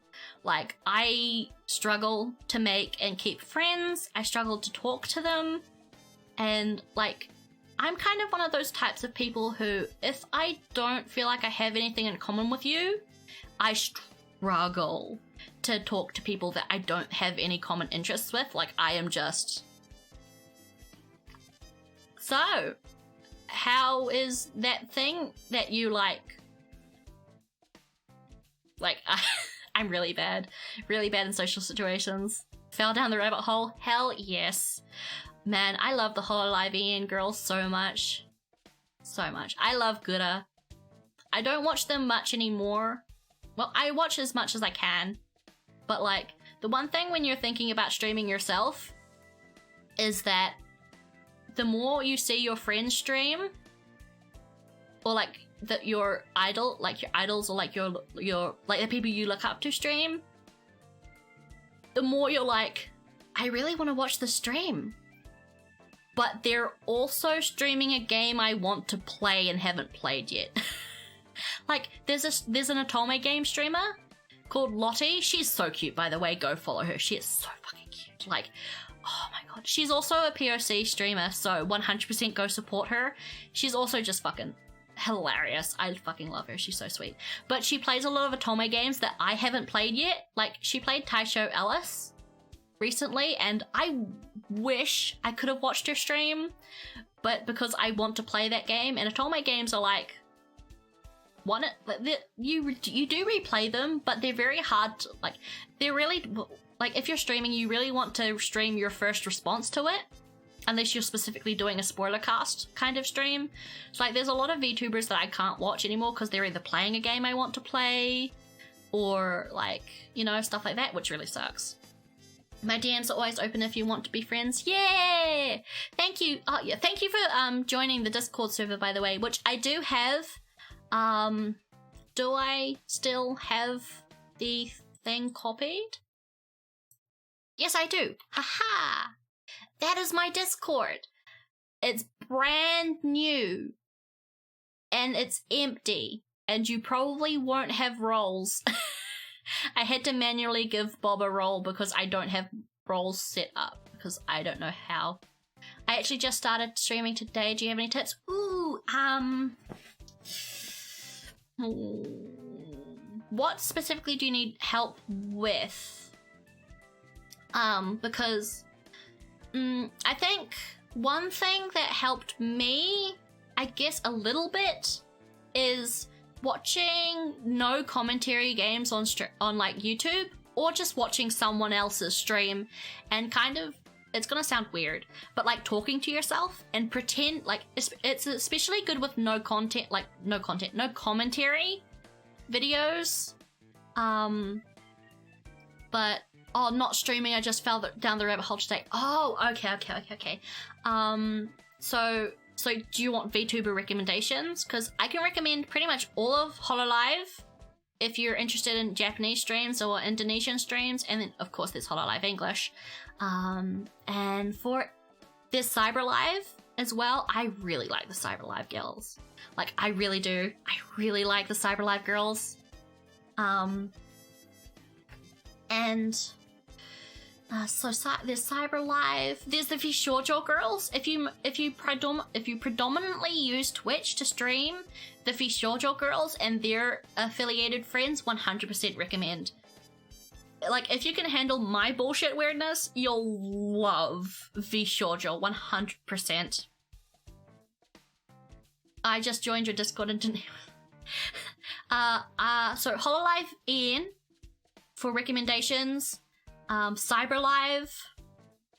Like, I struggle to make and keep friends. I struggle to talk to them. And, like, I'm kind of one of those types of people who, if I don't feel like I have anything in common with you, I struggle to talk to people that I don't have any common interests with. Like, I am just... So, how is that thing that you like, I'm really bad in social situations. Fell down the rabbit hole? Hell yes. Man, I love the Hololive girls so much. So much. I love Gura. I don't watch them much anymore. Well, I watch as much as I can. But, like, the one thing when you're thinking about streaming yourself is that the more you see your friends stream, or like your idols, or like your like the people you look up to stream, the more you're like, I really want to watch the stream, but they're also streaming a game I want to play and haven't played yet. Like, there's an Otome game streamer called Lottie. She's so cute, by the way. Go follow her. She is so fucking cute. Like, oh my god. She's also a POC streamer, so 100% go support her. She's also just fucking hilarious. I fucking love her. She's so sweet. But she plays a lot of Otome games that I haven't played yet. Like, she played Taisho Alice recently, and I wish I could have watched her stream, but because I want to play that game, and Otome games are like, you do replay them, but they're very hard to, like, they're really, like, if you're streaming, you really want to stream your first response to it, unless you're specifically doing a spoiler cast kind of stream. So, like, there's a lot of VTubers that I can't watch anymore because they're either playing a game I want to play, or, like, you know, stuff like that, which really sucks. My DMs are always open if you want to be friends. Yeah! Thank you. Oh, yeah. Thank you for joining the Discord server, by the way, which I do have. Do I still have the thing copied? Yes, I do. Haha! That is my Discord. It's brand new. And it's empty. And you probably won't have roles. I had to manually give Bob a role because I don't have roles set up. Because I don't know how. I actually just started streaming today. Do you have any tips? Ooh, what specifically do you need help with? Because I think one thing that helped me, I guess a little bit, is watching no commentary games on like YouTube, or just watching someone else's stream and kind of, it's gonna sound weird, but like talking to yourself and pretend like it's especially good with no commentary videos. But not streaming. I just fell down the rabbit hole today. Oh, okay. So do you want VTuber recommendations? Because I can recommend pretty much all of Hololive if you're interested in Japanese streams or Indonesian streams, and then of course there's Hololive English. And for this CyberLive as well, I really like the CyberLive girls. Like, I really do. I really like the CyberLive girls. So there's CyberLive. There's the VShoujo girls. If you predominantly use Twitch to stream, the VShoujo girls and their affiliated friends, 100% recommend. Like, if you can handle my bullshit weirdness, you'll love VShoujo 100%. I just joined your Discord and didn't. So Hololive Ian for recommendations. CyberLive,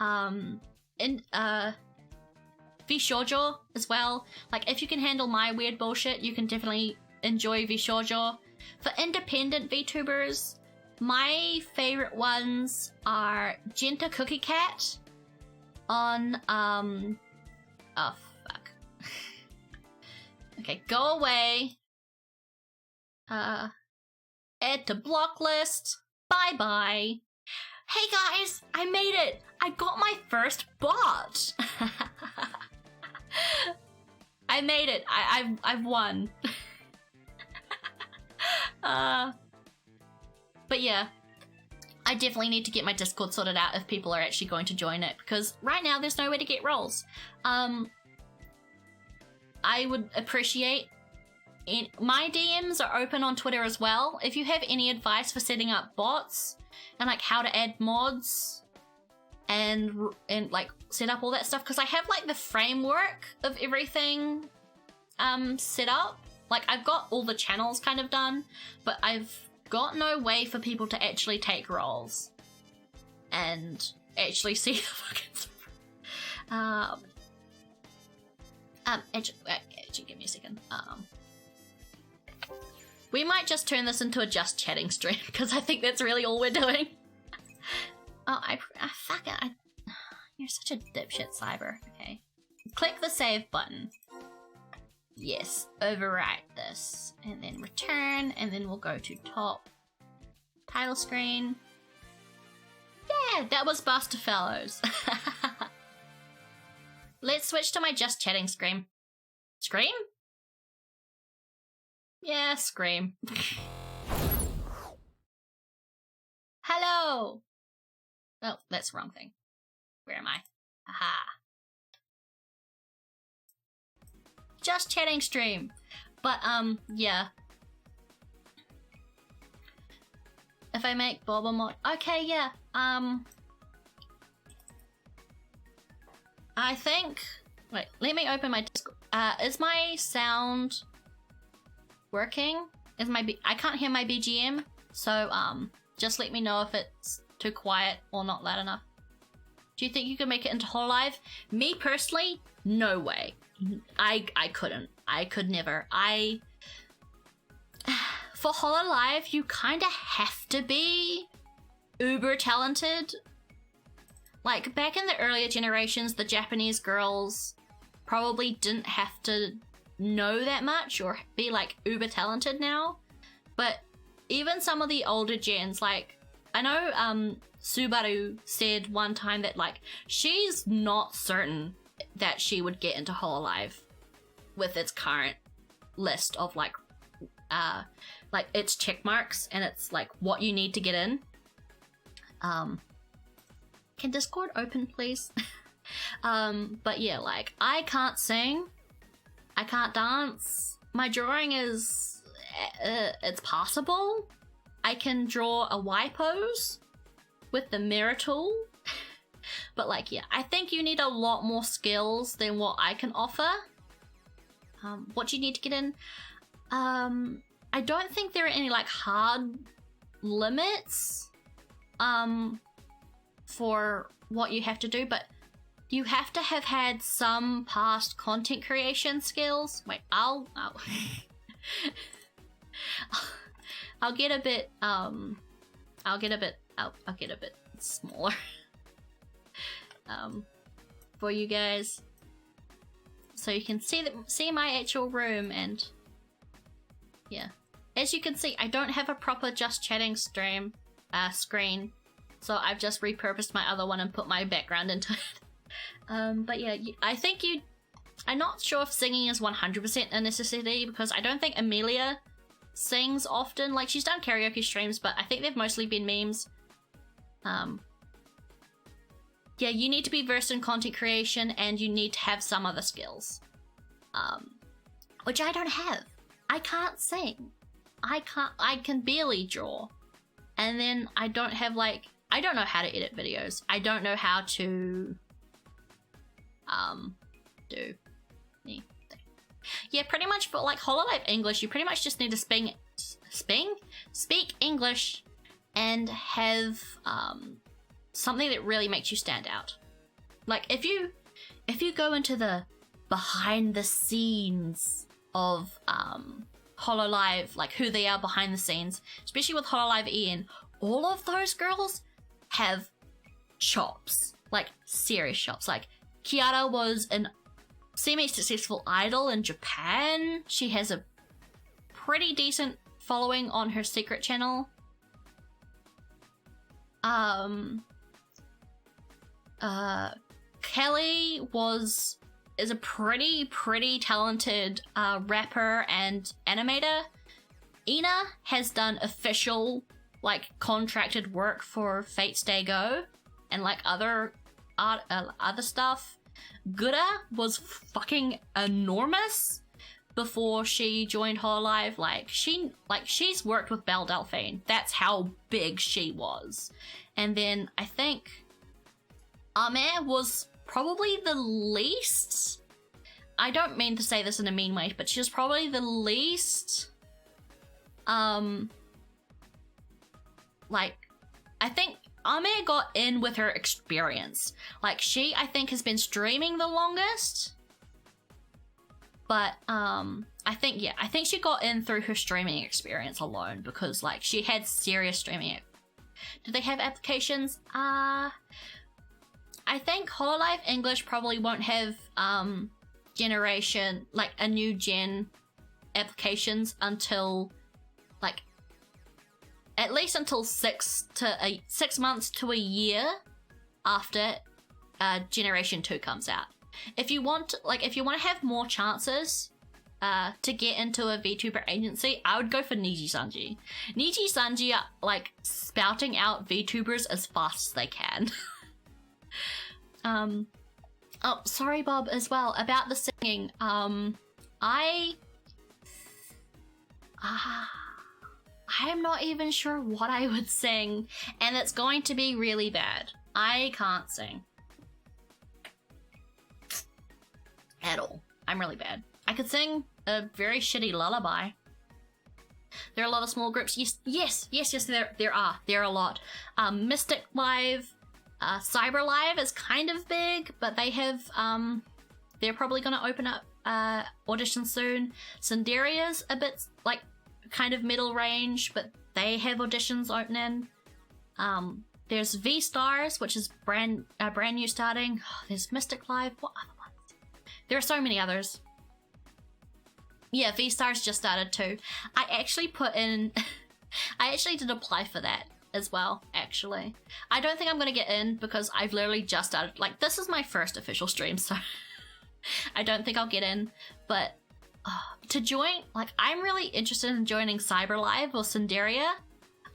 and VShoujo as well. Like, if you can handle my weird bullshit, you can definitely enjoy VShoujo. For independent VTubers, my favorite ones are Genta Cookie Cat on oh fuck. Okay, go away. Add to block list. Bye bye. Hey guys, I made it! I got my first bot! I made it. I've won. But yeah, I definitely need to get my Discord sorted out if people are actually going to join it, because right now there's no way to get roles. I would appreciate my DMs are open on Twitter as well. If you have any advice for setting up bots and like how to add mods and like set up all that stuff, because I have like the framework of everything set up. Like I've got all the channels kind of done, but I've got no way for people to actually take roles and actually see the fucking actually give me a second. We might just turn this into a just chatting stream, because I think that's really all we're doing. Oh, fuck it. You're such a dipshit, Cyber. Okay. Click the save button. Yes. Overwrite this. And then return. And then we'll go to top. Title screen. Yeah, that was Buster Fellows. Let's switch to my just chatting screen. Scream? Yeah, scream. Hello! Oh, that's the wrong thing. Where am I? Aha. Just chatting stream. But, yeah. If I make Bob a mod. Okay, yeah. I think. Wait, let me open my Discord. Is my sound working? I can't hear my BGM, so just let me know if it's too quiet or not loud enough. Do you think you could make it into HoloLive? Me personally, no way. I couldn't. I could never. For HoloLive, you kind of have to be uber talented. Like back in the earlier generations, the Japanese girls probably didn't have to know that much or be like uber talented now. But even some of the older gens, like I know Subaru said one time that like she's not certain that she would get into HoloLive with its current list of like its check marks, and it's like what you need to get in. Can Discord open, please? But yeah, like I can't sing, I can't dance. My drawing is it's possible. I can draw a Y pose with the mirror tool. But like, yeah, I think you need a lot more skills than what I can offer. What do you need to get in? I don't think there are any like hard limits for what you have to do, but you have to have had some past content creation skills. Wait, I'll get a bit I'll get a bit smaller for you guys, so you can see my actual room. And yeah, as you can see, I don't have a proper just chatting screen, so I've just repurposed my other one and put my background into it. But yeah, I think I'm not sure if singing is 100% a necessity, because I don't think Amelia sings often. Like, she's done karaoke streams, but I think they've mostly been memes. Yeah, you need to be versed in content creation, and you need to have some other skills. Which I don't have. I can't sing. I can barely draw. And then I don't have like, I don't know how to edit videos. I don't know how to do anything. Yeah, pretty much for like HoloLive English, you pretty much just need to speak English and have something that really makes you stand out. Like if you go into the behind the scenes of HoloLive, like who they are behind the scenes, especially with HoloLive EN, all of those girls have chops, like serious chops. Like Kiara was an semi-successful idol in Japan. She has a pretty decent following on her secret channel. Kelly is a pretty talented rapper and animator. Ina has done official, like, contracted work for Fate Stay Go and, like, other stuff. Gura was fucking enormous before she joined Hololive. She's worked with Belle Delphine. That's how big she was. And then I think Amir was probably the least. I don't mean to say this in a mean way, but she was probably the least. I think Amir got in with her experience. Like, she, I think, has been streaming the longest. But, I think she got in through her streaming experience alone, because, like, she had serious streaming. Do they have applications? I think Hololive English probably won't have, generation, like, a new gen applications until, like, at least until 6 months to a year after Generation 2 comes out. If you want to have more chances to get into a VTuber agency, I would go for Niji Sanji. Niji Sanji are, like, spouting out VTubers as fast as they can. Oh, sorry, Bob, as well, about the singing. I am not even sure what I would sing, and it's going to be really bad. I can't sing. At all. I'm really bad. I could sing a very shitty lullaby. There are a lot of small groups. Yes, there are. There are a lot. Mystic Live, Cyber Live is kind of big, but they have, they're probably going to open up auditions soon. Sundaria's a bit, like, kind of middle range, but they have auditions opening. There's V-Stars, which is brand new starting. There's Mystic Live. What other ones? There are so many others. Yeah, V-Stars just started too. I actually did apply for that as well, actually. I don't think I'm gonna get in because I've literally just started. Like, this is my first official stream, so I don't think I'll get in. But to join, like, I'm really interested in joining Cyber Live or Sundaria.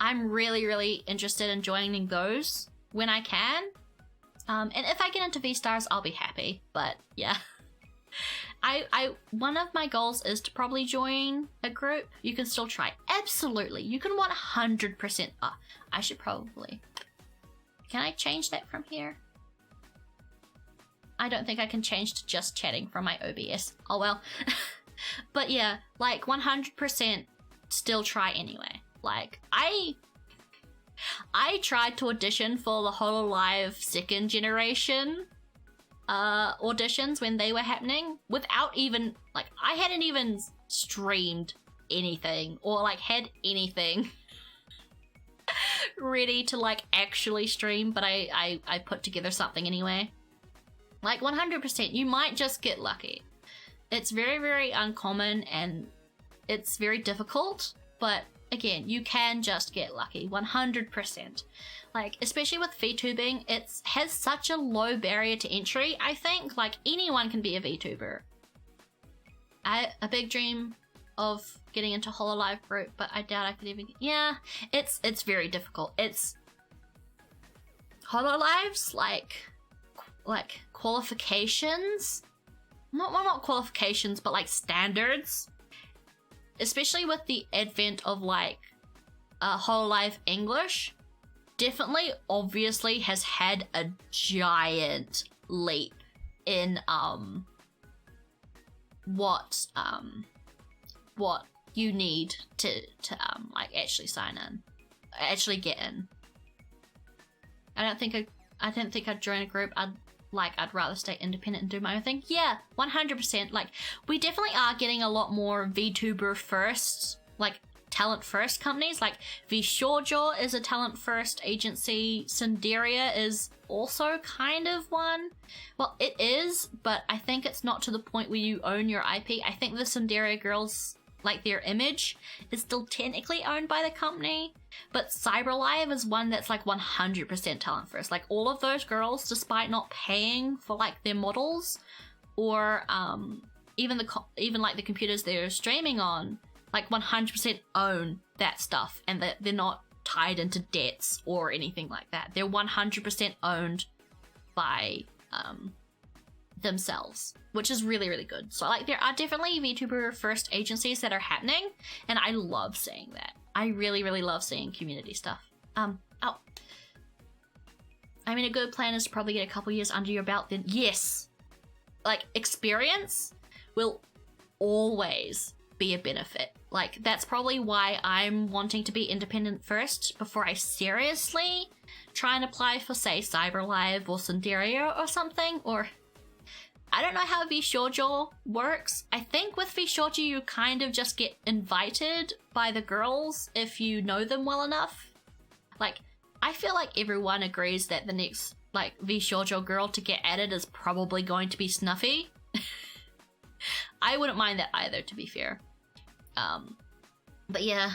I'm really, really interested in joining those when I can. And if I get into V-Stars, I'll be happy. But yeah. One of my goals is to probably join a group. You can still try. Absolutely. You can 100%. I should probably. Can I change that from here? I don't think I can change to just chatting from my OBS. Oh well. But yeah, like 100% still try anyway. Like, I tried to audition for the Hololive second generation auditions when they were happening without even, like, I hadn't even streamed anything or, like, had anything ready to, like, actually stream, but I put together something anyway. Like, 100%, you might just get lucky. It's very, very uncommon and it's very difficult, but again, you can just get lucky, 100%. Like, especially with VTubing, it has such a low barrier to entry, I think. Like, anyone can be a VTuber. A big dream of getting into Hololive group, but I doubt I could even get... Yeah, it's very difficult. It's... Hololive's, like qualifications? Not qualifications, but, like, standards. Especially with the advent of, like, Hololive English, definitely, obviously, has had a giant leap in, what you need to like, actually sign in. Actually get in. I don't think I'd join a group. I'd rather stay independent and do my own thing. Yeah, 100%. Like, we definitely are getting a lot more VTuber first, like, talent first companies. Like, VShoujo is a talent first agency. Sundaria is also kind of one. Well, it is, but I think it's not to the point where you own your IP. I think the Sundaria girls, like, their image is still technically owned by the company. But CyberLive is one that's, like, 100% talent first. Like, all of those girls, despite not paying for, like, their models or even like the computers they're streaming on, like 100% own that stuff and that they're not tied into debts or anything like that. They're 100% owned by themselves, which is really, really good. So like there are definitely VTuber first agencies that are happening, and I love seeing that. I really, really love seeing community stuff. I mean, a good plan is to probably get a couple years under your belt, then yes, like experience will always be a benefit. Like that's probably why I'm wanting to be independent first before I seriously try and apply for, say, CyberLive or Sundario or something. Or I don't know how VShoujo works. I think with VShoujo you kind of just get invited by the girls if you know them well enough. Like, I feel like everyone agrees that the next, like, VShoujo girl to get added is probably going to be Snuffy. I wouldn't mind that either, to be fair. But yeah,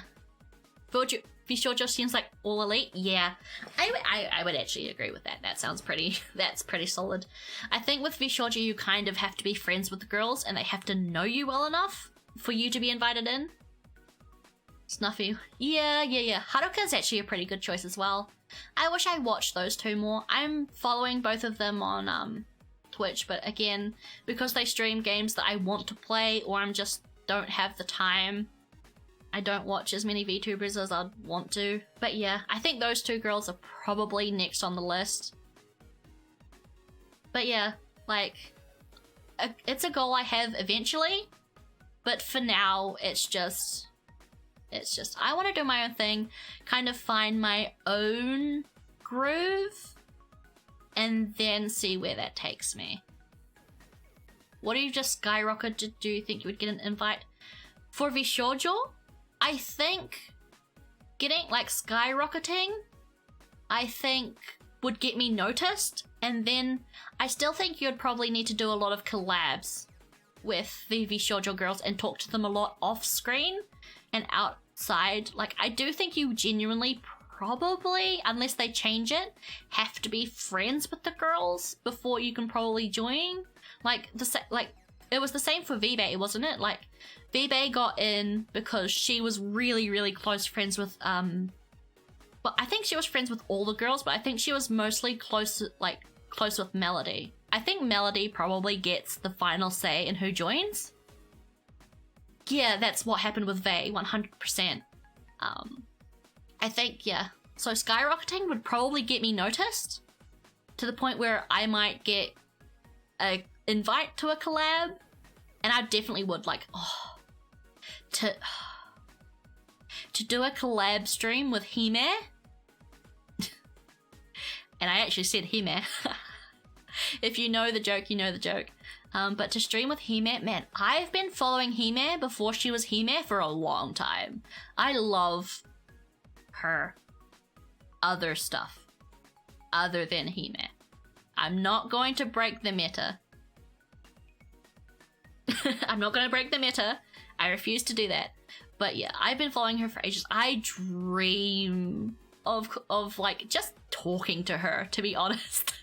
VShoujo seems like all elite. Yeah, I would actually agree with that. That's pretty solid. I think with VShoujo you kind of have to be friends with the girls and they have to know you well enough for you to be invited in. Snuffy. Yeah. Haruka's actually a pretty good choice as well. I wish I watched those two more. I'm following both of them on Twitch, but again, because they stream games that I want to play or I'm just don't have the time, I don't watch as many VTubers as I'd want to. But yeah, I think those two girls are probably next on the list. But yeah, like, it's a goal I have eventually, but for now, it's just, I want to do my own thing, kind of find my own groove, and then see where that takes me. What do you just skyrocketed? Do you think you would get an invite? For VShoujo, I think getting, like, skyrocketing, I think would get me noticed, and then I still think you'd probably need to do a lot of collabs with the VShoujo girls and talk to them a lot off screen and outside. Like, I do think you genuinely probably, unless they change it, have to be friends with the girls before you can probably join. Like, it was the same for V-Bay, wasn't it? Like, V-Bay got in because she was really, really close friends with, but I think she was friends with all the girls, but I think she was mostly close with Melody. I think Melody probably gets the final say in who joins. Yeah, that's what happened with Vay, 100%. I think, yeah. So skyrocketing would probably get me noticed to the point where I might get a invite to a collab, and I definitely would, like, to do a collab stream with Hime. And I actually said Hime. If you know the joke, you know the joke. But to stream with Hime, man, I've been following Hime before she was Hime for a long time. I love her other stuff other than Hime. I'm not going to break the meta. I'm not going to break the meta. I refuse to do that. But yeah, I've been following her for ages. I dream of like just talking to her, to be honest.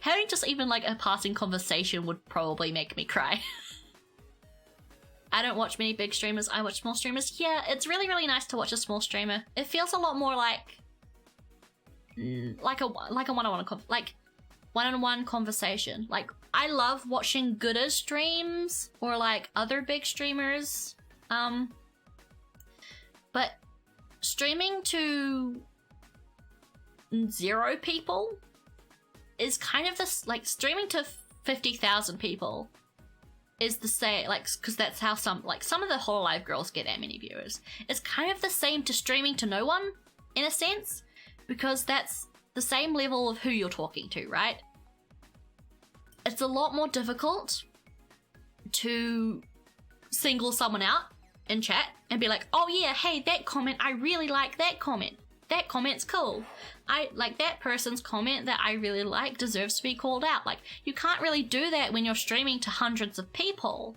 Having just even like a passing conversation would probably make me cry. I don't watch many big streamers, I watch small streamers. Yeah, it's really, really nice to watch a small streamer. It feels a lot more like a one-on-one conversation. Like, I love watching Gooda streams or like other big streamers. But streaming to 0 people is kind of this, like, streaming to 50,000 people is the same, like, because that's how some of the Hololive girls get that many viewers. It's kind of the same to streaming to no one, in a sense, because that's the same level of who you're talking to, right? It's a lot more difficult to single someone out in chat and be like, oh yeah, hey, that comment, I really like that comment. That comment's cool. I like that person's comment that I really like deserves to be called out. Like, you can't really do that when you're streaming to hundreds of people.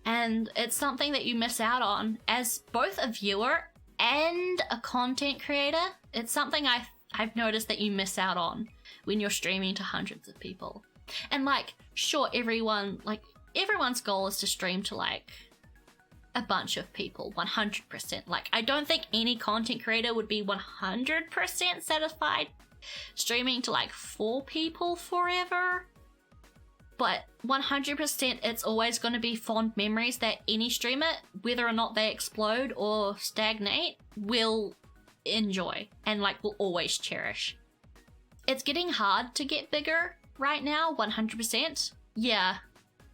And it's something that you miss out on as both a viewer and a content creator. It's something I've noticed that you miss out on when you're streaming to hundreds of people. And like, sure, everyone's goal is to stream to like a bunch of people, 100%. Like, I don't think any content creator would be 100% satisfied streaming to like 4 people forever. But 100% it's always going to be fond memories that any streamer, whether or not they explode or stagnate, will enjoy and like will always cherish. It's getting hard to get bigger right now, 100%. Yeah,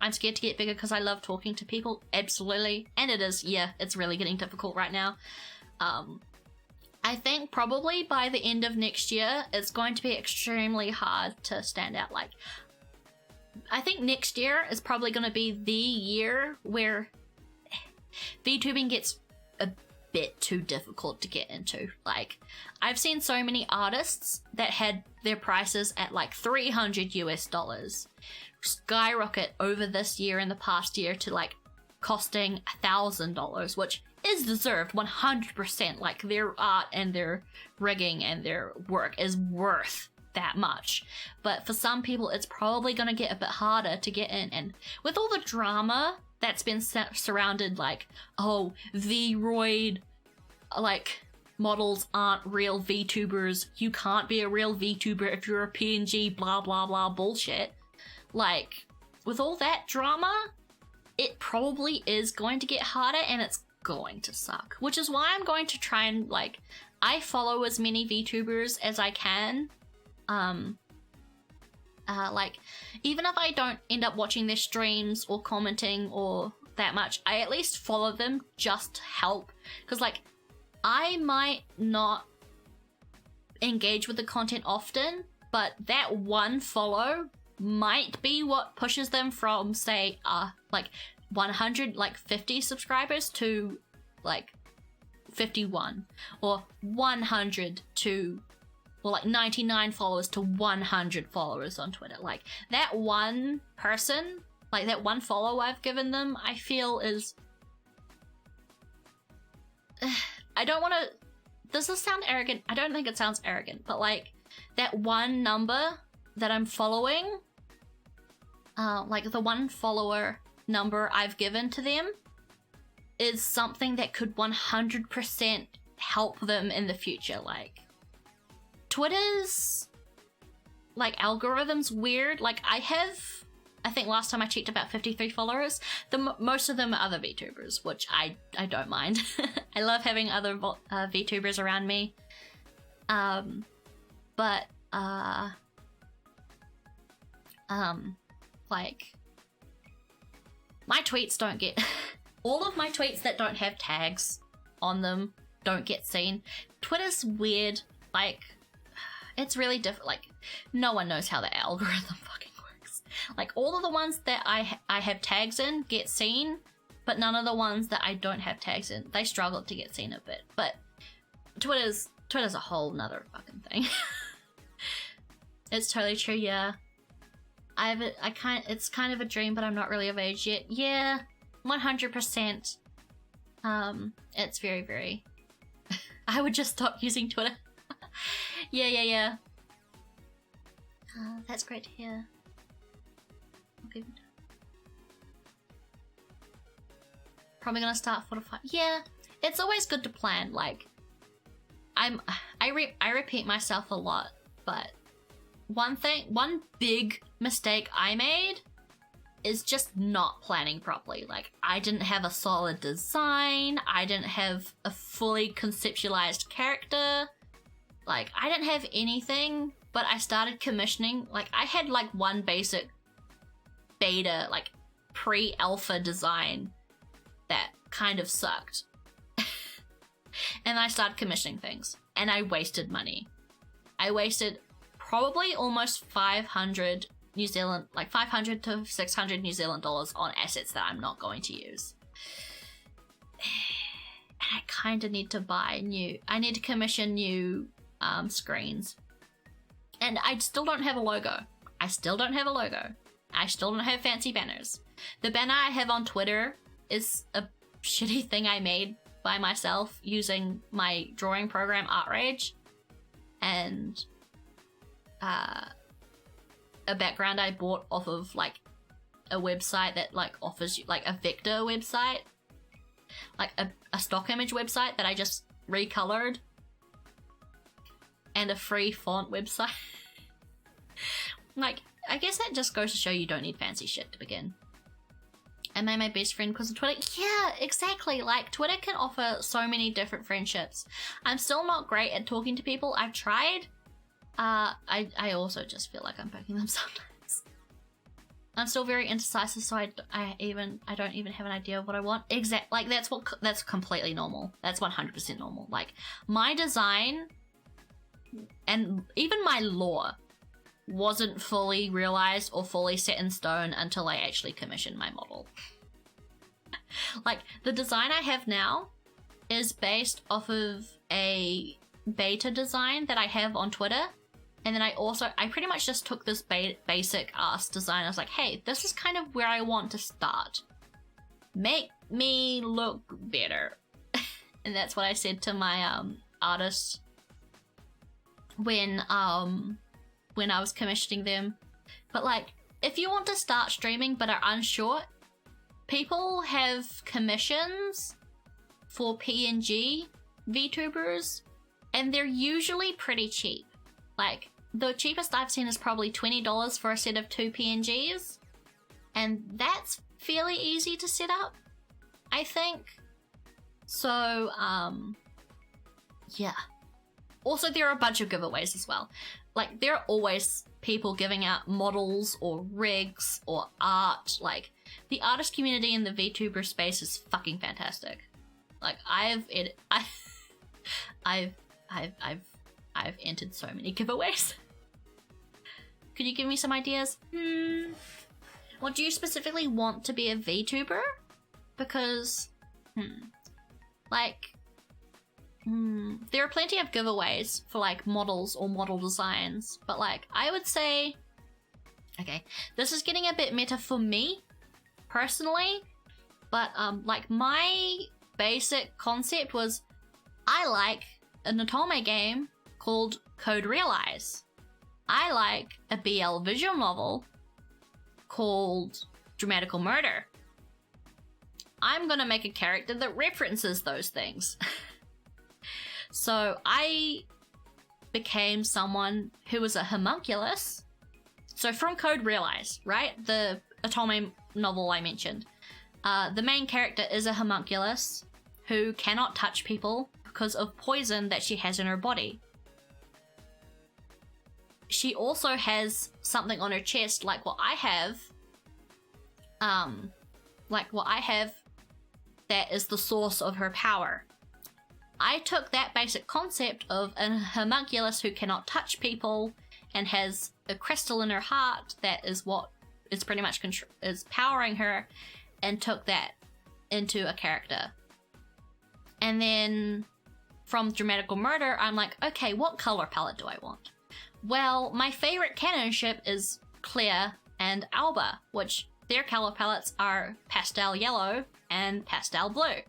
I'm scared to get bigger because I love talking to people, absolutely. And it is, yeah, it's really getting difficult right now. I think probably by the end of next year, it's going to be extremely hard to stand out. Like, I think next year is probably going to be the year where VTubing gets a bit too difficult to get into. Like, I've seen so many artists that had their prices at like $300 US skyrocket over this year and the past year to like costing $1,000, which is deserved 100%. Like, their art and their rigging and their work is worth that much. But for some people it's probably going to get a bit harder to get in, and with all the drama that's been surrounded, like, oh, V-roid, like, models aren't real VTubers, you can't be a real VTuber if you're a PNG, blah blah blah bullshit. Like, with all that drama, it probably is going to get harder and it's going to suck, which is why I'm going to try and, like, I follow as many VTubers as I can. Like, even if I don't end up watching their streams or commenting or that much, I at least follow them just to help. Because, like, I might not engage with the content often, but that one follow might be what pushes them from, say, like 50 subscribers to like 51, or 100 to, or like 99 followers to 100 followers on Twitter. Like, that one person, like that one follow I've given them, I feel is, I don't want to, does this sound arrogant? I don't think it sounds arrogant, but like that one number that I'm following, like the one follower number I've given to them is something that could 100% help them in the future. Like, Twitter's like algorithm's weird. Like, I think last time I checked about 53 followers. Most of them are other VTubers, which I don't mind. I love having other VTubers around me. But like, my tweets don't get all of my tweets that don't have tags on them don't get seen. Twitter's weird. Like, it's really different. Like, no one knows how the algorithm fucking works. Like, all of the ones that I have tags in get seen, but none of the ones that I don't have tags in, they struggle to get seen a bit. But Twitter's a whole nother fucking thing. It's totally true, yeah. It's kind of a dream, but I'm not really of age yet. Yeah, 100%. It's very, very... I would just stop using Twitter. Yeah. That's great to hear. Okay. Probably gonna start 4 to 5. Yeah, it's always good to plan. Like, I repeat myself a lot, but one big mistake I made is just not planning properly. Like, I didn't have a solid design, I didn't have a fully conceptualized character, like, I didn't have anything, but I started commissioning. Like, I had like one basic beta, like pre-alpha design that kind of sucked. And I started commissioning things, and I wasted money. I wasted probably almost 500 to 600 New Zealand dollars on assets that I'm not going to use. And I kind of need to I need to commission new screens. And I still don't have a logo. I still don't have fancy banners. The banner I have on Twitter is a shitty thing I made by myself using my drawing program ArtRage, and a background I bought off of like a website that like offers you like a vector website. like a stock image website that I just recolored, and a free font website. Like, I guess that just goes to show you don't need fancy shit to begin. Am I my best friend because of Twitter? Yeah, exactly. Like, Twitter can offer so many different friendships. I'm still not great at talking to people. I've tried. I also just feel like I'm poking them sometimes. I'm still very indecisive, so I don't even have an idea of what I want. Like, that's completely normal. That's 100% normal. Like, my design and even my lore wasn't fully realized or fully set in stone until I actually commissioned my model. Like, the design I have now is based off of a beta design that I have on Twitter. And then I pretty much just took this basic ass design. I was like, hey, this is kind of where I want to start. Make me look better. And that's what I said to my artist when I was commissioning them. But like, if you want to start streaming but are unsure, people have commissions for PNG VTubers, and they're usually pretty cheap. Like, the cheapest I've seen is probably $20 for a set of 2 PNGs, and that's fairly easy to set up, I think. So, yeah. Also, there are a bunch of giveaways as well. Like, there are always people giving out models or rigs or art. Like, the artist community in the VTuber space is fucking fantastic. Like, I've entered so many giveaways. Could you give me some ideas? What do you specifically want to be a VTuber? Because, there are plenty of giveaways for like models or model designs, but like, I would say, okay, this is getting a bit meta for me personally, but like, my basic concept was, I like an Otome game called Code Realize. I like a BL visual novel called Dramatical Murder. I'm gonna make a character that references those things. So I became someone who was a homunculus. So from Code Realize, right? The Otome novel I mentioned. The main character is a homunculus who cannot touch people because of poison that she has in her body. She also has something on her chest like what I have. That is the source of her power. I took that basic concept of a homunculus who cannot touch people and has a crystal in her heart that is what is pretty much is powering her, and took that into a character. And then from Dramatical Murder, I'm like, okay, what color palette do I want? Well, my favorite canon ship is Claire and Alba, which their color palettes are pastel yellow and pastel blue.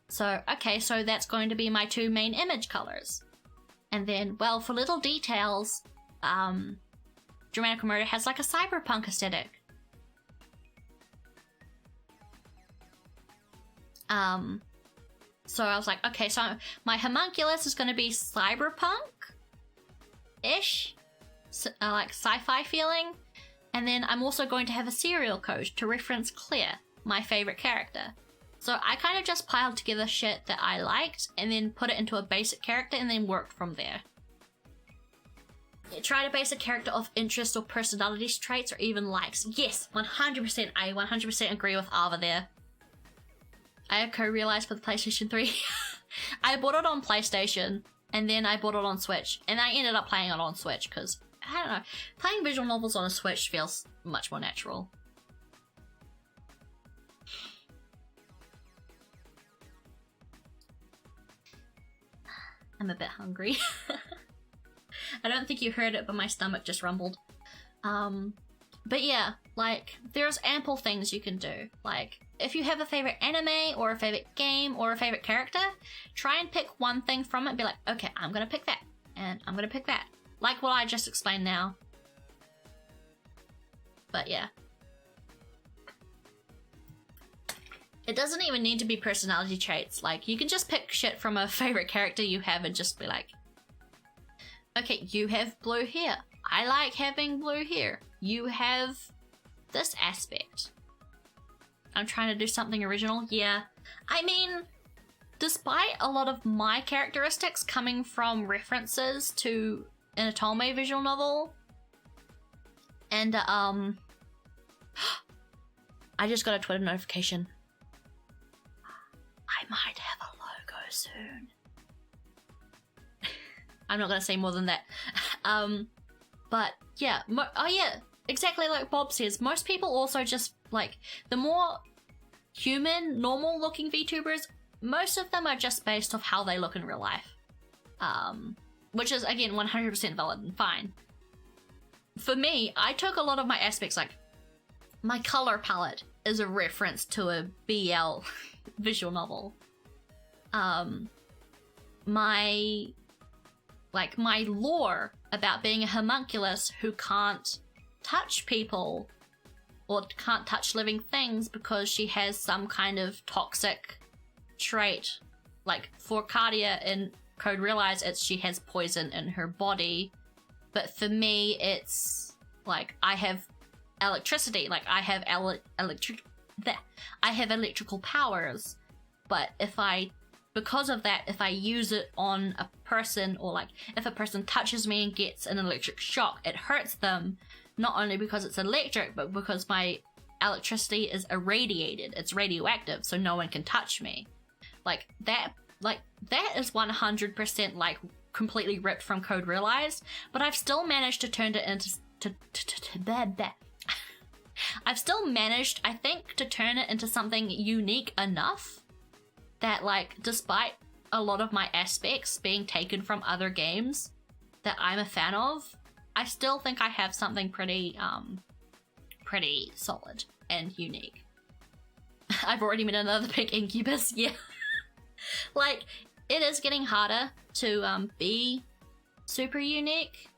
So, okay, so that's going to be my 2 main image colors. And then, well, for little details, Dramatical Murder has like a cyberpunk aesthetic. So I was like, okay, so my homunculus is going to be cyberpunk-ish, like sci-fi feeling. And then I'm also going to have a serial code to reference Claire, my favorite character. So I kind of just piled together shit that I liked and then put it into a basic character and then worked from there. Try to base a character off interest or personality traits or even likes. Yes, 100%. I 100% agree with Ava there. I have co-realized for the PlayStation 3. I bought it on PlayStation and then I bought it on Switch. And I ended up playing it on Switch because, I don't know, playing visual novels on a Switch feels much more natural. I'm a bit hungry. I don't think you heard it, but my stomach just rumbled. But yeah, like, there's ample things you can do. Like, if you have a favorite anime or a favorite game or a favorite character, try and pick one thing from it and be like, okay, I'm gonna pick that, and I'm gonna pick that. Like what I just explained now. But yeah. It doesn't even need to be personality traits. Like, you can just pick shit from a favorite character you have and just be like, okay, you have blue hair. I like having blue hair. You have this aspect. I'm trying to do something original. Yeah. I mean, despite a lot of my characteristics coming from references to an Otome visual novel, and, I just got a Twitter notification. I might have a logo soon. I'm not gonna say more than that. But yeah, oh yeah, exactly like Bob says, most people also just, like, the more human, normal looking VTubers, most of them are just based off how they look in real life. Which is, again, 100% valid and fine. For me, I took a lot of my aspects, like, my color palette is a reference to a BL visual novel. My lore about being a homunculus who can't touch people or can't touch living things because she has some kind of toxic trait. Like, for Cardia in Code Realize, it's she has poison in her body. But for me, it's like, I have electricity, like I have I have electrical powers, but because of that, if I use it on a person, or like if a person touches me and gets an electric shock, it hurts them, not only because it's electric, but because my electricity is irradiated, it's radioactive, so no one can touch me. Like that is 100% like completely ripped from Code Realize, but I've still managed to turn it into I've still managed, I think, to turn it into something unique enough that, like, despite a lot of my aspects being taken from other games that I'm a fan of, I still think I have something pretty solid and unique. I've already made another pick, Incubus, yeah. Like, it is getting harder to be super unique.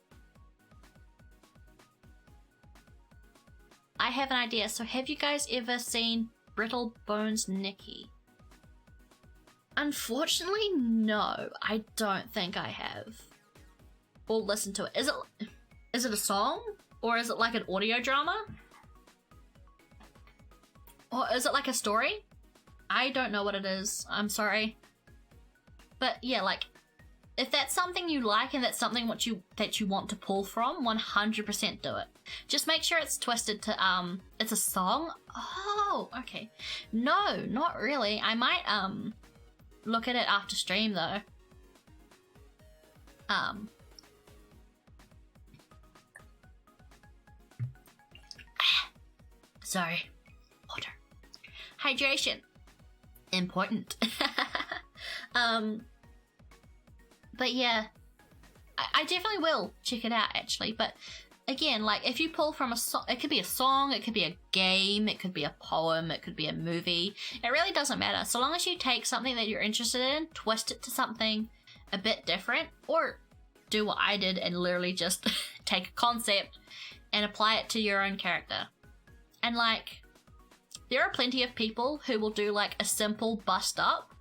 I have an idea. So have you guys ever seen Brittle Bones Nikki? Unfortunately, no. I don't think I have. Or listened to it. Is it a song? Or is it like an audio drama? Or is it like a story? I don't know what it is. I'm sorry. But yeah, like, if that's something you like and that's something that you want to pull from, 100% do it. Just make sure it's twisted to, it's a song? Oh, okay. No, not really. I might, look at it after stream, though. Sorry. Water. Hydration. Important. But yeah, I definitely will check it out, actually. But again, like, if you pull from a song, it could be a song, it could be a game, it could be a poem, it could be a movie. It really doesn't matter. So long as you take something that you're interested in, twist it to something a bit different, or do what I did and literally just take a concept and apply it to your own character. And, like, there are plenty of people who will do, like, a simple bust up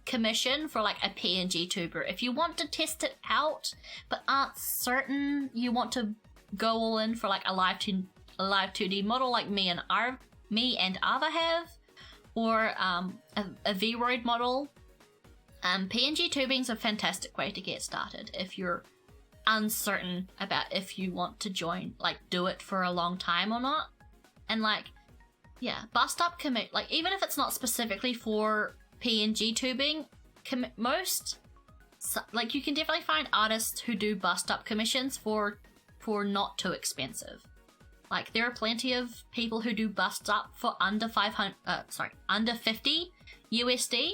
commission for, like, a PNG tuber. If you want to test it out but aren't certain you want to go all in for, like, a live 2D model like me and Ava have, or a V-Roid model, PNG tubing's a fantastic way to get started if you're uncertain about if you want to join, like, do it for a long time or not. And, like, yeah, bust up commit, like, even if it's not specifically for PNG tubing, like, you can definitely find artists who do bust up commissions for not too expensive. Like, there are plenty of people who do bust up for under 50 USD,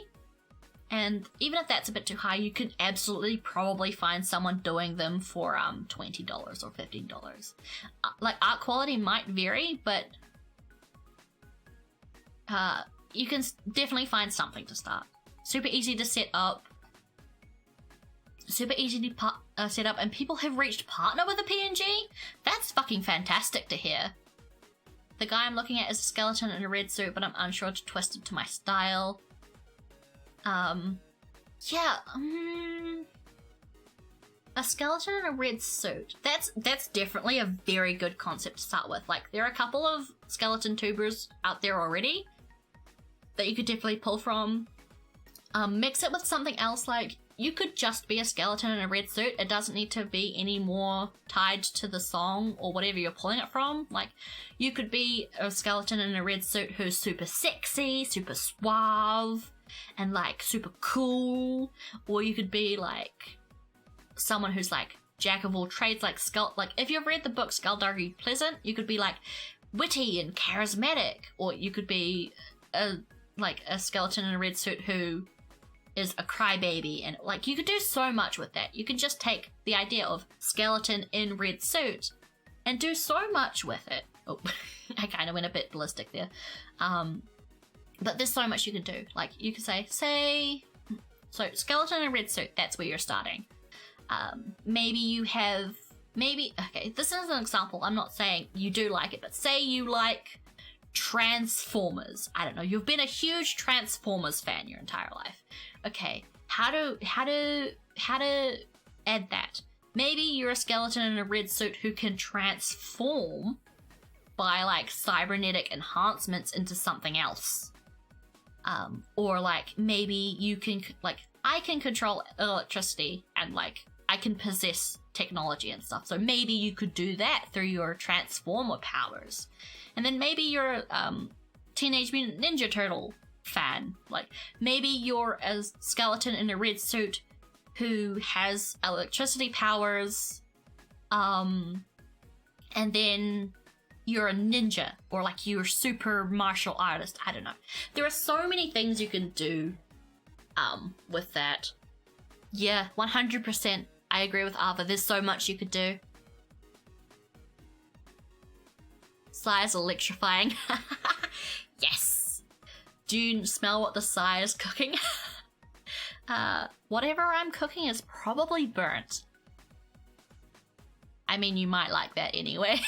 and even if that's a bit too high, you can absolutely probably find someone doing them for $20 or $15. Like, art quality might vary, but you can definitely find something to start. Super easy to set up. Super easy to set up, and people have reached partner with a PNG? That's fucking fantastic to hear. The guy I'm looking at is a skeleton in a red suit, but I'm unsure to twist it to my style. Yeah, a skeleton in a red suit. That's definitely a very good concept to start with. Like, there are a couple of skeleton tubers out there already that you could definitely pull from. Mix it with something else, like, you could just be a skeleton in a red suit. It doesn't need to be any more tied to the song or whatever you're pulling it from. Like, you could be a skeleton in a red suit who's super sexy, super suave, and like super cool. Or you could be like someone who's like jack of all trades, like like if you've read the book Skullduggery Pleasant, you could be like witty and charismatic. Or you could be a skeleton in a red suit who is a crybaby, and like you could do so much with that. You could just take the idea of skeleton in red suit and do so much with it. Oh, I kind of went a bit ballistic there. But there's so much you can do. Like, you could say, so skeleton in a red suit, that's where you're starting. Okay, this is an example. I'm not saying you do like it, but say you like Transformers. I don't know, you've been a huge Transformers fan your entire life. Okay, how to add that? Maybe you're a skeleton in a red suit who can transform by like cybernetic enhancements into something else. Or like maybe you can, like, I can control electricity and like I can possess technology and stuff. So maybe you could do that through your transformer powers. And then maybe you're a Teenage Mutant Ninja Turtle fan. Like, maybe you're a skeleton in a red suit who has electricity powers, and then you're a ninja, or like you're a super martial artist. I don't know. There are so many things you can do with that. Yeah, 100%. I agree with Ava. There's so much you could do. Sigh is electrifying. Yes. Do you smell what the sigh is cooking? Whatever I'm cooking is probably burnt. I mean, you might like that anyway.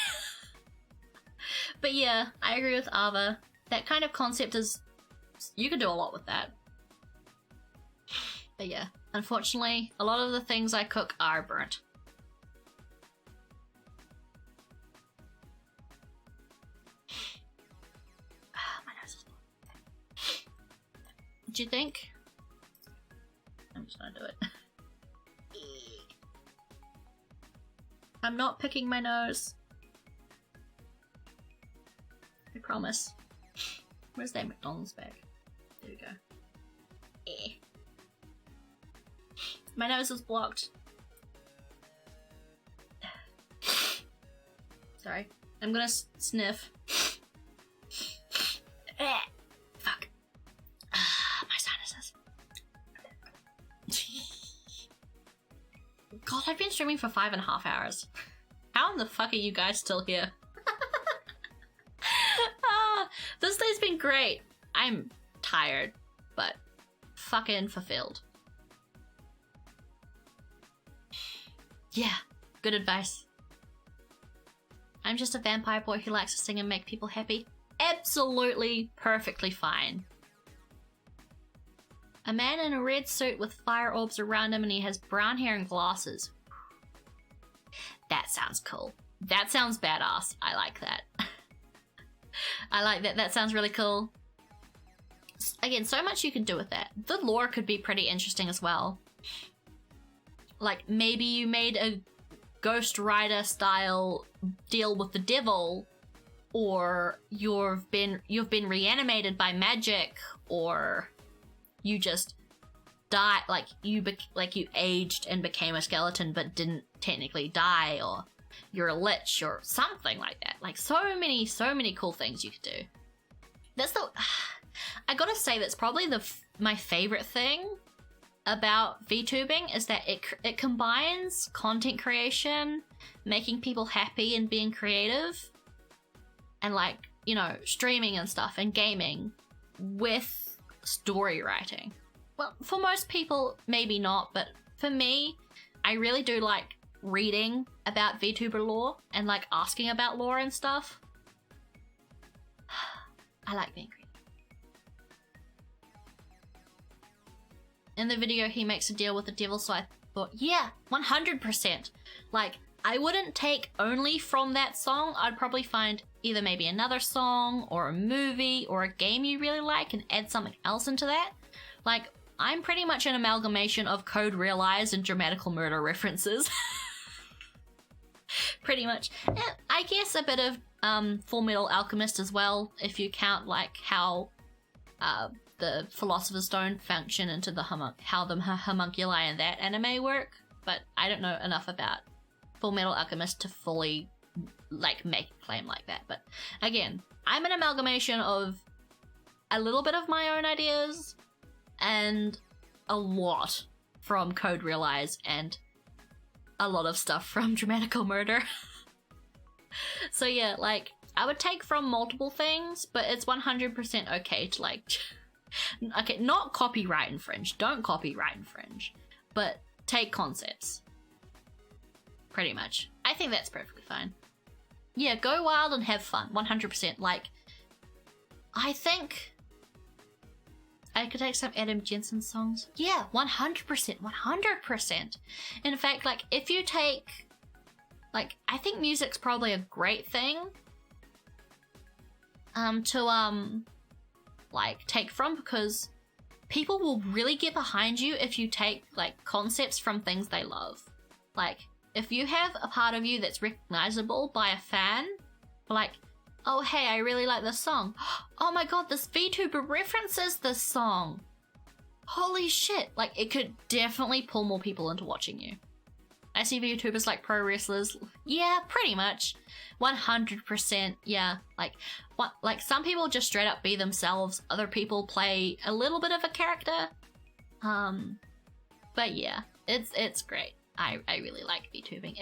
But yeah, I agree with Ava. That kind of concept is... you can do a lot with that. But yeah, unfortunately, a lot of the things I cook are burnt. My nose is... What do you think? I'm just gonna do it. I'm not picking my nose. I promise. Where's that McDonald's bag? There we go. My nose is blocked. Sorry. I'm gonna sniff. Fuck. My sinuses. God, I've been streaming for 5.5 hours. How in the fuck are you guys still here? This day's been great. I'm tired, but fucking fulfilled. Yeah, good advice. I'm just a vampire boy who likes to sing and make people happy. Absolutely, perfectly fine. A man in a red suit with fire orbs around him and he has brown hair and glasses. That sounds cool. That sounds badass. I like that. I like that. That sounds really cool. Again, so much you can do with that. The lore could be pretty interesting as well. Like, maybe you made a Ghost Rider style deal with the devil, or you've been reanimated by magic, or you just died, like you aged and became a skeleton but didn't technically die, or you're a lich or something like that. Like, so many cool things you could do. That's the... I gotta say, that's probably my favorite thing about VTubing, is that it combines content creation, making people happy and being creative, and like, you know, streaming and stuff and gaming with story writing. Well, for most people, maybe not, but for me, I really do like reading about VTuber lore and like asking about lore and stuff. I like being greedy. In the video, he makes a deal with the devil, so I thought, yeah, 100%. Like, I wouldn't take only from that song. I'd probably find either maybe another song or a movie or a game you really like and add something else into that. Like, I'm pretty much an amalgamation of Code Realized and Dramatical Murder references. Pretty much. And I guess a bit of Full Metal Alchemist as well, if you count like how the Philosopher's Stone function into the how the homunculi in that anime work. But I don't know enough about Full Metal Alchemist to fully like make a claim like that. But again, I'm an amalgamation of a little bit of my own ideas and a lot from Code Realize and a lot of stuff from Dramatical Murder. So yeah, like, I would take from multiple things, but it's 100% okay to like, okay, not copyright infringe, don't copyright infringe, but take concepts. Pretty much. I think that's perfectly fine. Yeah, go wild and have fun, 100%. Like, I think I could take some Adam Jensen songs. Yeah, 100%, 100%. In fact, like, if you take, like, I think music's probably a great thing to, like, take from, because people will really get behind you if you take, like, concepts from things they love. Like, if you have a part of you that's recognizable by a fan, like, oh hey, I really like this song. Oh my god, this VTuber references this song. Holy shit, like, it could definitely pull more people into watching you. I see VTubers like pro wrestlers. Yeah, pretty much. 100%, yeah. Like some people just straight up be themselves. Other people play a little bit of a character. But yeah, it's great. I really like VTubing.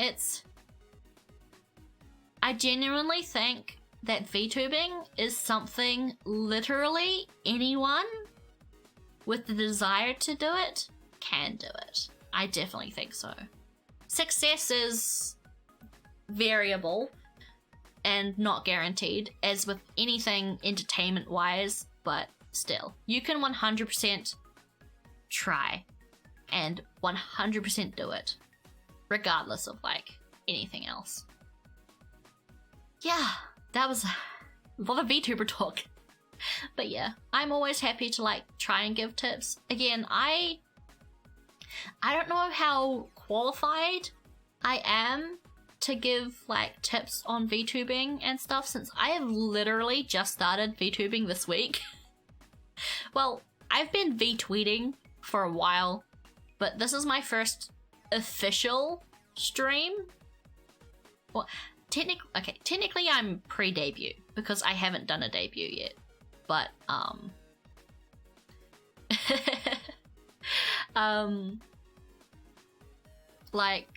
I genuinely think that VTubing is something literally anyone with the desire to do it can do it. I definitely think so. Success is variable and not guaranteed, as with anything entertainment-wise, but still, you can 100% try and 100% do it, regardless of, like, anything else. Yeah, that was a lot of VTuber talk. But yeah, I'm always happy to, like, try and give tips. Again, I don't know how qualified I am to give, like, tips on VTubing and stuff, since I have literally just started VTubing this week. Well, I've been VTweeting for a while, but this is my first official stream. Well, technically I'm pre-debut, because I haven't done a debut yet. But, like,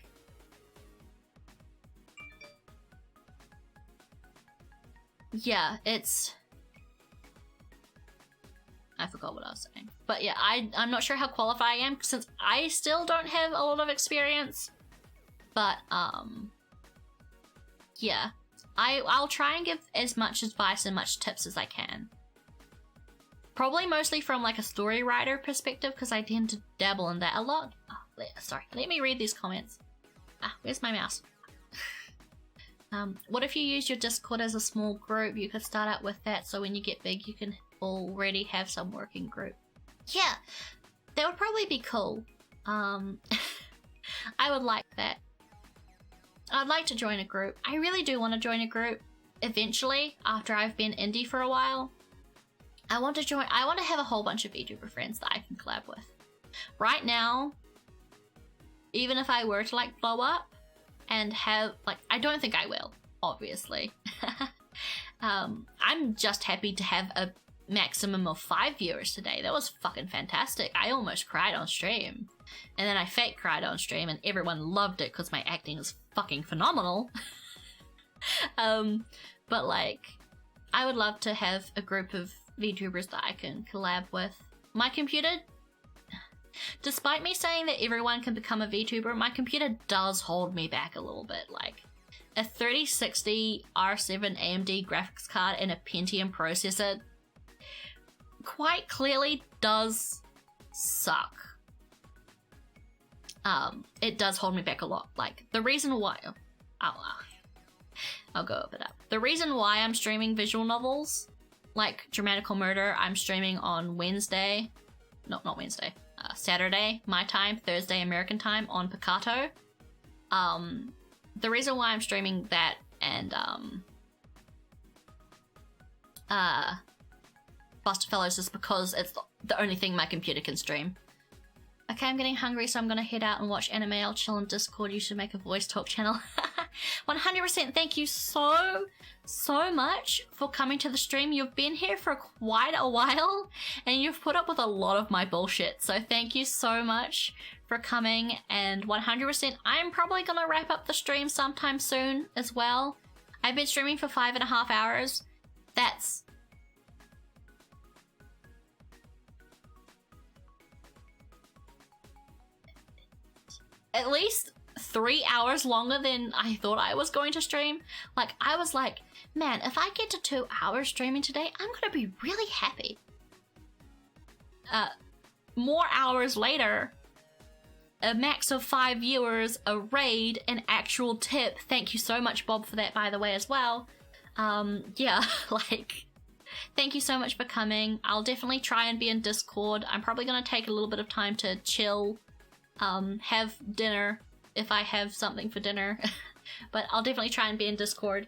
yeah, I forgot what I was saying. But yeah, I'm not sure how qualified I am, since I still don't have a lot of experience. But, yeah, I'll try and give as much advice and much tips as I can. Probably mostly from, like, a story writer perspective, because I tend to dabble in that a lot. Oh, sorry, let me read these comments. Where's my mouse? What if you use your Discord as a small group? You could start out with that, so when you get big, you can already have some working group. Yeah, that would probably be cool. I would like that. I'd like to join a group. I really do want to join a group eventually, after I've been indie for a while. I want to have a whole bunch of VTuber friends that I can collab with. Right now, even if I were to, like, blow up and have, like, I don't think I will, obviously. I'm just happy to have a maximum of 5 viewers today. That was fucking fantastic. I almost cried on stream. And then I fake cried on stream and everyone loved it because my acting is fucking phenomenal. But, like, I would love to have a group of VTubers that I can collab with. My computer, despite me saying that everyone can become a VTuber, my computer does hold me back a little bit. Like, a 3060 R7 AMD graphics card and a Pentium processor quite clearly does suck. It does hold me back a lot. Like, the reason why... I'll go up it up. The reason why I'm streaming visual novels, like Dramatical Murder, I'm streaming on Wednesday. No, not Wednesday. Saturday, my time, Thursday, American time, on Picato. The reason why I'm streaming that and, Buster Fellows is because it's the only thing my computer can stream. Okay, I'm getting hungry, so I'm gonna head out and watch anime. I'll chill on Discord. You should make a voice talk channel. 100%. Thank you so much for coming to the stream. You've been here for quite a while, and you've put up with a lot of my bullshit. So thank you so much for coming, and 100%. I'm probably gonna wrap up the stream sometime soon as well. I've been streaming for 5.5 hours. That's... at least 3 hours longer than I thought I was going to stream. Like, I was like, man, if I get to 2 hours streaming today, I'm gonna be really happy. More hours later, a max of 5 viewers, a raid, an actual tip. Thank you so much, Bob, for that, by the way, as well. Yeah, like, thank you so much for coming. I'll definitely try and be in Discord. I'm probably gonna take a little bit of time to chill, have dinner if I have something for dinner. But I'll definitely try and be in Discord.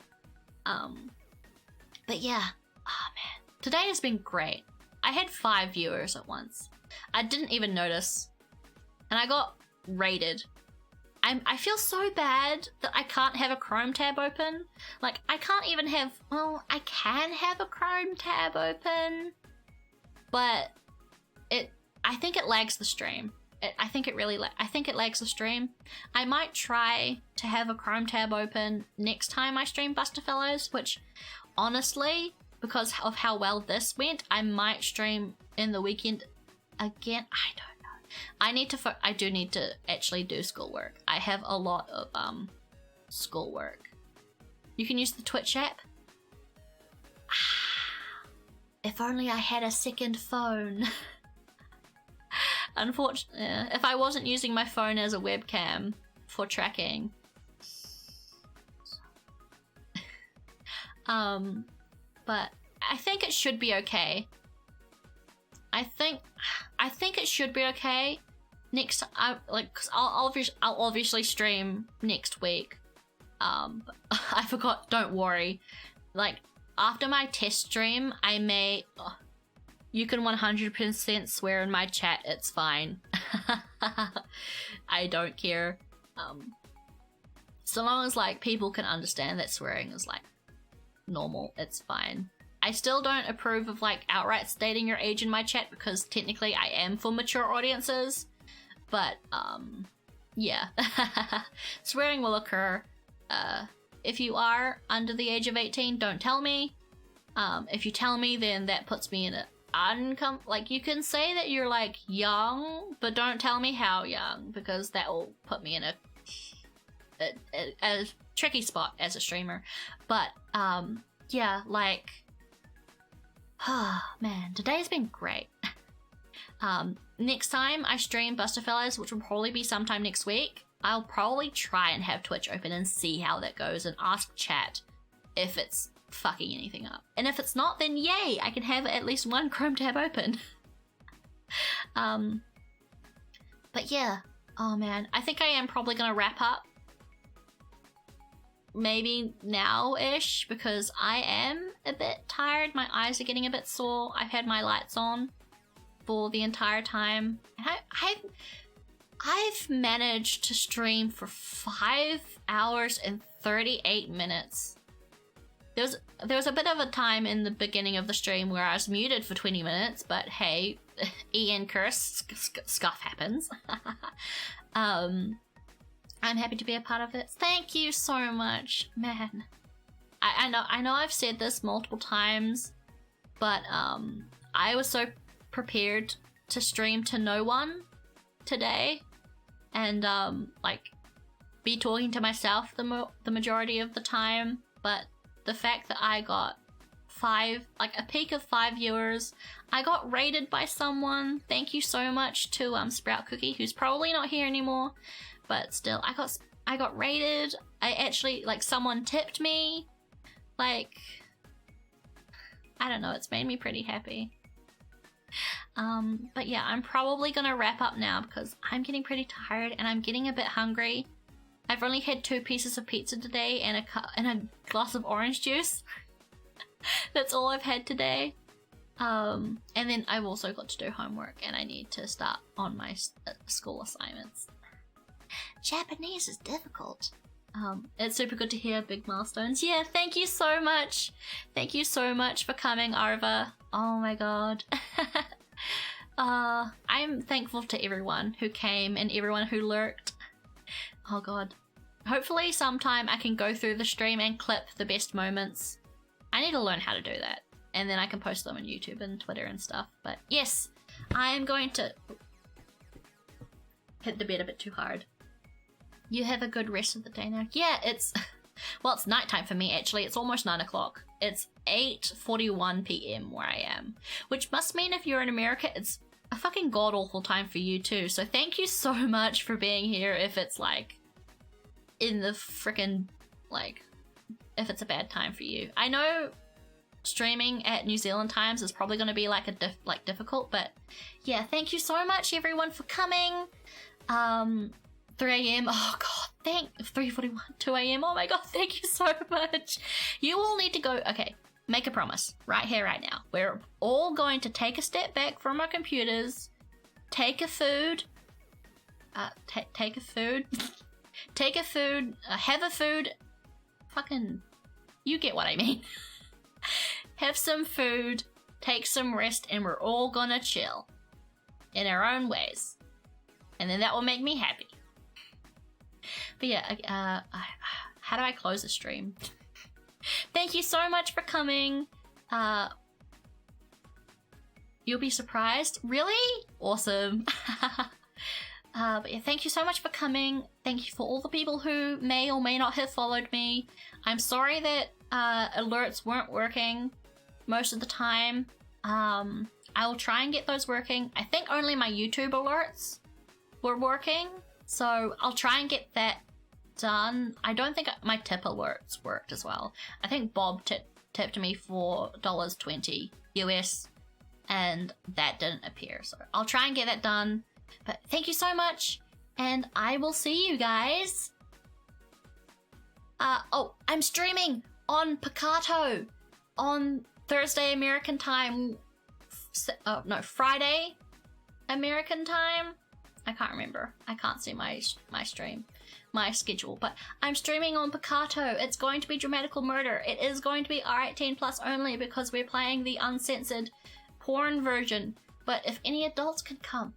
But yeah, oh man, today has been great. I had 5 viewers at once. I didn't even notice, and I got raided. I feel so bad that I can't have a Chrome tab open. Like, I can't even have, well, I can have a Chrome tab open, but I think it lags the stream. I think it lags the stream. I might try to have a Chrome tab open next time I stream Buster Fellows, which, honestly, because of how well this went, I might stream in the weekend again. I don't know. I do need to actually do schoolwork. I have a lot of schoolwork. You can use the Twitch app. If only I had a second phone. Unfortunately, if I wasn't using my phone as a webcam for tracking. But I think it should be okay. I think it should be okay. Next, cause I'll obviously stream next week. I forgot. Don't worry. Like, after my test stream, I may. You can 100% swear in my chat. It's fine. I don't care. So long as like people can understand that swearing is like normal, it's fine. I still don't approve of like outright stating your age in my chat because technically I am for mature audiences. But yeah, swearing will occur. If you are under the age of 18, don't tell me. If you tell me, then that puts me in a like, you can say that you're like young, but don't tell me how young, because that will put me in a tricky spot as a streamer. But yeah, like, man, today's been great. Next time I stream Buster Fellows, which will probably be sometime next week, I'll probably try and have Twitch open and see how that goes and ask chat if it's fucking anything up. And if it's not, then yay, I can have at least one Chrome tab open. But yeah, oh man, I think I am probably gonna wrap up maybe now-ish, because I am a bit tired. My eyes are getting a bit sore. I've had my lights on for the entire time, and I've managed to stream for 5 hours and 38 minutes. There was a bit of a time in the beginning of the stream where I was muted for 20 minutes, but hey, Ian curse, scuff happens. I'm happy to be a part of it. Thank you so much, man. I know I've said this multiple times, but I was so prepared to stream to no one today, and like be talking to myself the majority of the time, but the fact that I got a peak of 5 viewers. I got raided by someone. Thank you so much to Sprout Cookie, who's probably not here anymore, but still, I got raided. I actually, like, someone tipped me. Like, I don't know, it's made me pretty happy. But yeah, I'm probably gonna wrap up now because I'm getting pretty tired and I'm getting a bit hungry. I've only had 2 pieces of pizza today and a glass of orange juice. That's all I've had today. And then I've also got to do homework and I need to start on my school assignments. Japanese is difficult. It's super good to hear big milestones. Yeah, thank you so much. Thank you so much for coming over. Oh my god. I'm thankful to everyone who came and everyone who lurked. Oh god. Hopefully sometime I can go through the stream and clip the best moments. I need to learn how to do that. And then I can post them on YouTube and Twitter and stuff. But yes, I am going to hit the bed a bit too hard. You have a good rest of the day now. Yeah, it's nighttime for me actually. It's almost 9 o'clock. It's 8:41 p.m. where I am. Which must mean if you're in America, it's a fucking god-awful time for you too. So thank you so much for being here if it's like in the frickin' like if it's a bad time for you. I know streaming at New Zealand times is probably going to be like difficult, but yeah, thank you so much everyone for coming. 3 a.m. Oh god, 3:41, 2 a.m. Oh my god, thank you so much. You all need to go. Okay, make a promise right here, right now. We're all going to take a step back from our computers, take a food, take a food, have a food. Fucking, you get what I mean. Have some food, take some rest, and we're all gonna chill in our own ways, and then that will make me happy. But yeah, how do I close the stream? Thank you so much for coming. You'll be surprised. Really? Awesome. But yeah, thank you so much for coming. Thank you for all the people who may or may not have followed me. I'm sorry that alerts weren't working most of the time. I will try and get those working. I think only my YouTube alerts were working, so I'll try and get that done. I don't think my tip alerts worked as well. I think Bob tipped me for $20 US, and that didn't appear. So I'll try and get that done. But thank you so much, and I will see you guys. Oh, I'm streaming on Picato on Thursday American time. No, Friday American time. I can't remember. I can't see my stream, my schedule, but I'm streaming on Picato. It's going to be Dramatical Murder. It is going to be R18+ only because we're playing the uncensored porn version. But if any adults could come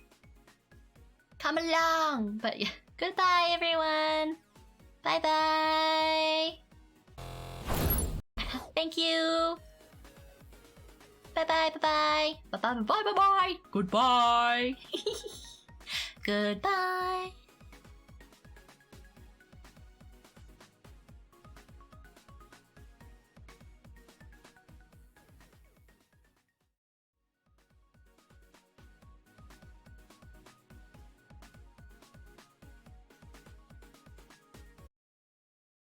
along. But yeah, goodbye everyone. Bye bye. Thank you. Bye bye bye bye. Bye bye bye bye bye bye. Goodbye. Goodbye.